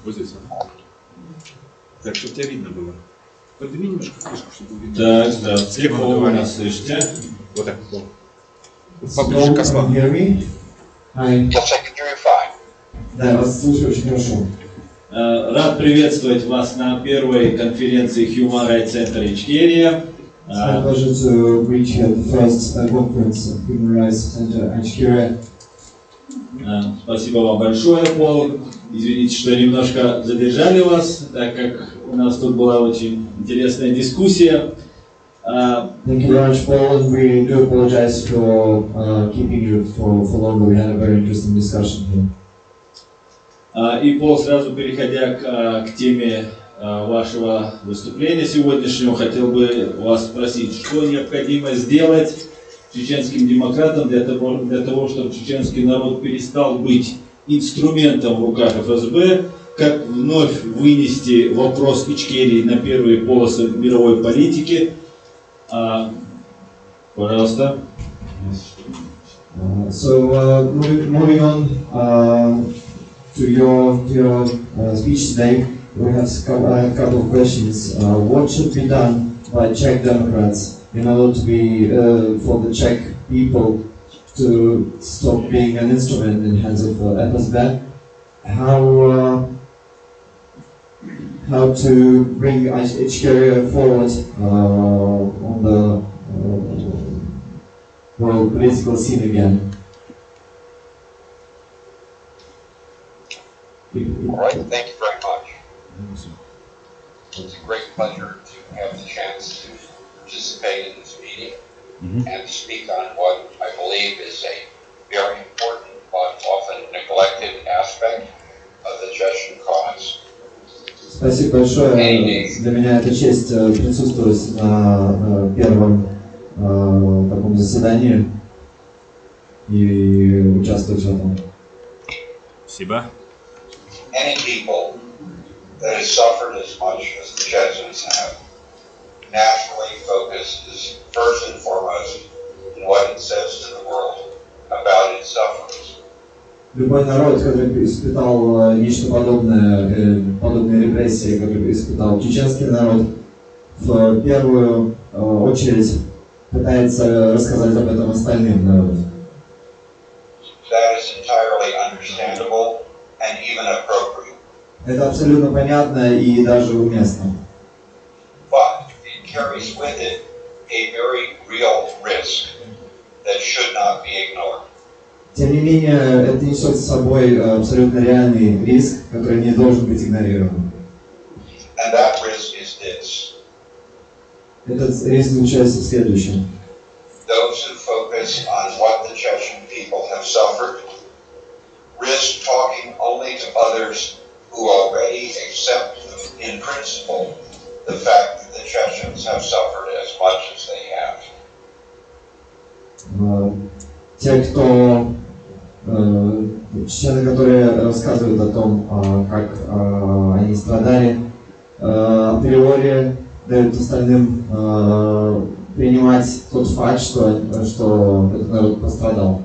Вот здесь. Так, чтобы тебя видно было. Подними немножко крышку, чтобы видно. Так, да. Слепо вы нас слышите? Вот так. Поближе к осману. Да, вас слушаю очень хорошо. Рад приветствовать вас на первой конференции Human Rights Center Ичкерия. It's my pleasure to reach here at the first conference of Human Rights Center Ичкерия. Спасибо вам большое, Пол. Извините, что немножко задержали вас, так как у нас тут была очень интересная дискуссия. Thank you very much, Paul, and we do apologize for keeping you for longer. We had a very interesting discussion here. И, Пол, сразу переходя к теме вашего выступления сегодняшнего, хотел бы вас спросить, что необходимо сделать чеченским демократам для того, чтобы чеченский народ перестал быть инструментом в руках ФСБ, как вновь вынести вопрос Ичкерии на первые полосы мировой политики. Пожалуйста. Moving on to your speech today, we have a couple of questions. What should be done by Czech Democrats in order to be for the Czech people to stop being an instrument in the hands of FSB? How to bring Ичкерия forward on the world political scene again? All right, thank you very much. It's a great pleasure to have the chance to participate in this meeting and to speak on what I believe is a very important but often neglected aspect of the Chechen cause. Спасибо большое. Для меня это честь присутствовать на первом таком заседании и участвовать в этом. Спасибо. Any people that has suffered as much as the Chechens have naturally focuses first and foremost on what it says to the world about its sufferings. Любой народ, который испытал нечто подобное, подобные репрессии, которые испытал чеченский народ, в первую очередь пытается рассказать об этом остальным народам. That is entirely understandable and even appropriate. Это абсолютно понятно и даже уместно. But it carries with it a very real risk that should not be ignored. Тем не менее, это несет с собой абсолютно реальный риск, который не должен быть игнорирован. And that risk is this. Этот риск заключается в следующем. Those who focus on what the Chechen people have suffered risk talking only to others who already accept in principle the fact that the Chechens have suffered as much as they have. Те, кто чеченцы, которые рассказывают о том, как они страдали, априори дают остальным принимать тот факт, что этот народ пострадал.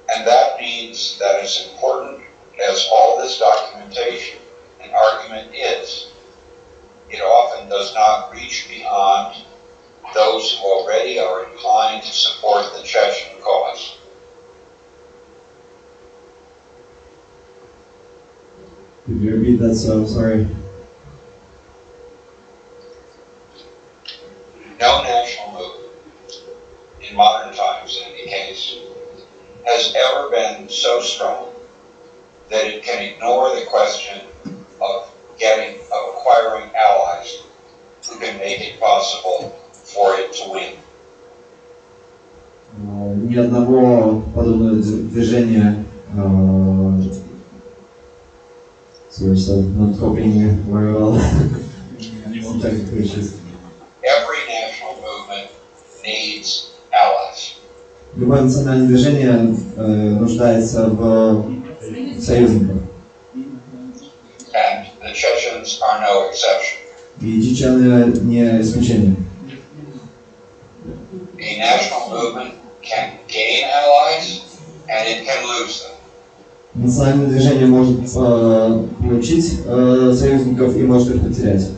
And that means that as important as all this documentation and argument is, it often does not reach beyond those who already are inclined to support the Chechen cause. Could you repeat that? So I'm sorry. No national movement, in modern times in any case, has ever been so strong that it can ignore the question of acquiring allies who can make it possible for it to win. Ни одного подобного движения, not coping very well. Every national movement needs allies. Любое национальное движение нуждается в союзниках. And the Chechens are no exception. И чечены не исключение. A national movement can gain allies and it can lose them. Национальное движение может получить союзников и может их потерять.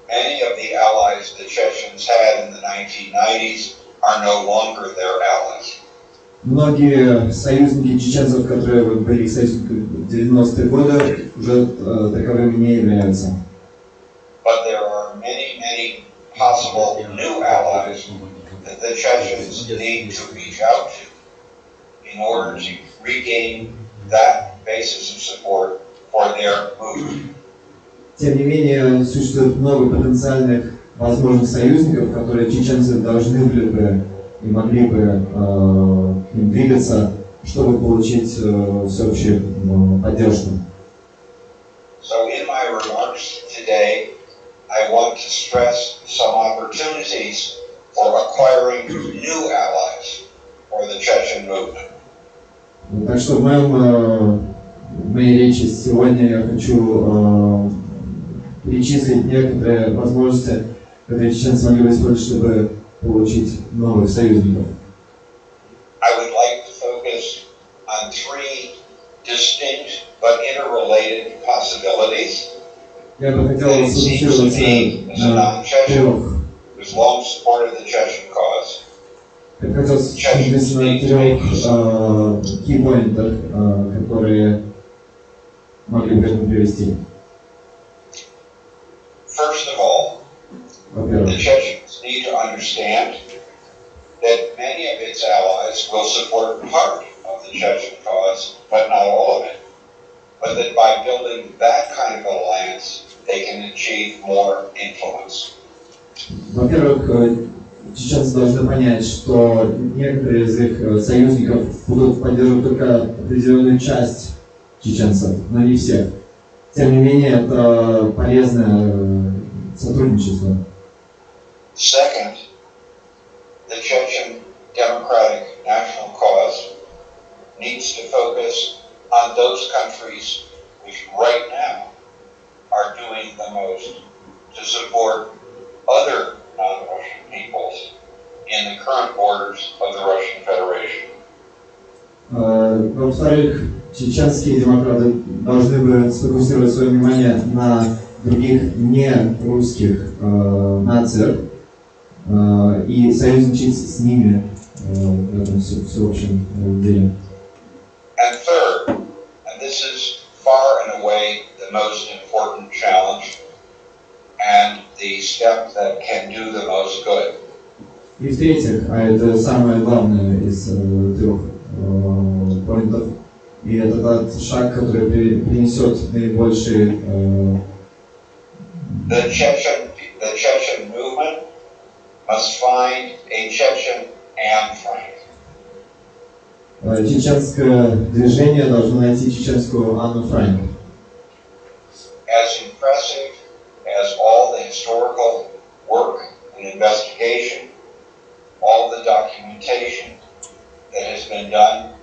Many of the allies the Chechens had in the 1990s are no longer their allies. Многие союзники чеченцев, которые были союзниками в 90-е годы, уже таковыми не являются. But there are many possible new allies that the Chechens need to reach out to in order to regain that basis of support for their movement. Тем не менее, существует много потенциальных возможных союзников, которые чеченцы должны были бы и могли бы им двигаться, чтобы получить всеобщую поддержку. So in my remarks today, I want to stress some opportunities for acquiring new allies for the Chechen movement. Так что в моей речи сегодня я хочу перечислить некоторые возможности, которые чеченцы могли бы использовать, чтобы получить новых союзников. I would like to focus on three distinct but interrelated possibilities. Я бы хотел сфокусироваться на трех. Who's long supported the Chechen cause. Я хотел сфокусироваться на трех кейпоинтах, которые могли бы к этому привести. First of all, the Chechens need to understand that many of its allies will support part of the Chechen cause, but not all of it. But that by building that kind of alliance, they can achieve more influence. Во-первых, чеченцы должны понять, что некоторые из их союзников будут поддерживать только определенную часть чеченцев, но не всех. Тем не менее, это полезное сотрудничество. Second, the Chechen Democratic National Cause needs to focus on those countries which right now are doing the most to support other non-Russian peoples in the current borders of the Russian Federation. Во-вторых, чеченские демократы должны бы сфокусировать свое внимание на других не-русских нациях и союзничать с ними в этом всеобщем деле. And third, and this is far and away the most important challenge and the step that can do the most good. И в-третьих, а это самое главное из трех поинтов, и это тот шаг, который принесет наибольший... The Chechen movement must find a Chechen Anne Frank. Чеченское движение должно найти чеченскую Анну Франк. As impressive as all the historical work and investigation, all the documentation that has been done,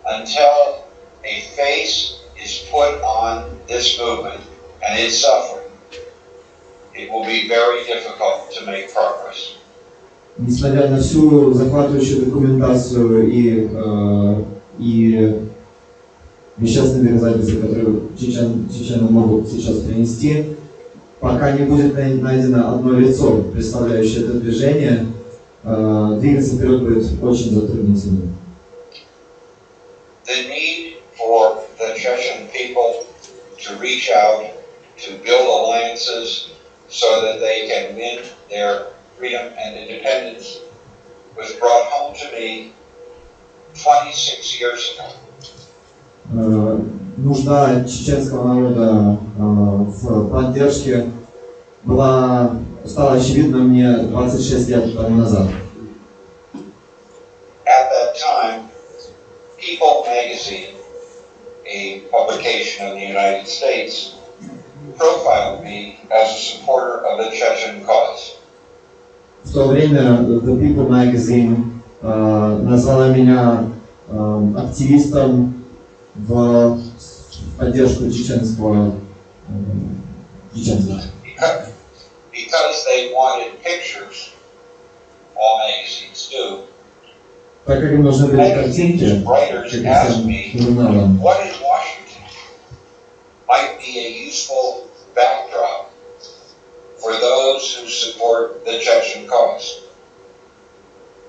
until a face is put on this movement and its suffering, it will be very difficult to make progress. Несмотря на всю захватывающую документацию и вещественные доказательства, которые чечены могут сейчас принести, пока не будет найдено одно лицо, представляющее это движение, двигаться вперед будет очень затруднительно. The need for the Chechen people to reach out, to build alliances so that they can win their freedom and independence was brought home to me 26 years ago. Нужда чеченского народа в поддержке стала очевидна мне 26 лет тому назад. At that time, People magazine, a publication of the United States, profiled me as a supporter of the Chechen cause. В то время The People magazine назвала меня активистом в поддержку чеченцев. Because they wanted pictures, all magazines do. Так как им нужны были картинки, как и всем журналам. What in Washington might be a useful backdrop for those who support the Chechen cause?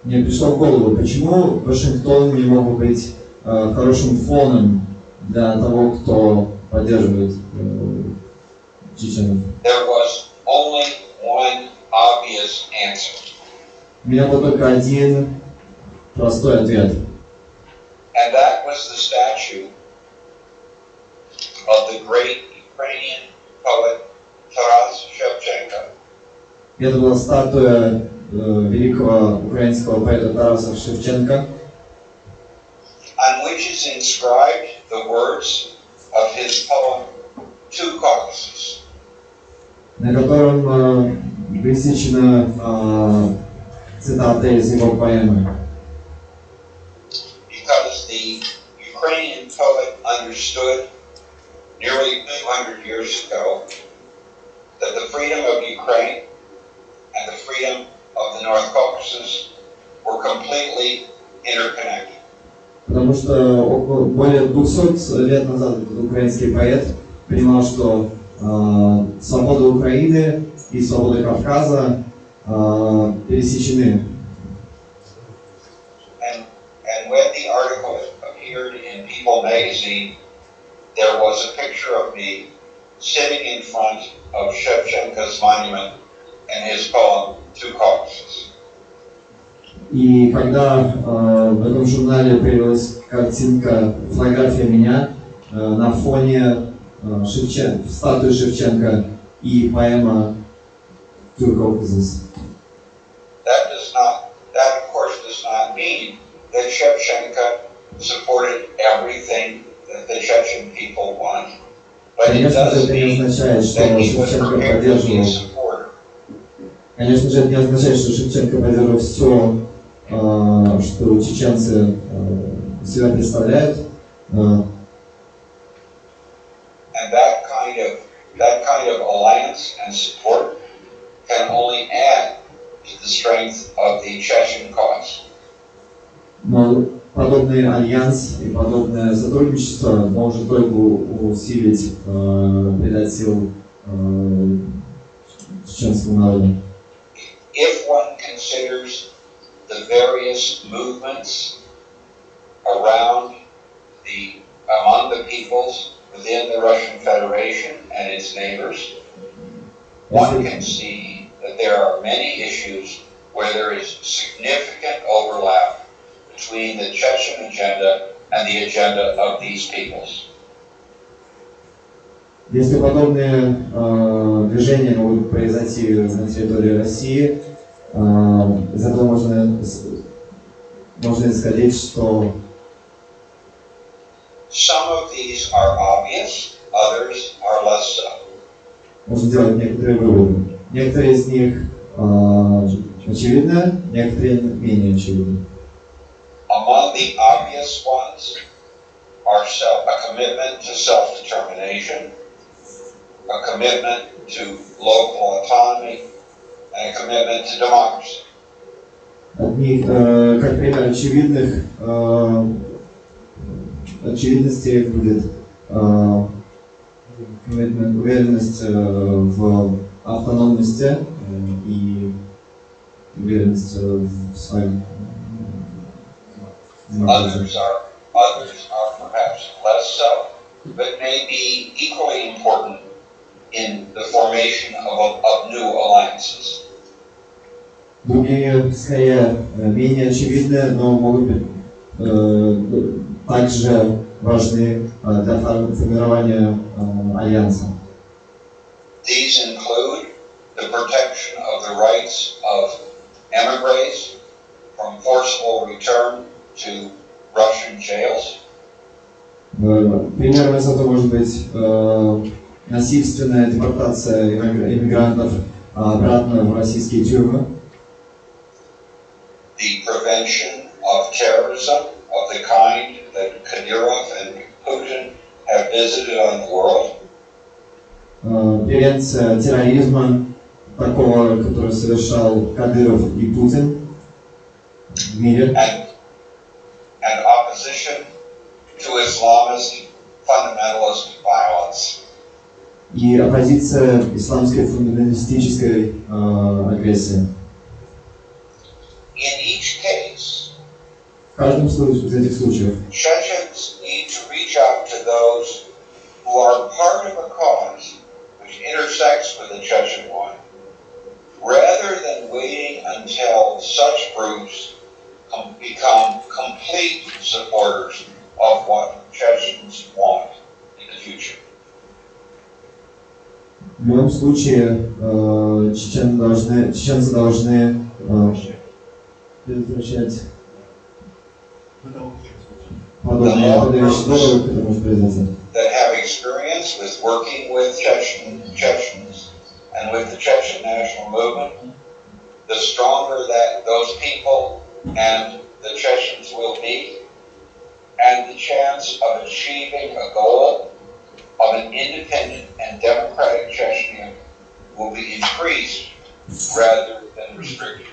Мне пришло в голову, почему Вашингтон не мог бы быть хорошим фоном для того, кто поддерживает чеченцев. There was only one obvious answer. У меня был только один простой ответ. And that was the statue of the great Ukrainian poet Taras Shevchenko. Это была статуя великого украинского поэта Тараса Шевченко, on which is inscribed the words of his poem Two Caucasus. на котором высечена цитата из его поэмы. Because the Ukrainian poet understood nearly 200 years ago that the freedom of Ukraine and the freedom of the North Caucasus were completely interconnected. Потому что более 200 лет назад этот украинский поэт понимал, что свобода Украины и свобода Кавказа пересечены. And when the article appeared in People magazine, there was a picture of me sitting in front of Shevchenko's monument and his poem Two Caucasus. И когда в этом журнале появилась картинка, фотография меня на фоне статуя Шевченко и поэма Two Caucasus. That of course does not mean that Shevchenko supported everything that the Chechen people want, but it does mean that he was prepared to be a supporter. Конечно же, это не означает, что Шевченко поддерживал все, что чеченцы себя представляют. And that kind of alliance and support can only add to the strength of the Chechen cause. Но подобный альянс и подобное сотрудничество может только усилить, придать сил чеченскому народу. If one considers the various movements among the peoples within the Russian Federation and its neighbors, one can see that there are many issues where there is significant overlap between the Chechen agenda and the agenda of these peoples. Если подобные движения могут произойти на территории России, из этого можно исходить, что some of these are obvious, others are less so. Можно делать некоторые выводы. Некоторые из них очевидны, некоторые менее очевидны. Among the obvious ones are a commitment to self-determination, a commitment to local autonomy, and a commitment to democracy. Одни, как пример очевидностей будет уверенность в автономности и уверенность в своем. Others are perhaps less so, but may be equally important in the formation of new alliances. Другие, скорее, менее очевидны, но могут быть также важны для формирования альянса. These include the protection of the rights of emigres from forcible return to Russian jails. Примером этого может быть насильственная депортация иммигрантов обратно в российские тюрьмы. The prevention of terrorism of the kind that Kadyrov and Putin have visited on the world. Превенция терроризма, такого, который совершал Кадыров и Путин в мире. And opposition to Islamist fundamentalist violence. И оппозиция исламской фундаменталистической агрессии. In each case, в каждом из этих случаев Chechens need to reach out to those who are part of a cause which intersects with the Chechen one, rather than waiting until such groups become complete supporters of what Chechens want in the future. В любом случае чеченцы должны предотвращать подобные вещи, которые могут произойти. That have experience with working with Chechens and with the Chechen national movement, the stronger that those people and the Chechens will be, and the chance of achieving a goal of an independent and democratic Chechnya will be increased rather than restricted.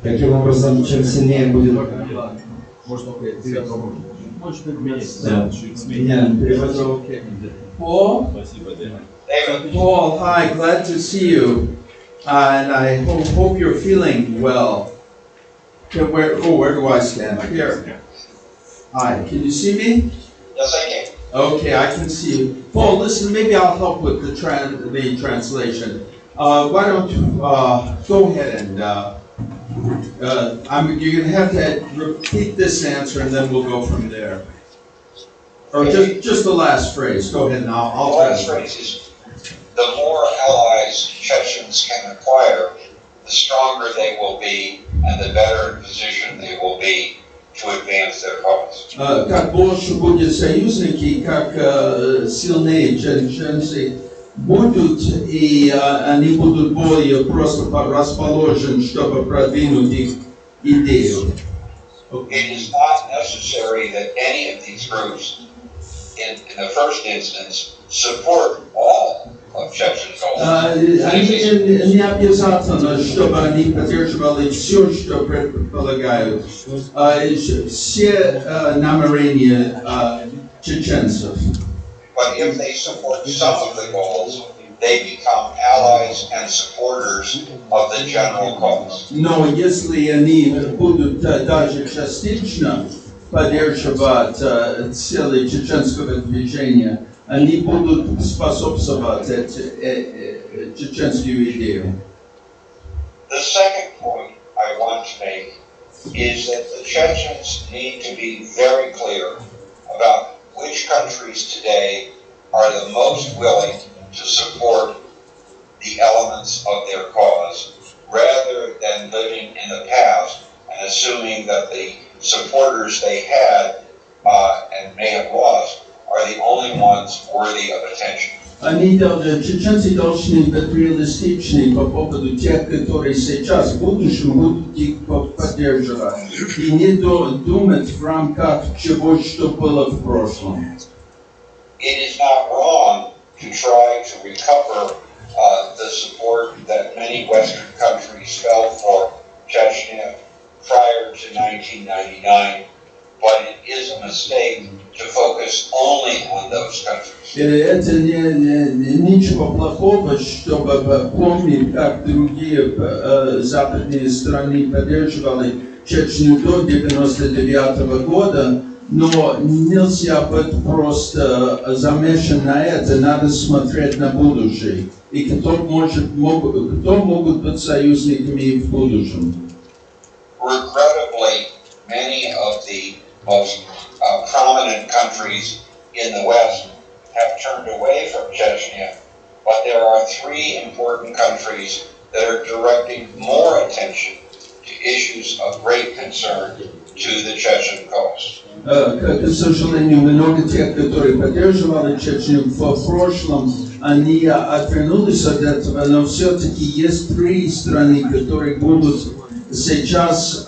Таким образом, чем сильнее будет... Paul? Paul, hi, glad to see you. And I hope you're feeling well. Where do I stand? Here. Hi, can you see me? Yes, I can. Okay, I can see you. Paul, listen, maybe I'll help with the translation. Why don't you go ahead and you're going to have to repeat this answer and then we'll go from there. Or just the last phrase. Go ahead and I'll The last phrase is, the more allies Chechens can acquire, the stronger they will be and the better position they will be to advance their cause. Как больше будет союзники, как сильнее чеченцы будут, и они будут более просто расположены, чтобы продвинуть их идею. It is not necessary that any of these groups, in the first instance, support all of Chechen goals. Не обязательно, чтобы они поддерживали все, что предполагают, все намерения чеченцев. But if they support some of the goals, they become allies and supporters of the general cause. Но если они будут даже частично поддерживать цели чеченского движения, они будут способствовать чеченскую идею. The second point I want to make is that the Chechens need to be very clear about which countries today are the most willing to support the elements of their cause, rather than living in the past and assuming that the supporters they had and may have lost are the only ones worthy of attention. Чеченцы должны быть реалистичны по поводу тех, которые сейчас в будущем будут их поддерживать, и не думать в рамках чего, что было в прошлом. It is not wrong to try to recover the support that many Western countries felt for Chechnya prior to 1999, but it is a mistake to focus only on those countries. Это ничего плохого, чтобы помнить, как другие западные страны поддерживали Чечню до 1999 года, но нельзя быть просто замешан на это, надо смотреть на будущее. И кто могут быть союзниками в будущем. Regrettably, many of the most prominent countries in the West have turned away from Chechnya, but there are three important countries that are directing more attention to issues of great concern to the Chechen cause. К сожалению, много тех, которые поддерживали Чечню в прошлом, они отвернулись от этого, но все-таки есть три страны, которые будут сейчас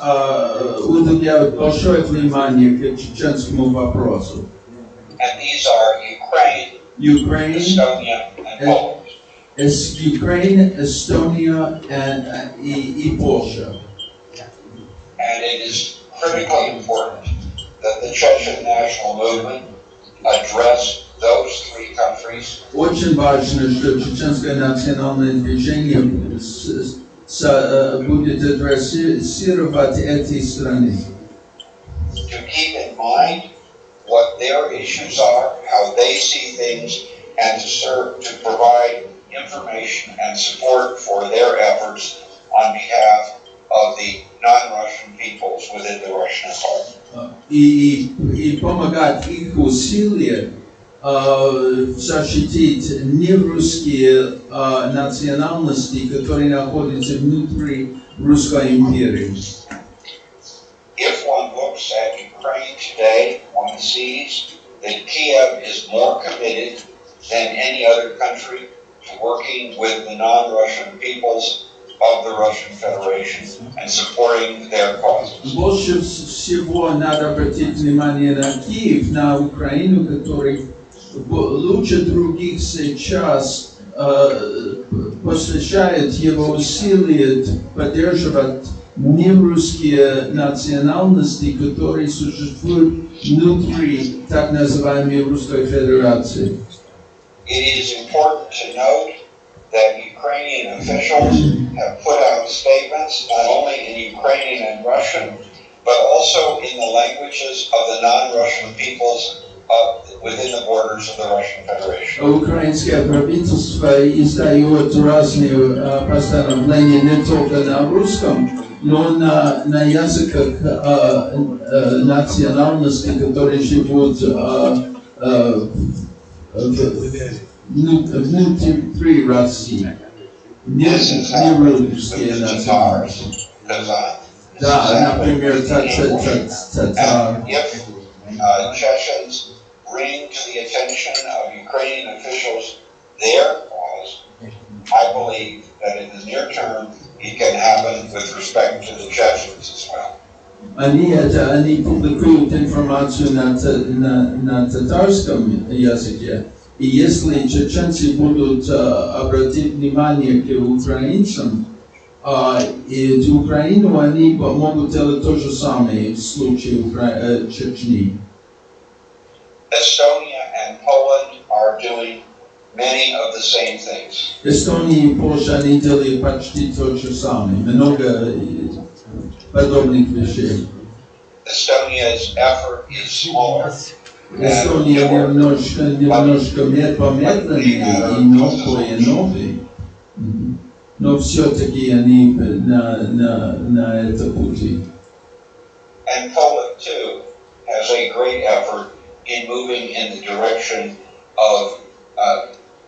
уделяют большое внимание к чеченскому вопросу. And these are Ukraine, Estonia, and Poland. Ukraine, Estonia, и Польша. And it is critically important that the Chechen national movement address those three countries. Очень важно, что чеченское национальное движение будет адресировать эти страны. To keep in mind what their issues are, how they see things, and to provide information and support for their efforts on behalf of the non-Russian peoples within the Russian Empire. И помогать их усилиям защитить нерусские национальности, которые находятся внутри Русской империи. If one looks at Ukraine today, one sees that Kiev is more committed than any other country to working with the non-Russian peoples of the Russian Federation and supporting their causes. Больше всего надо обратить внимание на Киев, на Украину, который лучше других сейчас посвящает его усилия поддерживать нерусские национальности, которые существуют внутри так называемой Русской Федерации. It is important to note that Ukrainian officials have put out statements not only in Ukrainian and Russian, but also in the languages of the non-Russian peoples within the borders of the Russian Federation. Украинское правительство издает разные постановления не только на русском, но на языках национальностей, которые живут внутри России. Не русские национальности. Да, например, татар. If Chechens bring to the attention of Ukrainian officials their cause, I believe that in the near term it can happen with respect to the Chechens as well. Они публикуют информацию на татарском языке, и если чеченцы будут обратить внимание к украинцам, и Украину, они могут делать то же самое в случае Чечни. Estonia and Poland are doing many of the same things. Эстония и Польша, они делают почти то же самое, много подобных вещей. Estonia's effort is smaller. Эстония немножко помедленнее и новые, но все-таки они на этом пути. And Poland too has a great effort in moving in the direction of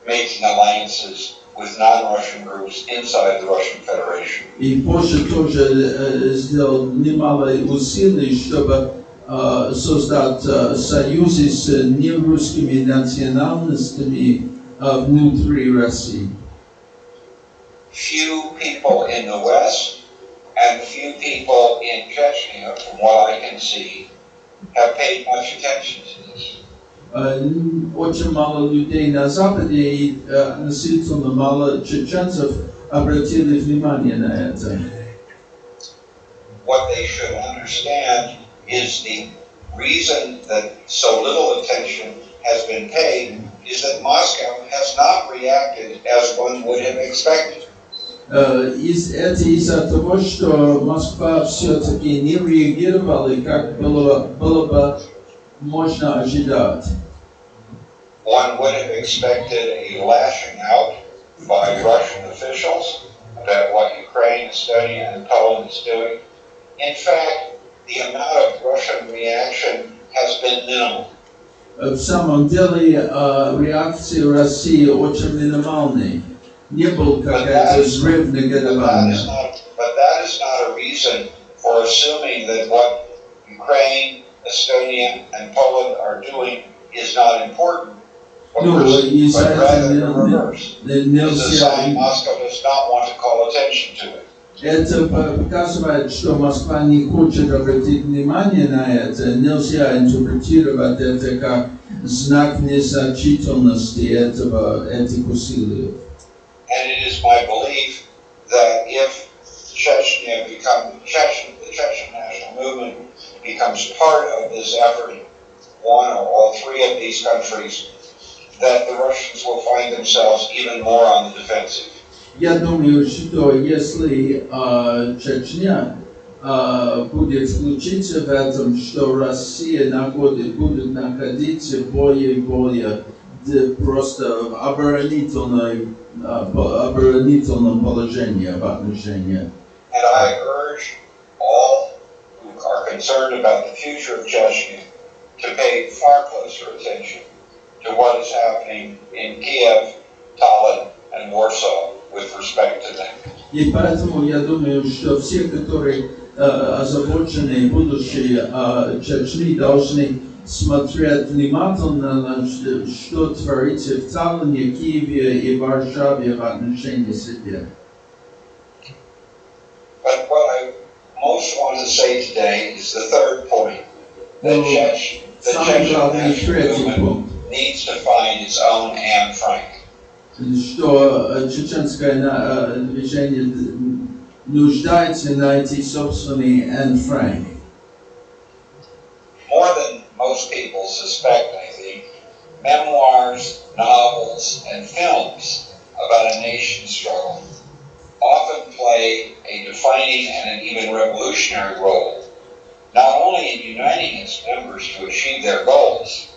making alliances with non-Russian groups inside the Russian Federation. И Польша тоже сделал немало усилий, чтобы создать союзы с нерусскими национальностями внутри России. Few people in the West and few people in Chechnya, from what I can see, have paid much attention to this. Очень мало людей на Западе и относительно мало чеченцев обратили внимание на это. What they should understand is the reason that so little attention has been paid is that Moscow has not reacted as one would have expected. Из-за того, что Москва все-таки не реагировала, как было бы можно ожидать. One would have expected a lashing out by Russian officials about what Ukraine, Estonia, and Poland is doing. In fact, the amount of Russian reaction has been minimal. В самом деле реакция России очень минимальная. Не был какой-то взрыв негодования. But that is not a reason for assuming that what Ukraine, Estonia, and Poland are doing is not important. But rather the reverse. It's a sign Moscow does not want to call attention to it. Это показывает, что Москва не хочет обратить внимание на это. Нельзя интерпретировать это как знак незначительности этих усилий. And it is my belief that if Chechnya the Chechen national movement becomes part of this effort, one or all three of these countries, that the Russians will find themselves even more on the defensive. Я думаю, что если Чечня будет включиться в этом, что Россия будет находиться в более просто в оборонительном положении в отношении. And I urge all who are concerned about the future of Chechnya to pay far closer attention to what is happening in Kiev, Tallinn, and Warsaw with respect to them. И поэтому я думаю, что все, которые озабочены будущее Чечни, должны смотреть внимательно на что творится в Таллине, Киеве и Варшаве в отношении себя. But what I most want to say today is the third point. The Chechen national movement needs to find its own Anne Frank. Что чеченское движение нуждается найти собственный Anne Frank. More than most people suspect, I think, memoirs, novels, and films about a nation's struggle often play a defining and an even revolutionary role, not only in uniting its members to achieve their goals,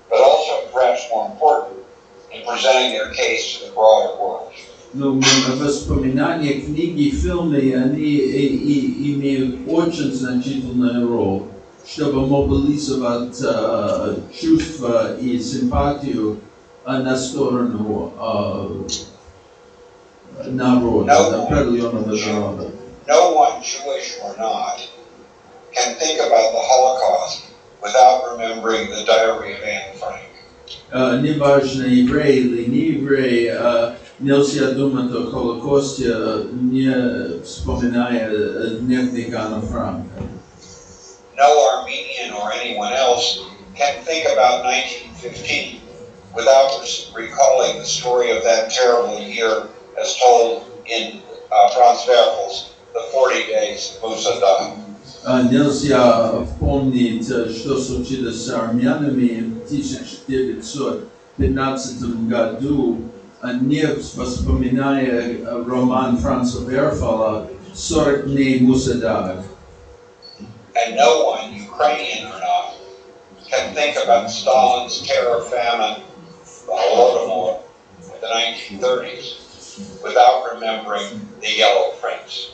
but also, perhaps more important, in presenting their case to the broader world. Но воспоминания, книги, фильмы, они имеют очень значительную роль. чтобы мобилизовать чувства и симпатию на сторону народа, определенного народа. No one, Jewish or not, can think about the Holocaust without remembering the Diary of Anne Frank. Неважно, еврей или не еврей, нельзя думать о Холокосте, не вспоминая дневник Анны Франка. No Armenian or anyone else can think about 1915 without recalling the story of that terrible year as told in Franz Werfel's The 40 Days of Musa Dagh. Нельзя помнить, что случилось с армянами в 1915 году, не вспоминая роман Франца Верфела «40 дней Мусы Дагh». And no one, Ukrainian or not, can think about Stalin's terror famine, the Holodomor, of the 1930s without remembering the Yellow Prince.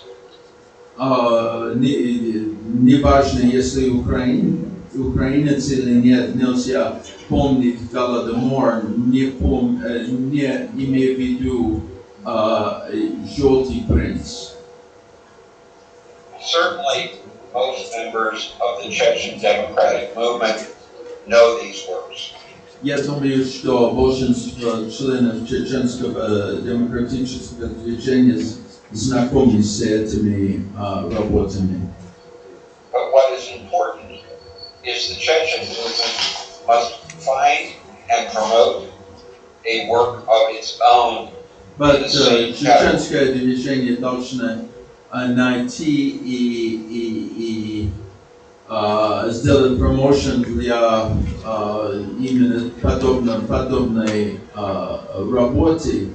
Неважно, если украинец или нет, нельзя помнить Голодомор, не имея в виду Желтый принц. Certainly, most members of the Chechen Democratic Movement know these words. Я думаю, что большинство членов чеченского демократического движения знакомы с этими работами. But what is important is the Chechen movement must find and promote a work of its own. But чеченское движение должно найти и сделать промоушен для именно подобной работы.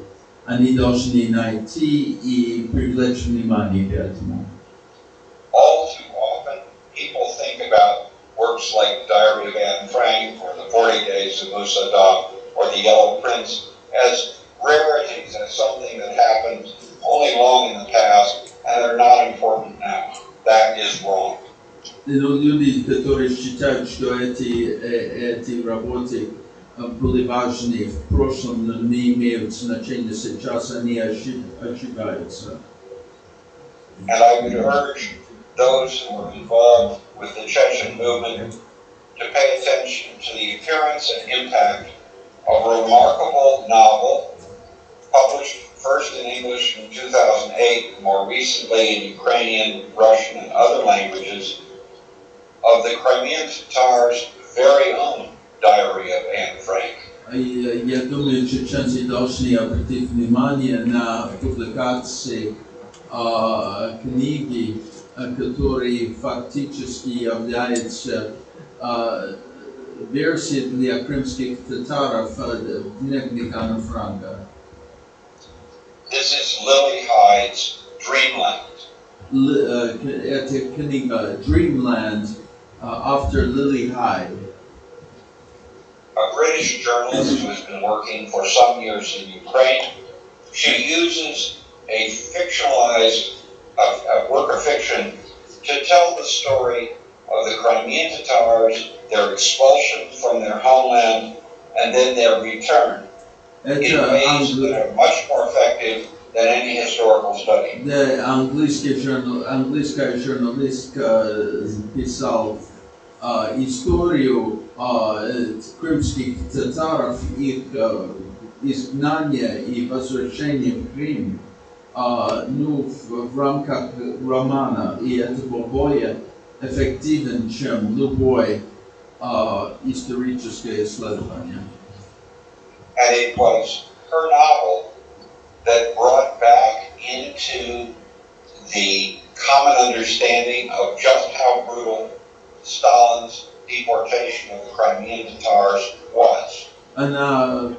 Они должны найти и привлечь внимание к этому. All too often, people think about works like Diary of Anne Frank or The 40 Days of Musa Dagh or The Yellow Prince as rarities, as something that happened only long in the past and they're not important now. That is wrong. Люди, которые считают, что эти работы были важны в прошлом, но не имеют значения сейчас, они ошибаются. And I would urge those who are involved with the Chechen movement to pay attention to the appearance and impact of a remarkable novel published first in English in 2008, more recently in Ukrainian, Russian, and other languages, of the Crimean Tatars' very own Diary of Anne Frank. Я думаю, чеченцы должны обратить внимание на публикации книги, которые фактически являются версией для крымских татаров дневника Анны Франка. This is Lily Hyde's Dreamland. Эта книга Dreamland, автор Lily Hyde. A British journalist who has been working for some years in Ukraine. She uses a fictionalized work of fiction to tell the story of the Crimean Tatars, their expulsion from their homeland, and then their return in ways that are much more effective than any historical study. Английская журналистка писал историю крымских татаров, их изгнания и возвращения в Крым, в рамках романа и этого боя эффективен, чем любое историческое исследование. And it was her novel that brought back into the common understanding of just how brutal Stalin's deportation of the Crimean Tatars was. Она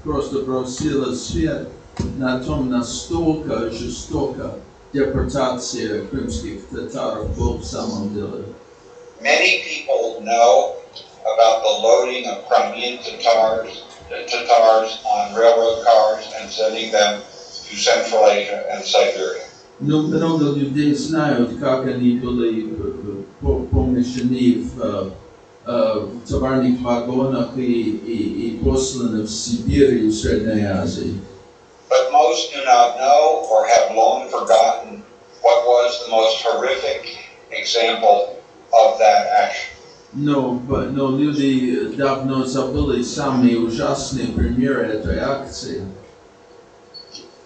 просто бросила свет на том, настолько жестоко депортация крымских татаров была в самом деле. Many people know about the loading of Crimean Tatars on railroad cars and sending them to Central Asia and Siberia. Много людей знают, как они были, помнят помещены в товарных вагонах и посланы в Сибирь и в Средней Азии. But most do not know or have long forgotten what was the most horrific example of that action. Но люди давно забыли самые ужасные примеры этой акции.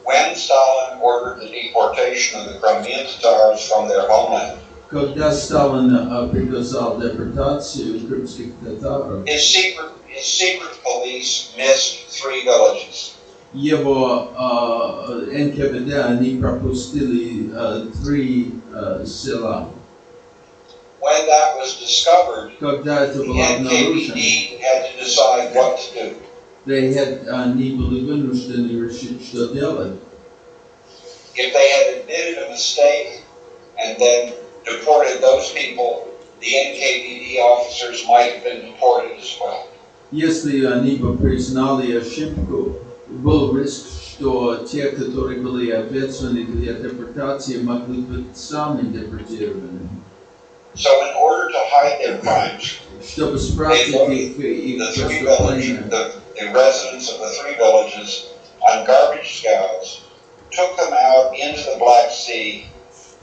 When Stalin ordered the deportation of the Crimean Tatars from their homeland, Когда Сталин приказал депортацию крымских татар, his secret police missed 3 villages. Его НКВД они пропустили 3 села. When that was discovered, Когда это было обнаружено, NKVD had to decide what to do. они были вынуждены решить, что делать. If they had admitted a mistake and then deported those people, the NKVD officers might have been deported as well. Если они бы признали ошибку, был риск, что те, которые были ответственны для депортации, могли быть сами депортированы. So in order to hide their crimes, Чтобы they спрятать loaded их the residents of the 3 villages on garbage scows, took them out into the Black Sea,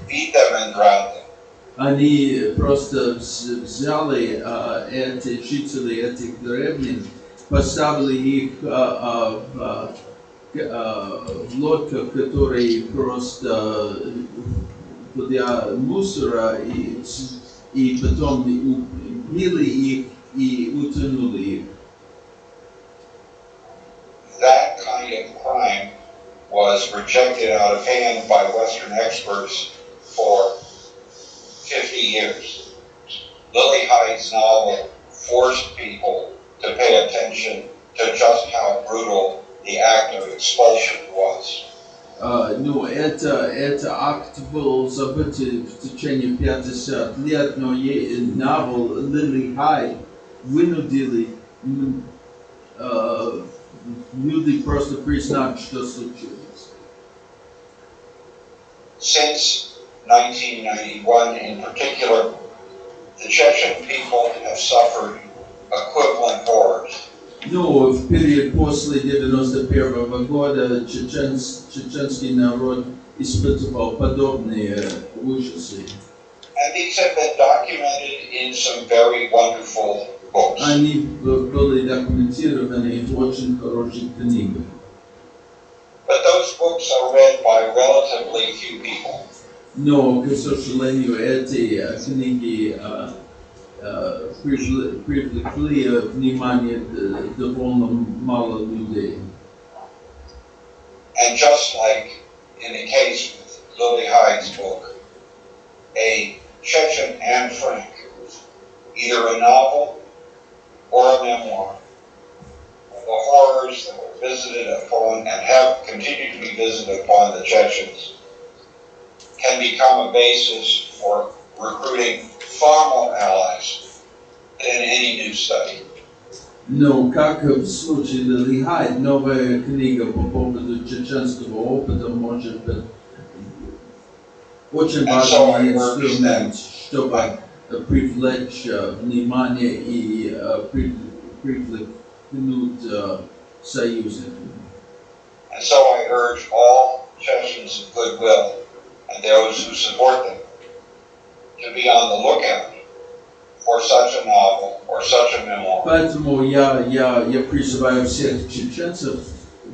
beat them and drowned them. Они просто взяли эти жители этих деревень, поставили их в лодках, которые просто для мусора, и потом убили их и утонули их. That kind of crime was rejected out of hand by Western experts for 50 years. Lily Hyde's novel forced people to pay attention to just how brutal the act of expulsion was. Ну, это акт был забыт в течение 50 лет, но новел Лили Хайд вынудили люди просто признать, что случилось. Since 1991 in particular, the Chechen people have suffered equivalent horrors. Ну, в период после 91 года чеченский народ испытывал подобные ужасы. And these have been documented in some very wonderful books. Они были документированы в очень хороших книгах. But those books are read by relatively few people. Но, к сожалению, эти книги привлекли внимание довольно мало людей. And just like in the case with Lily Hyde's book, a Chechen Anne Frank, either a novel or a memoir, of the horrors that were visited upon and have continued to be visited upon the Chechens, can become a basis for recruiting far more allies than any new study. Но, как в случае Лили Хайд, новая книга по поводу чеченского опыта может быть очень важный инструмент, чтобы привлечь внимание и привлекнуть союзников. And so I urge all Chechens of goodwill and those who support them to be on the lookout for such a novel or such a memoir. Поэтому я призываю всех чеченцев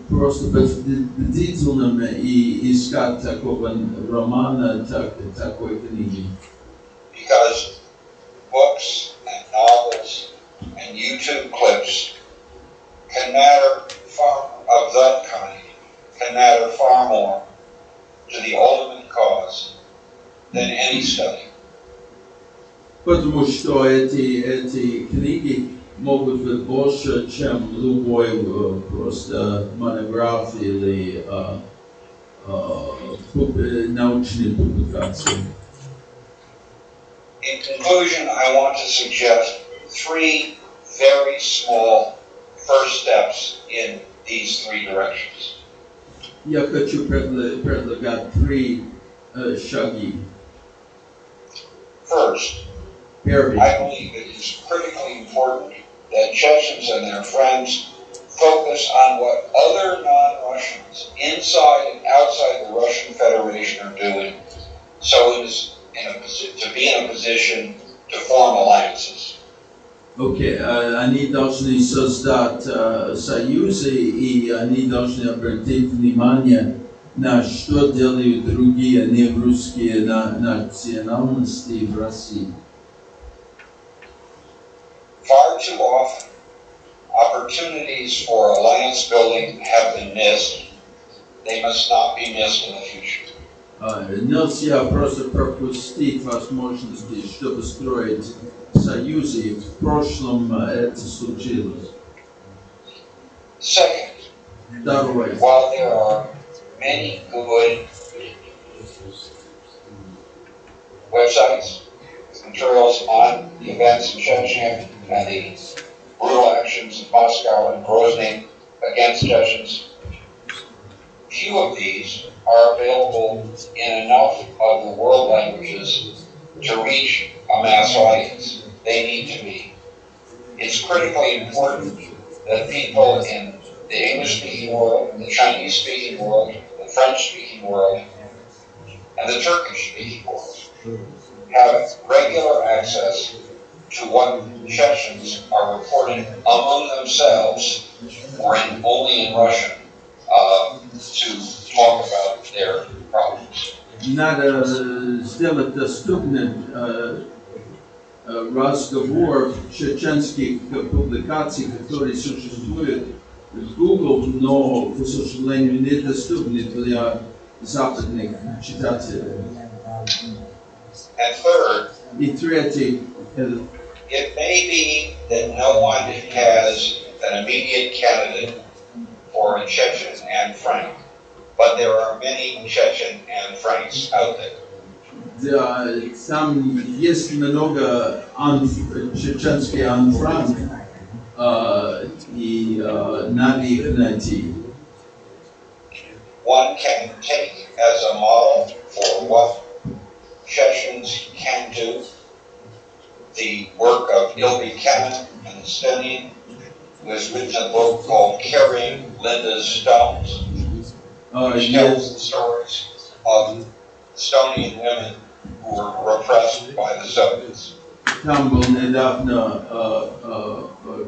просто быть бдительными и искать такого романа, такой книги. Because books and novels and YouTube clips can matter far of that kind, can matter far more to the ultimate cause than any study. Потому что эти книги могут быть больше, чем любой просто монограф или научные публикации. In conclusion, I want to suggest 3 very small first steps in these 3 directions. Я хочу предлагать 3 шаги. First, Period. I believe it is critically important that Chechens and their friends focus on what other non-Russians inside and outside the Russian Federation are doing, so as to be in a position to form alliances. Окей, они должны создать союзы, и они должны обратить внимание на что делают другие нерусские национальности в России. Far too often, opportunities for alliance building have been missed. They must not be missed in the future. Нельзя просто пропустить возможности, чтобы строить союзы. В прошлом это случилось. Second, Второе. while there are many good websites, materials on the events in Chechnya and the brutal actions in Moscow and Grozny against Chechens, few of these are available in enough of the world languages to reach a mass audience. They need to be. It's critically important that people in the English-speaking world, the Chinese-speaking world, the French-speaking world, and the Turkish-speaking world have regular access to what Chechens are reporting among themselves, or only in Russian, to talk about their problems. Надо сделать доступным разговор чеченских публикаций, которые существуют в Google, но, к сожалению, недоступны для западных читателей. And third, И третий, it may be that no one has an immediate candidate for a Chechen and Frank, but there are many Chechen and Franks out there. Да, там есть много чеченских анфранк, и надо их найти. One can take as a model for what Chechens can do the work of Ilby Cannon and Estonian, who has written a book called Carrying Linda's Stones, which tells the stories of Estonian women who were repressed by the Soviets. Там был недавно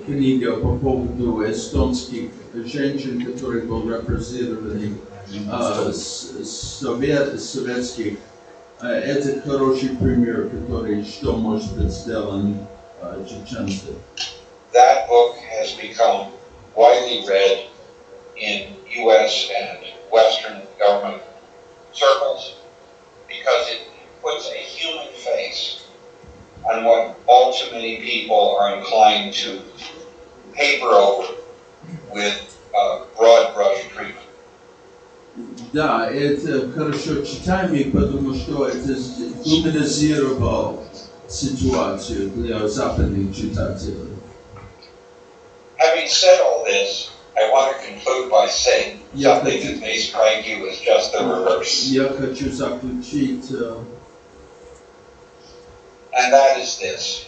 книга по поводу эстонских женщин, которые были репрессированы советских. Это хороший пример, который что может быть сделан чеченцем. That book has become widely read in U.S. and Western government circles because it puts a human face on what all too many people are inclined to paper over with broad brush treatment. Да, это хорошо читаемо, потому что это гуманизировало ситуацию для западных читателей. Having said all this, I want to conclude by saying something that may strike you as just the reverse. Я хочу заключить, and that is this.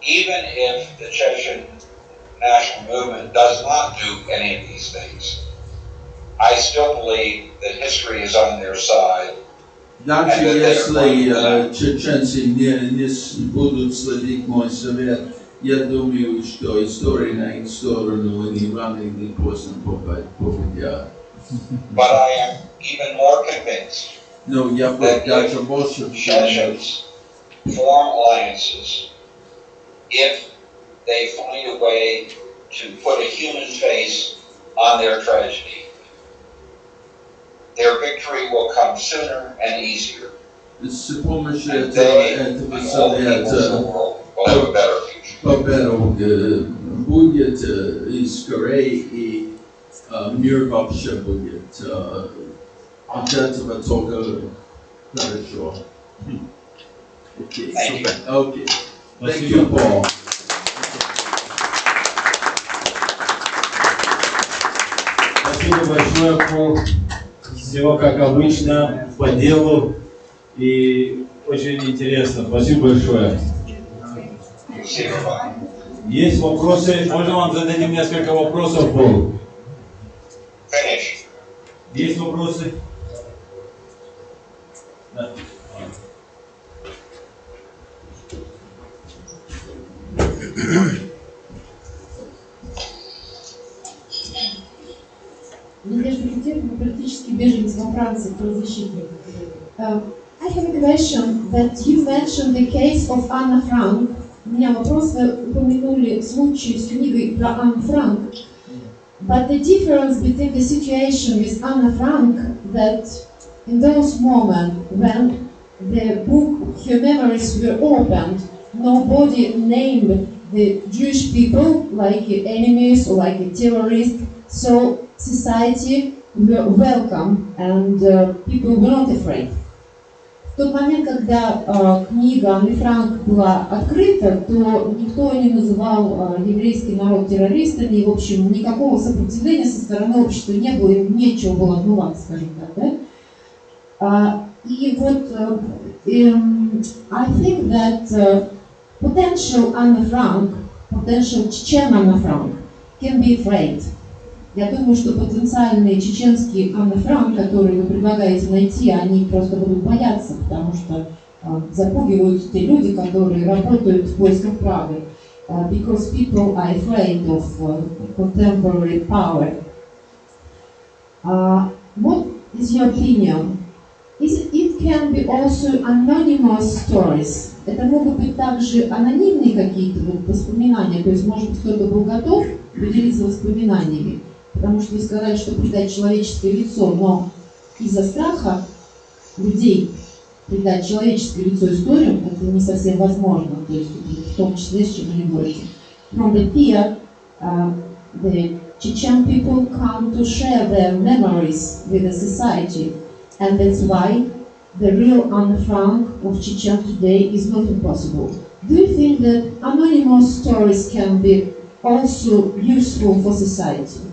Even if the Chechen national movement does not do any of these things, I still believe that history is on their side. даже если чеченцы не будут следить мой совет, я думаю, что история на их сторону ни рано ни поздно победят. But I am even more convinced Но я даже больше Chechens form alliances if they find a way to put a human face on their tragedy. Their victory will come sooner and easier. С помощью And they and этого all the peoples in the world will have a better future. победа будет и скорее, и мир вообще будет. От этого только хорошо. Okay. Okay. Thank you, Paul. Спасибо большое, Пол. Все как обычно, по делу и очень интересно. Спасибо большое. Спасибо вам. Есть вопросы? Можно вам зададим несколько вопросов, Пол? Конечно. Есть вопросы? Да. Надежда Кутепова, политический беженец во Франции, правозащитник. I have a question that you mentioned the case of Anna Frank. У меня вопрос, вы упомянули случай с книгой про Анну Франк. But the difference between the situation with Anna Frank, that in those moments when the book, her memories were opened, nobody named the Jewish people like enemies or like terrorists, so society were welcome and people were not afraid. В тот момент, когда книга Анны Франк была открыта, то никто не называл еврейский народ террористами, и, в общем, никакого сопротивления со стороны общества не было, им нечего было отбываться, скажем так, да? И вот I think that potential Anna Frank, potential Chechen Anna Frank can be afraid. Я думаю, что потенциальные чеченские Анна Франк, которые вы предлагаете найти, они просто будут бояться, потому что запугивают те люди, которые работают в поисках правды. Because people are afraid of contemporary power. What is your opinion? It can be also anonymous stories. Это могут быть также анонимные какие-то воспоминания, то есть, может быть, кто-то был готов поделиться воспоминаниями. Потому что вы сказали, что придать человеческое лицо, но из-за страха людей придать человеческое лицо историям, это не совсем возможно, то есть в том числе, с чем вы говорите. From the fear, the Chechen people come to share their memories with the society, and that's why the real Anna Frank of Chechen today is not impossible. Do you think that anonymous stories can be also useful for society?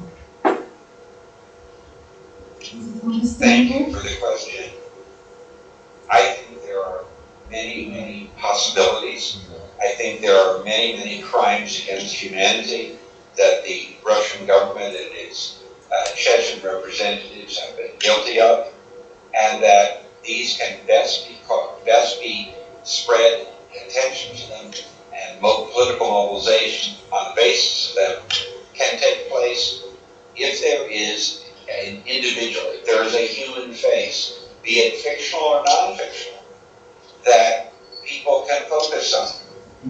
Thank you for the question. I think there are many, many possibilities. I think there are many, many crimes against humanity that the Russian government and its Chechen representatives have been guilty of, and that these can best be spread, attention to them, and political mobilization on the basis of them can take place if there is an individual, if there is a human face, be it fictional or non-fictional, that people can focus on.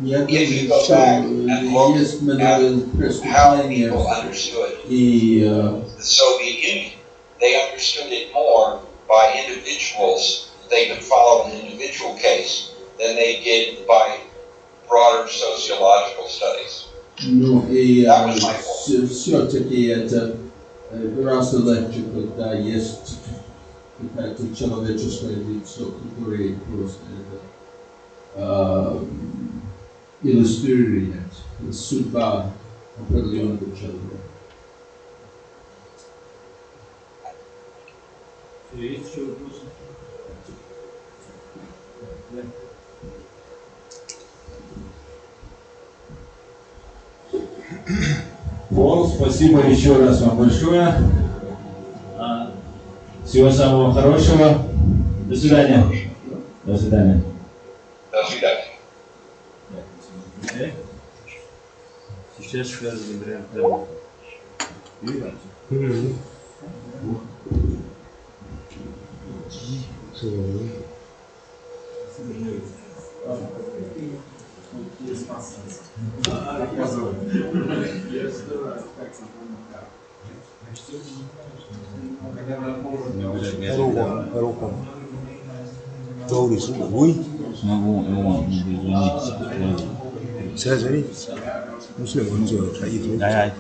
If you go back and look at how people understood the Soviet Union, they understood it more by individuals. They could follow an individual case than they did by broader sociological studies. Ну и все-таки это гораздо легче, когда есть какое-то человеческое лицо, которое просто иллюстрирует судьба определенного человека. Есть еще вопросы? Пол, спасибо еще раз вам большое. Всего самого хорошего. До свидания. До свидания. До свидания. Сейчас говорят, руку. Долгий сугуй. Смогу его извиниться. Сразу ну все, он делает, а их Да,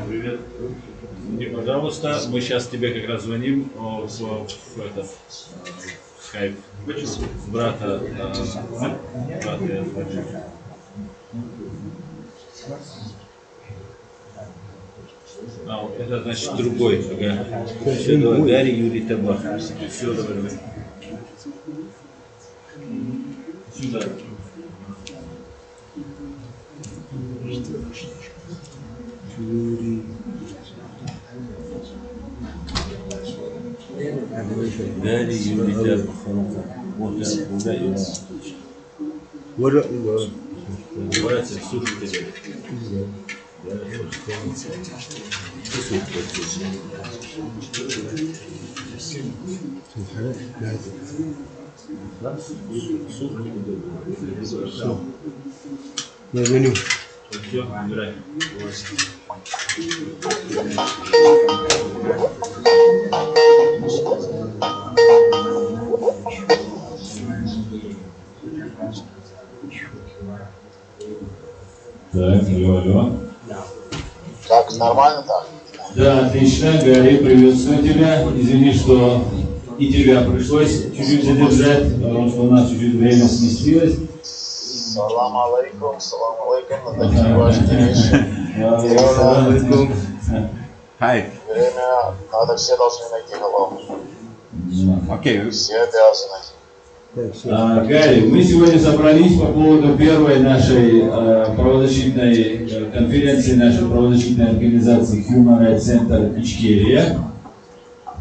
Привет. И, пожалуйста, мы сейчас тебе как раз звоним в этот скайп. Брата я звоню. Это значит другой. Ага. Все, давай, Гарри, Юрий, Табак. Все, давай. Сюда. Гарри, Юрий, Табак. Братья, слушайте. Я звоню. Все, убирай. Так, алло. Как, нормально так? Да, отлично. Гарри, приветствую тебя. Извини, что и тебя пришлось чуть-чуть задержать, потому что у нас чуть-чуть время сместилось. Салам алейкум, на такие важные вещи. Время, надо, все должны найти голову. Окей. Все обязаны. Гарри, мы сегодня собрались по поводу первой нашей правозащитной конференции, нашей правозащитной организации Human Rights Center Ичкерия.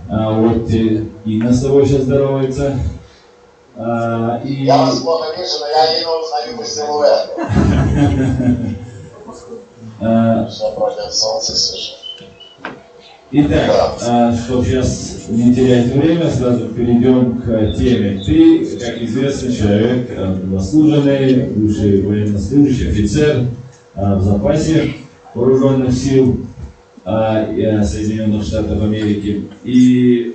Вот Инна с тобой сейчас здоровается. Я вас плохо вижу, но я не узнаю по силуэту. Что против солнца сижу. Итак, чтобы сейчас не терять время, сразу перейдем к теме. Ты, как известный человек, заслуженный, бывший военнослужащий, офицер в запасе вооруженных сил Соединенных Штатов Америки. И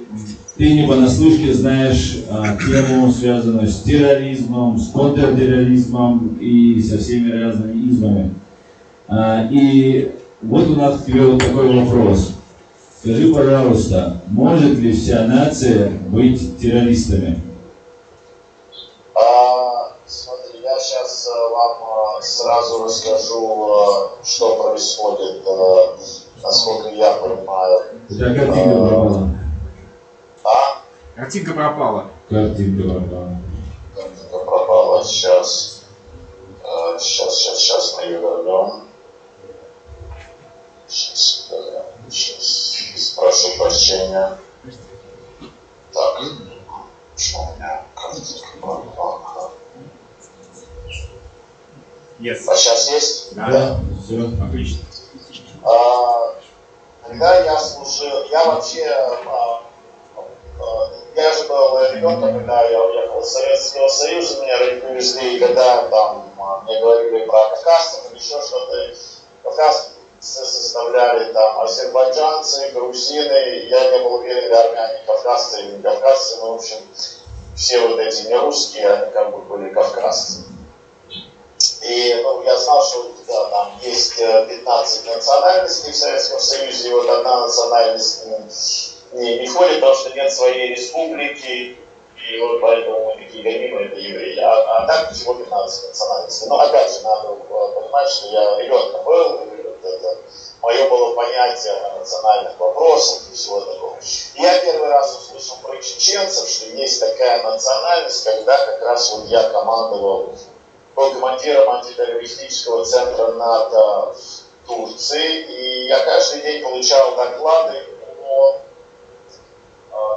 ты не понаслышке знаешь тему, связанную с терроризмом, с контртерроризмом и со всеми разными измами. И вот у нас к тебе вот такой вопрос. Скажи, пожалуйста, может ли вся нация быть террористами? Смотри, я сейчас вам сразу расскажу, что происходит, насколько я понимаю. У тебя картинка пропала. Картинка пропала. Картинка пропала. Картинка пропала. Сейчас мы ее вернем. Сейчас, прошу прощения. Так, что у меня картинка пропала? Yes. А сейчас есть? Да. Все, отлично. Когда я служил, я вообще, я же был ребенком, когда я уехал из Советского Союза, меня привезли, и когда там мне говорили про кавказцев или еще что-то, кавказцы составляли там азербайджанцы, грузины, я не был уверен, армяне, кавказцы или не кавказцы, но в общем, все вот эти не русские, они как бы были кавказцы. И я знал, что да, там есть 15 национальностей в Советском Союзе, и вот одна национальность не входит, потому что нет своей республики, и вот поэтому мы такие гонимые, это евреи. А так всего 15 национальностей. Но опять же, надо понимать, что я ребенком был, это мое было понятие о национальных вопросах и всего такого. Я первый раз услышал про чеченцев, что есть такая национальность, когда как раз вот я командовал, был командиром антитеррористического центра НАТО в Турции, и я каждый день получал доклады о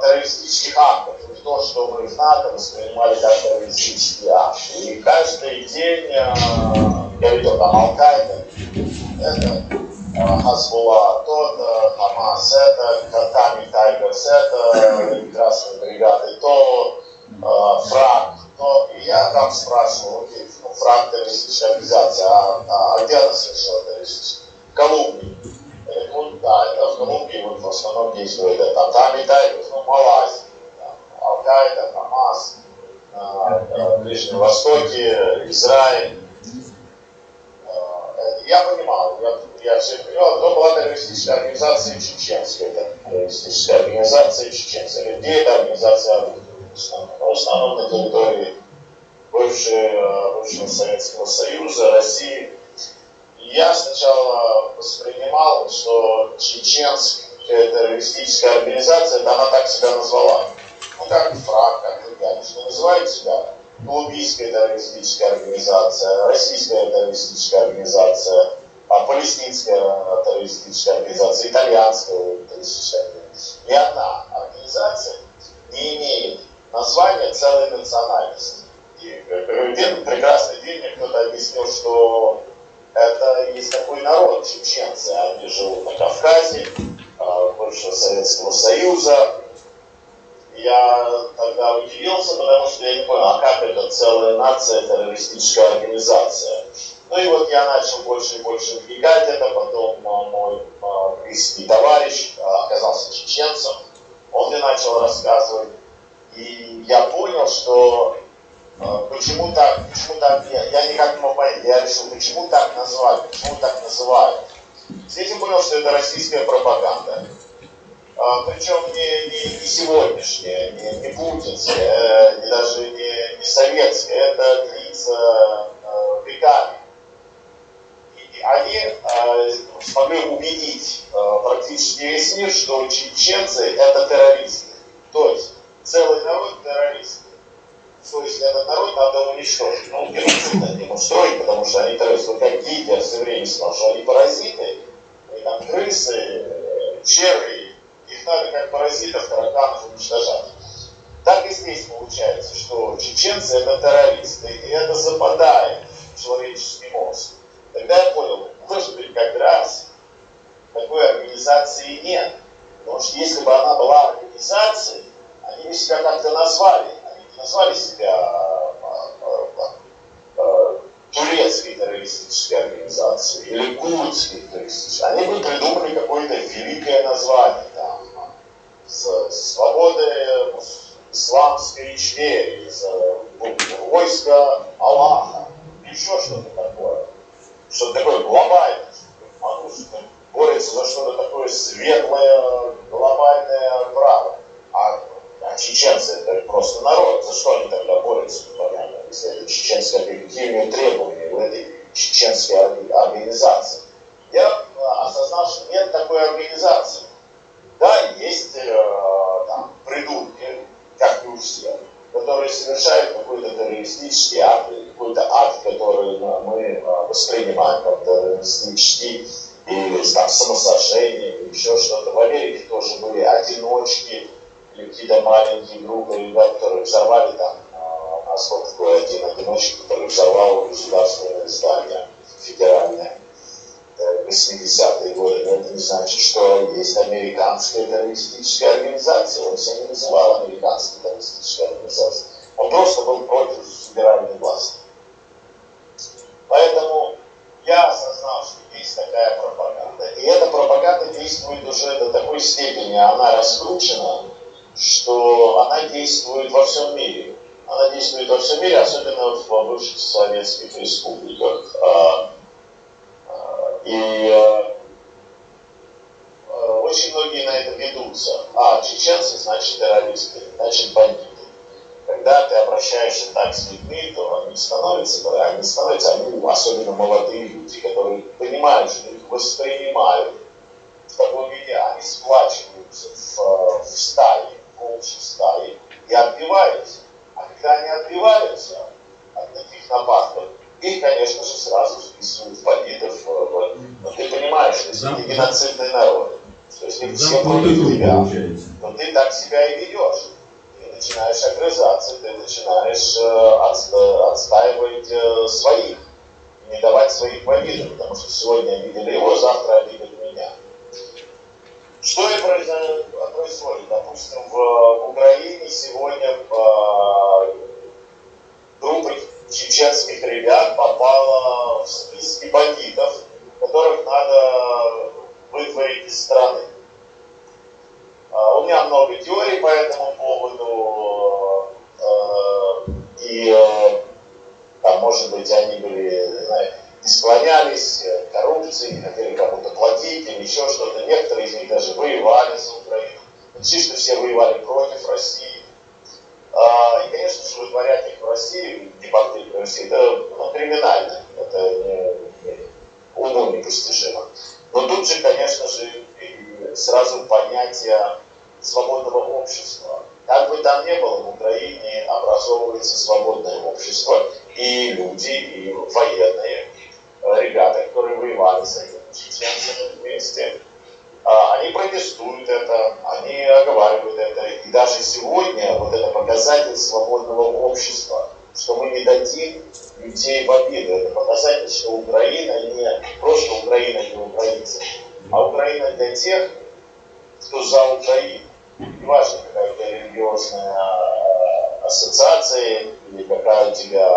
террористических актах, и то, что мы в НАТО воспринимали как террористические акты. И каждый день говорил там Аль-Каида, это Хазбулла, то Хамас, это Катами Тайгерс, это Красные бригады, то ФРАГ. Но я там спрашивал, окей, ну, ФРАГ террористическая организация, а где она совершила террористическую? В Колумбии. Ну, да, это в Колумбии вот, в основном действует это. Там и Тайгерс, ну, Малайзия, Аль-Каида, Хамас, на Ближнем Востоке, Израиль. Я понимал, я все понимал, но была террористическая организация чеченская, это террористическая организация чеченская. Где эта организация в основном на территории бывшего Советского Союза, России. И я сначала воспринимал, что чеченская террористическая организация, это она так себя назвала. Ну как ФРАГ, как другая, что называет себя колумбийская террористическая организация, российская террористическая организация, палестинская террористическая организация, итальянская террористическая организация. Ни одна организация не имеет названия целой национальности. И в один прекрасный день мне кто-то объяснил, что это есть такой народ, чеченцы, они живут на Кавказе, бывшего Советского Союза. Я тогда удивился, потому что я не понял, а как это целая нация, террористическая организация. Ну и вот я начал больше и больше вникать это, потом мой близкий товарищ оказался чеченцем, он мне начал рассказывать, и я понял, что почему так, я никак не мог понять, я решил, почему так назвали, почему так называют. Здесь я понял, что это российская пропаганда. Причем не сегодняшняя, не путинская, и даже не советская, это длится веками. И они смогли убедить практически весь мир, что чеченцы это террористы. То есть целый народ террористы. То есть этот народ надо уничтожить. Ну, геноцид над ним устроить, потому что они террористы. Вот как Гитлер все время сказал, что они паразиты, они там крысы, черви. Их надо как паразитов, тараканов уничтожать. Так и здесь получается, что чеченцы это террористы, и это западает в человеческий мозг. Тогда я понял, может быть, как раз такой организации нет. Потому что если бы она была организацией, они бы себя как-то назвали. Они не назвали себя турецкой террористической организацией или курдской террористической. Они бы придумали какое-то великое название. Там, свободы исламской ичмерии, войска Аллаха, еще что-то такое. Что-то такое глобальное. Борется за что-то такое светлое, глобальное право. А чеченцы это просто народ. За что они тогда борются? Понятно, если это чеченская, какие требования в этой чеченской организации. Я осознал, что нет такой организации. Да, есть там придурки, как и у всех, которые совершают какой-то террористический акт, или какой-то акт, который мы воспринимаем как террористический, или там самосожжение, или еще что-то. В Америке тоже были одиночки, или какие-то маленькие группы ребят, которые взорвали там, у нас был такой один одиночек, который взорвал государственное здание федеральное. 80-е годы, но это не значит, что есть американская террористическая организация. Он себя не называл американской террористической организацией. Он просто был против федеральной власти. Поэтому я осознал, что есть такая пропаганда. И эта пропаганда действует уже до такой степени, она раскручена, что она действует во всем мире. Она действует во всем мире, особенно в бывших советских республиках. И очень многие на это ведутся. Чеченцы, значит террористы, значит бандиты. Когда ты обращаешься так с людьми, то они становятся, особенно молодые люди, которые понимают, что их воспринимают в таком виде, они сплачиваются в стае, в общей стае и отбиваются. А когда они отбиваются от таких нападков, их, конечно же, сразу вписывают в бандитов. Но ты понимаешь, что если ты геноцидный народ, что если все против тебя, то ты так себя и ведешь. Ты начинаешь огрызаться, ты начинаешь отстаивать своих, не давать своих побед, потому что сегодня обидели его, завтра обидят меня. Что и происходит? Допустим, в Украине сегодня группа чеченских ребят попала в списки бандитов, которых надо выдворить из страны. У меня много теорий по этому поводу, там, может быть, они были, склонялись к коррупции, не хотели кому-то платить или еще что-то. Некоторые из них даже воевали за Украину. Почти что все воевали против России. И, конечно же, выдворять их в России, депортировать в России, это криминально, это уму непостижимо. Но тут же, конечно же, сразу понятие свободного общества. Как бы там ни было, в Украине образовывается свободное общество, и люди, и военные, ребята, которые воевали с этими чеченцами вместе, они протестуют это, они оговаривают это. И даже сегодня вот это показатель свободного общества, что мы не дадим людей в обиду. Это показатель, что Украина не просто Украина для украинцев, а Украина для тех, кто за Украину. Неважно, какая у тебя религиозная ассоциация или какая у тебя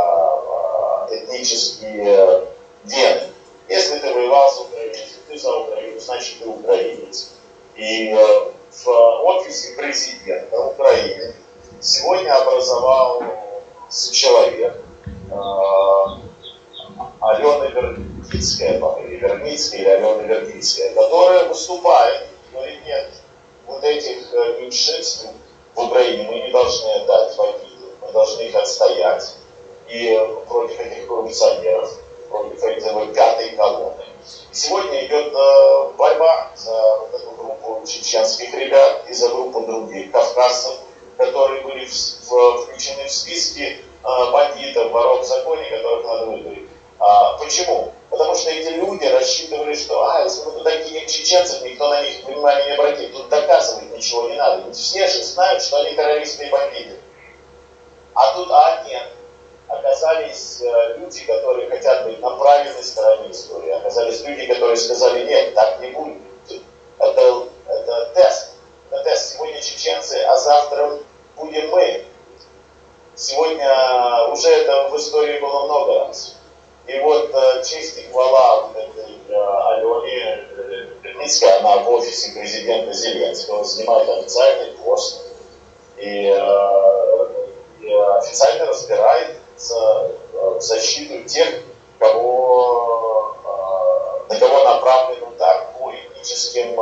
этнические гены. Если ты воевал за Украину, если ты за Украину, значит ты украинец. И в офисе президента Украины сегодня образовался человек, Алена Верницкая, или Верницкая, или Алена Верницкая, которая выступает, говорит, нет, вот этих меньшинств в Украине мы не должны отдать в обиду, мы должны их отстоять. И против этих коррупционеров, против этой пятой колонны. И сегодня идет борьба за вот эту группу чеченских ребят и за группу других кавказцев, которые были включены в списки бандитов, воров в законе, которых надо выдворить. Почему? Потому что эти люди рассчитывали, что если мы туда кинем чеченцев, никто на них внимания не обратит. Тут доказывать ничего не надо. Ведь все же знают, что они террористы и бандиты. А тут нет. Оказались люди, которые хотят быть на правильной стороне истории. Оказались люди, которые сказали, нет, так не будет. Это тест. Это тест. Сегодня чеченцы, а завтра будем мы. Сегодня уже это в истории было много раз. И вот честь и хвала вот этой Алене Верницкой, она в офисе президента Зеленского занимает официальный пост и официально разбирает в защиту тех, на кого направлен удар по этническим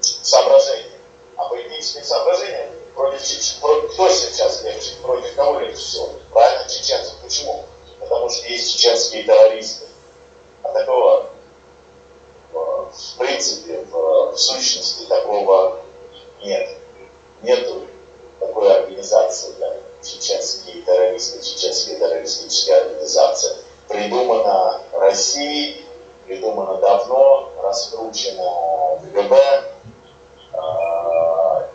соображениям. А по этническим соображениям кто сейчас легче, против кого легче всего? Правильно, чеченцев. Почему? Потому что есть чеченские террористы. А такого в принципе, в сущности такого нет. Нету такой организации, да, чеченские террористы, чеченская террористическая организация. Придумана Россией, придумана давно, раскручена КГБ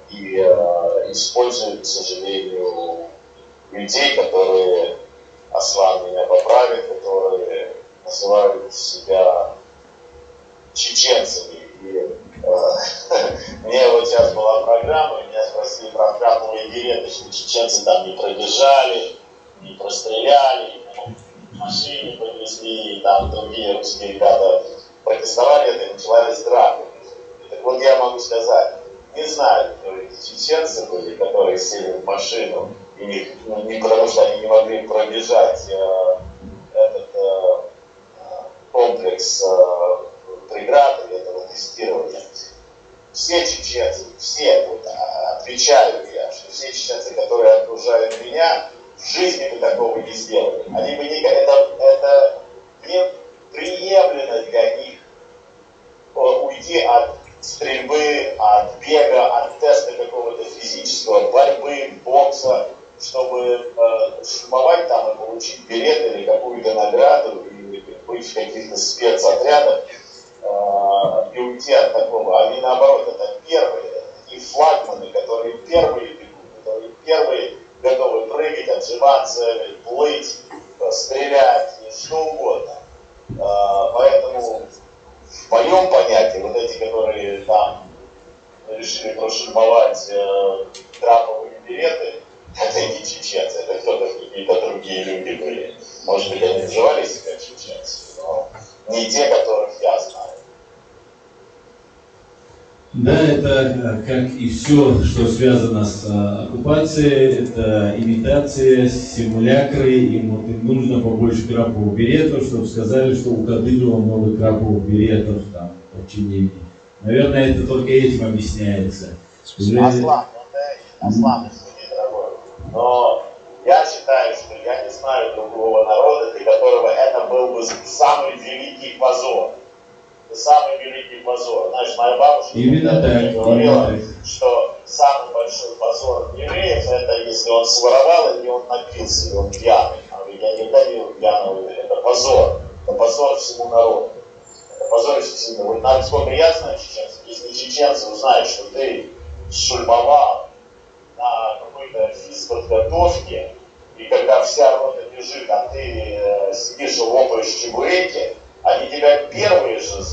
и используют, к сожалению, людей, которые, Аслан меня поправит, которые называют себя чеченцами. И мне вот сейчас была программа, меня спросили про храмовые деревни, что чеченцы там не пробежали, не простреляли, машины повезли, и там другие русские ребята протестовали, это началась драка. Так вот я могу сказать, не знаю, кто эти чеченцы были, которые сели в машину, и не потому что они не могли пробежать комплекс преград или этого тестирования. Все чеченцы, все, вот, отвечаю я, что все чеченцы, которые окружают меня, в жизни бы такого не сделали. Они бы это неприемлемо для них уйти от стрельбы, от бега, от теста какого-то физического, борьбы, бокса, чтобы штурмовать там и получить билет или какую-то награду, или быть в каких-то спецотрядах и уйти от такого. Они наоборот, это первые, такие флагманы, которые первые бегут, которые первые готовы прыгать, отжиматься, плыть, стрелять, что угодно. Поэтому в моем понятии, вот эти, которые там решили проштурмовать траповые билеты, это не чеченцы, это кто-то, какие-то другие люди были. Может быть, они называли себя чеченцы, но не те, которых я знаю. Да, это как и все, что связано с оккупацией, это имитация, симулякры, им нужно побольше краповых беретов, чтобы сказали, что у Кадырова много краповых беретов там, в подчинении. Наверное, это только этим объясняется. Аслан, извини, дорогой, но я считаю, что я не знаю другого народа, для которого это был бы самый великий позор. Самый великий позор. Знаешь, моя бабушка говорила, что самый большой позор евреев это если он своровал или он напился, или он пьяный. Я не видел пьяного, это позор. Это позор всему народу. Это позор всему. Вот насколько я знаю чеченцев, если чеченцы узнают, что ты шульмовал на какой-то физподготовке, и когда вся рота бежит, а ты сидишь и лопаешь чебуреки, они тебя первые же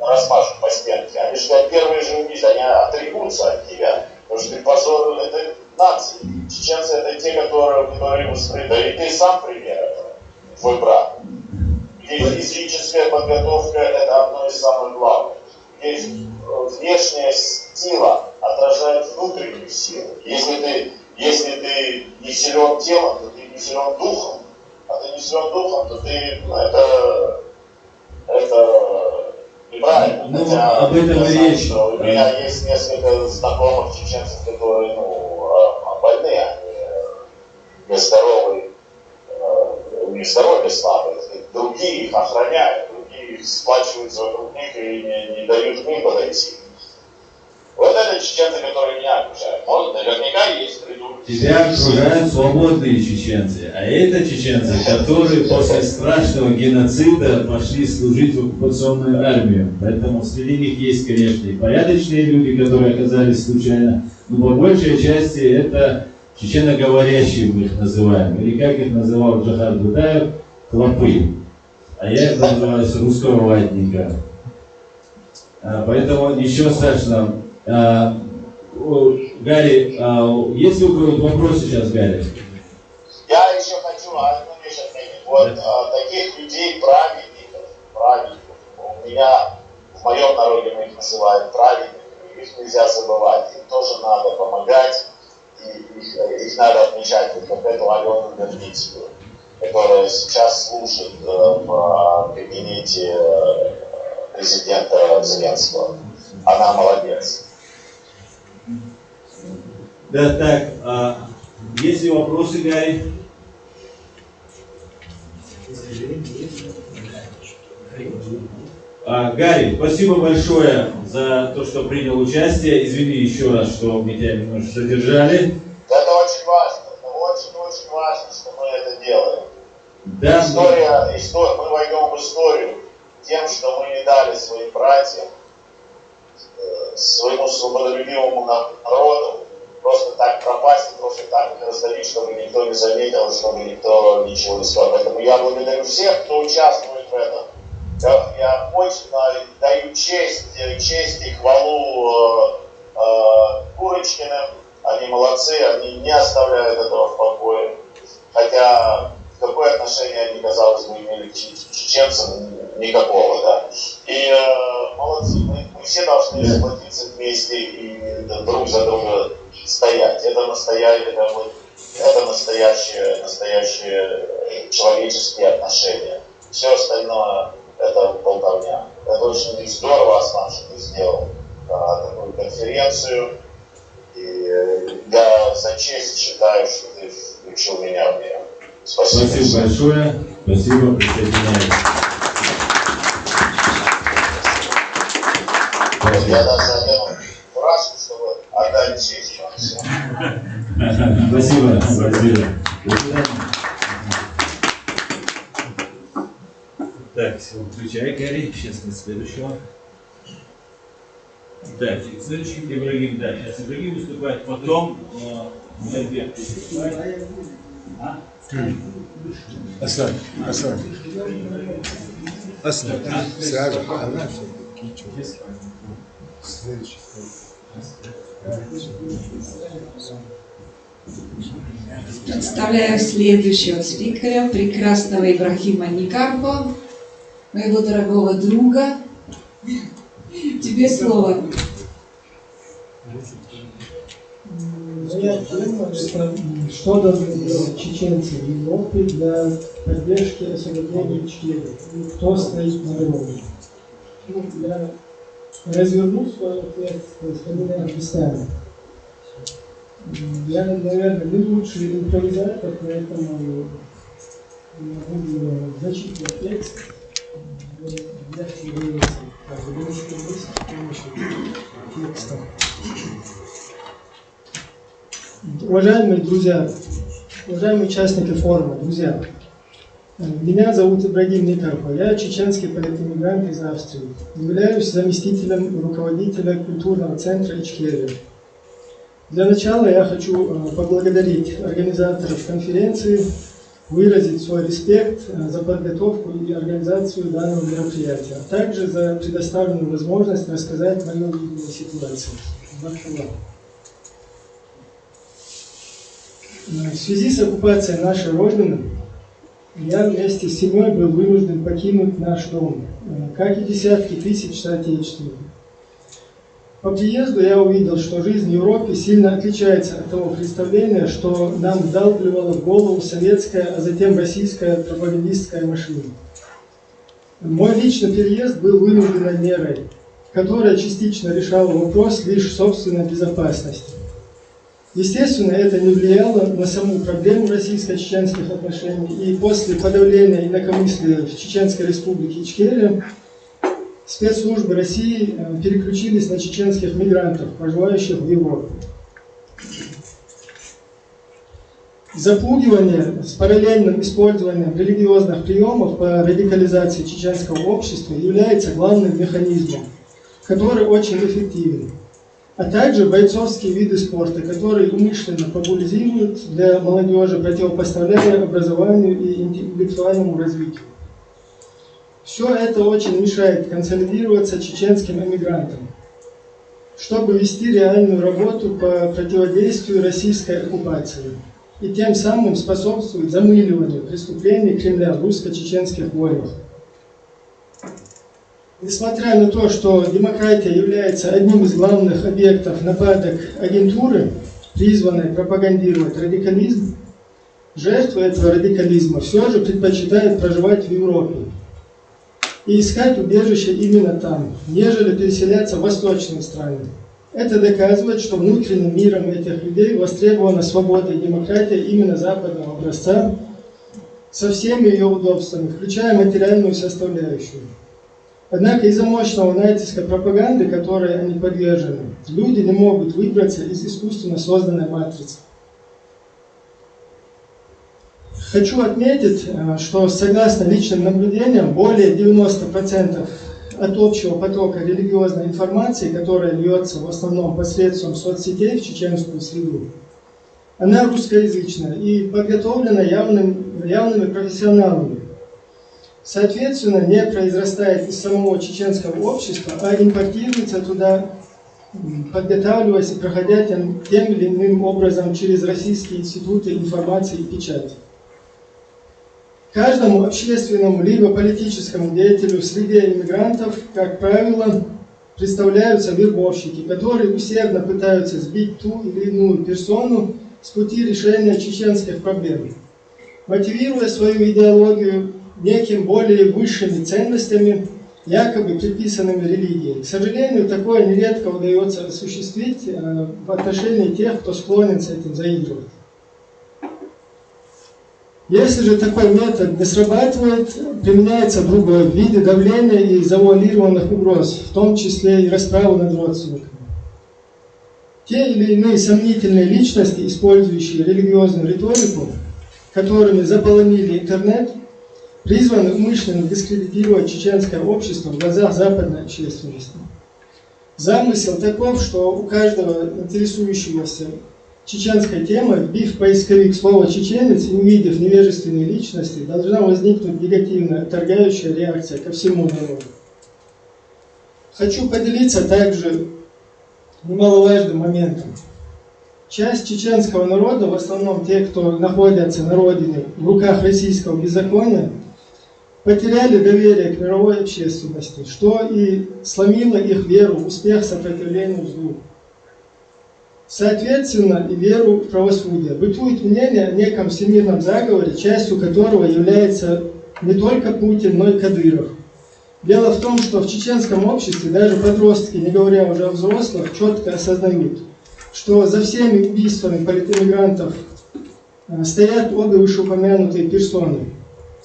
распашут по стенке, они же тебя первые же увидят, они отрекутся от тебя, потому что ты позор этой нации. Чеченцы это те, которые устроили, да и ты сам пример этого, твой брат. Где физическая подготовка это одно из самых главных. Где внешняя сила отражает внутреннюю силу. Если ты не силен телом, то ты не силен духом. А ты не силен духом, то ты, это неправильно. Ну, хотя об этом и речь. У меня есть несколько знакомых чеченцев, которые больные, они нездоровые, у них здоровье слабое. Другие их охраняют, другие их сплачиваются вокруг них и не дают к ним подойти. Вот это чеченцы, которые меня окружают. Может, наверняка есть придурки. Тебя окружают свободные чеченцы, а это чеченцы, которые после страшного геноцида пошли служить в оккупационную армию. Поэтому среди них есть, конечно, и порядочные люди, которые оказались случайно, но по большей части это чеченоговорящие, мы их называем, или как их называл Джахар Дудаев, клопы. А я их называю русского ватника. Поэтому ничего страшного. Гарри, есть ли у кого-то вопрос сейчас, Гарри? Я еще хочу одну вещь отметить. Вот таких людей, праведников, у меня, в моем народе мы их называем праведниками, их нельзя забывать, им тоже надо помогать, и их надо отмечать, вот как эту Алену Верницкую, которая сейчас служит в кабинете президента Зеленского. Она молодец. Да, так, есть ли вопросы, Гарри? Гарри, спасибо большое за то, что принял участие. Извини еще раз, что мы тебя немножко задержали. Это очень важно, это очень-очень важно, что мы это делаем. Да, мы войдем в историю тем, что мы не дали своим братьям, своему свободолюбивому народу просто так пропасть, просто так раздавить, чтобы никто не заметил, чтобы никто ничего не сказал. Поэтому я благодарю всех, кто участвует в этом. Я очень даю честь и хвалу Курочкиным. Они молодцы, они не оставляют этого в покое. Хотя какое отношение они, казалось бы, имели к чеченцам? Никакого, да. И молодцы, мы все должны сплотиться вместе и друг за друга стоять. Это настоящие человеческие отношения. Все остальное это болтовня. Это очень здорово, Аслан, что ты сделал такую конференцию. И я за честь считаю, что ты включил меня в нее. Спасибо. Спасибо большое. Спасибо, присоединяюсь. Я даже одену фуражку, чтобы отдать честь вам всем. Спасибо, спасибо. Так, включай, Гарри. Сейчас мы следующего. Так, следующий Ибрагим, да, сейчас Ибрагим выступает, потом Альберт выступает. Аслан. Сразу. Следующий. Представляю следующего спикера, прекрасного Ибрахима Никарпо, моего дорогого друга. Тебе слово. Моя тема – это что должны делать чеченцы в Европе для поддержки освобождения Ичкерии. Кто стоит на дороге. Я разверну свой ответ с двумя местами. Я, наверное, не лучший импровизатор, поэтому буду зачитывать текст. Уважаемые друзья, уважаемые участники форума, друзья, меня зовут Ибрагим Никарпо, я чеченский политэмигрант из Австрии, являюсь заместителем руководителя культурного центра Ичкерия. Для начала я хочу поблагодарить организаторов конференции, выразить свой респект за подготовку и организацию данного мероприятия, а также за предоставленную возможность рассказать мою видение ситуации. В связи с оккупацией нашей Родины я вместе с семьей был вынужден покинуть наш дом, как и десятки тысяч соотечественников. По приезду я увидел, что жизнь в Европе сильно отличается от того представления, что нам вдалбливала в голову советская, а затем российская пропагандистская машина. Мой личный переезд был вынужденной мерой, которая частично решала вопрос лишь собственной безопасности. Естественно, это не влияло на саму проблему российско-чеченских отношений, и после подавления инакомыслия в Чеченской республике Ичкерия спецслужбы России переключились на чеченских мигрантов, проживающих в Европе. Запугивание с параллельным использованием религиозных приемов по радикализации чеченского общества является главным механизмом, который очень эффективен, а также бойцовские виды спорта, которые умышленно популяризируют для молодежи, противопоставляя образованию и интеллектуальному развитию. Все это очень мешает консолидироваться чеченским эмигрантам, чтобы вести реальную работу по противодействию российской оккупации и тем самым способствовать замыливанию преступлений Кремля в русско-чеченских войнах. Несмотря на то, что демократия является одним из главных объектов нападок агентуры, призванной пропагандировать радикализм, жертвы этого радикализма все же предпочитают проживать в Европе и искать убежище именно там, нежели переселяться в восточные страны. Это доказывает, что внутренним миром этих людей востребована свобода и демократия именно западного образца со всеми ее удобствами, включая материальную составляющую. Однако из-за мощного натиска пропаганды, которой они подвержены, люди не могут выбраться из искусственно созданной матрицы. Хочу отметить, что согласно личным наблюдениям, более 90% от общего потока религиозной информации, которая льется в основном посредством соцсетей в чеченскую среду, она русскоязычная и подготовлена явными профессионалами. Соответственно, не произрастает из самого чеченского общества, а импортируется туда, подготавливаясь и проходя тем или иным образом через российские институты информации и печати. Каждому общественному либо политическому деятелю в среде иммигрантов, как правило, представляются вербовщики, которые усердно пытаются сбить ту или иную персону с пути решения чеченских проблем, мотивируя свою идеологию неким более высшими ценностями, якобы предписанными религией. К сожалению, такое нередко удается осуществить в отношении тех, кто склонен с этим заигрывать. Если же такой метод не срабатывает, применяется другой в виде давления и завуалированных угроз, в том числе и расправы над родственниками. Те или иные сомнительные личности, использующие религиозную риторику, которыми заполонили интернет, призваны умышленно дискредитировать чеченское общество в глазах западной общественности. Замысел таков, что у каждого интересующегося чеченской темой, вбив в поисковик слово «чеченец» и увидев невежественные личности, должна возникнуть негативная, отторгающая реакция ко всему народу. Хочу поделиться также немаловажным моментом. Часть чеченского народа, в основном те, кто находятся на родине в руках российского беззакония, потеряли доверие к мировой общественности, что и сломило их веру в успех сопротивлению злу. Соответственно, и веру в правосудие. Бытует мнение о неком всемирном заговоре, частью которого является не только Путин, но и Кадыров. Дело в том, что в чеченском обществе даже подростки, не говоря уже о взрослых, четко осознают, что за всеми убийствами политэмигрантов стоят обе вышеупомянутые персоны.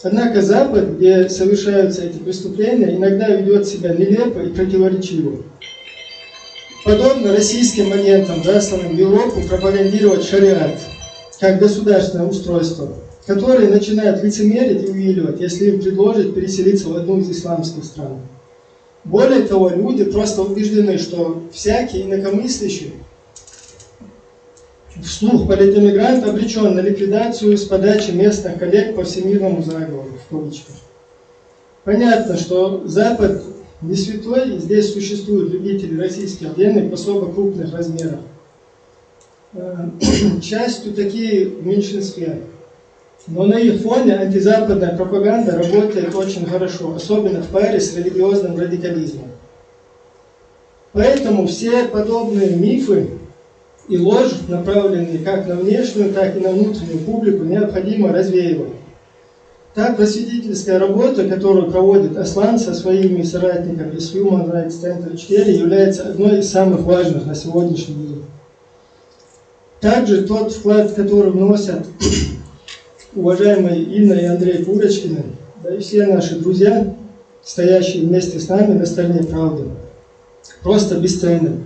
Однако Запад, где совершаются эти преступления, иногда ведет себя нелепо и противоречиво. Подобно российским агентам, засланным в Европу, пропагандировать шариат как государственное устройство, которые начинают лицемерить и увиливать, если им предложат переселиться в одну из исламских стран. Более того, люди просто убеждены, что всякий инакомыслящий вслух политэмигрант обречен на ликвидацию с подачи местных коллег по всемирному заговору, в кавычках. Понятно, что Запад не святой, и здесь существуют любители российских денег в особо крупных размерах. Частью такие в меньшинстве. Но на их фоне антизападная пропаганда работает очень хорошо, особенно в паре с религиозным радикализмом. Поэтому все подобные мифы и ложь, направленные как на внешнюю, так и на внутреннюю публику, необходимо развеивать. Та просветительская работа, которую проводит Аслан со своими соратниками из Human Rights Center Ичкерия, является одной из самых важных на сегодняшний день. Также тот вклад, который вносят уважаемые Инна и Андрей Курочкины, да и все наши друзья, стоящие вместе с нами на стороне правды, просто бесценны.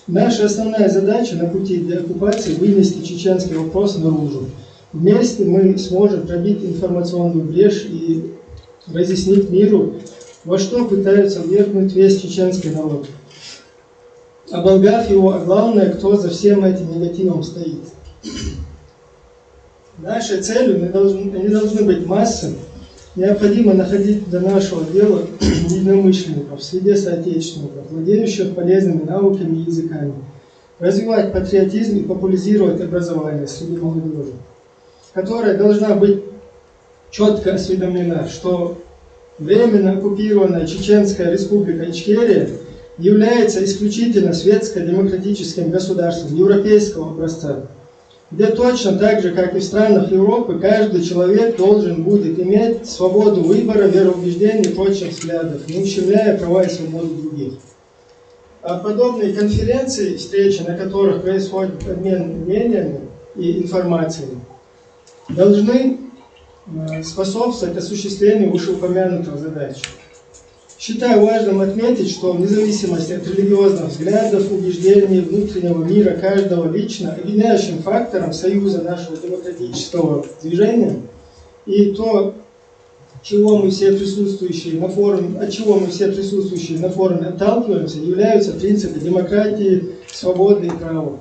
Наша основная задача на пути деоккупации – вынести чеченский вопрос наружу. Вместе мы сможем пробить информационную брешь и разъяснить миру, во что пытаются ввергнуть весь чеченский народ, оболгав его, а главное, кто за всем этим негативом стоит. Нашей целью не должны быть массы, необходимо находить для нашего дела единомышленников, среди соотечественников, владеющих полезными науками и языками, развивать патриотизм и популяризировать образование среди молодежи, которая должна быть четко осведомлена, что временно оккупированная Чеченская республика Ичкерия является исключительно светско-демократическим государством европейского образца, где точно так же, как и в странах Европы, каждый человек должен будет иметь свободу выбора, вероубеждений и прочих взглядов, не ущемляя права и свободу других. А подобные конференции, встречи, на которых происходит обмен мнениями и информацией, должны способствовать осуществлению вышеупомянутых задач. Считаю важным отметить, что вне зависимости от религиозных взглядов, убеждений, внутреннего мира каждого лично, объединяющим фактором союза нашего демократического движения и то, от чего мы все присутствующие на форуме отталкиваемся, являются принципы демократии, свободы и права.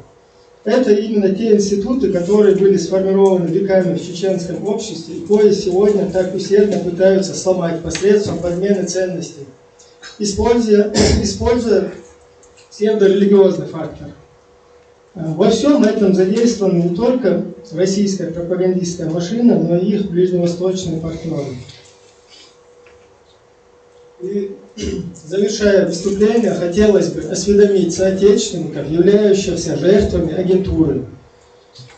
Это именно те институты, которые были сформированы веками в чеченском обществе и кои сегодня так усердно пытаются сломать посредством подмены ценностей, используя псевдорелигиозный фактор. Во всем этом задействована не только российская пропагандистская машина, но и их ближневосточные партнеры. И, завершая выступление, хотелось бы осведомить соотечественников, являющихся жертвами агентуры,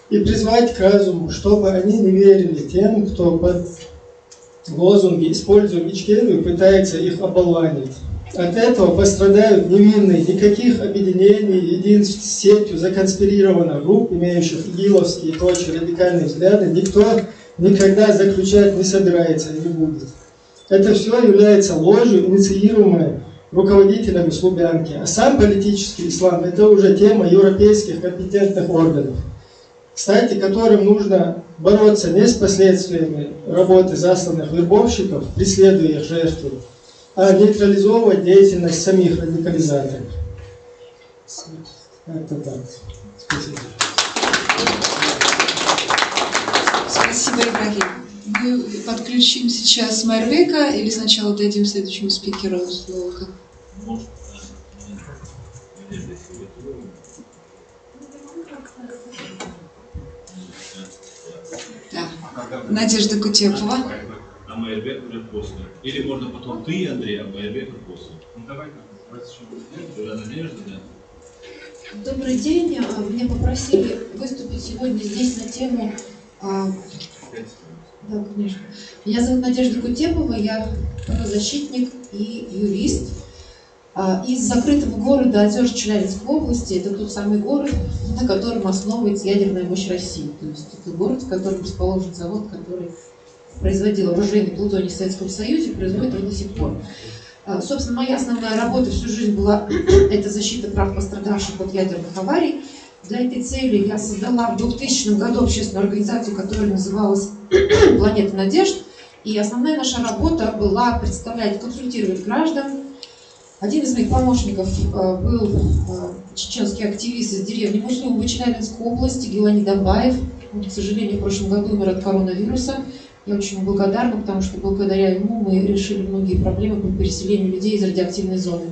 и призвать к разуму, чтобы они не верили тем, кто под лозунги, используя Ичкерию, пытается их оболванить. От этого пострадают невинные, никаких объединений, единств с сетью законспирированных групп, имеющих игиловские и прочие радикальные взгляды, никто никогда заключать не собирается и не будет. Это все является ложью, инициируемой руководителями с Лубянки. А сам политический ислам – это уже тема европейских компетентных органов, кстати, которым нужно бороться не с последствиями работы засланных вербовщиков, преследуя их жертвы, а нейтрализовывать деятельность самих радикализаторов. Это так. Спасибо. Спасибо, Ибрагим. Мы подключим сейчас Майрбека или сначала дадим следующему спикеру слово? Да. Надежда Кутепова. А Майрбек уже после. Или можно потом ты, Андрей, а Майрбек после. Ну давай как. Надежда, да. Добрый день. Меня попросили выступить сегодня здесь на тему... Да, конечно. Меня зовут Надежда Кутепова, я правозащитник и юрист из закрытого города Озерск Челябинской области. Это тот самый город, на котором основывается ядерная мощь России. То есть это город, в котором расположен завод, который производил оружейный плутоний в Советском Союзе, производит его до сих пор. Собственно, моя основная работа всю жизнь была это защита прав пострадавших от ядерных аварий. Для этой цели я создала в 2000 году общественную организацию, которая называлась «Планета надежд». И основная наша работа была представлять, консультировать граждан. Один из моих помощников был чеченский активист из деревни Муслюмба Челябинской области, Гелани Дамбаев. Он, к сожалению, в прошлом году умер от коронавируса. Я очень благодарна, потому что благодаря ему мы решили многие проблемы по переселению людей из радиоактивной зоны.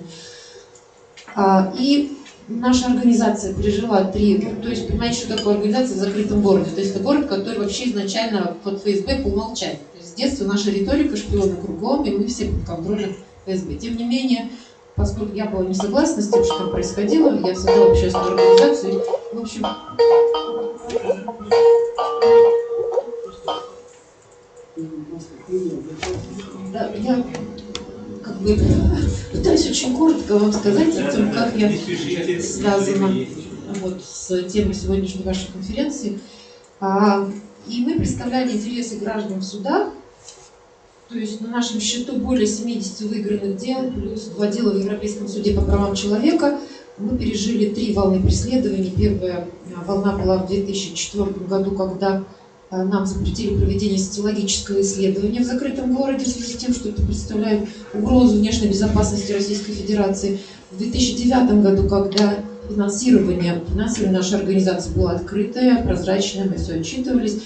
И наша организация пережила то есть, понимаете, что такое организация в закрытом городе? То есть это город, который вообще изначально под ФСБ по умолчанию. То есть с детства наша риторика шпионы кругом, и мы все под контролем ФСБ. Тем не менее, поскольку я была не согласна с тем, что там происходило, я создала общественную организацию. В общем, да, я как бы пытаюсь очень коротко вам сказать о том, как я связана вот с темой сегодняшней вашей конференции. И мы представляли интересы граждан в судах. То есть на нашем счету более 70 выигранных дел, плюс 2 дела в Европейском суде по правам человека. Мы пережили 3 волны преследований. Первая волна была в 2004 году, когда нам запретили проведение социологического исследования в закрытом городе в связи с тем, что это представляет угрозу внешней безопасности Российской Федерации. В 2009 году, когда финансирование нашей организации было открытое, прозрачное, мы все отчитывались,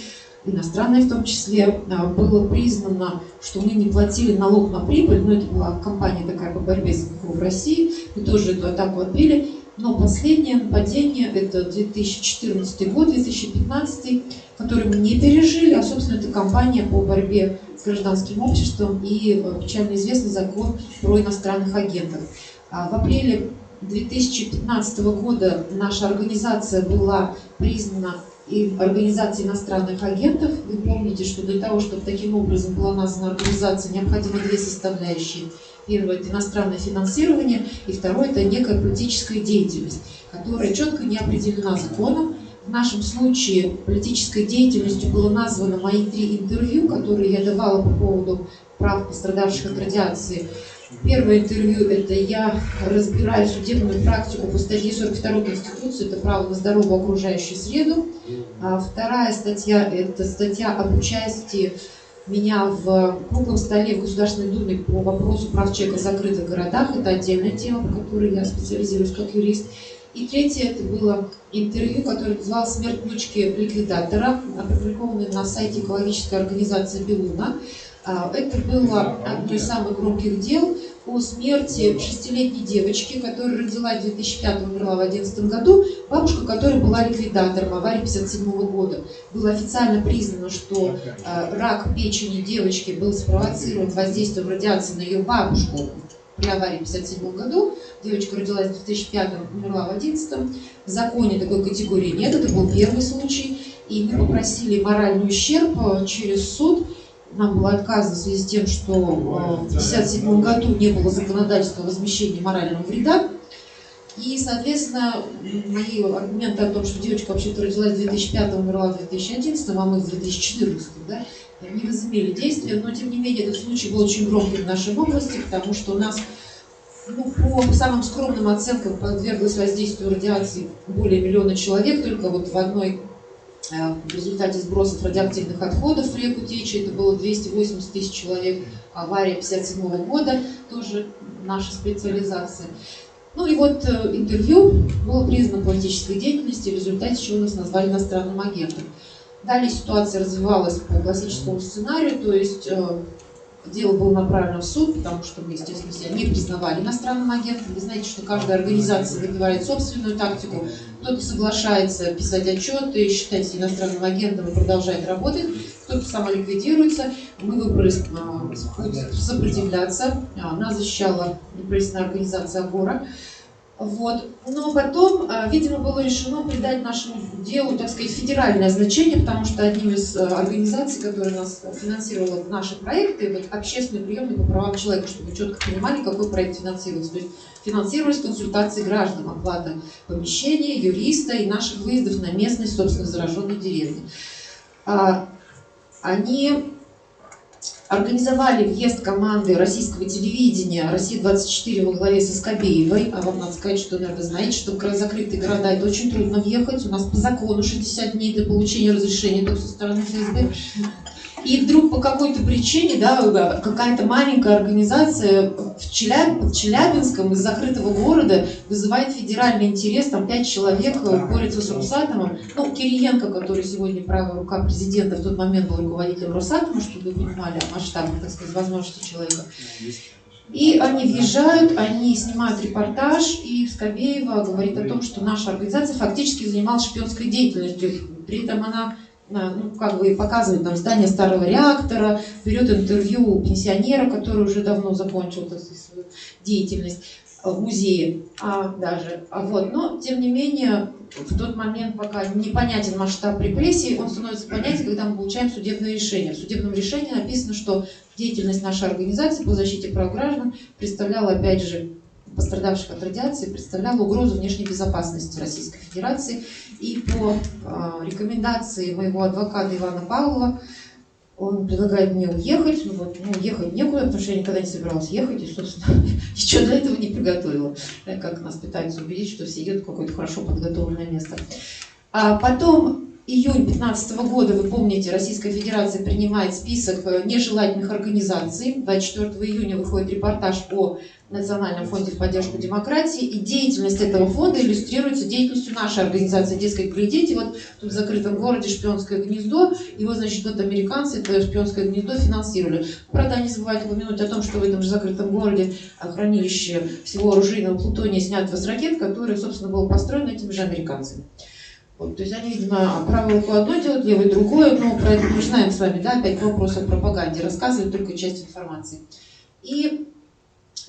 иностранные в том числе, было признано, что мы не платили налог на прибыль, но это была кампания такая по борьбе с ГКО в России, мы тоже эту атаку отбили. Но последнее нападение, это 2014 год, 2015, который мы не пережили, а, собственно, это кампания по борьбе с гражданским обществом и печально известный закон про иностранных агентов. В апреле 2015 года наша организация была признана организацией иностранных агентов. Вы помните, что для того, чтобы таким образом была названа организация, необходимо 2 составляющие. Первое – это иностранное финансирование, и второе – это некая политическая деятельность, которая четко не определена законом. В нашем случае политической деятельностью было названо мои 3 интервью, которые я давала по поводу прав пострадавших от радиации. Первое интервью – это я разбираю судебную практику по статье 42 Конституции, это право на здоровую окружающую среду. Вторая статья – это статья об участии меня в круглом столе в Государственной Думе по вопросу прав человека в закрытых городах. Это отдельная тема, по которой я специализируюсь как юрист. И третье, это было интервью, которое называлось «Смерть внучки ликвидатора», опубликованное на сайте экологической организации «Белуна». Это было одно из самых громких дел о смерти 6-летней девочки, которая родилась в 2005 и умерла в 2011 году, бабушка которой была ликвидатором аварии 1957 года. Было официально признано, что рак печени девочки был спровоцирован воздействием радиации на ее бабушку при аварии в 1957 году. Девочка родилась в 2005, умерла в 2011. В законе такой категории нет, это был первый случай. И мы попросили моральный ущерб через суд нам было отказано в связи с тем, что в 1957 году не было законодательства о возмещении морального вреда. И, соответственно, мои аргументы о том, что девочка вообще-то родилась в 2005, умерла в 2011, а мы в 2014, да, не возымели действия, но, тем не менее, этот случай был очень громким в нашей области, потому что у нас, по самым скромным оценкам, подверглось воздействию радиации более 1 миллиона человек, только вот в результате сбросов радиоактивных отходов в реку Течи, это было 280 тысяч человек, авария 1957 года, тоже наша специализация. Ну и вот интервью было признано политической деятельностью, в результате чего нас назвали иностранным агентом. Далее ситуация развивалась по классическому сценарию, то есть дело было направлено в суд, потому что мы, естественно, себя не признавали иностранным агентом. Вы знаете, что каждая организация выбирает собственную тактику. Кто-то соглашается писать отчеты, считать себя иностранным агентом и продолжает работать. Кто-то самоликвидируется. Мы выбрали путь сопротивляться. Нас защищала неправительственная организация «Агора». Вот. Но потом, видимо, было решено придать нашему делу, так сказать, федеральное значение, потому что одним из организаций, которая нас финансировала наши проекты, вот, общественный приемник по правам человека, чтобы вы четко понимали, какой проект финансировался. То есть финансировались консультации граждан, оплата помещения, юриста и наших выездов на местность, собственно, зараженной деревни. Они организовали въезд команды российского телевидения «Россия-24» во главе со Скобеевой. А вам надо сказать, что, наверное, знаете, что в закрытые города это очень трудно въехать. У нас по закону 60 дней для получения разрешения только со стороны ФСБ. И вдруг по какой-то причине, да, какая-то маленькая организация в Челябинском из закрытого города вызывает федеральный интерес, там 5 человек борются с Росатомом. Ну, Кириенко, который сегодня правая рука президента, в тот момент был руководителем Росатома, чтобы вы понимали о масштабах, так сказать, возможностей человека. И они въезжают, они снимают репортаж, и Скобеева говорит о том, что наша организация фактически занималась шпионской деятельностью. При этом она показывает нам здание старого реактора, берет интервью у пенсионера, который уже давно закончил свою деятельность в музее Но, тем не менее, в тот момент, пока непонятен масштаб репрессий, он становится понятен, когда мы получаем судебное решение. В судебном решении написано, что деятельность нашей организации по защите прав граждан представляла, опять же, пострадавших от радиации, представляла угрозу внешней безопасности Российской Федерации. И по рекомендации моего адвоката Ивана Павлова, он предлагает мне уехать. Ехать некуда, потому что я никогда не собиралась ехать, и, собственно, ничего для этого не приготовила. Как нас пытаются убедить, что все едут в какое-то хорошо подготовленное место. А потом, июнь 2015 года, вы помните, Российская Федерация принимает список нежелательных организаций. 24 июня выходит репортаж о Национальном фонде в поддержку демократии, и деятельность этого фонда иллюстрируется деятельностью нашей организации. Дескать, глядите, вот тут в закрытом городе шпионское гнездо, его, значит, вот американцы это шпионское гнездо финансировали. Правда, они забывают упомянуть о том, что в этом же закрытом городе хранилище всего оружейного плутония снятого с ракет, которое, собственно, было построено этими же американцами. Вот, то есть они, видимо, правую руку одно делают, левой другое, но про это мы знаем с вами, да, опять к вопросу о пропаганде, рассказывают только часть информации. И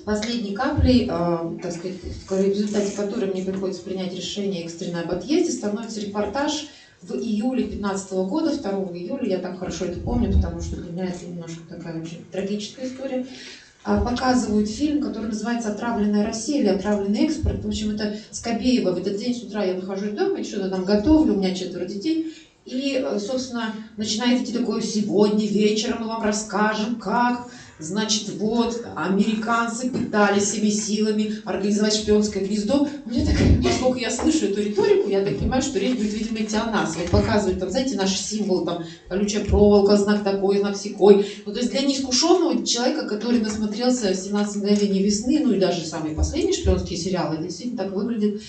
последней каплей, так сказать, в результате которой мне приходится принять решение экстренно об отъезде, становится репортаж в июле 2015 года, 2 июля, я так хорошо это помню, потому что для меня это немножко такая очень трагическая история. Показывают фильм, который называется «Отравленная Россия» или «Отравленный экспорт». В общем, это Скобеева. В этот день с утра я нахожусь дома, и что-то там готовлю, у меня 4 детей. И, собственно, начинает идти такое: сегодня вечером мы вам расскажем, как, значит, вот, американцы пытались всеми силами организовать шпионское гнездо. Мне так, поскольку я слышу эту риторику, я так понимаю, что речь будет, видимо, идти о нас. Вот показывают, там, знаете, наши символы, там, колючая проволока, знак такой, знак сякой. Ну, то есть для неискушенного человека, который насмотрелся «17 мгновений весны», ну и даже самые последние шпионские сериалы, это действительно так выглядит.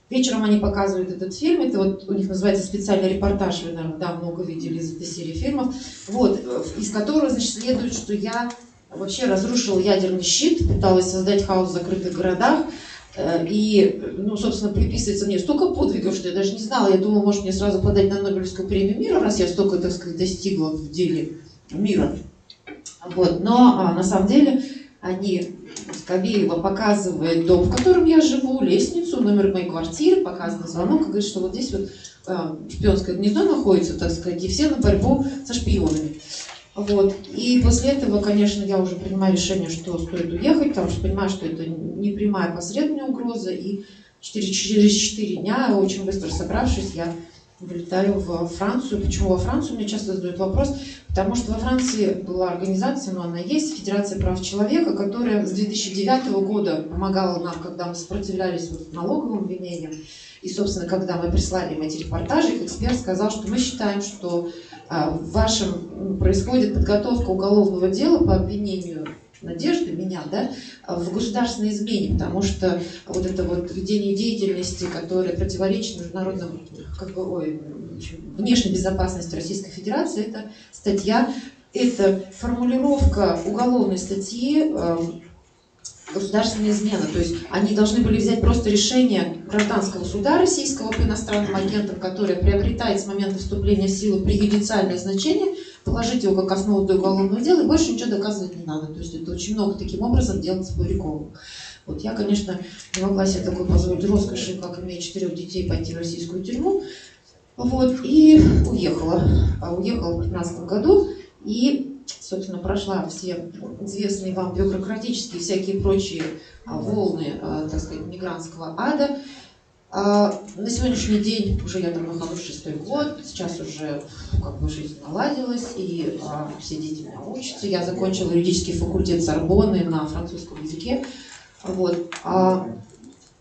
Вечером они показывают этот фильм, это вот у них называется специальный репортаж, вы, наверное, да, много видели из этой серии фильмов, вот, из которого, значит, следует, что я вообще разрушила ядерный щит, пыталась создать хаос в закрытых городах, и, ну, собственно, приписывается мне столько подвигов, что я даже не знала, я думала, может, мне сразу подать на Нобелевскую премию мира, раз я столько, так сказать, достигла в деле мира, вот, но на самом деле они... Скобеева показывает дом, в котором я живу, лестницу, номер моей квартиры, показывает звонок и говорит, что вот здесь вот шпионское гнездо находится, так сказать, и все на борьбу со шпионами. Вот. И после этого, конечно, я уже принимаю решение, что стоит уехать, потому что понимаю, что это не прямая, а посредственная угроза. И через 4 дня, очень быстро собравшись, я вылетаю во Францию. Почему во Францию? Мне часто задают вопрос. Потому что во Франции была организация, но она есть, Федерация прав человека, которая с 2009 года помогала нам, когда мы сопротивлялись налоговым обвинениям. И, собственно, когда мы прислали им эти репортажи, эксперт сказал, что мы считаем, что в вашем происходит подготовка уголовного дела по обвинению Надежды, меня, да, в государственной измене, потому что вот это вот ведение деятельности, которое противоречит международным, внешней безопасности Российской Федерации, это статья, это формулировка уголовной статьи государственная измена. То есть они должны были взять просто решение гражданского суда российского по иностранным агентам, которое приобретает с момента вступления в силу преюдициальное значение, положить его как основу для уголовного дела, и больше ничего доказывать не надо. То есть это очень много таким образом делается Павликовым. Вот я, конечно, не могла себе такой позволить роскоши, как имея 4 детей, пойти в российскую тюрьму. Вот, и уехала. Уехала в 2015 году и, собственно, прошла все известные вам бюрократические всякие прочие волны, так сказать, мигрантского ада. На сегодняшний день уже я там нахожусь 6-й год, сейчас уже как бы жизнь наладилась, и все дети у меня учатся. Я закончила юридический факультет Сорбонны на французском языке. Вот.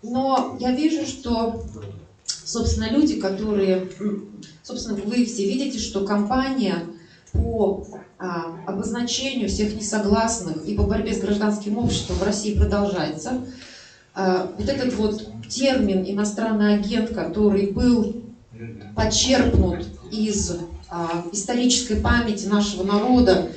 Но я вижу, что, собственно, люди, которые... Собственно, вы все видите, что кампания по обозначению всех несогласных и по борьбе с гражданским обществом в России продолжается. Вот этот вот термин «иностранный агент», который был почерпнут из исторической памяти нашего народа,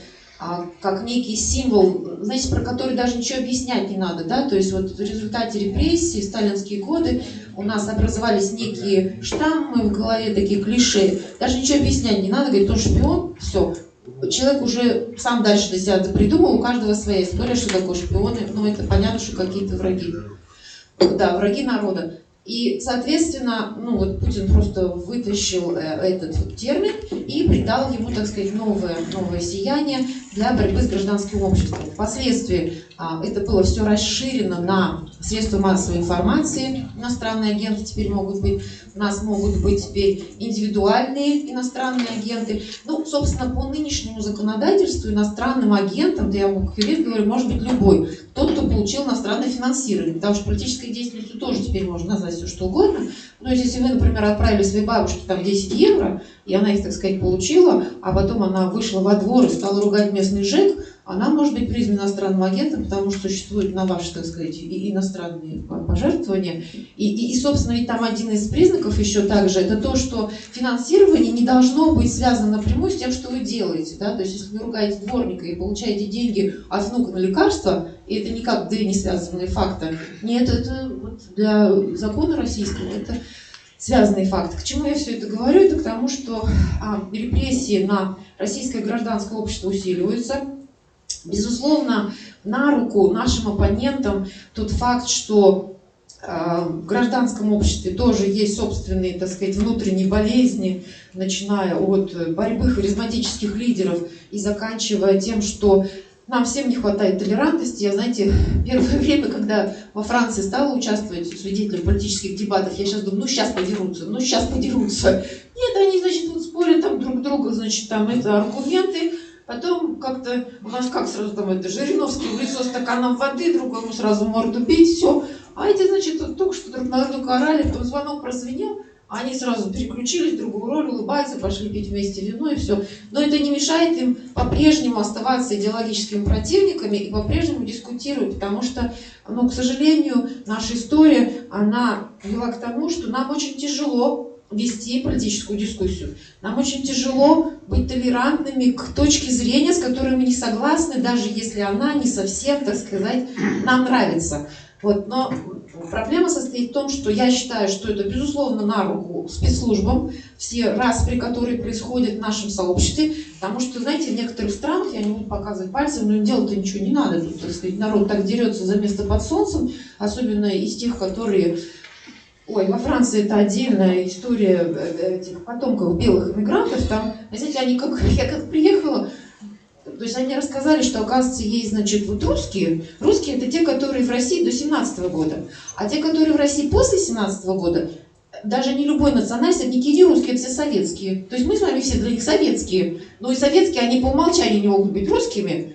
как некий символ, знаете, про который даже ничего объяснять не надо, да, то есть вот в результате репрессий, в сталинские годы у нас образовались некие штаммы в голове, такие клише, даже ничего объяснять не надо, говорит, он шпион, все. Человек уже сам дальше для себя придумал, у каждого своя история, что такое шпионы, но это понятно, что какие-то враги. Да, враги народа. И, соответственно, ну вот Путин просто вытащил этот вот термин и придал ему, так сказать, новое сияние для борьбы с гражданским обществом. Впоследствии это было все расширено на средства массовой информации. Иностранные агенты теперь могут быть. У нас могут быть теперь индивидуальные иностранные агенты. Ну, собственно, по нынешнему законодательству иностранным агентом, да я вам как юрист говорю, может быть любой. Тот, кто получил иностранное финансирование. Потому что политической деятельностью тоже теперь можно назвать все что угодно. Но если вы, например, отправили своей бабушке там 10 евро, и она их, так сказать, получила, а потом она вышла во двор и стала ругать местный ЖЭК, она может быть признана иностранным агентом, потому что существуют на ваши, так сказать, и иностранные пожертвования. И, собственно, ведь там один из признаков еще также, это то, что финансирование не должно быть связано напрямую с тем, что вы делаете. Да? То есть, если вы ругаете дворника и получаете деньги от внука на лекарства, и это никак две не связанные факты, нет, это вот для закона российского, это связанный факт. К чему я все это говорю? Это к тому, что репрессии на российское гражданское общество усиливаются. Безусловно, на руку нашим оппонентам тот факт, что в гражданском обществе тоже есть собственные, так сказать, внутренние болезни, начиная от борьбы харизматических лидеров и заканчивая тем, что нам всем не хватает толерантности. Я, знаете, первое время, когда во Франции стала участвовать свидетелем политических дебатов, я сейчас думаю, ну сейчас подерутся. Нет, они, значит, вот спорят там друг друга, значит, там это аргументы. Потом как-то у нас как сразу там это Жириновский в лицо стаканом воды, другому сразу морду бить, все. А эти, значит, вот только что друг на друга орали, потом звонок прозвенел, они сразу переключились в другую роль, улыбаются, пошли пить вместе вино и все. Но это не мешает им по-прежнему оставаться идеологическими противниками и по-прежнему дискутировать, потому что, ну, к сожалению, наша история, она вела к тому, что нам очень тяжело вести политическую дискуссию. Нам очень тяжело быть толерантными к точке зрения, с которой мы не согласны, даже если она не совсем, так сказать, нам нравится. Вот. Но проблема состоит в том, что я считаю, что это, безусловно, на руку спецслужбам, все распри, которые происходят в нашем сообществе, потому что, знаете, в некоторых странах, я не буду показывать пальцем, но им делать-то ничего не надо. Тут, так сказать, народ так дерется за место под солнцем, особенно из тех, которые... Ой, во Франции это отдельная история этих потомков белых иммигрантов. Там, знаете, они как... Я как приехала, есть они рассказали, что, оказывается, есть, значит, вот русские. Русские — это те, которые в России до 17 года. А те, которые в России после 17 года, даже не любой национальность, это никакие не русские, это все советские. То есть мы с вами все для них советские. Но и советские, они по умолчанию не могут быть русскими.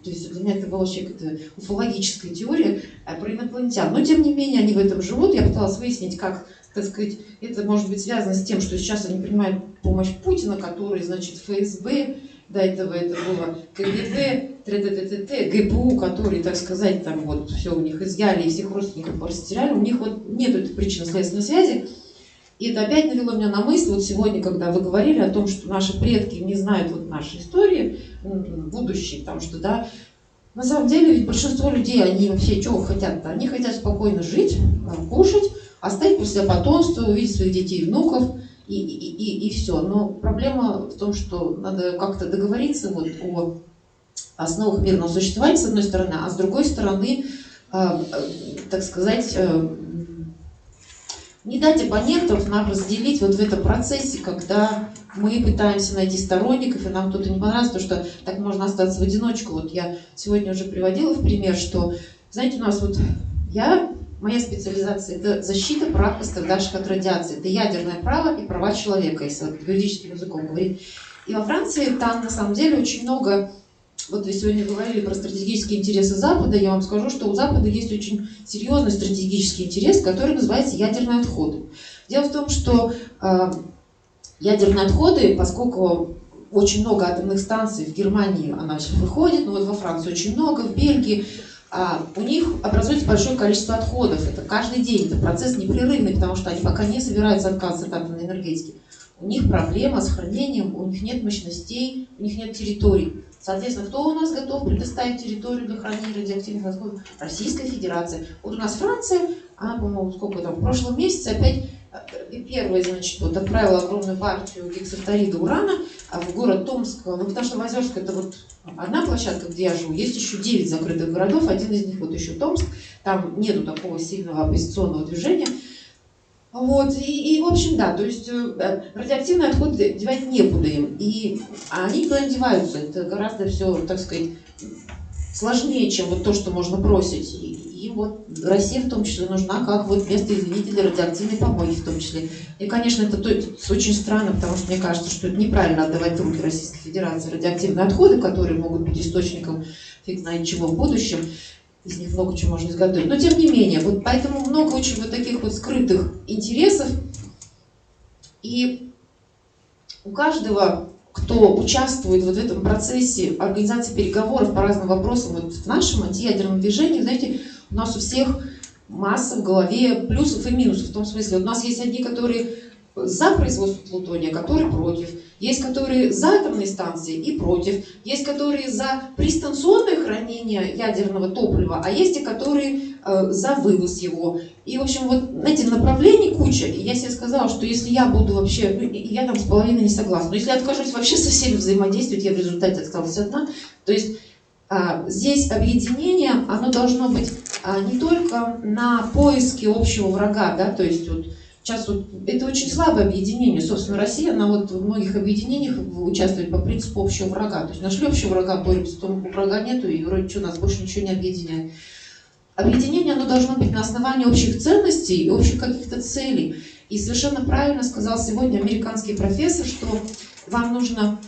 То есть для меня это была вообще какая-то уфологическая теория про инопланетян. Но тем не менее они в этом живут. Я пыталась выяснить, как, так сказать, это может быть связано с тем, что сейчас они принимают помощь Путина, который, значит, ФСБ, до этого это было КГБ, ГПУ, которые, так сказать, там вот все у них изъяли и всех родственников растеряли. У них вот нет этой причинно-следственной связи. И это опять навело меня на мысль, вот сегодня, когда вы говорили о том, что наши предки не знают вот нашей истории, будущей, потому что, да, на самом деле ведь большинство людей, они вообще чего хотят-то? Они хотят спокойно жить, кушать, оставить после себя потомство, увидеть своих детей и внуков, и все. Но проблема в том, что надо как-то договориться вот о основах мирного существования, с одной стороны, а с другой стороны, так сказать, не дать оппонентов нам разделить вот в этом процессе, когда мы пытаемся найти сторонников, и нам кто-то не понравится, потому что так можно остаться в одиночку. Вот я сегодня уже приводила в пример, что, знаете, у нас вот моя специализация — это защита прав пострадавших от радиации. Это ядерное право и права человека, если вот юридическим языком говорить. И во Франции там на самом деле очень много. Вот вы сегодня говорили про стратегические интересы Запада. Я вам скажу, что у Запада есть очень серьезный стратегический интерес, который называется ядерные отходы. Дело в том, что ядерные отходы, поскольку очень много атомных станций в Германии, она сейчас выходит, но вот во Франции очень много, в Бельгии, у них образуется большое количество отходов. Это каждый день, это процесс непрерывный, потому что они пока не собираются отказываться от атомной энергетики. У них проблема с хранением, у них нет мощностей, у них нет территорий. Соответственно, кто у нас готов предоставить территорию для хранения радиоактивных отходов? Российская Федерация. Вот у нас Франция, она, по-моему, сколько там, в прошлом месяце опять первая, значит, вот отправила огромную партию гексафторида урана в город Томск. Ну, потому что в Озерск — это вот одна площадка, где я живу, есть еще 9 закрытых городов, один из них вот еще Томск. Там нету такого сильного оппозиционного движения. Вот, и в общем, да, то есть радиоактивные отходы девать некуда им, и они туда не деваются, это гораздо все, так сказать, сложнее, чем вот то, что можно бросить, и вот Россия в том числе нужна как вот место, извините, для радиоактивной помойки в том числе. И, конечно, это очень странно, потому что мне кажется, что это неправильно отдавать в руки Российской Федерации радиоактивные отходы, которые могут быть источником фиг знает чего в будущем. Из них много чего можно изготовить. Но тем не менее, вот поэтому много очень вот таких вот скрытых интересов. И у каждого, кто участвует вот в этом процессе организации переговоров по разным вопросам, вот в нашем антиядерном движении, знаете, у нас у всех масса в голове плюсов и минусов. В том смысле, вот у нас есть одни, которые за производство плутония, которые против. Есть, которые за атомные станции и против. Есть, которые за пристанционное хранение ядерного топлива, а есть и которые за вывоз его. И, в общем, вот, знаете, направлений куча. И я себе сказала, что если я буду вообще, ну, я там с половиной не согласна, но если я откажусь вообще со всеми взаимодействовать, я в результате осталась одна. То есть здесь объединение, оно должно быть не только на поиске общего врага, да, то есть вот сейчас вот это очень слабое объединение. Собственно, Россия, она вот в многих объединениях участвует по принципу общего врага. То есть нашли общего врага, боремся, то врага нету, и вроде что, нас больше ничего не объединяет. Объединение, оно должно быть на основании общих ценностей и общих каких-то целей. И совершенно правильно сказал сегодня американский профессор, что вам нужно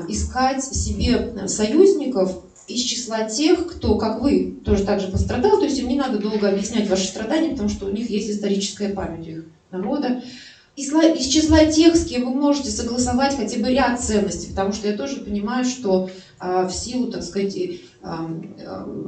искать себе союзников из числа тех, кто, как вы, тоже так же пострадал. То есть им не надо долго объяснять ваши страдания, потому что у них есть историческая память у их народа. Из числа тех, с кем вы можете согласовать хотя бы ряд ценностей, потому что я тоже понимаю, что в силу, так сказать,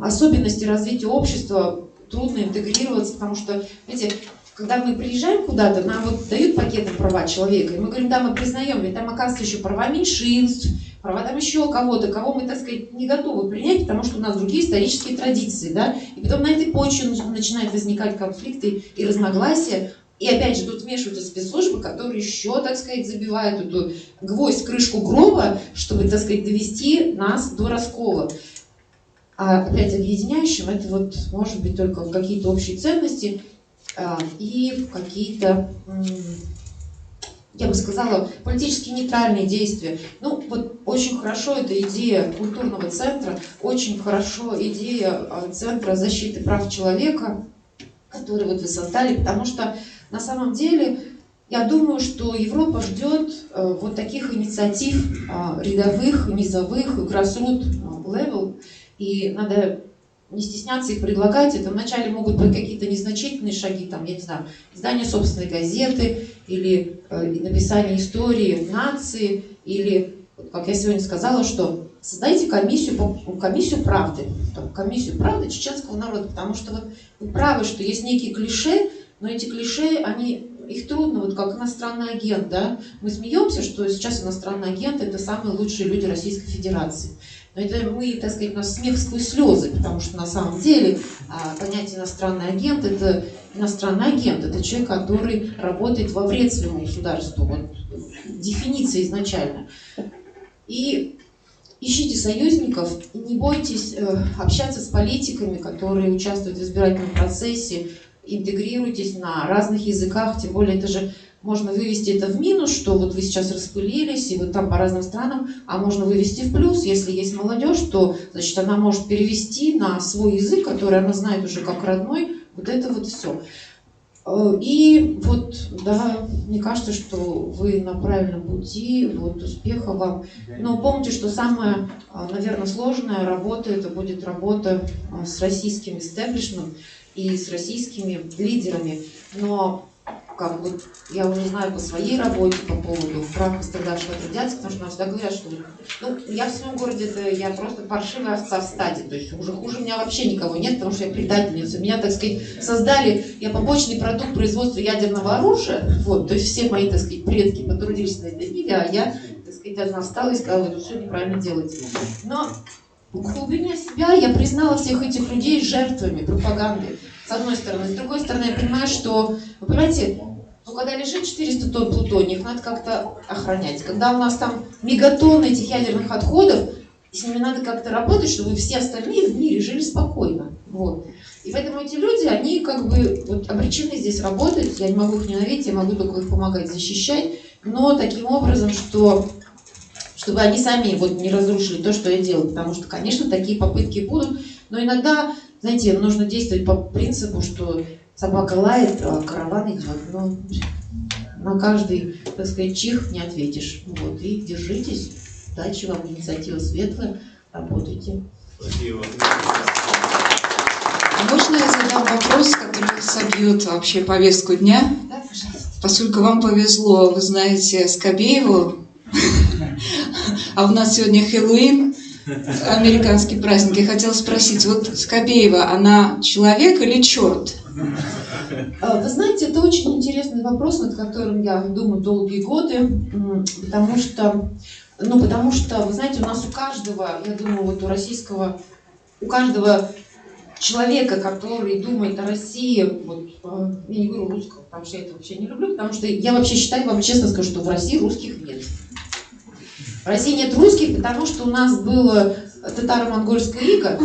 особенностей развития общества трудно интегрироваться, потому что, знаете, когда мы приезжаем куда-то, нам вот дают пакеты права человека, и мы говорим, да, мы признаем, ведь там оказывается еще права меньшинств, права там еще кого-то, кого мы, так сказать, не готовы принять, потому что у нас другие исторические традиции, да, и потом на этой почве начинают возникать конфликты и разногласия. И опять же, тут вмешиваются спецслужбы, которые еще, так сказать, забивают эту гвоздь в крышку гроба, чтобы, так сказать, довести нас до раскола. А опять объединяющим это вот может быть только какие-то общие ценности и какие-то, я бы сказала, политически нейтральные действия. Ну, вот очень хорошо эта идея культурного центра, очень хорошо идея Центра защиты прав человека, который вот вы создали, потому что на самом деле я думаю, что Европа ждет вот таких инициатив рядовых, низовых, grassroots level, и надо не стесняться их предлагать. Это вначале могут быть какие-то незначительные шаги, там, я не знаю, издание собственной газеты, или написание истории нации, или, как я сегодня сказала, что создайте комиссию правды, комиссию правды чеченского народа, потому что вот вы правы, что есть некие клише, но эти клише, их трудно, вот как иностранный агент, да? Мы смеемся, что сейчас иностранный агент — это самые лучшие люди Российской Федерации. Но это мы, так сказать, у нас смех сквозь слезы, потому что на самом деле понятие иностранный агент — это иностранный агент, это человек, который работает во вред своему государству, вот дефиниция изначально. И ищите союзников, и не бойтесь общаться с политиками, которые участвуют в избирательном процессе, интегрируйтесь на разных языках, тем более это же можно вывести это в минус, что вот вы сейчас распылились, и вот там по разным странам, а можно вывести в плюс, если есть молодежь, то, значит, она может перевести на свой язык, который она знает уже как родной, вот это вот все. И вот, да, мне кажется, что вы на правильном пути, вот, успеха вам. Но помните, что самая, наверное, сложная работа, это будет работа с российским истеблишментом и с российскими лидерами. Но как вот я уже знаю по своей работе по поводу прав пострадавшего от радиации, потому что нам всегда говорят, что я в своем городе, это я просто паршивая овца в стаде, то есть уже хуже меня вообще никого нет, потому что я предательница. Меня, так сказать, создали, я побочный продукт производства ядерного оружия, вот, то есть все мои, так сказать, предки потрудились на этой ниве, а я, так сказать, одна встала и сказала, вы все неправильно делаете. Но в глубине себя я признала всех этих людей жертвами пропаганды, с одной стороны. С другой стороны, я понимаю, что, вы понимаете, когда лежит 400 тонн плутония, их надо как-то охранять. Когда у нас там мегатонны этих ядерных отходов, с ними надо как-то работать, чтобы все остальные в мире жили спокойно. Вот. И поэтому эти люди, они как бы вот обречены здесь работать, я не могу их ненавидеть, я могу только их помогать защищать, но таким образом, чтобы они сами вот не разрушили то, что я делаю. Потому что, конечно, такие попытки будут, но иногда, знаете, нужно действовать по принципу, что собака лает, а караван идет. Но на каждый, так сказать, чих не ответишь. Вот. И держитесь. Удачи вам, инициатива светлая. Работайте. Спасибо. Можно я задам вопрос, который собьет вообще повестку дня? Да, пожалуйста. Поскольку вам повезло, вы знаете Скабееву, а у нас сегодня Хэллоуин, американский праздник. Я хотела спросить, вот Скабеева, она человек или черт? Вы знаете, это очень интересный вопрос, над которым я думаю долгие годы, потому что, вы знаете, у нас у каждого, я думаю, вот у каждого человека, который думает о России, вот, я не говорю русского, потому что я это вообще не люблю, потому что я вообще считаю, вам честно скажу, что в России русских нет. В России нет русских, потому что у нас было татаро-монгольское иго,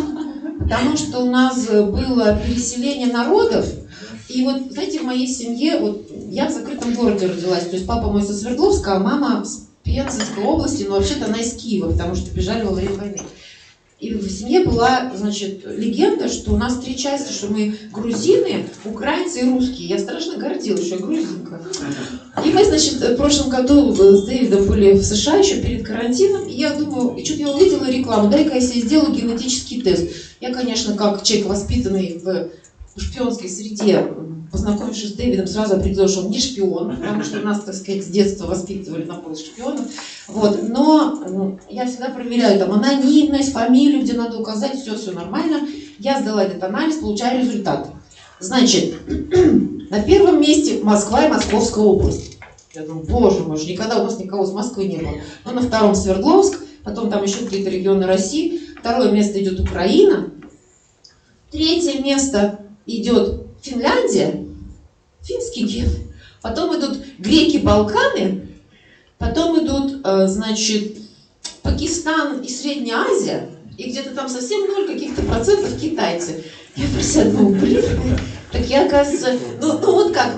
потому что у нас было переселение народов. И вот, знаете, в моей семье, вот я в закрытом городе родилась, то есть папа мой со Свердловска, а мама с Пензенской области, но вообще-то она из Киева, потому что бежали во время войны. И в семье была, значит, легенда, что у нас три части, что мы грузины, украинцы и русские. Я страшно гордилась, что я грузинка. И мы, значит, в прошлом году с Дэвидом были в США еще перед карантином, и я думаю, и что-то я увидела рекламу, дай-ка я себе сделаю генетический тест. Я, конечно, как человек, воспитанный в шпионской среде, познакомившись с Дэвидом, сразу определила, что он не шпион, потому что нас, так сказать, с детства воспитывали на поиск шпионов. Вот. Но я всегда проверяю там анонимность, фамилию, где надо указать, все нормально. Я сдала этот анализ, получаю результат. Значит, на первом месте Москва и Московская область. Я думаю, боже мой, никогда у нас никого с Москвы не было. Но на втором Свердловск, потом там еще какие-то регионы России. Второе место идет Украина. Третье место идет Финляндия, финский ген. Потом идут греки, Балканы. Потом идут, значит, Пакистан и Средняя Азия. и где-то там совсем 0 каких-то процентов китайцы. Я про себя думаю, блин, так я, оказывается, ну вот как,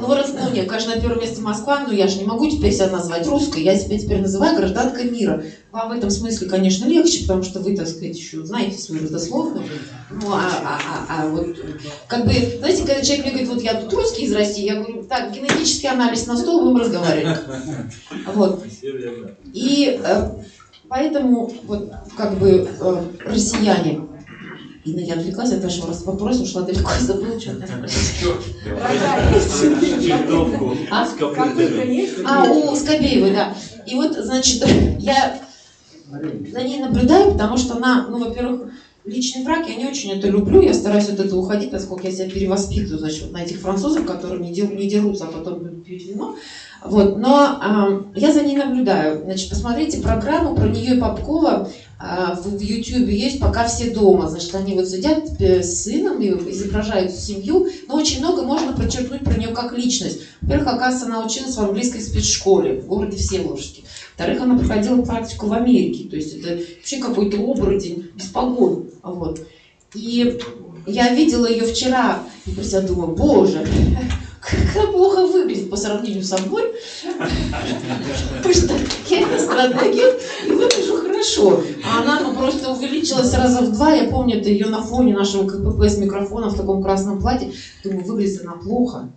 нет, конечно, на первом месте Москва, но я же не могу теперь себя назвать русской, я себя теперь называю гражданкой мира. Вам в этом смысле, конечно, легче, потому что вы, так сказать, еще знаете свою родословную. Ну, вот, как бы, знаете, когда человек мне говорит, вот я тут русский из России, я говорю, так, генетический анализ на стол, будем разговаривать. Вот. И поэтому, вот, как бы, россияне, Инна, я отвлеклась от вашего вопроса, ушла далеко, забыла, что меня спросить. У Скобеевой, да. И вот, значит, я за ней наблюдаю, потому что она, ну, во-первых, личный брак, я не очень это люблю, я стараюсь от этого уходить, поскольку я себя перевоспитываю, значит, вот на этих французов, которые не дерутся, а потом пьют вино. Вот, но я за ней наблюдаю. Значит, посмотрите программу про нее и Попкова в YouTube есть «Пока все дома». Значит, они вот сидят с сыном и изображают семью, но очень много можно подчеркнуть про нее как личность. Во-первых, оказывается, она училась в английской спецшколе в городе Всеволожске. Во-вторых, она проходила практику в Америке, то есть это вообще какой-то оборотень без погон. Вот. И я видела ее вчера и про себя думаю, боже, как она плохо выглядит по сравнению со мной, потому что я иностранный агент и выгляжу хорошо, а она ну, просто увеличилась раза в 2, я помню, это ее на фоне нашего КПП с микрофоном в таком красном платье, думаю, выглядит она плохо.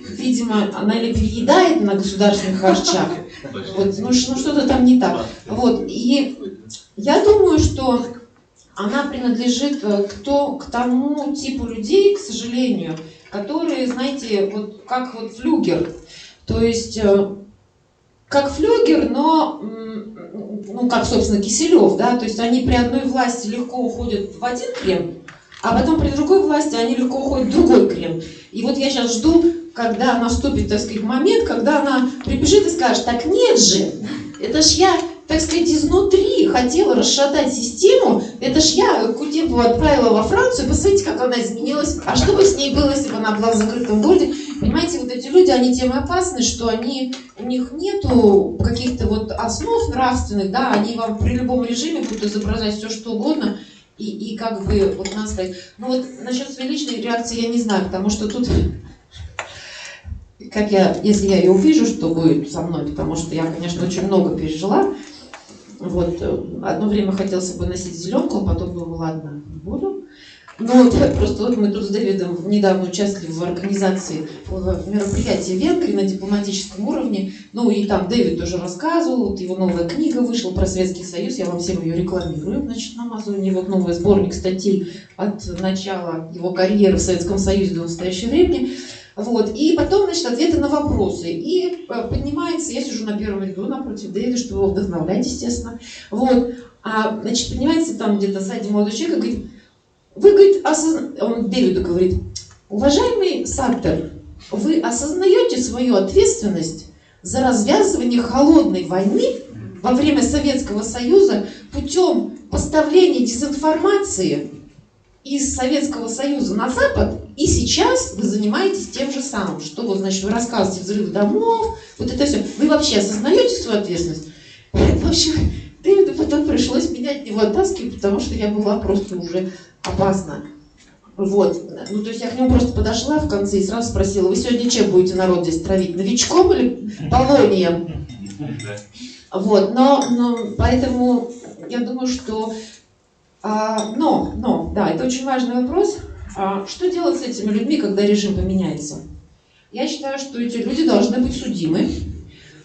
Видимо, она или переедает на государственных харчах, вот, ну что-то там не так. Вот, и я думаю, что она принадлежит к тому типу людей, к сожалению, которые, знаете, вот как вот флюгер, то есть как флюгер, но, ну, как, собственно, Киселев, да, то есть они при одной власти легко уходят в один крем, а потом при другой власти они легко уходят в другой крем. И вот я сейчас жду, когда наступит, так сказать, момент, когда она прибежит и скажет, так нет же, это ж я, так сказать, изнутри хотела расшатать систему, это ж я Кутепову отправила во Францию, посмотрите, как она изменилась, а что бы с ней было, если бы она была в закрытом городе? Понимаете, вот эти люди, они тем и опасны, что у них нету каких-то вот основ нравственных, да, они вам при любом режиме будут изображать все, что угодно, и как бы вот нас сказать. Ну вот насчет своей личной реакции я не знаю, потому что тут, как если я ее увижу, что будет со мной, потому что я, конечно, очень много пережила. Вот, одно время хотела с собой носить зеленку, а потом думала, ладно, не буду. Ну, вот, просто вот мы тут с Дэвидом недавно участвовали в организации мероприятия в Венгрии на дипломатическом уровне. Ну, и там Дэвид тоже рассказывал, вот его новая книга вышла про Советский Союз, я вам всем ее рекламирую, значит, на Амазоне. Вот новый сборник статей от начала его карьеры в Советском Союзе до настоящего времени. Вот, и потом, значит, ответы на вопросы. И поднимается, я сижу на первом ряду напротив Дэвида, чтобы его вдохновлять, естественно. Вот, значит, поднимается там где-то сзади молодой человек и говорит, вы, говорит, он Дэвиду говорит, уважаемый Саттер, вы осознаете свою ответственность за развязывание холодной войны во время Советского Союза путем поставления дезинформации из Советского Союза на Запад, и сейчас вы занимаетесь тем же самым, что вот, значит, вы рассказываете взрыв домов, вот это все. Вы вообще осознаете свою ответственность? В общем, Дэвиду потом пришлось меня от него оттаскивать, потому что я была просто уже опасна. Вот. Ну, то есть я к нему просто подошла в конце и сразу спросила, вы сегодня чем будете народ здесь травить? Новичком или полонием? Вот, но поэтому я думаю, что да, это очень важный вопрос. Что делать с этими людьми, когда режим поменяется? Я считаю, что эти люди должны быть судимы.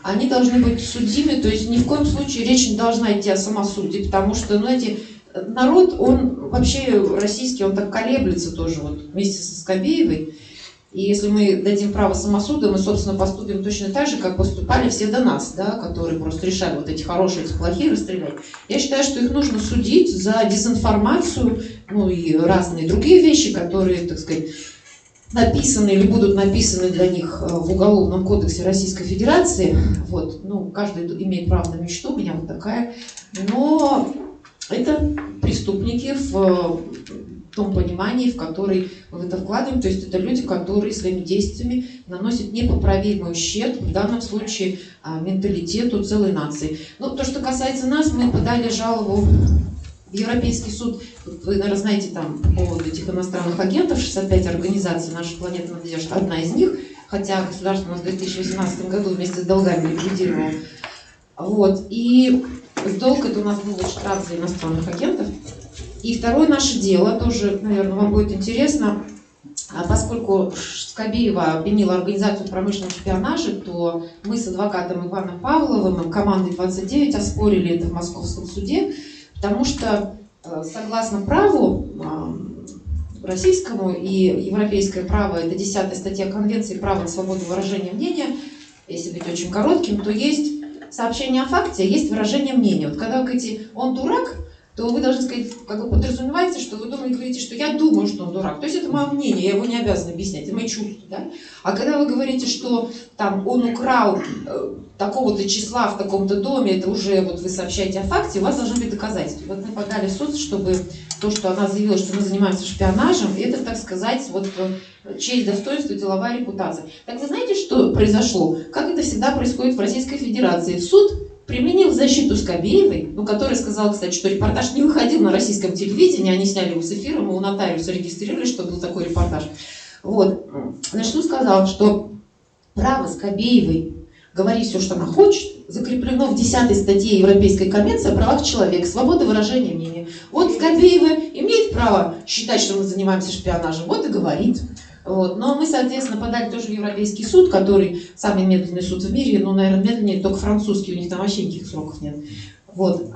Они должны быть судимы, то есть ни в коем случае речь не должна идти о самосуде, потому что, ну, знаете, народ, он вообще российский, он так колеблется тоже, вот вместе со Скобеевой. И если мы дадим право самосуда, мы, собственно, поступим точно так же, как поступали все до нас, да, которые просто решали вот эти хорошие, эти плохие расстрелять. Я считаю, что их нужно судить за дезинформацию, ну и разные другие вещи, которые, так сказать, написаны или будут написаны для них в Уголовном кодексе Российской Федерации. Вот, ну, каждый имеет право на мечту, у меня вот такая. Но это преступники в том понимании, в который мы в это вкладываем, то есть это люди, которые своими действиями наносят непоправимый ущерб, в данном случае менталитету целой нации. Ну, то, что касается нас, мы подали жалобу в Европейский суд, вы, наверное, знаете там по поводу этих иностранных агентов, 65 организаций, наша планета надежда, одна из них, хотя государство у нас в 2018 году вместе с долгами ликвидировало. Вот. И долг это у нас был штраф за иностранных агентов. И второе наше дело, тоже, наверное, вам будет интересно, поскольку Скобеева обвинила организацию в промышленном шпионаже, то мы с адвокатом Иваном Павловым, командой 29, оспорили это в Московском суде, потому что, согласно праву российскому и европейское право, это 10-я статья Конвенции права на свободу выражения мнения, если быть очень коротким, то есть сообщение о факте, а есть выражение мнения. Вот когда вы говорите «он дурак», то вы должны сказать, как бы подразумеваете, что вы говорите, что я думаю, что он дурак. То есть это мое мнение, я его не обязана объяснять, это мои чувства. Да? А когда вы говорите, что там, он украл такого-то числа в таком-то доме, это уже вот вы сообщаете о факте, у вас должны быть доказательства. Вот мы подали в суд, чтобы то, что она заявила, что мы занимаемся шпионажем, это, так сказать, вот честь, достоинство, деловая репутация. Так вы знаете, что произошло? Как это всегда происходит в Российской Федерации? Суд применил защиту Скобеевой, который сказал, кстати, что репортаж не выходил на российском телевидении, они сняли его с эфира, мы у нотариуса регистрировали, что был такой репортаж. Вот. Значит, суд сказал, что право Скобеевой говорить все, что она хочет, закреплено в 10-й статье Европейской конвенции о правах человека, свобода выражения мнения. Вот Скобеева имеет право считать, что мы занимаемся шпионажем, вот и говорит. Вот. Но мы, соответственно, подали тоже в Европейский суд, который самый медленный суд в мире, ну, наверное, медленнее только французский, у них там вообще никаких сроков нет. Вот.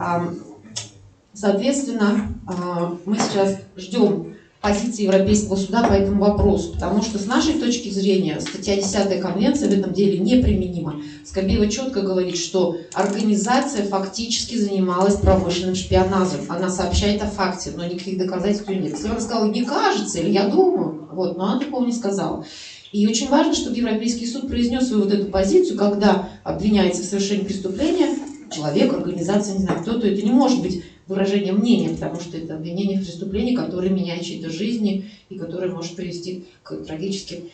Соответственно, мы сейчас ждем позиции Европейского суда по этому вопросу, потому что с нашей точки зрения статья 10 Конвенции в этом деле неприменима. Скобеева четко говорит, что организация фактически занималась промышленным шпионажем. Она сообщает о факте, но никаких доказательств нет. Если она сказала «не кажется» или «я думаю», вот, но она такого не сказала. И очень важно, чтобы Европейский суд произнес свою вот эту позицию, когда обвиняется в совершении преступления человек, организация, не знаю кто, то это не может быть выражение мнения, потому что это обвинение в преступлении, которое меняет чьи-то жизни и которое может привести к трагическим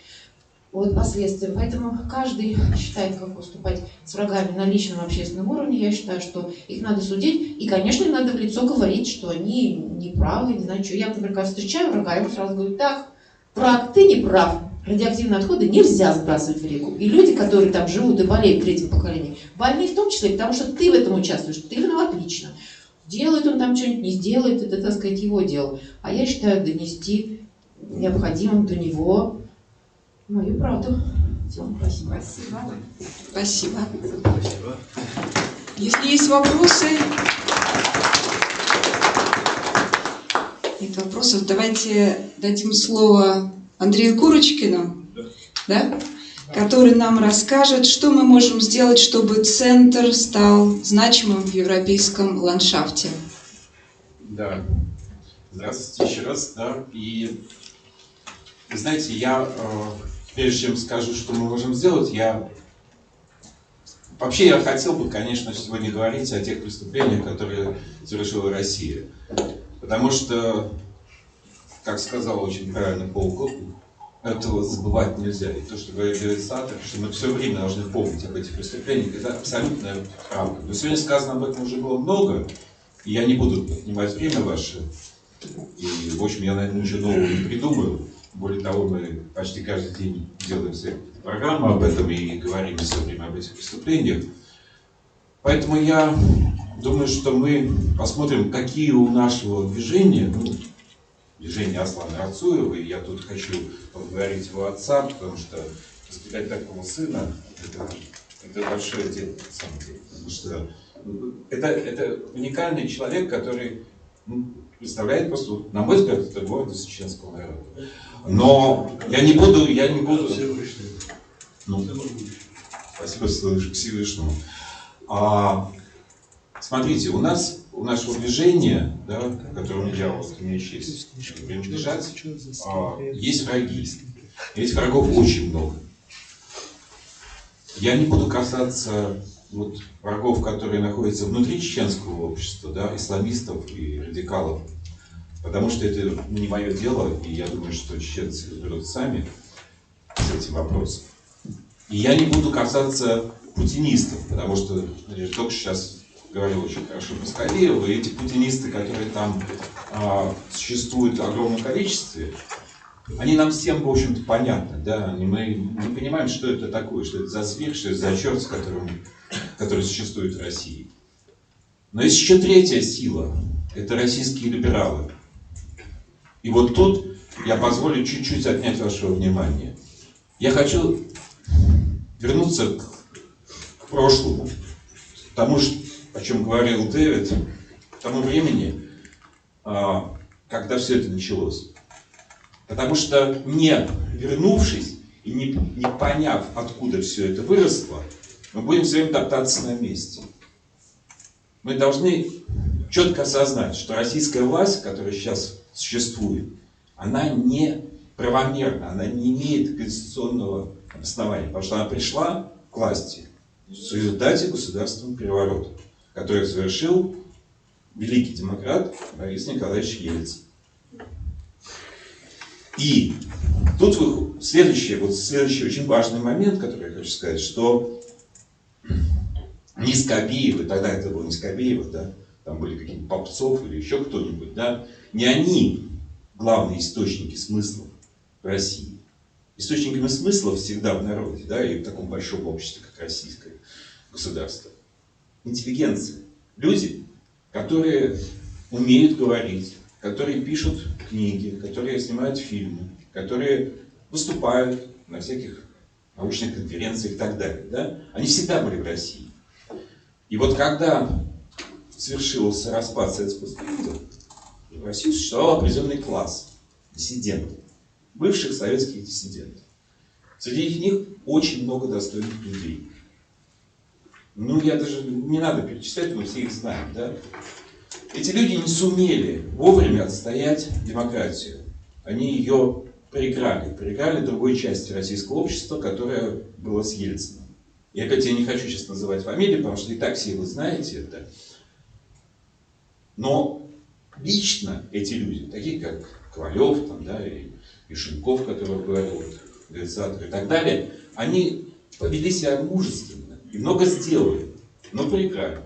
последствиям. Поэтому каждый считает, как поступать с врагами на личном общественном уровне. Я считаю, что их надо судить. И, конечно, им надо в лицо говорить, что они не правы, не знаю что. Я, например, когда встречаю врага, ему сразу говорю: так, враг, ты не прав. Радиоактивные отходы нельзя сбрасывать в реку. И люди, которые там живут и болеют в третьем поколении, больны в том числе, потому что ты в этом участвуешь, ты виноват лично. Делает он там что-нибудь, не сделает, это, так сказать, его дело. А я считаю донести необходимым до него мою правду. Все, спасибо. Спасибо. Если есть вопросы, нет вопросов, давайте дадим слово Андрею Курочкину, да? Который нам расскажет, что мы можем сделать, чтобы центр стал значимым в европейском ландшафте. Да. Здравствуйте еще раз. Да. И, знаете, я, прежде чем скажу, что мы можем сделать, вообще я хотел бы, конечно, сегодня говорить о тех преступлениях, которые совершила Россия. Потому что, как сказал очень правильно Пол Готман, этого забывать нельзя. И то, что говорит Александр, что мы все время должны помнить об этих преступлениях, это абсолютная правда. Но сегодня сказано об этом уже было много, и я не буду отнимать время ваше. И, в общем, я, наверное, ничего нового не придумаю. Более того, мы почти каждый день делаем программу об этом и говорим все время об этих преступлениях. Поэтому я думаю, что мы посмотрим, какие у нашего движения, движение Аслана Рацуева, и я тут хочу поблагодарить его отца, потому что воспитать такого сына это большое дело, на самом деле. Потому что это уникальный человек, который представляет просто, на мой взгляд, это гордость чеченского народа. Но я не буду. Спасибо Всевышнему. Смотрите, у нашего движения, да, которому я имею честь принадлежать, есть враги. Этих врагов очень много. Я не буду касаться врагов, которые находятся внутри чеченского общества, да, исламистов и радикалов, потому что это не мое дело, и я думаю, что чеченцы разберутся сами с этим вопросом. И я не буду касаться путинистов, потому что только сейчас говорил очень хорошо про Скобеева, и эти путинисты, которые там существуют в огромном количестве, они нам всем, в общем-то, понятны, да, мы не понимаем, что это такое, что это за зверь, что это за черт, который существует в России. Но есть еще третья сила, это российские либералы. И вот тут я позволю чуть-чуть отнять вашего внимания. Я хочу вернуться к прошлому, к тому, о чем говорил Дэвид, к тому времени, когда все это началось. Потому что не вернувшись и не поняв, откуда все это выросло, мы будем все время топтаться на месте. Мы должны четко осознать, что российская власть, которая сейчас существует, она не правомерна, она не имеет конституционного основания, потому что она пришла к власти в результате государственного переворота, который совершил великий демократ Борис Николаевич Ельцин. И тут следующий очень важный момент, который я хочу сказать, что не Скобеев, тогда это был не Скобеев, да, там были какие-то Попцов или еще кто-нибудь, да, не они главные источники смыслов в России. Источниками смыслов всегда в народе, да, и в таком большом обществе, как российское государство. Интеллигенция. Люди, которые умеют говорить, которые пишут книги, которые снимают фильмы, которые выступают на всяких научных конференциях и так далее. Да? Они всегда были в России. И вот когда свершился распад Советского Союза, в России существовал определенный класс диссидентов, бывших советских диссидентов. Среди них очень много достойных людей. Ну, я даже не надо перечислять, мы все их знаем, да? Эти люди не сумели вовремя отстоять демократию. Они ее проиграли другой части российского общества, которое было с Ельциным. И опять я не хочу сейчас называть фамилии, потому что и так все вы знаете это. Но лично эти люди, такие как Ковалев, там, да, и Шенков, который говорил, реализатор и так далее, они повели себя мужественно и много сделали, но проиграли.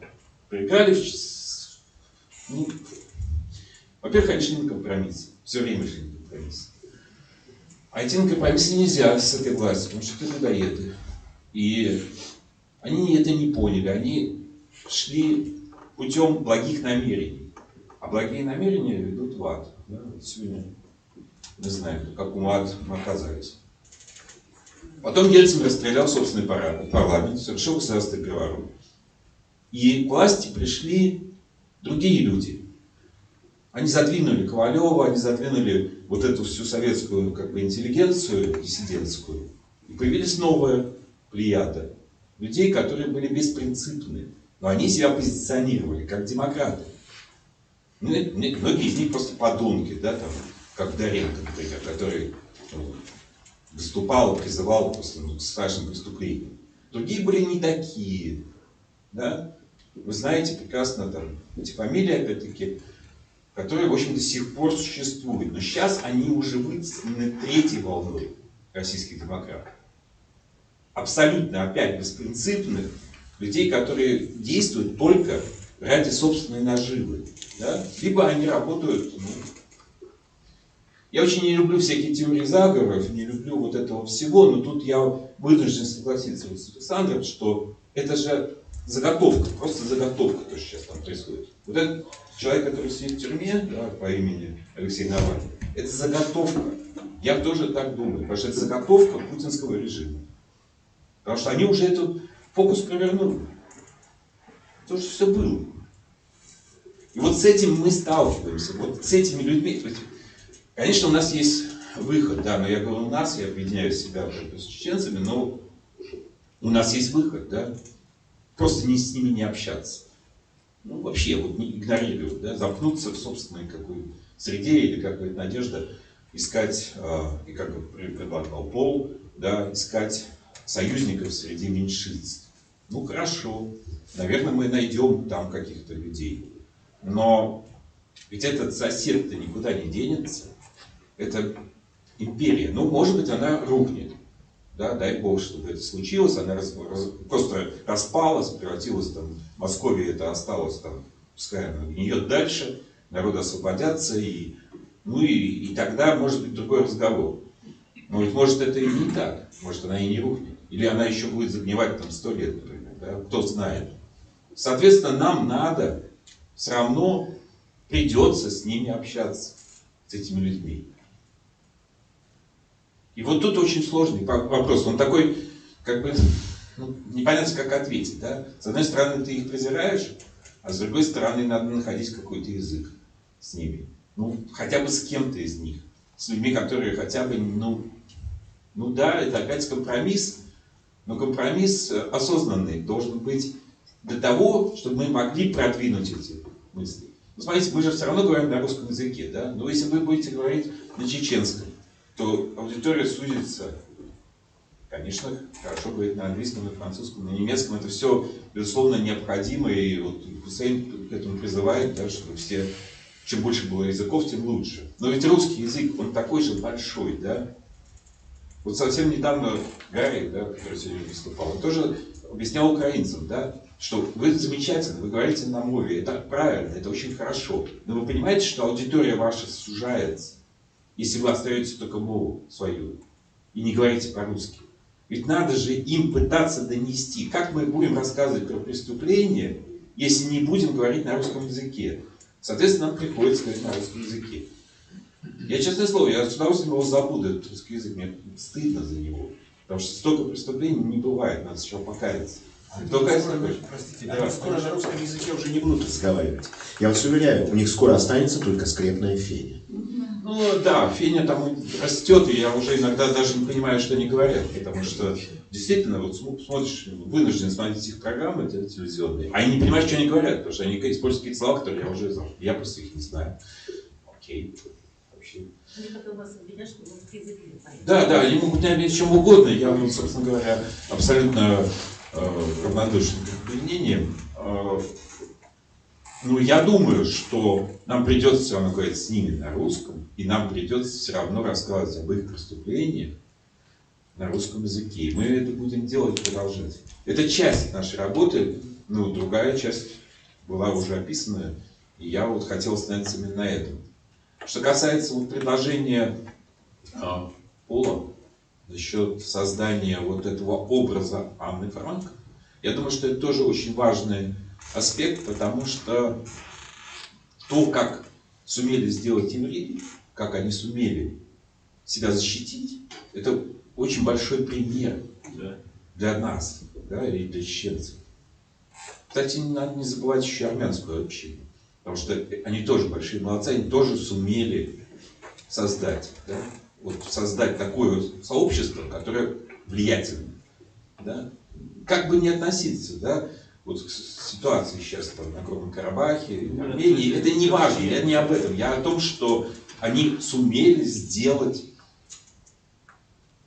Проиграли, ну, во-первых, они шли на компромисс, все время шли на компромисс. А идти на компромиссы нельзя с этой властью, потому что это людоеды. И они это не поняли, они шли путем благих намерений. А благие намерения ведут в ад. Да? Сегодня мы знаем, в каком ад мы оказались. Потом Ельцин расстрелял собственный парламент, совершил государственный переворот. И к власти пришли другие люди. Они задвинули Ковалева, они задвинули вот эту всю советскую интеллигенцию диссидентскую. И появились новая плеяда людей, которые были беспринципны. Но они себя позиционировали как демократы. Многие из них просто подонки, да, там, как Доренко, например, который выступал, призывал просто к страшным преступлениям. Другие были не такие. Да? Вы знаете прекрасно там, эти фамилии, опять-таки, которые, в общем, до сих пор существуют. Но сейчас они уже вытеснены третьей волной российских демократов. Абсолютно, опять, беспринципных людей, которые действуют только ради собственной наживы. Да? Либо они работают... Я очень не люблю всякие теории заговоров, не люблю вот этого всего, но тут я вынужден согласиться с Александром, что это же заготовка, просто заготовка, то, что сейчас там происходит. Вот этот человек, который сидит в тюрьме, да, по имени Алексей Навальный, это заготовка. Я тоже так думаю, потому что это заготовка путинского режима. Потому что они уже этот фокус провернули. То, что все было. И вот с этим мы сталкиваемся, вот с этими людьми. Конечно, у нас есть выход, да, но я говорю у нас, я объединяю себя с чеченцами, но у нас есть выход, да, просто с ними не общаться. Ну, вообще, вот не игнорировать, да, замкнуться в собственной какой среде или какая-то надежда искать, и как предлагал Пол, да, искать союзников среди меньшинств. Ну, хорошо, наверное, мы найдем там каких-то людей, но ведь этот сосед-то никуда не денется. Это империя. Ну, может быть, она рухнет. Да, дай бог, чтобы это случилось, она просто распалась, превратилась там, Московия это осталось там, пускай она гниет дальше, народы освободятся, и тогда может быть другой разговор. Но ведь может это и не так, может она и не рухнет. Или она еще будет загнивать там 100 лет, например, да? Кто знает. Соответственно, нам надо, все равно придется с ними общаться, с этими людьми. И вот тут очень сложный вопрос. Он такой, как бы, непонятно, как ответить. Да? С одной стороны, ты их презираешь, а с другой стороны, надо находить какой-то язык с ними. Хотя бы с кем-то из них. С людьми, которые хотя бы, да, это опять компромисс. Но компромисс осознанный должен быть для того, чтобы мы могли продвинуть эти мысли. Смотрите, мы же все равно говорим на русском языке, да? Но если вы будете говорить на чеченском, то аудитория сузится. Конечно, хорошо говорить на английском, на французском, на немецком. Это все, безусловно, необходимо. И вот Хусейн к этому призывает, да, чтобы все, чем больше было языков, тем лучше. Но ведь русский язык, он такой же большой, да? Вот совсем недавно Гарри, да, который сегодня выступал, он тоже объяснял украинцам, да, что вы замечательно, вы говорите на мове, это правильно, это очень хорошо. Но вы понимаете, что аудитория ваша сужается, если вы остаетесь только мову свою и не говорите по-русски. Ведь надо же им пытаться донести. Как мы будем рассказывать про преступление, если не будем говорить на русском языке? Соответственно, нам приходится говорить на русском языке. Я, честное слово, я с удовольствием его забуду, этот русский язык, мне стыдно за него. Потому что столько преступлений не бывает, надо сначала покаяться. Простите, они скоро на русском языке уже не будут разговаривать. Я вас уверяю, у них скоро останется только скрепная Феня. Да, Феня там растет, и я уже иногда даже не понимаю, что они говорят. Потому что действительно, вот смотришь, вынужден смотреть их программы телевизионные, а они не понимают, что они говорят, потому что они используют какие-то слова, которые я уже знаю. Я просто их не знаю. Окей. Да, они могут меня обидеть чем угодно. Я, собственно говоря, абсолютно равнодушен к их мнениям. Но я думаю, что нам придется все равно говорить с ними на русском, и нам придется все равно рассказывать об их преступлениях на русском языке. И мы это будем делать, продолжать. Это часть нашей работы, другая часть была уже описана, и я вот хотел остановиться именно на этом. Что касается предложения Пола насчет создания вот этого образа Анны Франк, я думаю, что это тоже очень важный аспект, потому что то, как сумели сделать евреи, как они сумели себя защитить, это очень большой пример для нас, да, и для чеченцев. Кстати, не надо не забывать еще армянскую общину. Потому что они тоже большие молодцы, они тоже сумели создать, да? Вот создать такое вот сообщество, которое влиятельно. Да? Как бы ни относиться, да? Вот к ситуации сейчас там, на Нагорном Карабахе, в Армении, это не важно, я не об этом, я о том, что они сумели сделать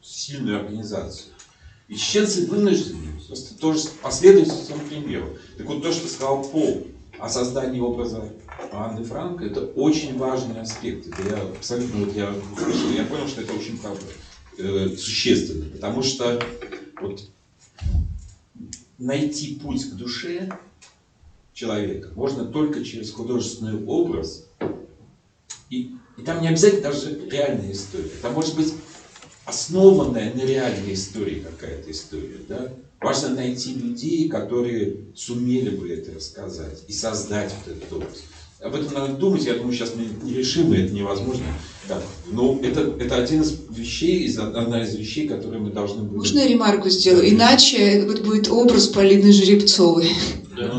сильную организацию. И чеченцы вынуждены просто тоже последовать своему примеру. Так вот то, что сказал Пол о создании образа Анны Франк, это очень важный аспект. Это я абсолютно я услышал, я понял, что это очень правда существенно. Потому что вот, найти путь к душе человека можно только через художественный образ. И там не обязательно даже реальная история. Это может быть основанная на реальной истории какая-то история. Да? Важно найти людей, которые сумели бы это рассказать и создать вот этот образ. Об этом надо думать, я думаю, сейчас мы не решим, и это невозможно. Да. Но это один из вещей, одна из вещей, которые мы должны будем... Можно я ремарку сделаю? Иначе это будет образ Полины Жеребцовой. Да,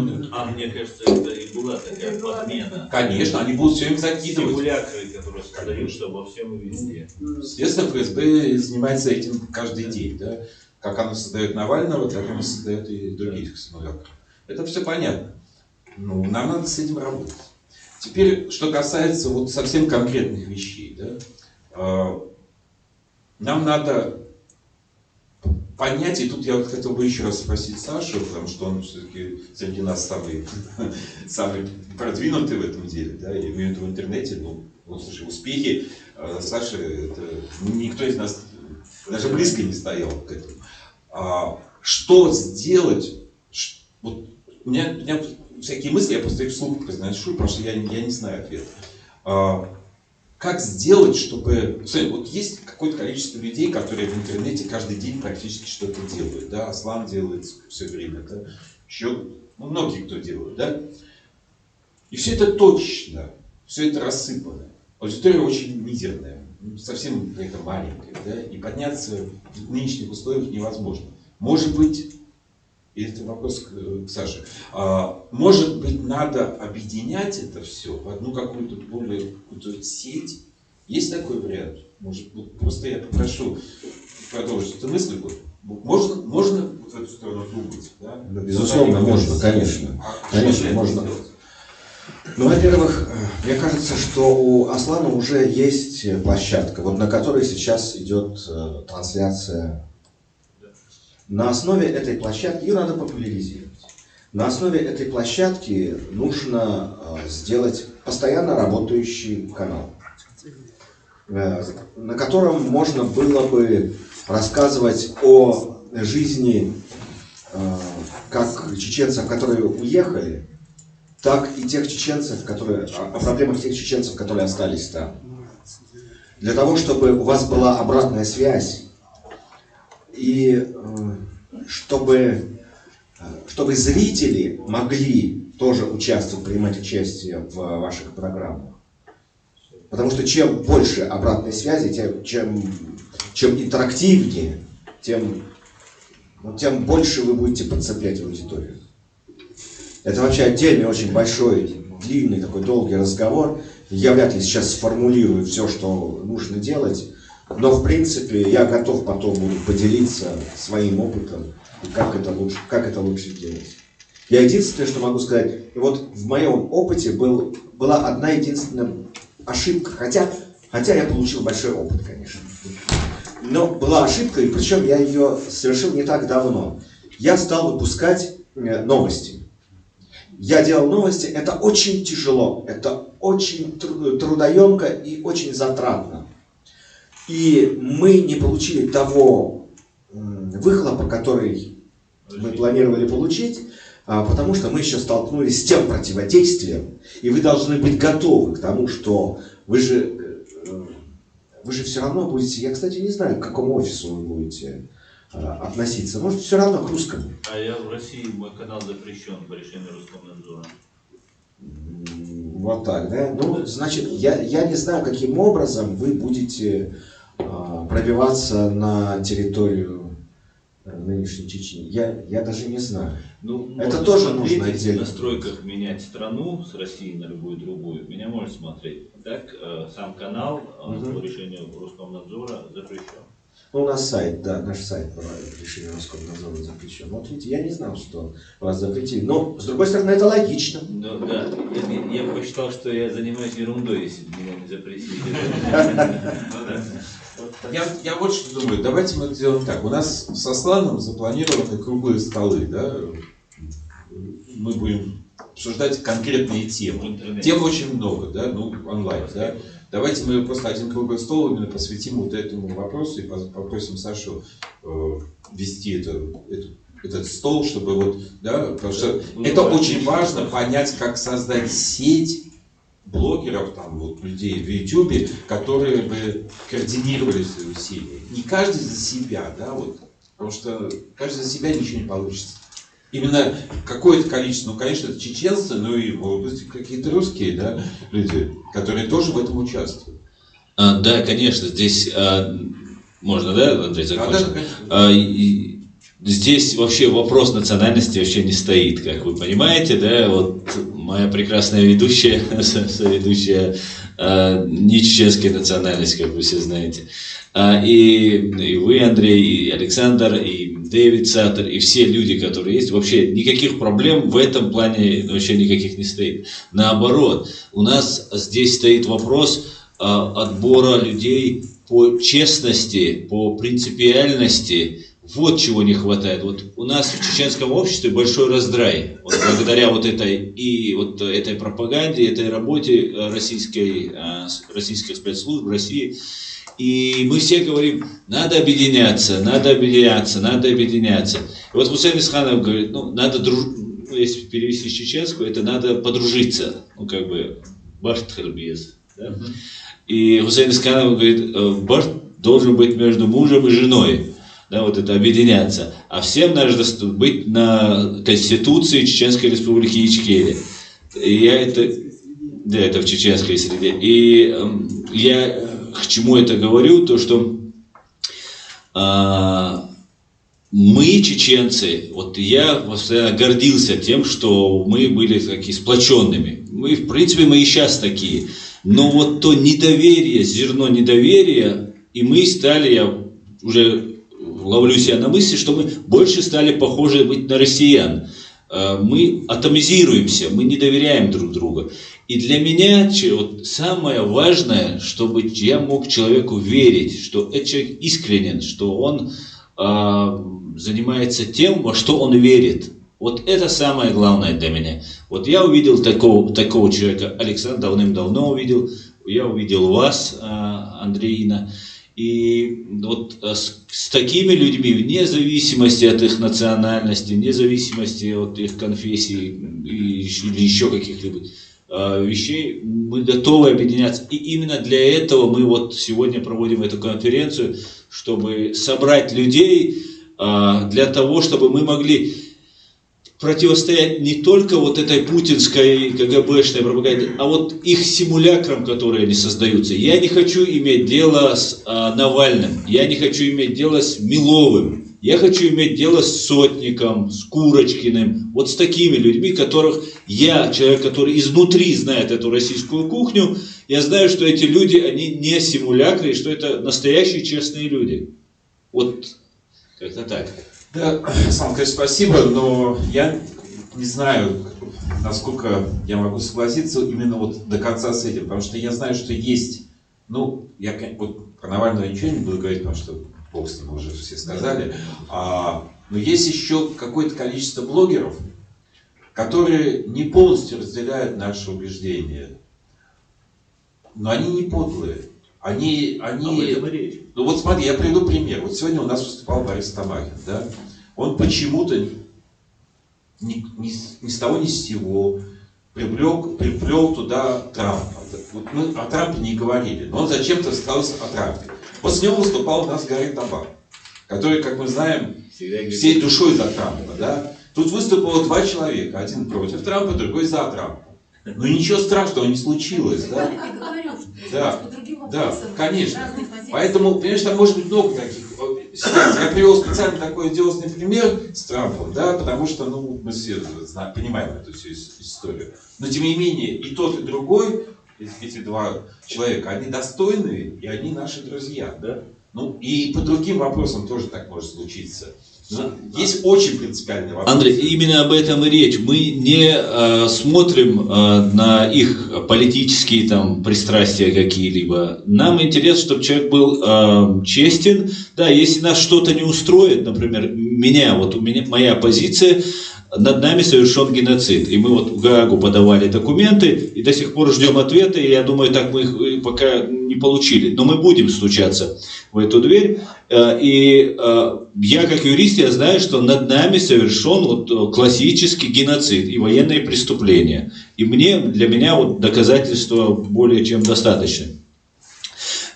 мне кажется, это и была такая подмена. Конечно, они будут все им закидывать. Симулякры, которые создают, что во всем и везде. Естественно, ФСБ занимается этим каждый день. Да? Как оно создает Навального, так оно создает и других симуляторов. Это все понятно. Ну, нам надо с этим работать. Теперь, что касается вот совсем конкретных вещей. Да? Нам надо понять, и тут я вот хотел бы еще раз спросить Сашу, потому что он все-таки среди нас самый продвинутый в этом деле, да, я имею в виду в интернете, ну, слушай, успехи Саши, это никто из нас даже близко не стоял к этому. Что сделать? Вот у меня всякие мысли, я просто их вслух произношу, потому что я не знаю ответа. Как сделать, чтобы... Вот есть какое-то количество людей, которые в интернете каждый день практически что-то делают. Да? Аслан делает все время. Да? Еще многие кто делают. Да? И все это точно, все это рассыпано. Аудитория очень мизерная, совсем какая-то маленькая. Да? И подняться в нынешних условиях невозможно. Может быть, и это вопрос к Саше, может быть, надо объединять это все в одну какую-то более какую-то сеть? Есть такой вариант? Может, вот просто я попрошу продолжить эту мысль. Можно вот в эту сторону думать? Да? Безусловно, можно, конечно. Конечно, можно. Ну, во-первых, мне кажется, что у Аслана уже есть площадка, вот на которой сейчас идет трансляция. На основе этой площадки, ее надо популяризировать. На основе этой площадки нужно сделать постоянно работающий канал, на котором можно было бы рассказывать о жизни как чеченцев, которые уехали, так и тех чеченцев, о проблемах тех чеченцев, которые остались там. Для того, чтобы у вас была обратная связь, и чтобы зрители могли тоже участвовать, принимать участие в ваших программах. Потому что чем больше обратной связи, чем интерактивнее, тем больше вы будете подцеплять аудиторию. Это вообще отдельный, очень большой, длинный, такой долгий разговор. Я вряд ли сейчас сформулирую все, что нужно делать. Но, в принципе, я готов потом буду поделиться своим опытом, как это лучше делать. Я единственное, что могу сказать, вот в моем опыте была одна единственная ошибка, хотя я получил большой опыт, конечно. Но была ошибка, и причем я ее совершил не так давно. Я стал выпускать новости. Я делал новости, это очень тяжело, это очень трудоемко и очень затратно. И мы не получили того выхлопа, который мы планировали получить, потому что мы еще столкнулись с тем противодействием, и вы должны быть готовы к тому, что вы же все равно будете, я, кстати, не знаю, к какому офису вы будете относиться, может, все равно к русскому. А я в России, мой канал запрещен по решению Роскомнадзора. Вот так, да? Ну, значит, я не знаю, каким образом вы будете пробиваться на территорию нынешней Чечни. Я даже не знаю. Ну, это тоже нужно в отдельно. В настройках менять страну с России на любую другую. Меня можно смотреть. Так, сам канал по решению Роскомнадзора запрещен. Ну, у нас сайт, да, наш сайт по решению Роскомнадзора запрещен. Вот видите, я не знал, что вас запретили. Но, с другой стороны, это логично. Да. Я посчитал, что я занимаюсь ерундой, если меня не запретили. Я вот что думаю, давайте мы сделаем так. У нас с Асланом запланированы круглые столы, да? Мы будем обсуждать конкретные темы. Тем очень много, да, ну, онлайн, да. Давайте мы просто один круглый стол именно посвятим вот этому вопросу и попросим Сашу вести этот стол, чтобы вот, да, потому что это очень важно понять, как создать сеть блогеров, там, вот, людей в YouTube, которые бы координировали свои усилия. Не каждый за себя, да, вот, потому что каждый за себя ничего не получится. Именно какое-то количество, ну, конечно, это чеченцы, но и, может быть, какие-то русские, да, люди, которые тоже в этом участвуют. Да, конечно, здесь можно, да, Андрей, закончить? Здесь вообще вопрос национальности вообще не стоит, как вы понимаете, да, вот моя прекрасная ведущая, соведущая, не чеченская национальность, как вы все знаете. И вы, Андрей, и Александр, и Дэвид Саттер, и все люди, которые есть, вообще никаких проблем в этом плане вообще никаких не стоит. Наоборот, у нас здесь стоит вопрос отбора людей по честности, по принципиальности. Вот чего не хватает. Вот у нас в чеченском обществе большой раздрай. Вот благодаря вот этой пропаганде, этой работе российских спецслужб в России. И мы все говорим, надо объединяться, надо объединяться, надо объединяться. И вот Хусейн Исханов говорит, ну, надо если перевести с чеченского, это надо подружиться, ну, как бы, бартхербез. Да? И Хусейн Исханов говорит, барт должен быть между мужем и женой. Да, вот это объединяться. А всем нужно быть на Конституции Чеченской Республики Ичкерия. И я это... Да, это в чеченской среде. И я к чему это говорю, то что мы, чеченцы, вот я постоянно гордился тем, что мы были такие сплоченными. Мы, в принципе, мы и сейчас такие. Но вот то недоверие, зерно недоверия, и мы стали, я уже ловлю себя на мысли, что мы больше стали похожи быть на россиян. Мы атомизируемся, мы не доверяем друг другу. И для меня вот самое важное, чтобы я мог человеку верить, что этот человек искренен, что он занимается тем, во что он верит. Вот это самое главное для меня. Вот я увидел такого человека, Александр давным-давно увидел, я увидел вас, Андреина. И вот с такими людьми, вне зависимости от их национальности, вне зависимости от их конфессий или еще каких-либо вещей, мы готовы объединяться. И именно для этого мы вот сегодня проводим эту конференцию, чтобы собрать людей для того, чтобы мы могли противостоять не только вот этой путинской КГБшной пропаганде, а вот их симулякрам, которые они создаются. Я не хочу иметь дело с Навальным, я не хочу иметь дело с Миловым, я хочу иметь дело с Сотником, с Курочкиным, вот с такими людьми, которых я, человек, который изнутри знает эту российскую кухню, я знаю, что эти люди, они не симулякры, и что это настоящие честные люди. Вот как-то так. Да, Сам, конечно, спасибо, но я не знаю, насколько я могу согласиться именно вот до конца с этим, потому что я знаю, что есть, ну, я вот про Навального ничего не буду говорить, потому что бог с ним, уже все сказали, но есть еще какое-то количество блогеров, которые не полностью разделяют наши убеждения, но они не подлые. Они... Ну вот смотри, я приведу пример. Вот сегодня у нас выступал Борис Тамахин, да? Он почему-то ни с того ни с сего приплел туда Трампа. Вот мы о Трампе не говорили, но он зачем-то сказал о Трампе. После него выступал у нас Гарри Табак, который, как мы знаем, всей душой за Трампа, да? Тут выступило два человека, один против Трампа, другой за Трампа. Но ничего страшного не случилось, да? Да, конечно. Поэтому, понимаешь, там может быть много таких ситуаций. Я привел специально такой идиозный пример с Трампом, да, потому что, ну, мы все понимаем эту всю историю. Но, тем не менее, и тот, и другой, эти два человека, они достойные, и они наши друзья, да? Ну, и по другим вопросам тоже так может случиться. Есть очень принципиальный вопрос. Андрей, именно об этом и речь. Мы не смотрим на их политические там пристрастия какие-либо. Нам интересно, чтобы человек был честен. Да, если нас что-то не устроит, например, моя позиция, над нами совершен геноцид. И мы вот в Гаагу подавали документы, и до сих пор ждем ответа, и я думаю, так мы их пока не получили. Но мы будем стучаться в эту дверь. И я, как юрист, я знаю, что над нами совершен вот классический геноцид и военные преступления. И для меня вот доказательства более чем достаточно.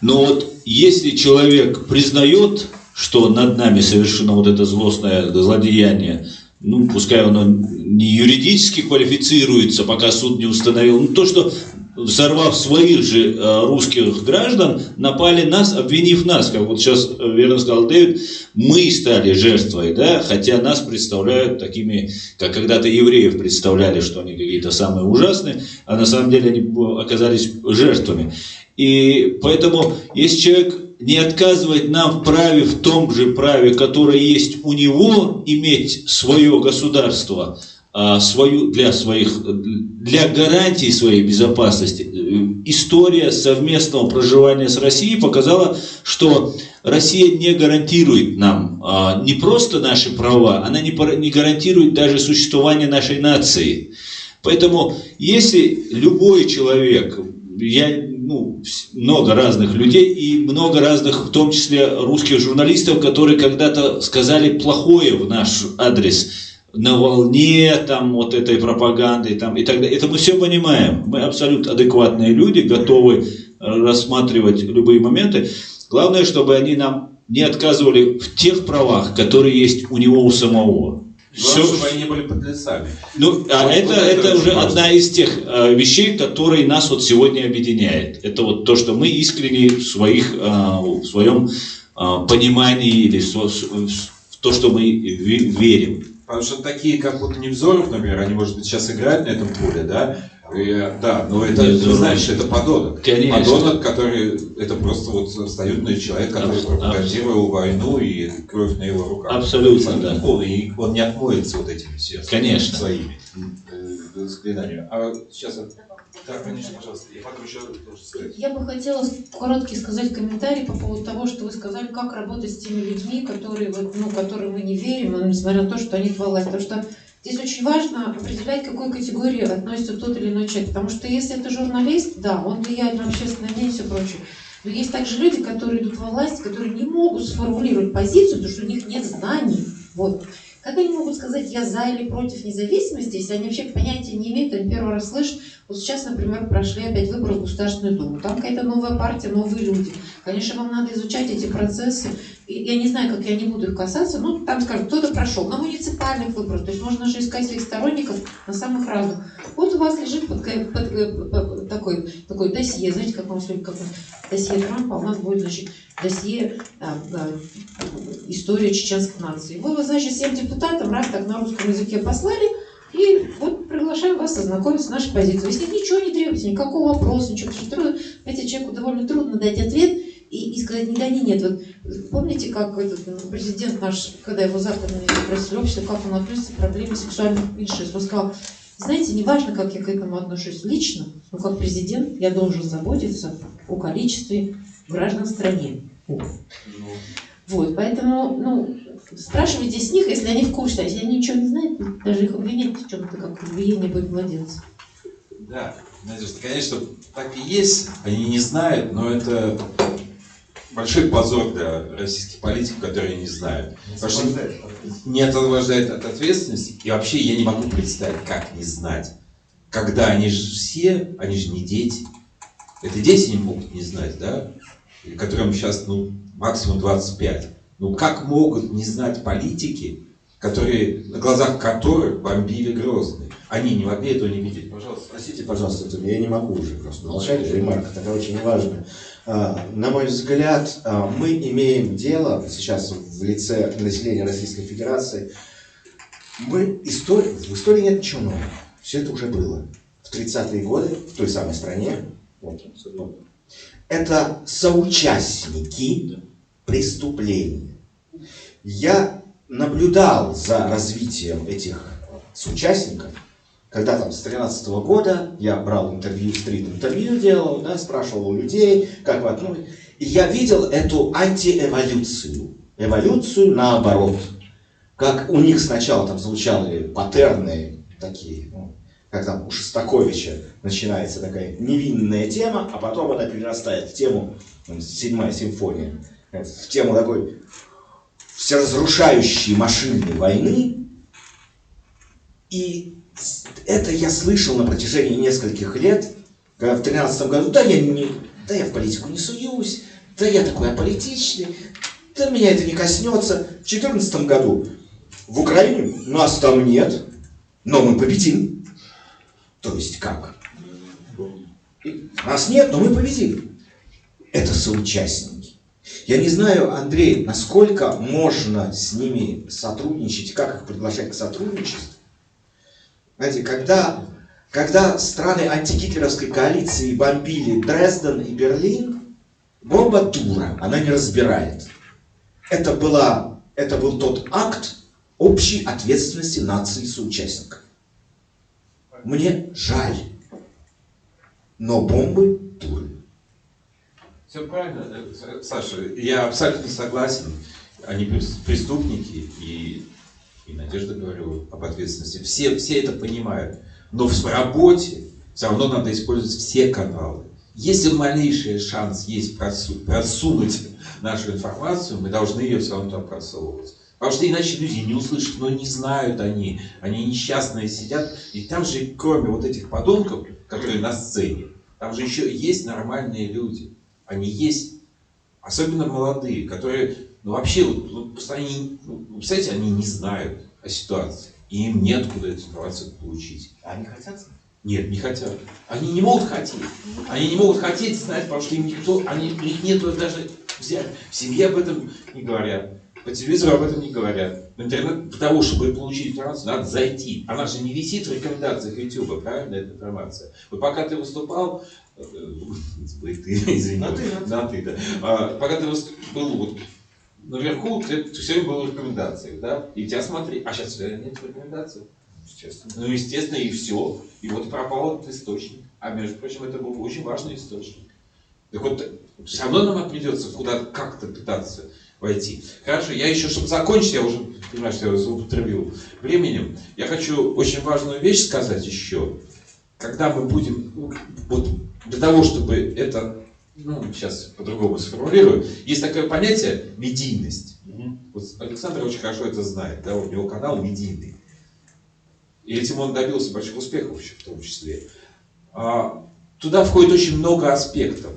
Но вот если человек признает, что над нами совершено вот это злостное злодеяние, ну, пускай оно не юридически квалифицируется, пока суд не установил, но то, что, взорвав своих же русских граждан, напали нас, обвинив нас, как вот сейчас верно сказал Дэвид, мы стали жертвой, да, хотя нас представляют такими, как когда-то евреев представляли, что они какие-то самые ужасные, а на самом деле они оказались жертвами. И поэтому, если человек не отказывает нам в праве, в том же праве, которое есть у него, иметь свое государство, для гарантии своей безопасности. История совместного проживания с Россией показала, что Россия не гарантирует нам не просто наши права, она не гарантирует даже существование нашей нации. Поэтому, если любой человек, я много разных людей и много разных, в том числе русских журналистов, которые когда-то сказали плохое в наш адрес на волне там, вот этой пропаганды там, и так далее. Это мы все понимаем. Мы абсолютно адекватные люди, готовы рассматривать любые моменты. Главное, чтобы они нам не отказывали в тех правах, которые есть у него у самого. Главное, чтобы они не были подлецами. Это уже одна из тех вещей, которые нас вот сегодня объединяет. Это вот то, что мы искренне в своем понимании или в то, что мы верим. Потому что такие, как вот Невзоров, например, они, может быть, сейчас играют на этом поле, да? Да, но это, ты знаешь, это подонок. Конечно. Подонок, который, это просто вот абсолютный человек, который пропагандировал войну и кровь на его руках. Абсолютно, да. И он не отмоется вот этими все своими заклинаниями. А сейчас, да, конечно, пожалуйста, я потом еще тоже сказать. Я бы хотела короткий сказать комментарий по поводу того, что вы сказали, как работать с теми людьми, которые, которым мы не верим, несмотря на то, что они к власти. Потому что здесь очень важно определять, к какой категории относится тот или иной человек. Потому что если это журналист, да, он влияет на общественное мнение и все прочее. Но есть также люди, которые идут во власть, которые не могут сформулировать позицию, потому что у них нет знаний. Вот. Как они могут сказать, я за или против независимости, если они вообще понятия не имеют, они первый раз слышат. Вот сейчас, например, прошли опять выборы в Государственную Думу. Там какая-то новая партия, новые люди. Конечно, вам надо изучать эти процессы. И я не знаю, как я не буду их касаться, но там скажут, кто-то прошел на муниципальных выборах. То есть можно же искать своих сторонников на самых разных. Вот у вас лежит такой досье, знаете, как вам как досье Трампа, у нас будет, значит, досье история чеченской нации. Вы, значит, всем депутатам раз так на русском языке послали, и вот приглашаем вас ознакомиться с нашей позицией. Если ничего не требуется, никакого вопроса, ничего, потому что знаете, человеку довольно трудно дать ответ и сказать ни да, ни нет. Вот помните, как президент наш, когда его западные спросили общество, как он относится к проблеме сексуальных меньшинств, он сказал, знаете, не важно, как я к этому отношусь лично, но как президент я должен заботиться о количестве граждан в стране. Вот, поэтому, спрашивайте с них, если они в курсе, а если они ничего не знают, даже их обвинять в чем-то, как убиение будет младенца. Да, Надежда, конечно, так и есть, они не знают, но это большой позор для российских политиков, которые не знают. Потому что не освобождает от ответственности, и вообще я не могу представить, как не знать. Когда они же все, они же не дети. Это дети не могут не знать, да? Которым сейчас, максимум 25. Как могут не знать политики, которые, на глазах которых бомбили Грозный? Они не могли этого не видеть. Пожалуйста. Простите, пожалуйста, я не могу уже просто молчать, ремарка такая очень важная. На мой взгляд, мы имеем дело сейчас в лице населения Российской Федерации. В истории нет ничего нового. Все это уже было. В 30-е годы в той самой стране. Это соучастники преступления. Я наблюдал за развитием этих соучастников. Когда там с 13 года я брал интервью, стрит-интервью делал, да, спрашивал у людей, как вы относитесь. И я видел эту антиэволюцию. Эволюцию наоборот. Как у них сначала там звучали паттерны такие, как там у Шостаковича начинается такая невинная тема, а потом она перерастает в тему, 7-я симфония, в тему такой всеразрушающей машинной войны. И это я слышал на протяжении нескольких лет, когда в 13 году, я в политику не суюсь, да я такой аполитичный, да меня это не коснется. В 14 году в Украине нас там нет, но мы победим. То есть как? Нас нет, но мы победим. Это соучастники. Я не знаю, Андрей, насколько можно с ними сотрудничать, как их приглашать к сотрудничеству. Знаете, когда страны антигитлеровской коалиции бомбили Дрезден и Берлин, бомба дура, она не разбирает. Это был тот акт общей ответственности нации соучастников. Мне жаль, но бомбы дуры. Все правильно, Саша, я абсолютно согласен. Они преступники, и Надежда говорила об ответственности. Все это понимают. Но в работе все равно надо использовать все каналы. Если малейший шанс есть просунуть нашу информацию, мы должны ее все равно туда просовывать. Потому что иначе люди не услышат, но не знают они несчастные сидят. И там же, кроме вот этих подонков, которые на сцене, там же еще есть нормальные люди. Они есть, особенно молодые, которые, вообще, представляете, они не знают о ситуации. И им неоткуда эту информацию получить. Они хотят знать? Нет, не хотят. Они не могут хотеть. Они не могут хотеть знать, потому что им никто, у них нету даже взять. В семье об этом не говорят. По телевизору об этом не говорят. В интернет, для того, чтобы получить информацию, надо зайти. Она же не висит в рекомендациях YouTube, правильно, эта информация? Вот пока ты выступал, извини, пока ты был вот наверху, ты все время был в рекомендациях, да? И тебя смотри, а сейчас нет в рекомендациях. Естественно. Естественно, и все. И вот пропал этот источник. А между прочим, это был очень важный источник. Так вот, все равно нам придется куда-то как-то пытаться войти. Хорошо, я еще, чтобы закончить, я уже понимаю, что я злоупотребил временем. Я хочу очень важную вещь сказать еще. Когда мы будем, вот для того, чтобы это, сейчас по-другому сформулирую, есть такое понятие медийность. Вот Александр очень хорошо это знает, да, у него канал медийный. И этим он добился больших успехов еще в том числе. Туда входит очень много аспектов.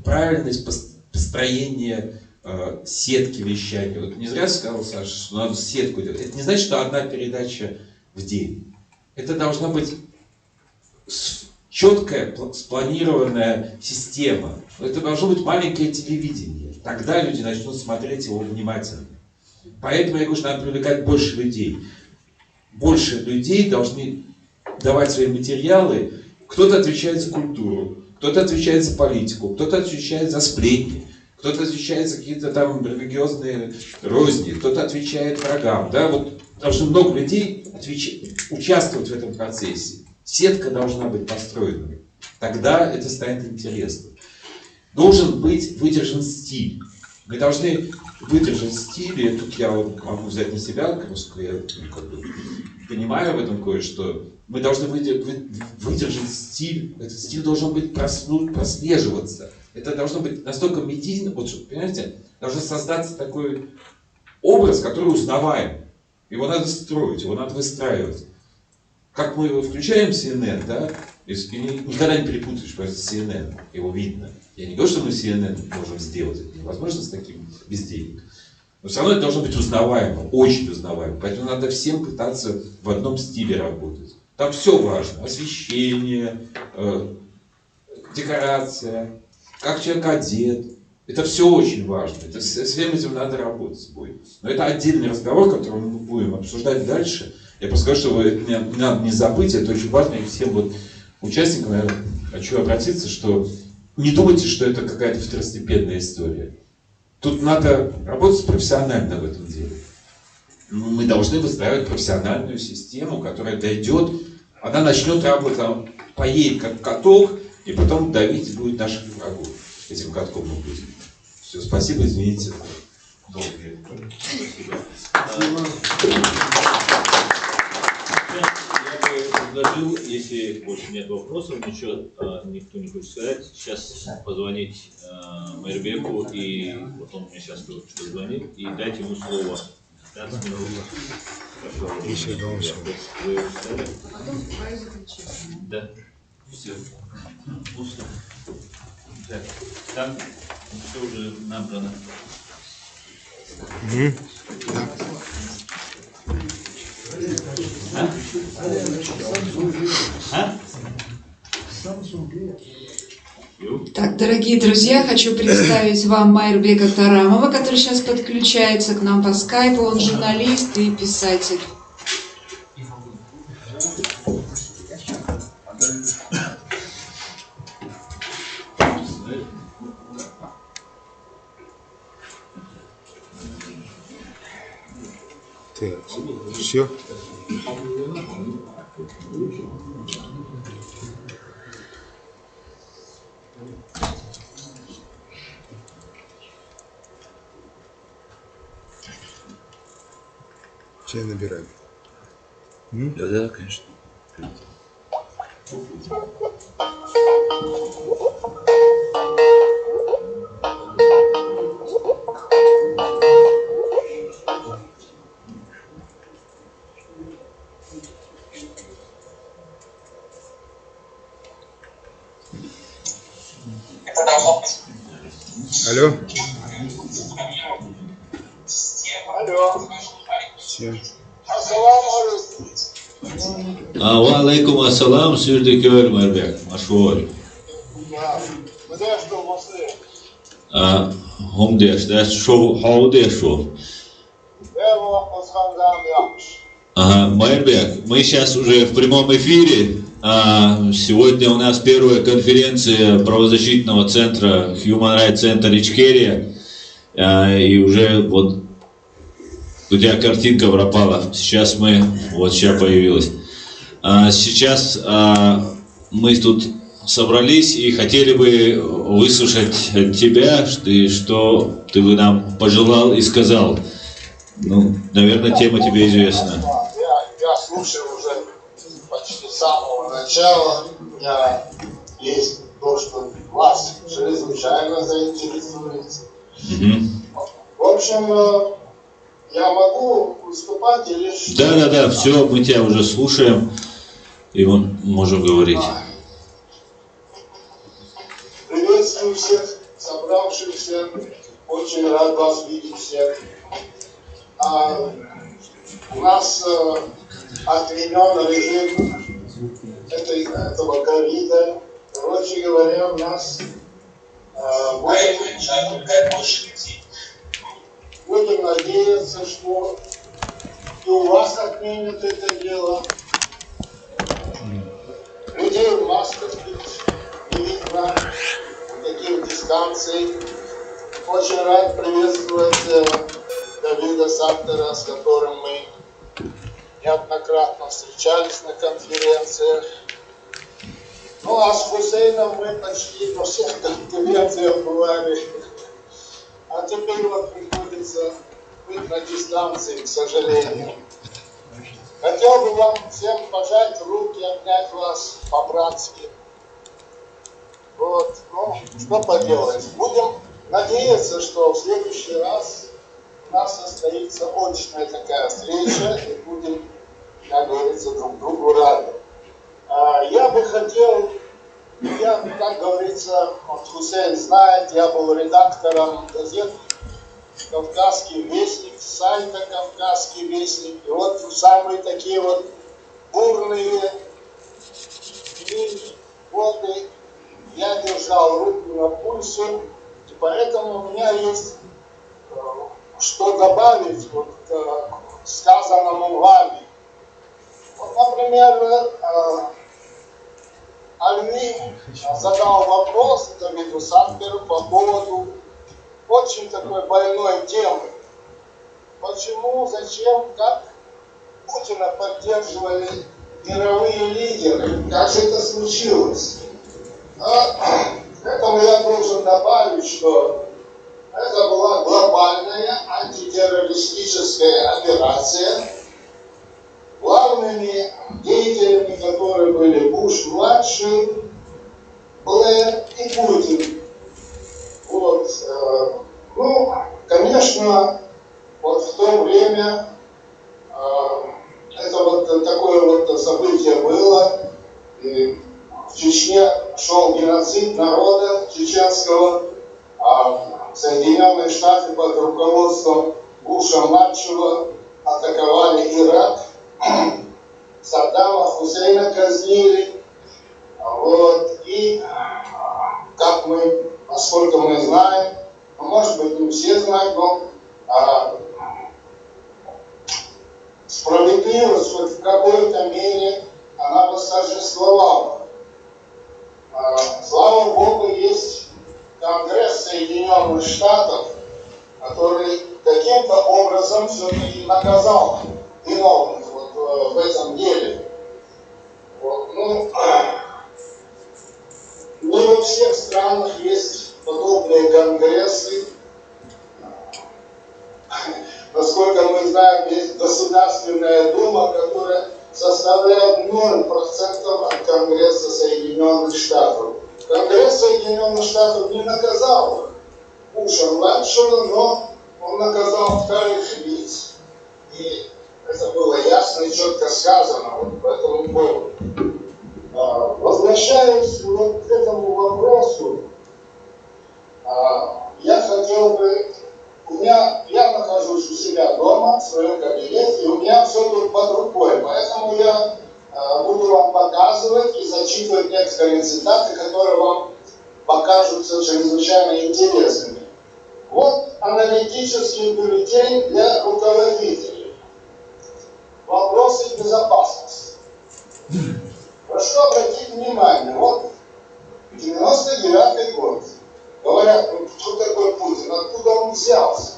Правильность построения сетки вещания. Вот не зря сказал Саша, что надо сетку делать. Это не значит, что одна передача в день. Это должна быть четкая, спланированная система. Это должно быть маленькое телевидение. Тогда люди начнут смотреть его внимательно. Поэтому я говорю, что надо привлекать больше людей. Больше людей должны давать свои материалы. Кто-то отвечает за культуру, кто-то отвечает за политику, кто-то отвечает за сплетни, кто-то отвечает за какие-то там религиозные розни, кто-то отвечает врагам. Да? Вот должно много людей участвовать в этом процессе. Сетка должна быть построена. Тогда это станет интересно. Должен быть выдержан стиль. Мы должны выдержать стиль, и тут я могу взять на себя, просто я понимаю в этом кое-что. Мы должны выдержать стиль. Этот стиль должен быть прослеживаться. Это должно быть настолько медийно, вот, понимаете, должен создаться такой образ, который узнаваем. Его надо строить, его надо выстраивать. Как мы его включаем CNN, да, и никогда не перепутаешь, просто CNN, его видно. Я не говорю, что мы CNN можем сделать, это невозможно с таким бездельником. Но все равно это должно быть узнаваемо, очень узнаваемо. Поэтому надо всем пытаться в одном стиле работать. Там все важно. Освещение, декорация, как человек одет. Это все очень важно. Это, с всем этим надо работать с собой. Но это отдельный разговор, который мы будем обсуждать дальше. Я просто скажу, что не надо не забыть, это очень важно. И всем вот участникам я хочу обратиться, что не думайте, что это какая-то второстепенная история. Тут надо работать профессионально в этом деле. Мы должны выстраивать профессиональную систему, которая дойдет, она начнет работать, поедет как каток, и потом давить будет наших врагов. Этим катком мы будем. Все, спасибо, извините. Долгие. Я бы предложил, если больше нет вопросов, ничего никто не хочет сказать, сейчас позвонить Майрбеку, и вот он мне сейчас только что звонил, и дать ему слово. 15 минут. Еще дольше. Вы устали? Да. Все. Пусто. Так, там все уже набрано. Так, дорогие друзья, хочу представить вам Майрбека Тарамова, который сейчас подключается к нам по скайпу. Он журналист и писатель. Так, все. Чай набираем. Да, конечно. Алло. Алло. Все. Wa alaikum assalam, sürdükör Merbek, maşhur. Homdeş, ders şov, havdeş şov. Майербек, мы сейчас уже в прямом эфире. Сегодня у нас первая конференция правозащитного центра Human Rights Center Ичкерия. И уже вот у тебя картинка пропала. Сейчас появилась. Сейчас мы тут собрались и хотели бы выслушать от тебя, что ты бы нам пожелал и сказал. Ну, наверное, тема тебе известна. Я слушаю уже почти с самого начала. У меня есть то, что вас чрезвычайно заинтересует. В общем, я могу выступать или что? Да, все, мы тебя уже слушаем и можем говорить. Приветствую всех собравшихся. Очень рад вас видеть всех. У нас отменен режим этого ковида. Короче говоря, у нас будем надеяться, что и у вас отменят это дело. Людей в масках не видно, таких дистанций. Очень рад приветствовать Давида Саттера, с которым мы неоднократно встречались на конференциях. Ну а с Хусейном мы почти на всех конференциях бывали. А теперь вот приходится быть на дистанции, к сожалению. Хотел бы вам всем пожать руки, обнять вас по-братски. Вот, ну, что поделать. Будем надеяться, что в следующий раз у нас состоится очная такая встреча, и будем, как говорится, друг другу рады. Я бы хотел, как говорится, вот Хусейн знает, я был редактором газеты «Кавказский вестник», сайта «Кавказский вестник». И вот в самые такие вот бурные годы я держал руку на пульсе, и поэтому у меня есть что добавить вот, к сказанному вами. Вот, например, Альми задал вопрос Давиду Саттеру по поводу очень такой больной темы. Почему, зачем, как Путина поддерживали мировые лидеры? Как же это случилось? К этому я должен добавить, что это была глобальная антитеррористическая операция, главными деятелями которой были Буш-младший, Блэр и Путин. Вот. Ну, конечно, вот в то время это вот такое вот событие было. И в Чечне шел геноцид народа чеченского, а Соединенные Штаты под руководством Буша-младшего атаковали Ирак, Саддама Хусейна казнили. Вот. И как мы, насколько мы знаем, может быть, не все знают, но справедливость вот в какой-то мере она восторжествовала. Слава Богу, есть Конгресс Соединенных Штатов, который каким-то образом все-таки наказал виновных вот в этом деле. Вот. Ну, не во всех странах есть подобные конгрессы. Насколько мы знаем, есть Государственная Дума, которая составляет 0% от Конгресса Соединенных Штатов. Конгресс Соединенных Штатов не наказал Буша-младшего, но он наказал вторых лиц. И это было ясно и четко сказано вот по этому поводу. Возвращаясь вот к этому вопросу, я хотел бы, я нахожусь у себя дома, в своем кабинете, и у меня все тут под рукой, поэтому я буду вам показывать и зачитывать некоторые цитаты, которые вам покажутся чрезвычайно интересными. Вот аналитический бюллетень для руководителей. Вопросы безопасности. Прошу обратить внимание, вот 99-й год. Говорят, ну кто такой Путин, откуда он взялся?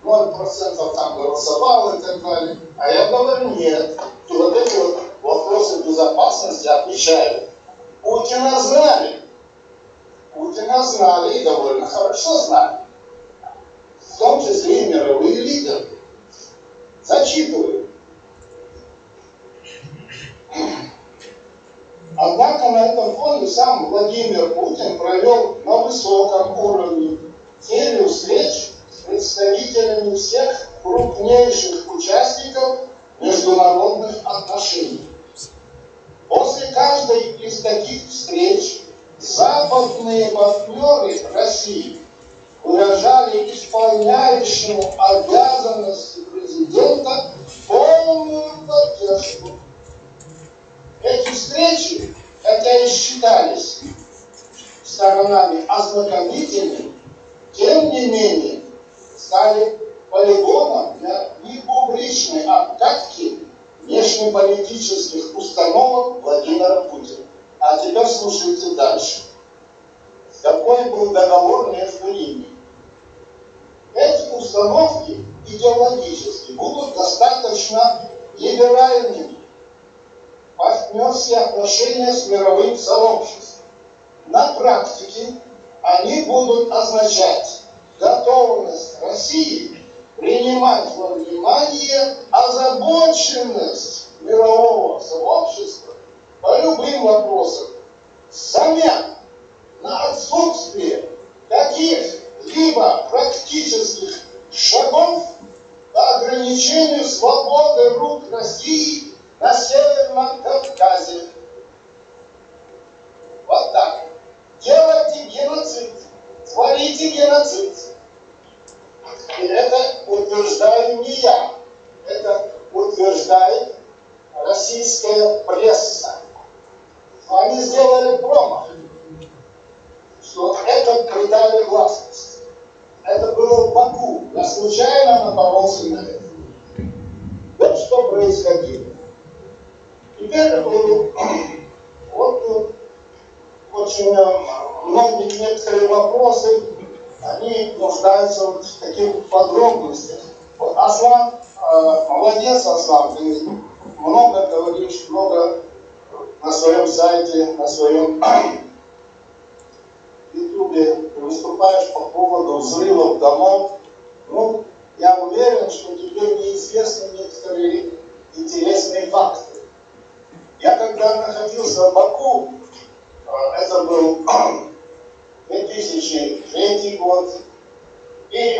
0% там голосовал и так далее. А я говорю, нет. И вот эти вот вопросы безопасности отвечают. Путина знали. Путина знали и довольно хорошо знали. В том числе и мировые лидеры. Зачитываю. Однако на этом фоне сам Владимир Путин провел на высоком уровне серию встреч с представителями всех крупнейших участников международных отношений. После каждой из таких встреч западные партнеры России выражали исполняющему обязанности президента полную поддержку. Эти встречи, хотя и считались сторонами ознакомительными, тем не менее стали полигоном для непубличной обкатки внешнеполитических установок Владимира Путина. А теперь слушайте дальше. Какой был договор между ними? Эти установки идеологически будут достаточно либеральными. Партнерские отношения с мировым сообществом. На практике они будут означать готовность России принимать во внимание озабоченность мирового сообщества по любым вопросам, взамен на отсутствие каких-либо практических шагов по ограничению свободы рук России на Северном Кавказе. Вот так. Делайте геноцид, творите геноцид. И это утверждаю не я, это утверждает российская пресса. Они сделали промах, что это придали гласность. Это было в Баку. Я случайно напоролся на это. Вот что происходило. Теперь вот очень многие некоторые вопросы, они нуждаются в таких подробностях. Вот Аслан, молодец, Аслан, ты много говоришь, много на своем сайте, на своем ютубе выступаешь по поводу взрывов домов. Ну, я уверен, что тебе неизвестны некоторые интересные факты. Я когда находился в Баку, это был 2003 год, и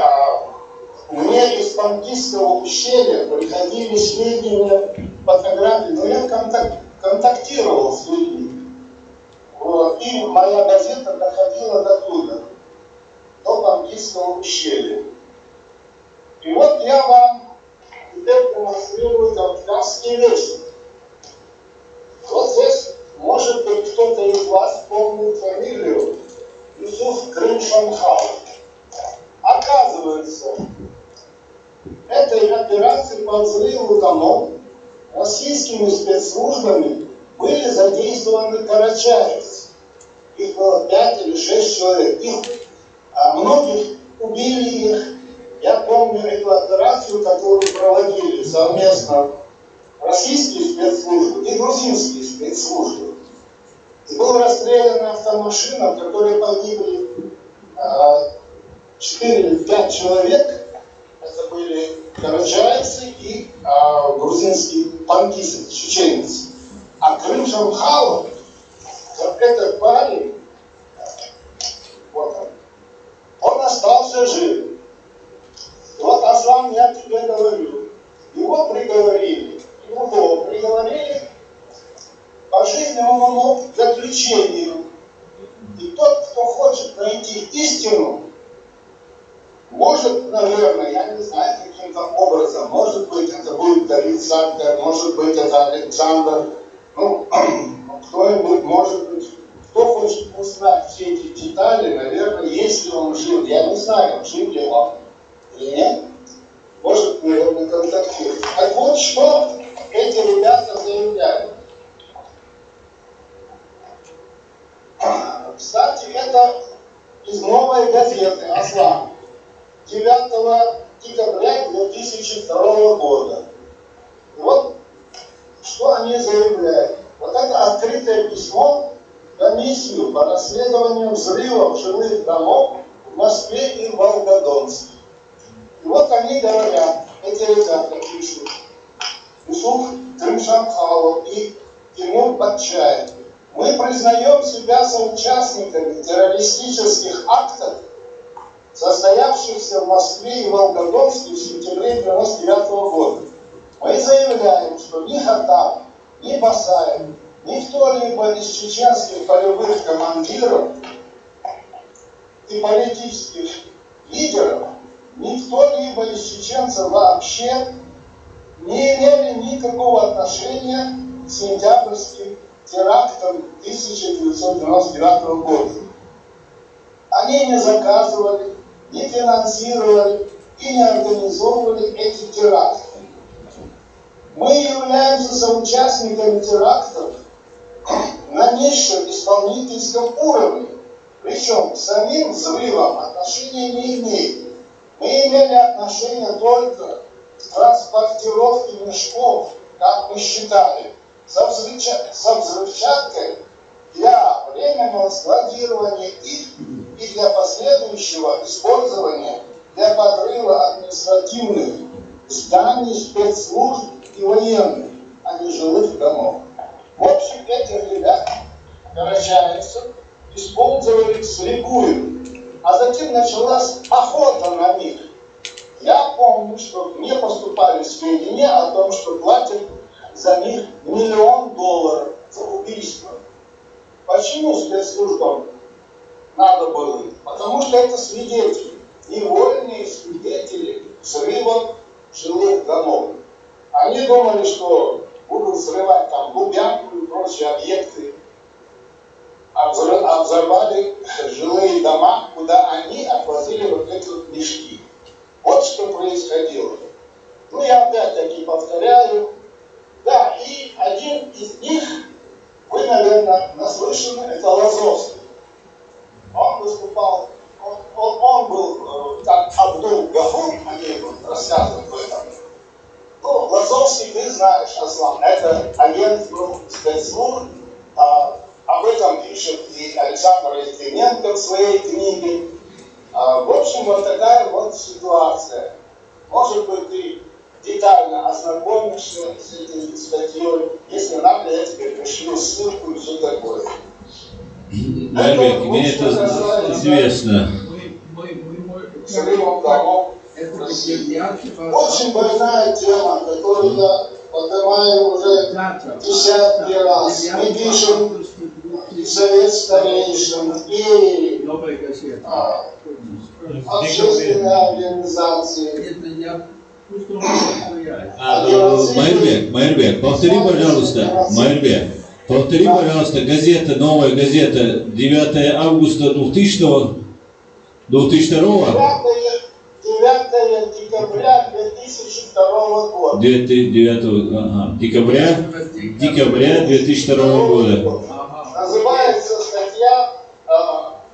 мне из Панкистского ущелья приходили сведения, фотографии, но я контактировал с людьми. Вот, и моя газета доходила до туда, до Панкистского ущелья. И вот я вам теперь демонстрирую кавказские вещи. Вот здесь, может быть, кто-то из вас помнит фамилию Юсуф Крым-Шамхал. Оказывается, этой операции по взрыву домов российскими спецслужбами были задействованы карачаевцы. Их было 5 или 6 человек. Многих убили их. Я помню эту операцию, которую проводили совместно российские спецслужбы и грузинские спецслужбы. И была расстреляна автомашина, в которой погибли 4 или 5 человек. Это были карачаевцы и грузинские панкисты, чеченцы. А Крым-Шамхалов, этот парень, пассажир. И вот, Аслан, я тебе говорю, его приговорили, его приговорили к пожизненному заключению. И тот, кто хочет найти истину, может, наверное, я не знаю, каким-то образом, может быть, это будет Александр, может быть, это Александр, ну, кто-нибудь, может быть, кто хочет узнать все эти детали, наверное, если он жив, я не знаю, жив ли он или нет, может, наверное, контактировать. Так вот, что эти ребята заявляют. Кстати, это из новой газеты «Аслан» 9 декабря 2002 года. И вот что они заявляют. Вот это открытое письмо в комиссию по расследованию взрывов жилых домов в Москве и Волгодонске. И вот они говорят, эти ребята пишут, Юсуф Крымшамхалов и Тимур Батчаев. Мы признаем себя соучастниками террористических актов, состоявшихся в Москве и Волгодонске в сентябре 1999 года. Мы заявляем, что ни Хаттаб, ни Басаев, ни кто-либо из чеченских полевых командиров и политических лидеров, ни кто-либо из чеченцев вообще не имели никакого отношения к сентябрьским терактам 1999 года. Они не заказывали, не финансировали и не организовывали эти теракты. Мы являемся соучастниками терактов на низшем исполнительском уровне, причем к самим взрывам отношения не имеем. Мы имели отношение только к транспортировке мешков, как мы считали, со взрывчаткой для временного складирования их и для последующего использования для подрыва административных зданий, спецслужб и военных, а не жилых домов. В общем, этих ребят, карачаевцев, использовали вслепую, а затем началась охота на них. Я помню, что мне поступали сведения о том, что платят за них $1 миллион за убийство. Почему спецслужбам надо было? Потому что это свидетели, невольные свидетели взрывов жилых домов. Они думали, что будут взрывать там Лубянку и прочие объекты, а взорвали жилые дома, куда они отвозили вот эти вот мешки. Вот что происходило. Ну, я опять-таки повторяю. Да, и один из них, вы, наверное, наслышаны, это Лазовский. Он выступал, он был, как Абдул-Гафур, они рассказывают об этом. Ну, Лазовский, ты знаешь, Аслан, это агент был спецслужб, об этом пишет и Александр Литвиненко в своей книге. В общем, вот такая вот ситуация. Может быть, ты детально ознакомишься с этой статьей, если надо, я тебе пришлю ссылку и все такое. Майрбек, мне это известно. Взрывом домов. Очень больная тема, которую я поднимаю уже десятки раз. Мы пишем и совет старейшин, и общественные организации. Майрбек, повтори, пожалуйста, газета, новая газета, 9 августа 2002 9 декабря 2002 года. 9 декабря 2002 года. Называется статья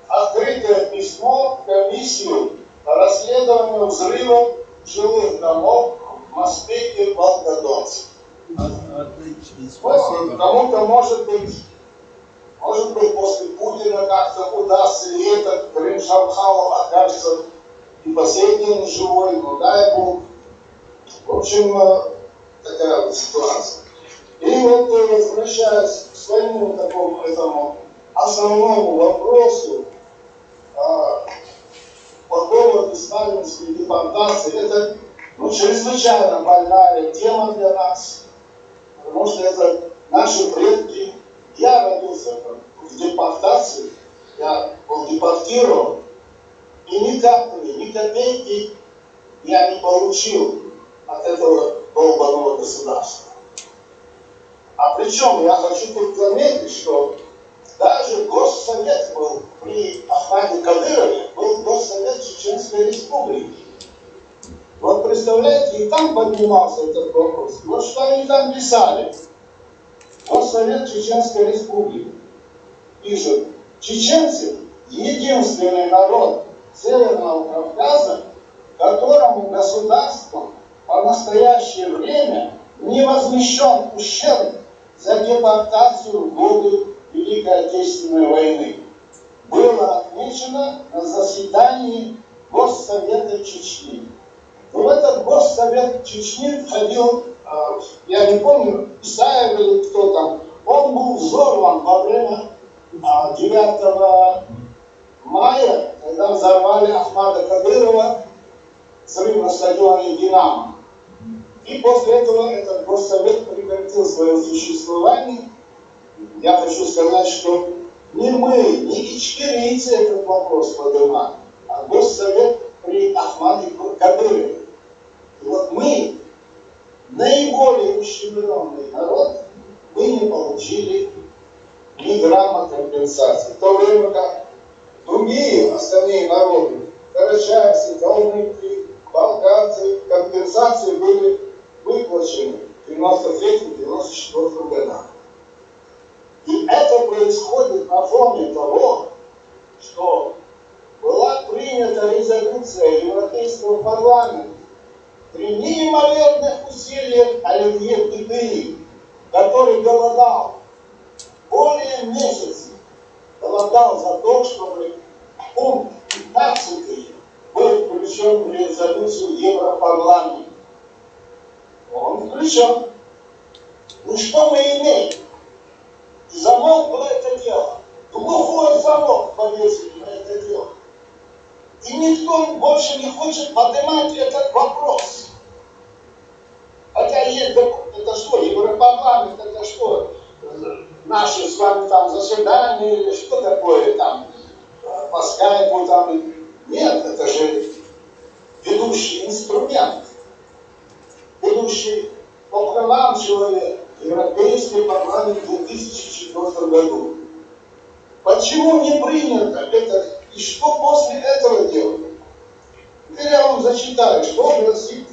«Открытое письмо в комиссию по расследованию взрывов жилых домов в Москве и Волгодонске». Отлично, спасибо. Кому-то, может быть, после Путина как-то удастся, и этот Крым-Шамхалов окажется и последний живой, но дай Бог. В общем, такая вот ситуация. И вот, возвращаясь к своему такому этому основному вопросу, по поводу сталинской депортации. Это чрезвычайно больная тема для нас, потому что это наши предки. Я родился в депортации, я был депортирован, и ни капли, ни копейки я не получил от этого долбанного государства. А причем я хочу тут заметить, что даже Госсовет был при Ахмаде Кадырове, был Госсовет Чеченской Республики. Вот представляете, и там поднимался этот вопрос. Вот что они там писали. Госсовет Чеченской Республики пишет: чеченцы – единственный народ Северного Кавказа, которому государством по настоящее время не возмещен ущерб за депортацию в годы Великой Отечественной войны. Было отмечено на заседании Госсовета Чечни. В этот Госсовет Чечни входил, я не помню, Исаев или кто там, он был взорван во время 9 мая, когда взорвали Ахмада Кадырова, взрыв на стадионе «Динамо». И после этого этот Госсовет прекратил свое существование. Я хочу сказать, что не мы, не ичкерийцы этот вопрос поднимали, а Госсовет при Ахмаде Кадырове. И вот мы, наиболее ущемленный народ, мы не получили ни грамма компенсации. В то время как другие остальные народы, карачаевцы, калмыки, балкарцы, компенсации были выплачены в 1993-1994 годах. И это происходит на фоне того, что была принята резолюция Европейского парламента при неимоверных усилиях Оливье Петри, который голодал более месяца, голодал за то, чтобы пункт 15 был включен в резолюцию Европарламента. Он включен. Ну что мы имеем? Замолкло это дело. Глухой замок повесили на это дело. И никто больше не хочет поднимать этот вопрос. Хотя есть, это что, Европарламент, это что, наши с вами там заседания или что такое там, по скайпу там. Нет, это же ведущий инструмент, ведущий по правам человека, Европейский парламент в 2004 году. Почему не принято это и что после этого делать? Теперь я вам зачитаю, что гласит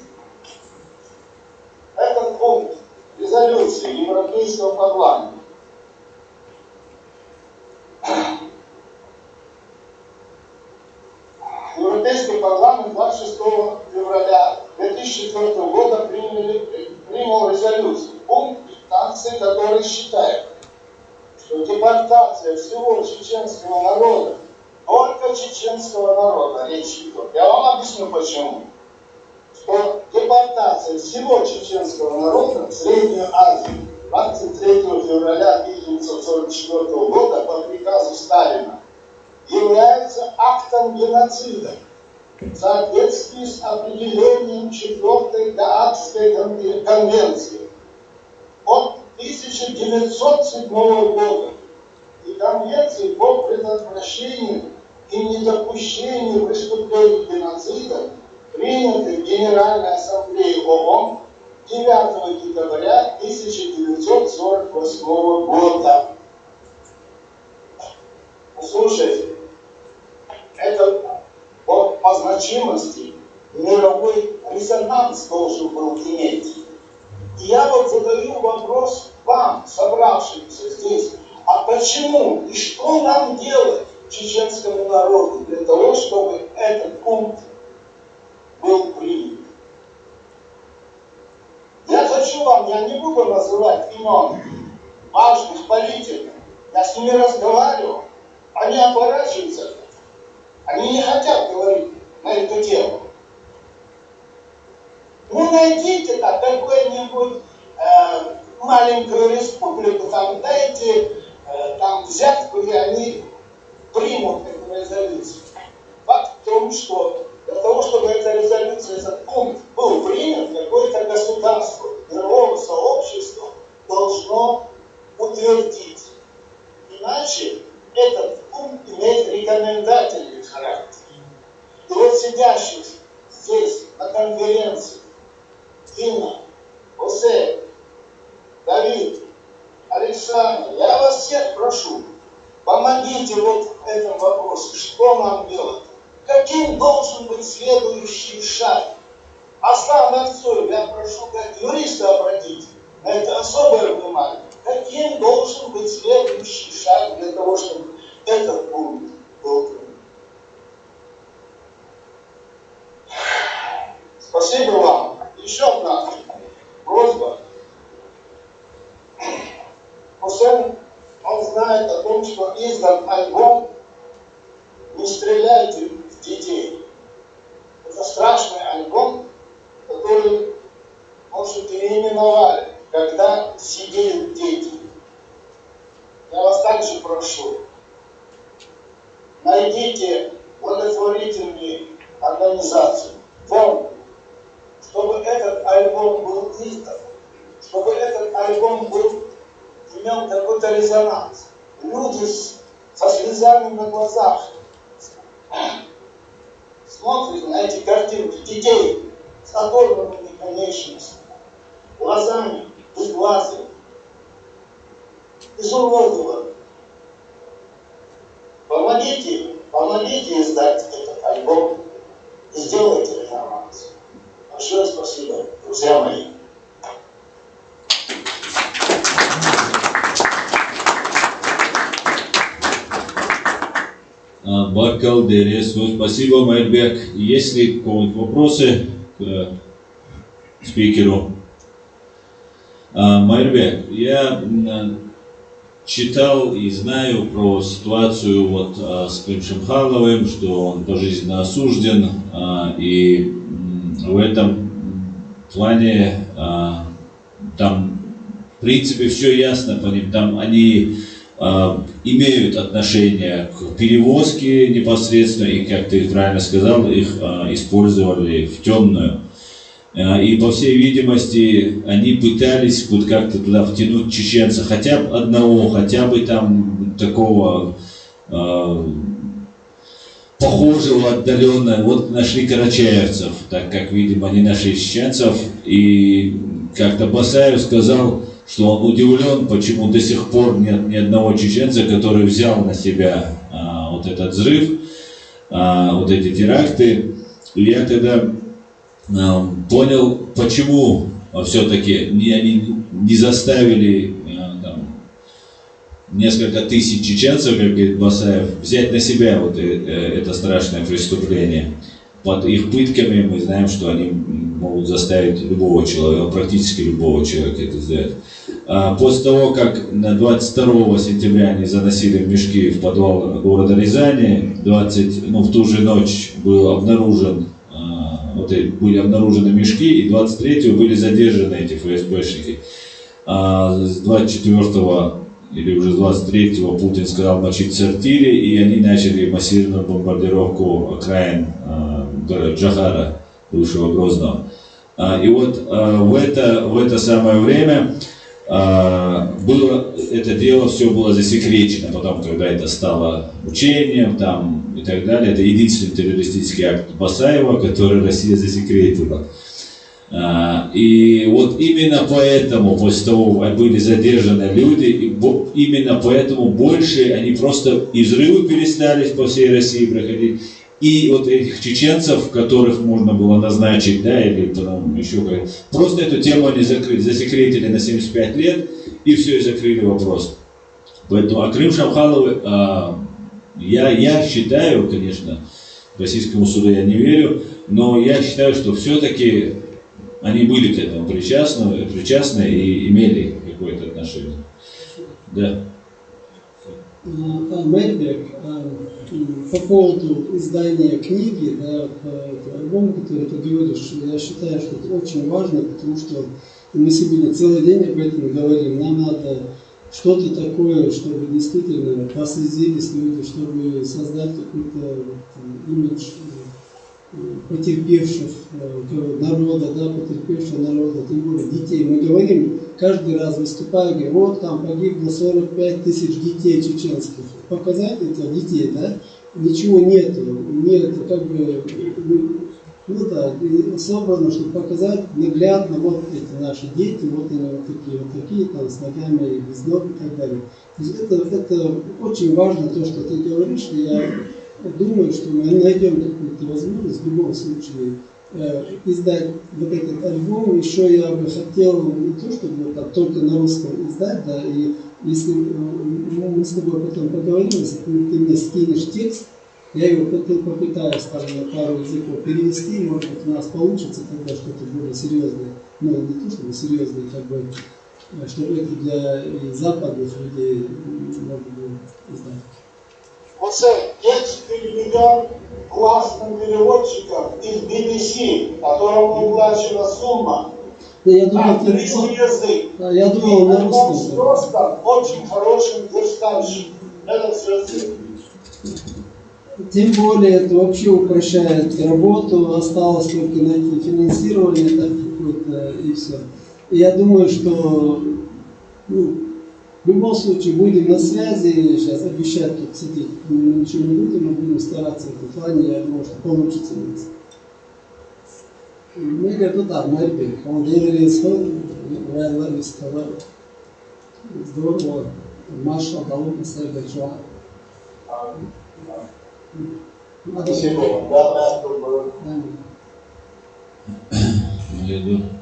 этот пункт резолюции Европейского парламента. Европейский парламент 26 февраля 2004 года принял резолюцию, пункт 15, который считает, что депортация всего чеченского народа, только чеченского народа, речь идет. Я вам объясню почему. Что депортация всего чеченского народа в Среднюю Азию 23 февраля 1944 года по приказу Сталина является актом геноцида в соответствии с определением 4-й Гаагской конвенции от 1907 года и конвенции по предотвращению и недопущению преступлений геноцида, принятой в Генеральной Ассамблее ООН 9 декабря 1948 года. Слушайте, это по значимости мировой резонанс должен был иметь. И я вот задаю вопрос вам, собравшимся здесь, а почему и что нам делать чеченскому народу для того, чтобы этот пункт был принят? Я хочу вам, я не буду называть имен важных политиков, я с ними разговаривал, они оборачиваются, они не хотят говорить на эту тему. Ну найдите так какую-нибудь маленькую республику, там дайте там взятку, и они примут эту резолюцию. в том, что для того, чтобы эта резолюция, этот пункт был принят, какое-то государство, мировое сообщество должно утвердить. Иначе этот пункт имеет рекомендательный характер. И вот сидящих здесь на конференции Инна, Хосе, Давид, Александр, я вас всех прошу, помогите вот в этом вопросе, что нам делать? Каким должен быть следующий шаг? Аслан Акцоев, я прошу, как юриста обратите на это особое внимание. Каким должен быть следующий шаг для того, чтобы этот пункт был принят? Спасибо вам. Еще одна просьба. Хусейн, он знает о том, что издан альбом «Не стреляйте в детей». Это страшный альбом, который, может, переименовали, когда сидели дети. Я вас также прошу, найдите благотворительные организации, фонды, чтобы этот альбом был издан, чтобы этот альбом имел какой-то резонанс. Люди со слезами на глазах смотрят на эти картинки детей с оторванными конечностями, глазами безглазыми, изуродованными. Помогите издать этот альбом и сделайте реформацию. Большое спасибо, друзья мои. Баркал Дерес, спасибо, Майрбек. Есть ли какие-нибудь вопросы к спикеру? Майрбек, я читал и знаю про ситуацию вот с Крым Шамхаловым, что он пожизненно осужден, и в этом плане там в принципе все ясно по ним, там они имеют отношение к перевозке непосредственно, и, как ты правильно сказал, их использовали в темную. И, по всей видимости, они пытались вот как-то туда втянуть чеченца, хотя бы одного, хотя бы там такого похожего отдаленно. Вот нашли карачаевцев, так как, видимо, они нашли чеченцев. И как-то Басаев сказал, что он удивлен, почему до сих пор нет ни одного чеченца, который взял на себя вот этот взрыв, вот эти теракты. И я тогда понял, почему все-таки они не заставили там, несколько тысяч чеченцев, как говорит Басаев, взять на себя вот это страшное преступление. Под их пытками мы знаем, что они могут заставить любого человека, практически любого человека это сделать. После того, как 22 сентября они заносили мешки в подвал города Рязани, в ту же ночь был обнаружен, были обнаружены мешки, и 23-го были задержаны эти ФСБшники. С 24-го или уже с 23-го Путин сказал мочить сортири, и они начали массированную бомбардировку окраин Джахара, бывшего Грозного. И вот в это самое время было это дело, все было засекречено. Потом, когда это стало учением там, и так далее, это единственный террористический акт Басаева, который Россия засекретила. И вот именно поэтому, после того, были задержаны люди, и именно поэтому больше они просто и взрывы перестали по всей России проходить, и вот этих чеченцев, которых можно было назначить, да, или потом еще как-то, просто эту тему они закрыли, засекретили на 75 лет, и все, и закрыли вопрос. Поэтому, а Крым Шамхаловы, я считаю, конечно, российскому суду я не верю, но я считаю, что все-таки они были к этому причастны и имели какое-то отношение. Да. Мэрбек, по поводу издания книги, да, по альбому, который ты говоришь, я считаю, что это очень важно, потому что мы сегодня целый день об этом говорим. Нам надо что-то такое, чтобы действительно прослезились люди, чтобы создать какой-то имидж потерпевших народа, да, потерпевшего народа, тем более детей. Мы говорим, каждый раз выступая, говорим, вот там погибло 45 тысяч детей чеченских. Показать этих детей, да, ничего нету, нет, как бы, ну да, собрано, чтобы показать наглядно, вот эти наши дети, вот они вот такие, там, с ногами и без ног и так далее. То есть это очень важно, то, что ты говоришь, и я думаю, что мы найдем какую-то возможность в любом случае издать вот этот альбом. Еще я бы хотел не то, чтобы вот, только на русском издать, да, и если мы с тобой потом поговорим, если ты мне скинешь текст, я его попытаюсь там на пару языков перевести, может быть у нас получится тогда что-то более серьезное, ну не то чтобы серьезное, как бы, чтобы это для и западных людей можно было издать. Оце текст переведен классным переводчиком из BBC, которому уплачена сумма. Да, я думал, английский язык. Да, я думал, на русском. Просто очень хорошим верстальщиком. Это все. Тем более это вообще упрощает работу, осталось только найти финансирование так, какое-то и все. И я думаю, что в любом случае будем на связи, сейчас обещать тут сидеть ничего не будем, мы будем стараться в этом плане, я думаю, что получится у нас. Мы где-то так, мы он делали здорово, Маша дала на себя большое.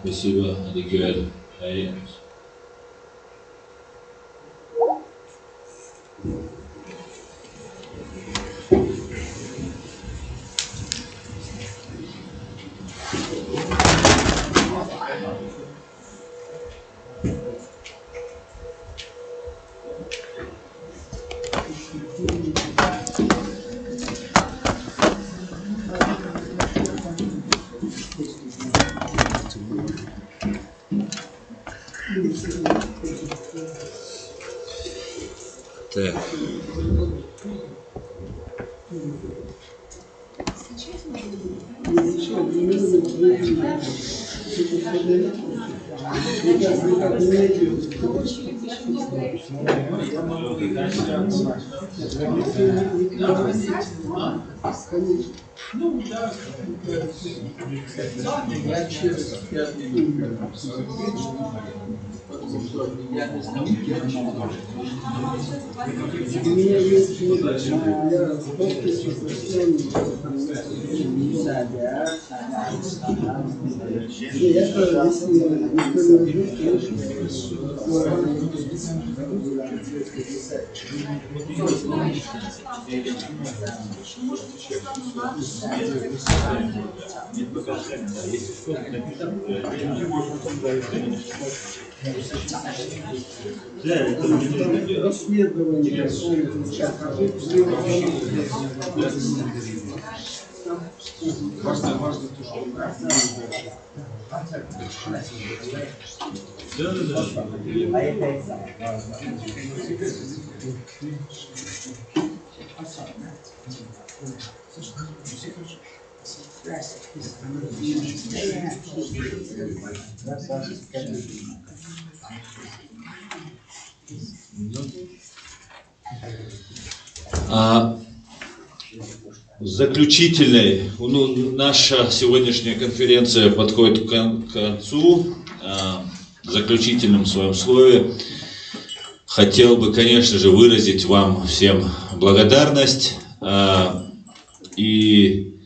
Спасибо, Адикюэль. Так. Ну, да. Я через 5 минут. Я не знаю. У меня есть Заключительной, наша сегодняшняя конференция подходит к концу. В заключительном своем слове хотел бы, конечно же, выразить вам всем благодарность и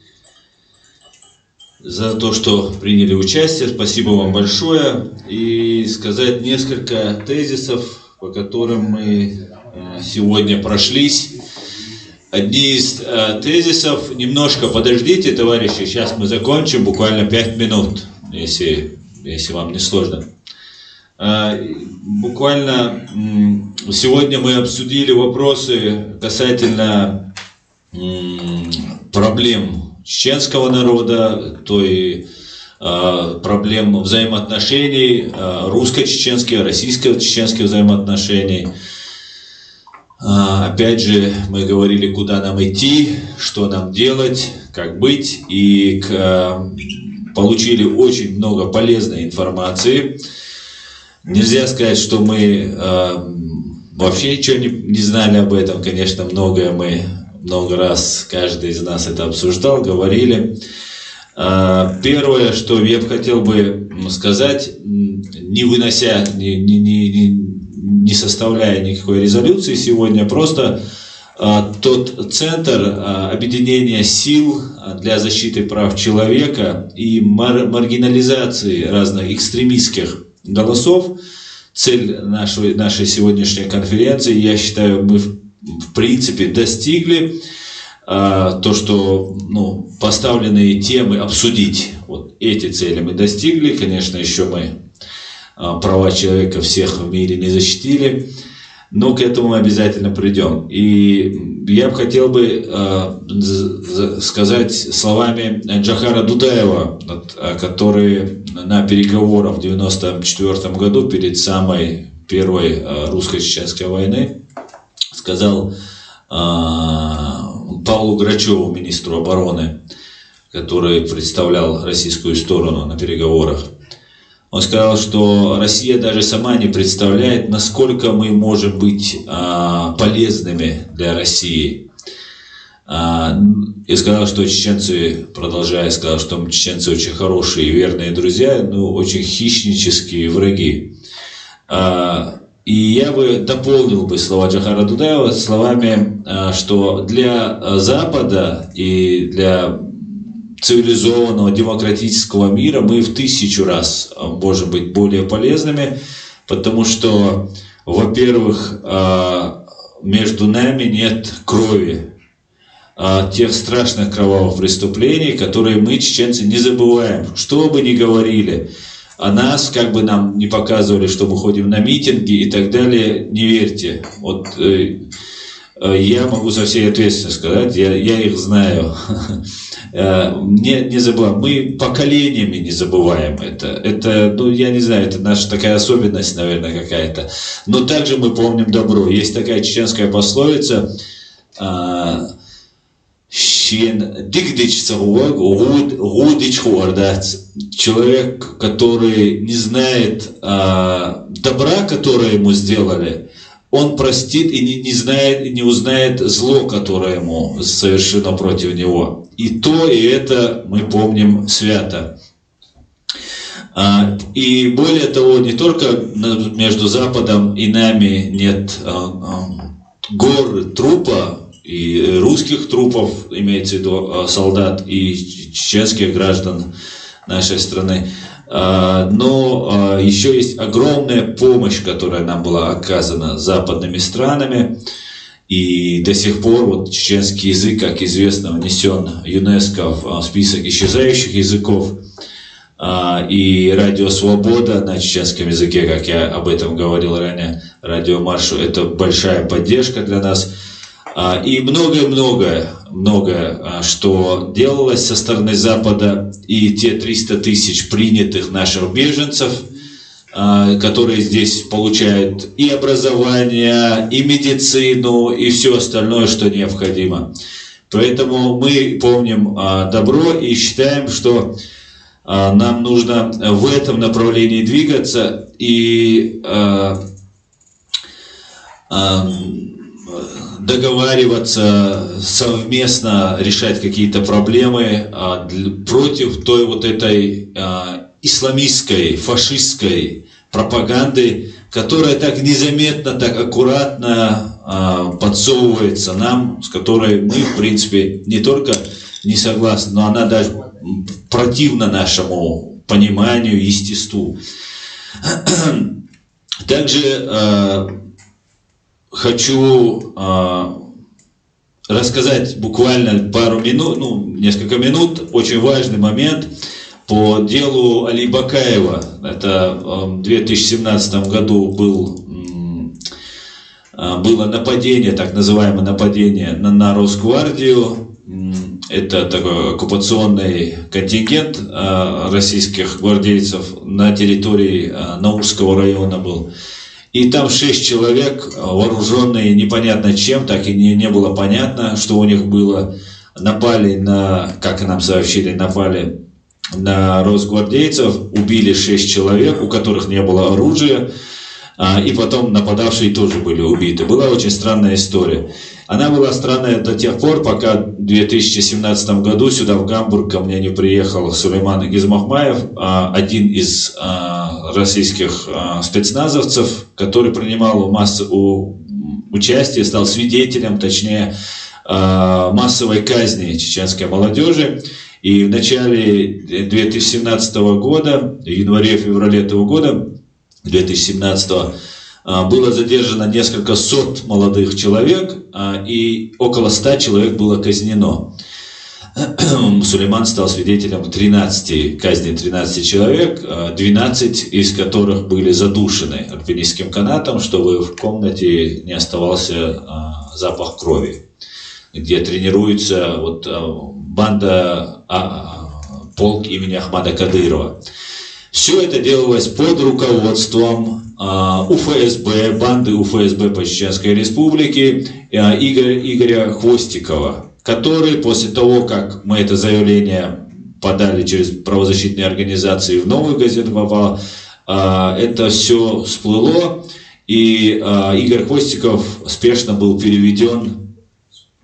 за то, что приняли участие. Спасибо вам большое. И сказать несколько тезисов, по которым мы сегодня прошлись. Одни из тезисов, немножко подождите, товарищи, сейчас мы закончим, буквально 5 минут, если вам не сложно. Буквально сегодня мы обсудили вопросы касательно проблем чеченского народа, проблем взаимоотношений русско-чеченских, российско-чеченских взаимоотношений. Опять же, мы говорили, куда нам идти, что нам делать. как быть, и получили очень много полезной информации. Нельзя сказать, что мы вообще ничего не знали об этом. Конечно, мы много раз, каждый из нас это обсуждал, говорили. Первое, что я бы хотел бы сказать, не вынося, не составляя никакой резолюции сегодня, просто тот центр объединения сил для защиты прав человека и маргинализации разных экстремистских голосов, цель нашей сегодняшней конференции, я считаю, мы в принципе достигли. То, что поставленные темы обсудить, вот эти цели мы достигли. Конечно, еще мы права человека всех в мире не защитили, но к этому мы обязательно придем. И я бы хотел бы сказать словами Джохара Дудаева, который на переговорах в 1994 году перед самой первой русско-чеченской войны сказал Павлу Грачеву, министру обороны, который представлял российскую сторону на переговорах. Он сказал, что Россия даже сама не представляет, насколько мы можем быть полезными для России. И сказал, что чеченцы, продолжая, сказал, что чеченцы очень хорошие и верные друзья, но очень хищнические враги. И я бы дополнил бы слова Джохара Дудаева словами, что для Запада и для цивилизованного демократического мира мы в 1000 раз можем быть более полезными, потому что, во-первых, между нами нет крови, тех страшных кровавых преступлений, которые мы, чеченцы, не забываем, что бы ни говорили. А нас, как бы нам не показывали, что мы ходим на митинги и так далее, не верьте. Вот я могу со всей ответственностью сказать, я их знаю. Не забываем. Мы поколениями не забываем это. Это, я не знаю, это наша такая особенность, наверное, какая-то. Но также мы помним добро. Есть такая чеченская пословица. Человек, который не знает добра, которое ему сделали, он простит и не знает, и не узнает зло, которое ему совершено против него. И то, и это мы помним свято. И более того, не только между Западом и нами нет гор трупа, и русских трупов, имеется в виду солдат, и чеченских граждан нашей страны, но еще есть огромная помощь, которая нам была оказана западными странами, и до сих пор вот чеченский язык, как известно, внесен ЮНЕСКО в список исчезающих языков, и радио «Свобода» на чеченском языке, как я об этом говорил ранее, радио «Маршу», это большая поддержка для нас. И многое, что делалось со стороны Запада, и те 300 тысяч принятых наших беженцев, которые здесь получают и образование, и медицину, и все остальное, что необходимо. Поэтому мы помним добро и считаем, что нам нужно в этом направлении двигаться и договариваться, совместно решать какие-то проблемы против той вот этой исламистской, фашистской пропаганды, которая так незаметно, так аккуратно подсовывается нам, с которой мы, в принципе, не только не согласны, но она даже противна нашему пониманию, естеству. Также хочу рассказать буквально пару минут, несколько минут, очень важный момент по делу Али Бакаева. Это в 2017 году было нападение, так называемое нападение на Росгвардию. Это такой оккупационный контингент российских гвардейцев на территории Наурского района был. И там 6 человек, вооруженные непонятно чем, так и не было понятно, что у них было. напали на, как нам сообщили, напали на росгвардейцев, убили 6 человек, у которых не было оружия, и потом нападавшие тоже были убиты. Была очень странная история. Она была странная до тех пор, пока в 2017 году сюда, в Гамбург, ко мне не приехал Сулейман Игизмахмаев, один из российских спецназовцев, который принимал участие, стал свидетелем, точнее, массовой казни чеченской молодежи. И в начале 2017 года, в январе-феврале этого года, 2017, было задержано несколько сот молодых человек, и около 100 человек было казнено. Сулейман стал свидетелем 13 казни 13 человек, 12 из которых были задушены альпинистским канатом, чтобы в комнате не оставался запах крови, где тренируется вот банда, полк имени Ахмада Кадырова. Все это делалось под руководством УФСБ, банды УФСБ по Чеченской Республике Игоря Хвостикова, который после того, как мы это заявление подали через правозащитные организации, в новую газету попало, это все всплыло, и Игорь Хвостиков спешно был переведен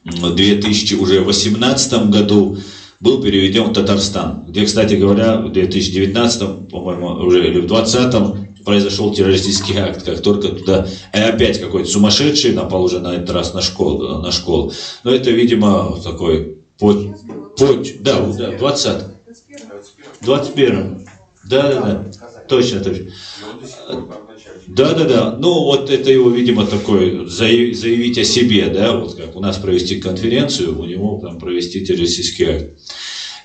в 2018 году, был переведен в Татарстан, где, кстати говоря, в 2019, по-моему, уже или в 2020 произошел террористический акт, как только туда, и опять какой-то сумасшедший напал уже на этот раз на школу. Но это, видимо, такой, да, 21. Да, точно. Да. Ну, вот это его, видимо, такой, заявить о себе, да, вот как у нас провести конференцию, у него там провести террористический акт.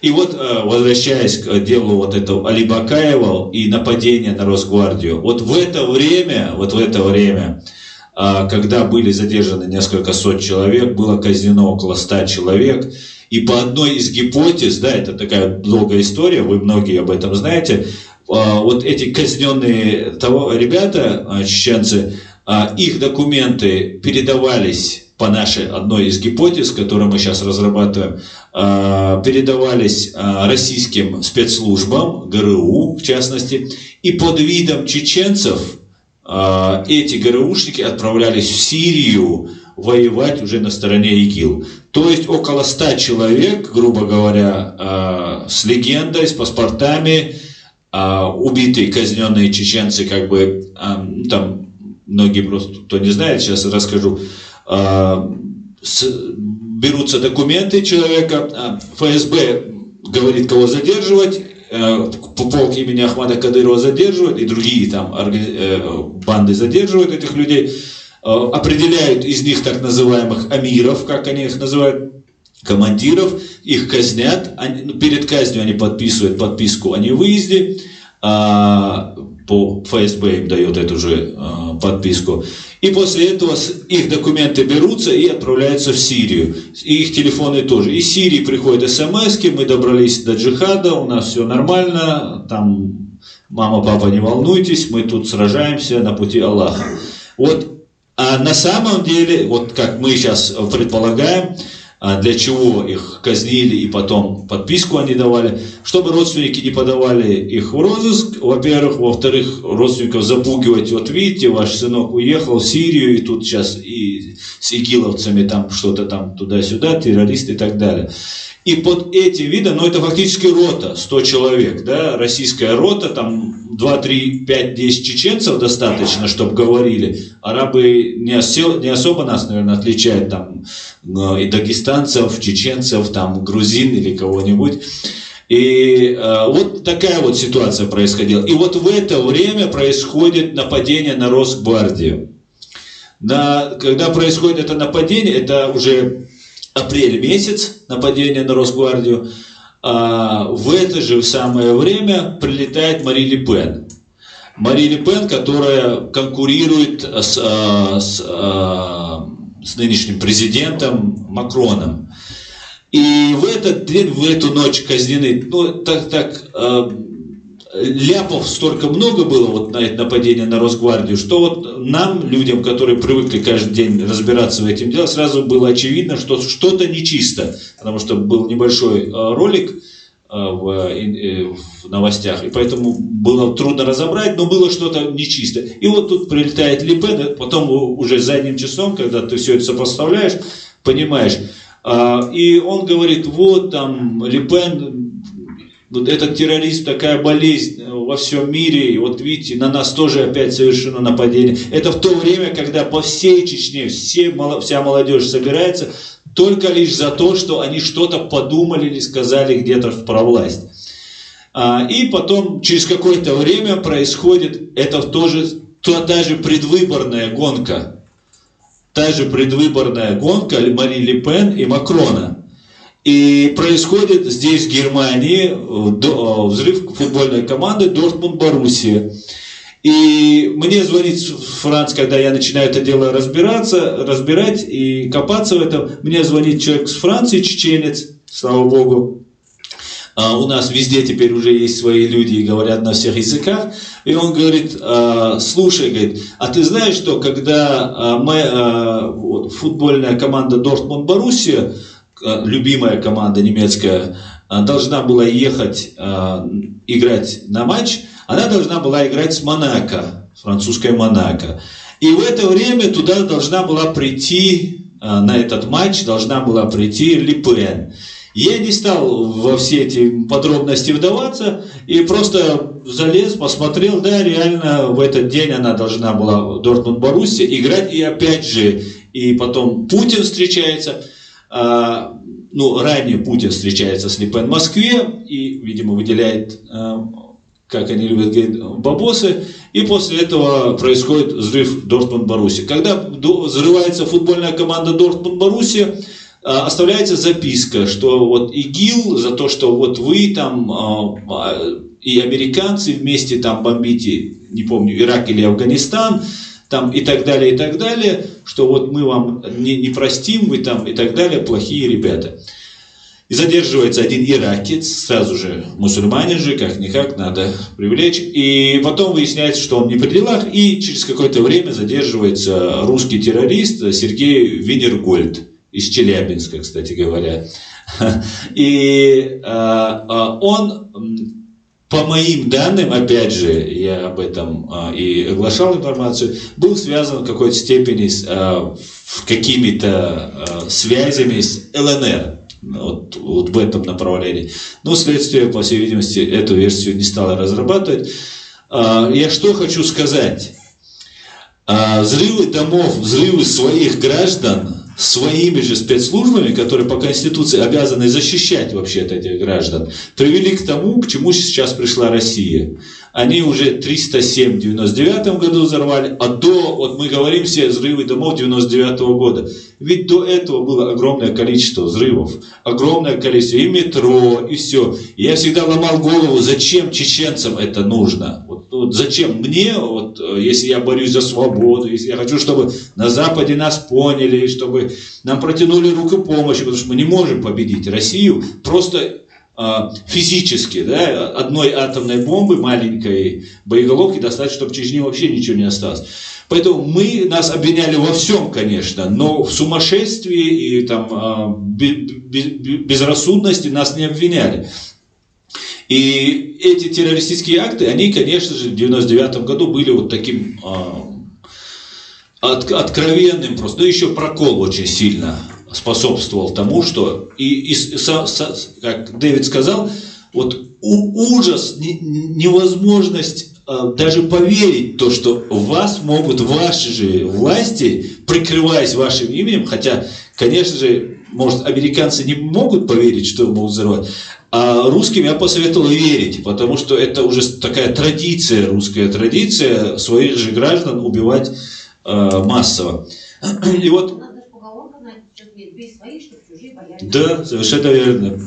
И вот, возвращаясь к делу вот этого Али Бакаева и нападения на Росгвардию, вот в это время, когда были задержаны несколько сот человек, было казнено около 100 человек, и по одной из гипотез, да, это такая долгая история, вы многие об этом знаете, вот эти казненные ребята, чеченцы, их документы передавались по нашей одной из гипотез, которую мы сейчас разрабатываем, передавались российским спецслужбам, ГРУ в частности, и под видом чеченцев эти ГРУшники отправлялись в Сирию воевать уже на стороне ИГИЛ. То есть около 100 человек, грубо говоря, с легендой, с паспортами, убитые, казненные чеченцы, как бы, там многие просто, кто не знает, сейчас расскажу, берутся документы человека, ФСБ говорит, кого задерживать, полк имени Ахмада Кадырова задерживают, и другие там банды задерживают этих людей, определяют из них так называемых амиров, как они их называют, командиров, их казнят, перед казнью они подписывают подписку о невыезде, по ФСБ им дает эту же подписку, и после этого их документы берутся и отправляются в Сирию, и их телефоны тоже. Из Сирии приходят смс-ки, мы добрались до джихада, у нас все нормально, там мама, папа, не волнуйтесь, мы тут сражаемся на пути Аллаха. Вот. А на самом деле, вот как мы сейчас предполагаем, для чего их казнили и потом подписку они давали, чтобы родственники не подавали их в розыск, во-первых, во-вторых, родственников запугивать, вот видите, ваш сынок уехал в Сирию, и тут сейчас и с игиловцами там что-то там туда-сюда, террористы и так далее. И под этим видом, ну это фактически рота, 100 человек, да, российская рота, там 2, 3, 5, 10 чеченцев достаточно, чтобы говорили. Арабы не особо нас, наверное, отличают, там, и дагестанцев, чеченцев, там, грузин или кого-нибудь. И вот такая вот ситуация происходила. И вот в это время происходит нападение на Росгвардию. Когда происходит это нападение, это уже апрель месяц, нападение на Росгвардию, в это же самое время прилетает Мари Ле Пен. Мари Ле Пен, которая конкурирует с нынешним президентом Макроном. И в этот день, в эту ночь казнены, ну, ляпов столько много было вот на это нападение на Росгвардию, что вот нам, людям, которые привыкли каждый день разбираться в этом деле, сразу было очевидно, что что-то нечисто, потому что был небольшой ролик в новостях, и поэтому было трудно разобрать, но было что-то нечисто. И вот тут прилетает Ле Пен, потом уже задним числом, когда ты все это сопоставляешь, понимаешь. И он говорит, вот там Ле Пен, вот этот терроризм, такая болезнь во всем мире, и вот видите, на нас тоже опять совершено нападение. Это в то время, когда по всей Чечне вся молодежь собирается только лишь за то, что они что-то подумали или сказали где-то про власть. И потом, через какое-то время происходит это тоже, та же предвыборная гонка. Та же предвыборная гонка Мари Ле Пен и Макрона. И происходит здесь, в Германии, взрыв футбольной команды Дортмунд-Боруссия. И мне звонит Франц, когда я начинаю это дело разбирать и копаться в этом. Мне звонит человек с Франции, чеченец, слава богу. У нас везде теперь уже есть свои люди и говорят на всех языках. И он говорит, слушай, говорит, а ты знаешь, что когда футбольная команда Дортмунд-Боруссия, любимая команда немецкая, должна была ехать играть на матч, она должна была играть с Монако, французской Монако. И в это время туда должна была прийти, на этот матч должна была прийти Ле Пен. Я не стал во все эти подробности вдаваться и просто залез, посмотрел, да, реально в этот день она должна была в Дортмунд-Боруссия играть, и опять же, и потом Путин встречается. Ранее Путин встречается с Ле Пен в Москве и, видимо, выделяет, как они любят говорить, бабосы. И после этого происходит взрыв Дортмунд-Боруссия. Когда взрывается футбольная команда Дортмунд-Боруссия, оставляется записка, что вот ИГИЛ за то, что вот вы там и американцы вместе там бомбите, не помню, Ирак или Афганистан, там и так далее, что вот мы вам не простим, вы там и так далее, плохие ребята. И задерживается один иракец, сразу же мусульманин же, как-никак надо привлечь. И потом выясняется, что он не при делах, и через какое-то время задерживается русский террорист Сергей Винергольд из Челябинска, кстати говоря. И он, по моим данным, опять же, я об этом и оглашал информацию, был связан в какой-то степени с какими-то связями с ЛНР. Вот в этом направлении. Но следствие, по всей видимости, эту версию не стало разрабатывать. Я что хочу сказать. Взрывы домов, взрывы своих граждан своими же спецслужбами, которые по Конституции обязаны защищать вообще-то этих граждан, привели к тому, к чему сейчас пришла Россия. Они уже 307 в 99 году взорвали, а вот мы говорим все взрывы домов 99 года. Ведь до этого было огромное количество взрывов, огромное количество и метро, и все. И я всегда ломал голову, зачем чеченцам это нужно? Вот зачем мне, если я борюсь за свободу, если я хочу, чтобы на Западе нас поняли, чтобы нам протянули руку помощи, потому что мы не можем победить Россию просто физически, да, одной атомной бомбы, маленькой боеголовки достаточно, чтобы в Чечне вообще ничего не осталось. Поэтому нас обвиняли во всем, конечно, но в сумасшествии и там, безрассудности нас не обвиняли. И эти террористические акты, они, конечно же, в 99 году были вот таким откровенным просто. Но еще прокол очень сильно способствовал тому, что, как Дэвид сказал, вот ужас, невозможность даже поверить в то, что вас могут ваши же власти, прикрываясь вашим именем, хотя, конечно же, может, американцы не могут поверить, что могут взорвать, а русским я посоветовал верить, потому что это уже такая традиция, русская традиция своих же граждан убивать массово. И вот да, совершенно верно.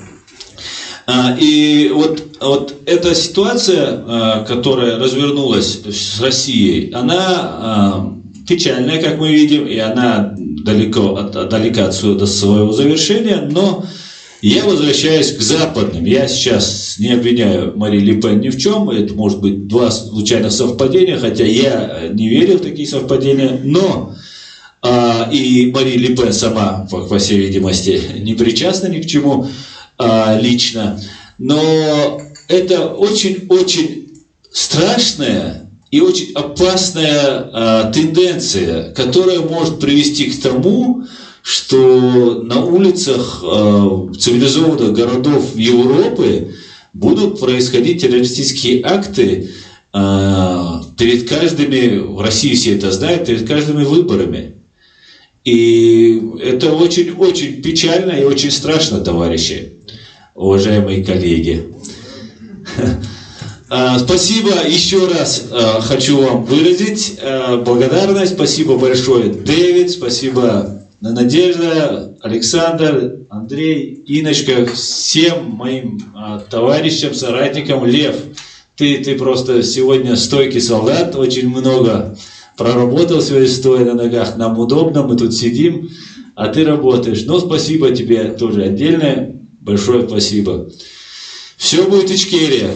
И вот эта ситуация, которая развернулась с Россией, она печальная, как мы видим, и она далека от своего завершения, но Я возвращаюсь к западным. Я сейчас не обвиняю Мари Ле Пен ни в чем. Это может быть два случайных совпадения, хотя я не верю в такие совпадения. Но и Мари Ле Пен сама, по всей видимости, не причастна ни к чему лично. Но это очень-очень страшная и очень опасная тенденция, которая может привести к тому, что на улицах цивилизованных городов Европы будут происходить террористические акты перед каждыми, в России все это знают, перед каждыми выборами. И это очень-очень печально и очень страшно, товарищи, уважаемые коллеги. Спасибо еще раз хочу вам выразить благодарность. Спасибо большое, Дэвид, спасибо Надежда, Александр, Андрей, Иночка, всем моим товарищам, соратникам. Лев, ты просто сегодня стойкий солдат, очень много проработал сегодня стоя на ногах. Нам удобно, мы тут сидим, а ты работаешь. Но спасибо тебе тоже отдельное, большое спасибо. Все будет Ичкерия.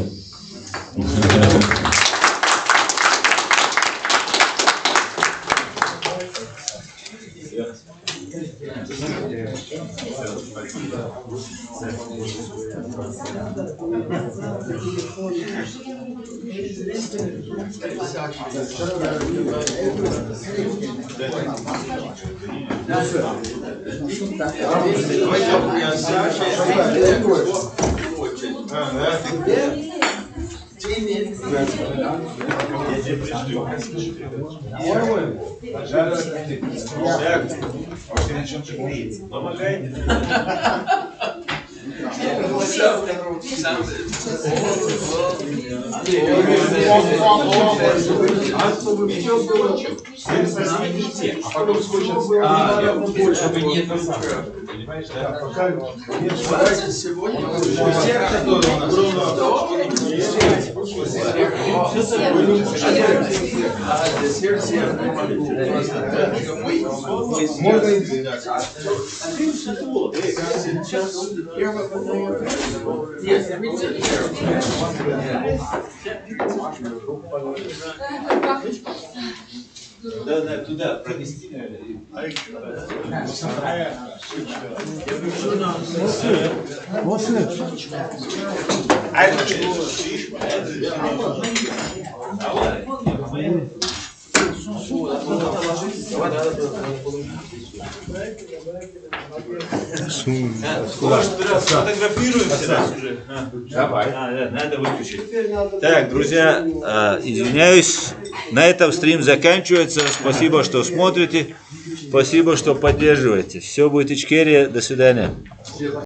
Да, туда пронести, Фотографируемся уже. Давай. Надо выключить. Так, друзья, извиняюсь. На этом стрим заканчивается. Спасибо, что смотрите. Спасибо, что поддерживаете. Все будет Ичкерия. До свидания.